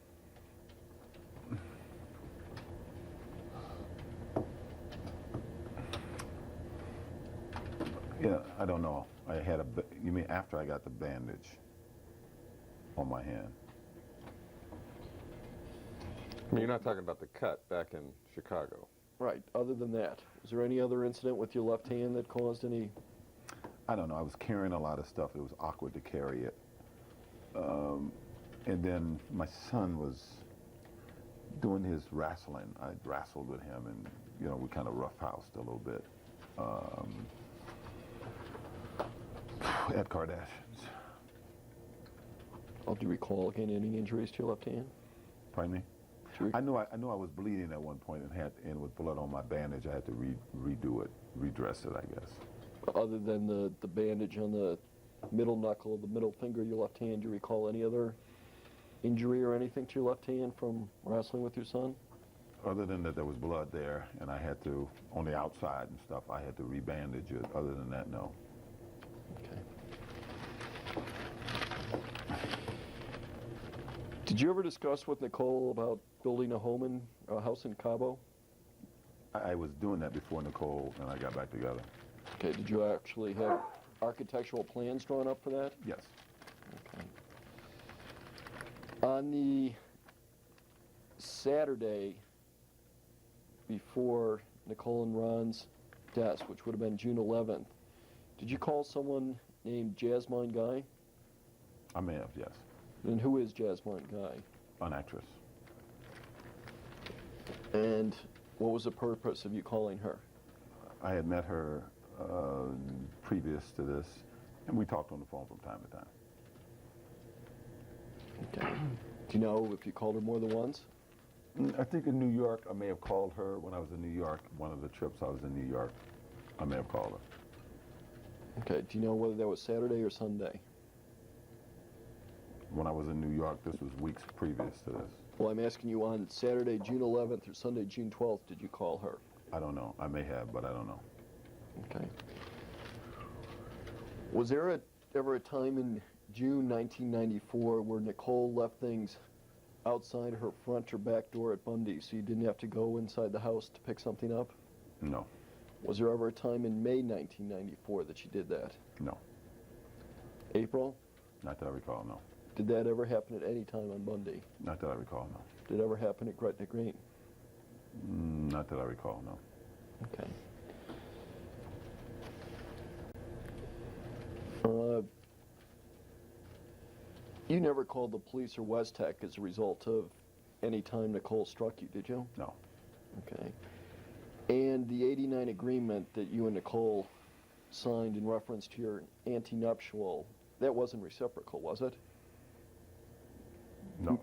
Speaker 2: Yeah, I don't know. I had you mean after I got the bandage on my hand?
Speaker 3: I mean, you're not talking about the cut back in Chicago.
Speaker 1: Right. Other than that, was there any other incident with your left hand that caused any?
Speaker 2: I don't know. I was carrying a lot of stuff. It was awkward to carry it. And then my son was doing his wrestling. I wrestled with him, and we kind of roughhoused a little bit at Kardashians.
Speaker 1: Oh, do you recall again any injuries to your left hand?
Speaker 2: Pardon me?
Speaker 1: Do you
Speaker 2: I knew I was bleeding at one point and with blood on my bandage, I had to redo it, redress it, I guess.
Speaker 1: Other than the bandage on the middle knuckle, the middle finger of your left hand, do you recall any other injury or anything to your left hand from wrestling with your son?
Speaker 2: Other than that, there was blood there, and I had to, on the outside and stuff, I had to rebandage it. Other than that, no.
Speaker 1: Okay. Did you ever discuss with Nicole about building a house in Cabo?
Speaker 2: I was doing that before Nicole and I got back together.
Speaker 1: Okay, did you actually have architectural plans drawn up for that?
Speaker 2: Yes.
Speaker 1: Okay. On the Saturday before Nicole and Ron's deaths, which would have been June 11th, did you call someone named Jasmine Guy?
Speaker 2: I may have, yes.
Speaker 1: And who is Jasmine Guy?
Speaker 2: An actress.
Speaker 1: And what was the purpose of you calling her?
Speaker 2: I had met her previous to this, and we talked on the phone from time to time.
Speaker 1: Okay. Do you know if you called her more than once?
Speaker 2: I think in New York, I may have called her when I was in New York. One of the trips I was in New York, I may have called her.
Speaker 1: Okay. Do you know whether that was Saturday or Sunday?
Speaker 2: When I was in New York, this was weeks previous to this.
Speaker 1: Well, I'm asking you on Saturday, June 11th or Sunday, June 12th, did you call her?
Speaker 2: I don't know. I may have, but I don't know.
Speaker 1: Okay. Was there ever a time in June 1994 where Nicole left things outside her front or back door at Bundy so you didn't have to go inside the house to pick something up?
Speaker 2: No.
Speaker 1: Was there ever a time in May 1994 that she did that?
Speaker 2: No.
Speaker 6: April?
Speaker 2: Not that I recall, no.
Speaker 6: Did that ever happen at any time on Monday?
Speaker 2: Not that I recall, no.
Speaker 6: Did it ever happen at Gretna Green?
Speaker 2: Not that I recall, no.
Speaker 6: Okay. You never called the police or West Tech as a result of any time Nicole struck you, did you?
Speaker 2: No.
Speaker 6: Okay. And the 89 agreement that you and Nicole signed in reference to your anti-nuptial, that wasn't reciprocal, was it?
Speaker 2: No.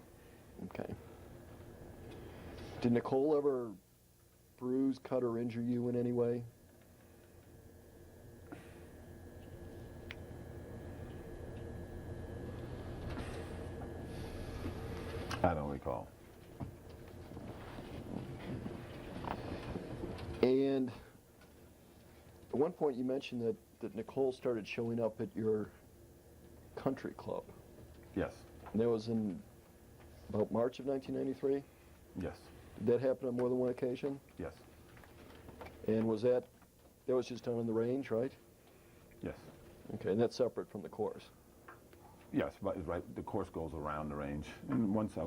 Speaker 6: Okay. Did Nicole ever bruise, cut, or injure you in any way?
Speaker 2: I don't recall.
Speaker 6: And at one point you mentioned that Nicole started showing up at your country club.
Speaker 2: Yes.
Speaker 6: And that was in about March of 1993?
Speaker 2: Yes.
Speaker 6: Did that happen on more than one occasion?
Speaker 2: Yes.
Speaker 6: And that was just down in the range, right?
Speaker 2: Yes.
Speaker 6: Okay, and that's separate from the course.
Speaker 2: Yes, but right. The course goes around the range. And once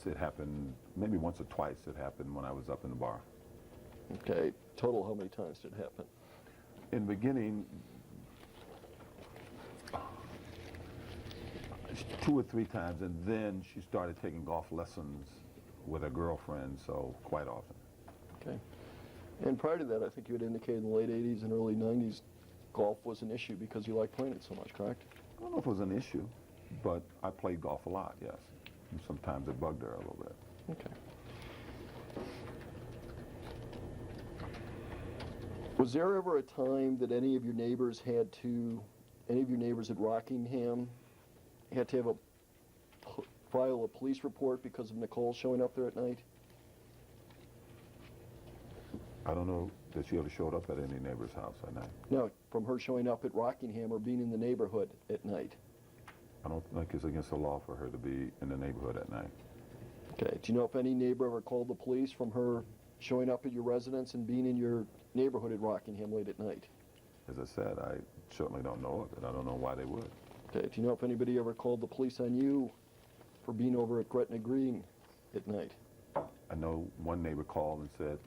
Speaker 2: it happened, maybe once or twice it happened when I was up in the bar.
Speaker 6: Okay, total how many times did it happen?
Speaker 2: In the beginning, 2 or 3 times, and then she started taking golf lessons with her girlfriend, so quite often.
Speaker 6: Okay. And prior to that, I think you had indicated in the late 80s and early 90s, golf was an issue because you liked playing it so much, correct?
Speaker 2: I don't know if it was an issue, but I played golf a lot, yes. And sometimes it bugged her a little bit.
Speaker 6: Okay. Was there ever a time that any of your neighbors at Rockingham had to have file a police report because of Nicole showing up there at night?
Speaker 2: I don't know that she ever showed up at any neighbor's house at night.
Speaker 6: No, from her showing up at Rockingham or being in the neighborhood at night.
Speaker 2: I don't think it's against the law for her to be in the neighborhood at night.
Speaker 6: Okay. Do you know if any neighbor ever called the police from her showing up at your residence and being in your neighborhood at Rockingham late at night?
Speaker 2: As I said, I certainly don't know of it. I don't know why they would.
Speaker 6: Okay. Do you know if anybody ever called the police on you for being over at Gretna Green at night?
Speaker 2: I know one neighbor called and said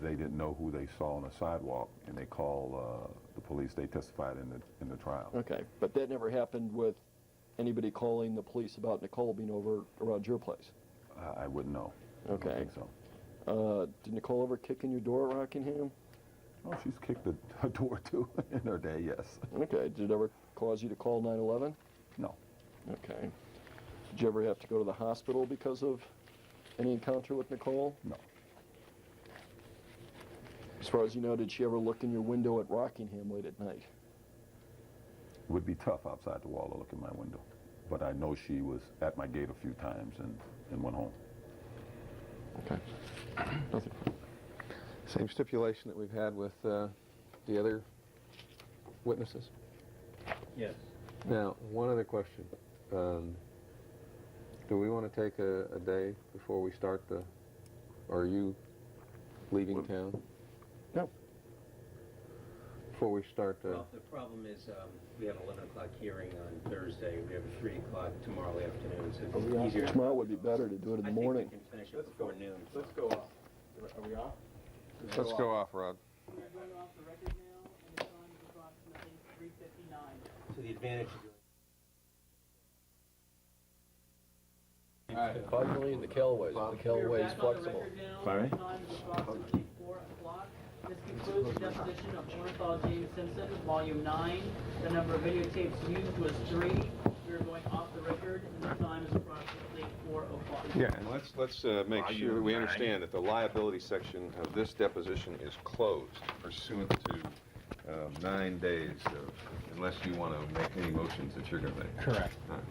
Speaker 2: they didn't know who they saw on the sidewalk, and they called the police. They testified in the trial.
Speaker 6: Okay, but that never happened with anybody calling the police about Nicole being over around your place?
Speaker 2: I wouldn't know.
Speaker 6: Okay.
Speaker 2: I don't think so.
Speaker 6: Did Nicole ever kick in your door at Rockingham?
Speaker 2: Oh, she's kicked a door too in her day, yes.
Speaker 6: Okay, did it ever cause you to call 911?
Speaker 2: No.
Speaker 6: Okay. Did you ever have to go to the hospital because of any encounter with Nicole?
Speaker 2: No.
Speaker 6: As far as you know, did she ever look in your window at Rockingham late at night?
Speaker 2: It would be tough outside the wall to look in my window. But I know she was at my gate a few times and went home.
Speaker 6: Okay. Nothing.
Speaker 3: Same stipulation that we've had with the other witnesses.
Speaker 7: Yes.
Speaker 3: Now, one other question. Do we want to take a day before we start or are you leaving town?
Speaker 6: No.
Speaker 3: Before we start
Speaker 7: Well, the problem is we have an 11 o'clock hearing on Thursday. We have a 3 o'clock tomorrow afternoon, so it's easier.
Speaker 6: Tomorrow would be better to do it in the morning.
Speaker 7: I think we can finish it before noon.
Speaker 8: Let's go off. Are we off?
Speaker 3: Let's go off, Rod.
Speaker 5: We're going off the record now, and the time is approximately 3:59.
Speaker 7: To the advantage of
Speaker 6: Finally, in the Callaway's. The Callaway's
Speaker 5: Back on the
Speaker 6: flexible.
Speaker 5: record now,
Speaker 2: Sorry?
Speaker 5: the time is approximately 4 o'clock. This concludes the deposition of Ornithol James Simpson, Volume 9. The number of videotapes used was 3. We are going off the record, and the time is approximately 4 o'clock.
Speaker 3: Yeah, and let's make sure we understand that the liability section of this deposition is closed pursuant to 9 days, unless you want to make any motions that you're going to make.
Speaker 8: Correct.
Speaker 3: All right.